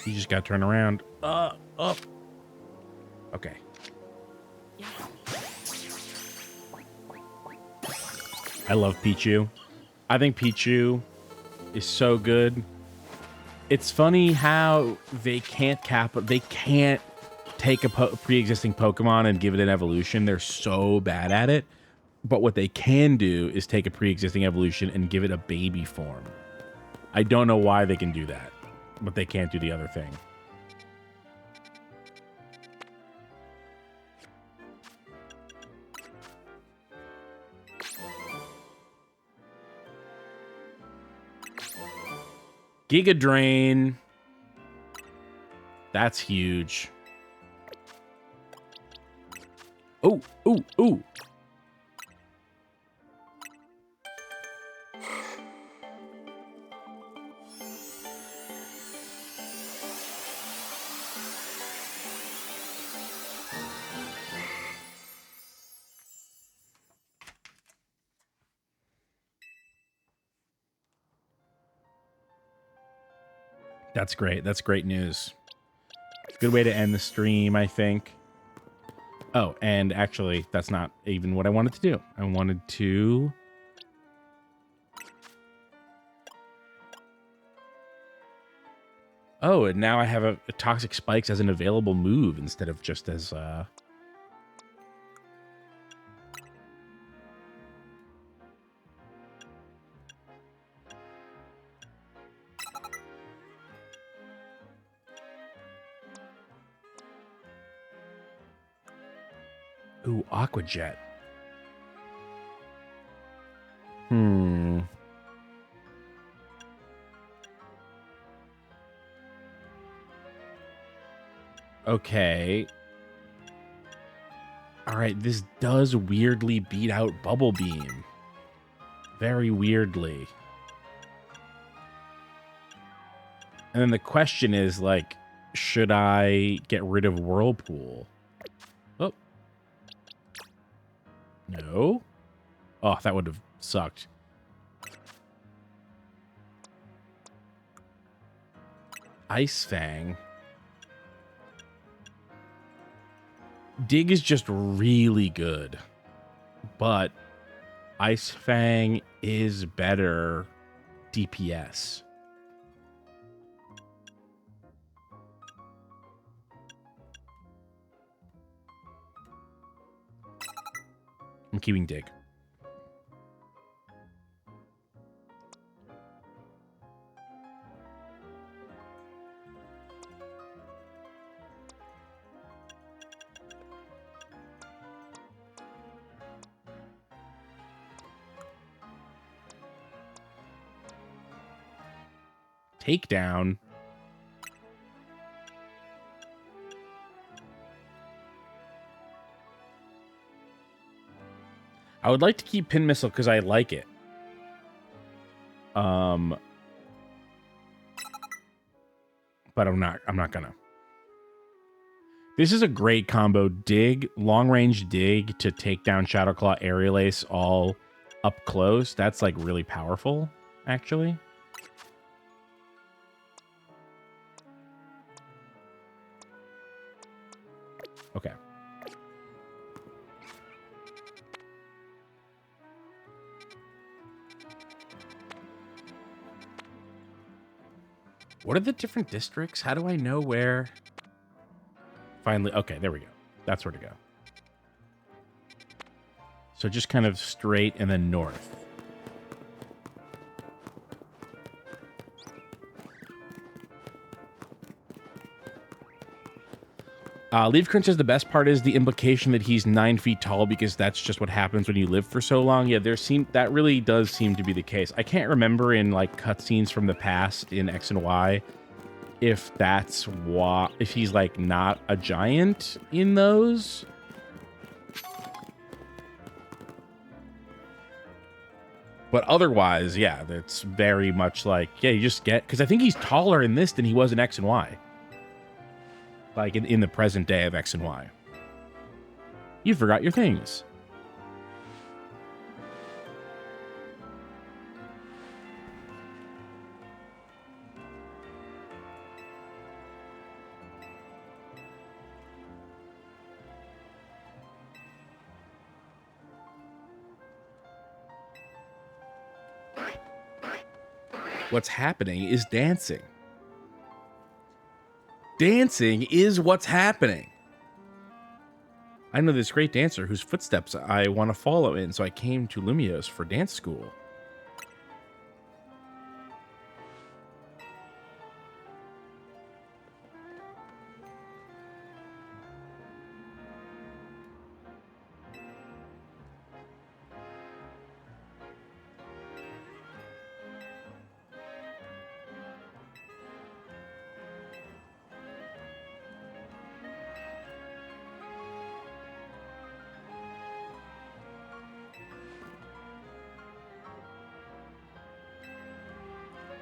You just got to turn around. Up. Okay. I love Pichu. I think Pichu is so good. It's funny how they can't take a pre-existing Pokemon and give it an evolution. They're so bad at it. But what they can do is take a pre-existing evolution and give it a baby form. I don't know why they can do that, but they can't do the other thing. Giga Drain. That's huge. Oh. That's great. That's great news. Good way to end the stream, I think. Oh, and actually, that's not even what I wanted to do. I wanted to... Oh, and now I have a Toxic Spikes as an available move instead of just as... Ooh, Aqua Jet. Okay. All right, this does weirdly beat out Bubble Beam. Very weirdly. And then the question is, like, should I get rid of Whirlpool? Oh. No? Oh, that would have sucked. Ice Fang. Dig is just really good. But Ice Fang is better DPS. I'm keeping Dig. takedown. I would like to keep Pin Missile because I like it. But I'm not gonna. This is a great combo. Dig, long range dig to take down Shadow Claw, Aerial Ace all up close. That's like really powerful, actually. Okay. What are the different districts? How do I know where? Finally, okay, there we go. That's where to go. So just kind of straight and then north. Leaf Crunch says the best part is the implication that he's 9 feet tall because that's just what happens when you live for so long. Yeah, that really does seem to be the case. I can't remember in like cutscenes from the past in X and Y if that's why, if he's like not a giant in those. But otherwise, yeah, that's very much like, yeah, you just get, because I think he's taller in this than he was in X and Y. Like in the present day of X and Y. You forgot your things. What's happening is dancing. Dancing is what's happening. I know this great dancer whose footsteps I want to follow in, so I came to Lumios for dance school.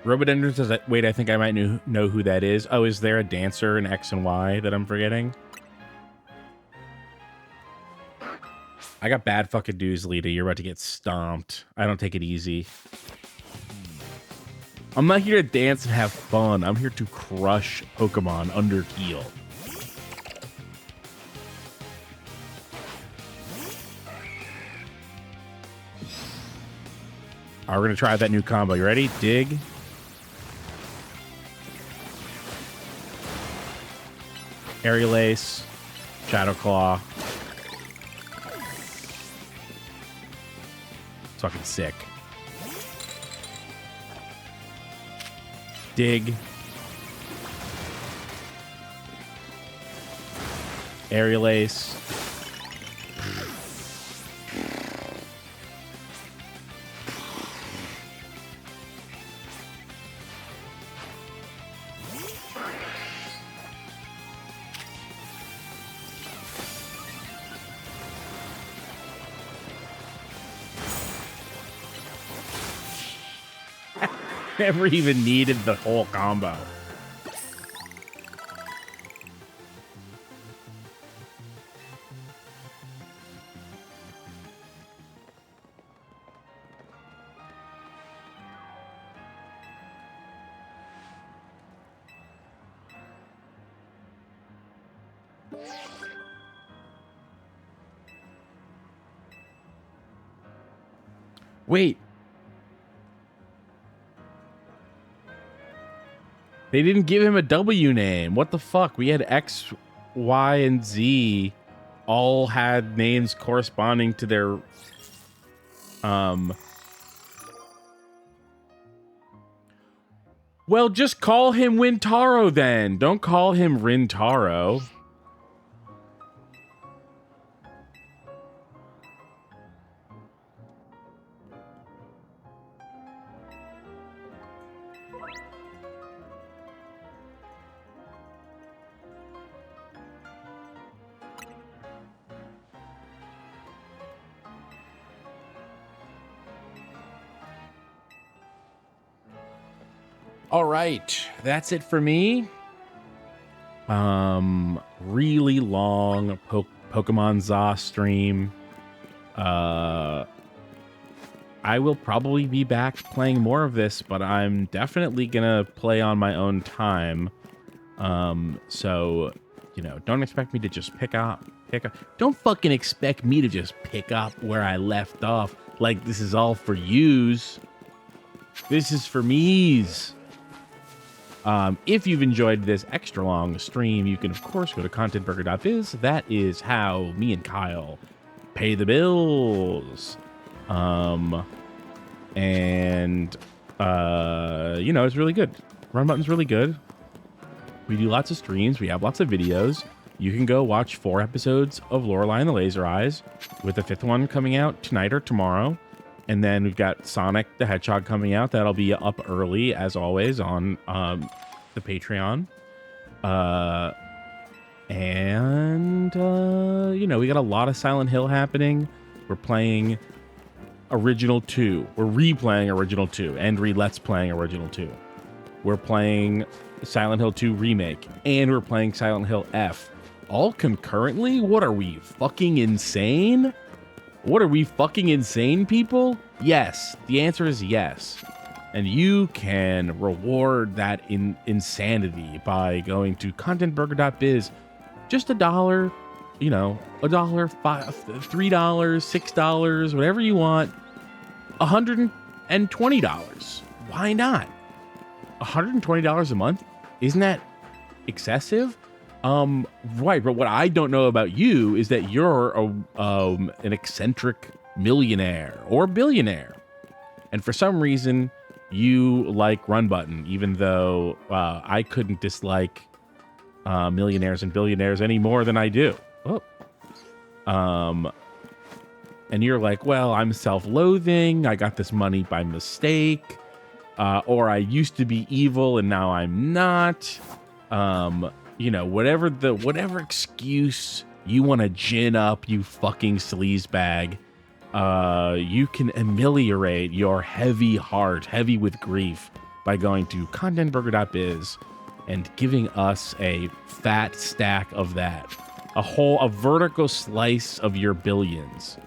Robodendron says, wait, I think I might know who that is. Oh, is there a dancer in X and Y that I'm forgetting? I got bad fucking news, Lita. You're about to get stomped. I don't take it easy. I'm not here to dance and have fun. I'm here to crush Pokemon under heel. All right, we're going to try that new combo. You ready? Dig. Aerial Ace, Shadow Claw. It's fucking sick. Dig. Aerial Ace. Never even needed the whole combo. Wait. They didn't give him a W name. What the fuck? We had X, Y, and Z all had names corresponding to their well, just call him Wintaro then. Don't call him Rintaro. All right, that's it for me. Really long Pokemon ZA stream. I will probably be back playing more of this, but I'm definitely gonna play on my own time. So, don't expect me to just pick up. Don't fucking expect me to just pick up where I left off. Like this is all for yous. This is for me's. If you've enjoyed this extra long stream, you can of course go to contentburger.biz. That is how me and Kyle pay the bills. It's really good. Run Button's really good. We do lots of streams. We have lots of videos. You can go watch 4 episodes of Lorelei and the Laser Eyes, with the 5th one coming out tonight or tomorrow. And then we've got Sonic the Hedgehog coming out. That'll be up early, as always, on the Patreon. We got a lot of Silent Hill happening. We're playing Original 2. We're replaying Original 2 and Let's playing Original 2. We're playing Silent Hill 2 Remake, and we're playing Silent Hill F. All concurrently? What are we, fucking insane? What are we, fucking insane, people? Yes. The answer is yes. And you can reward that insanity by going to contentburger.biz. Just $1, $1, $5, $3, $6, whatever you want. $120. Why not? $120 a month? Isn't that excessive? Right, but what I don't know about you is that you're an eccentric millionaire or billionaire. And for some reason, you like Run Button, even though I couldn't dislike millionaires and billionaires any more than I do. And you're like, well, I'm self-loathing. I got this money by mistake. Or I used to be evil and now I'm not. Whatever excuse you want to gin up, you fucking sleazebag. You can ameliorate your heavy heart, heavy with grief, by going to contentburger.biz and giving us a fat stack of that. A vertical slice of your billions.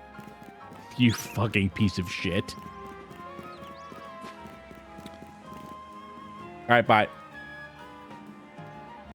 You fucking piece of shit. All right, bye.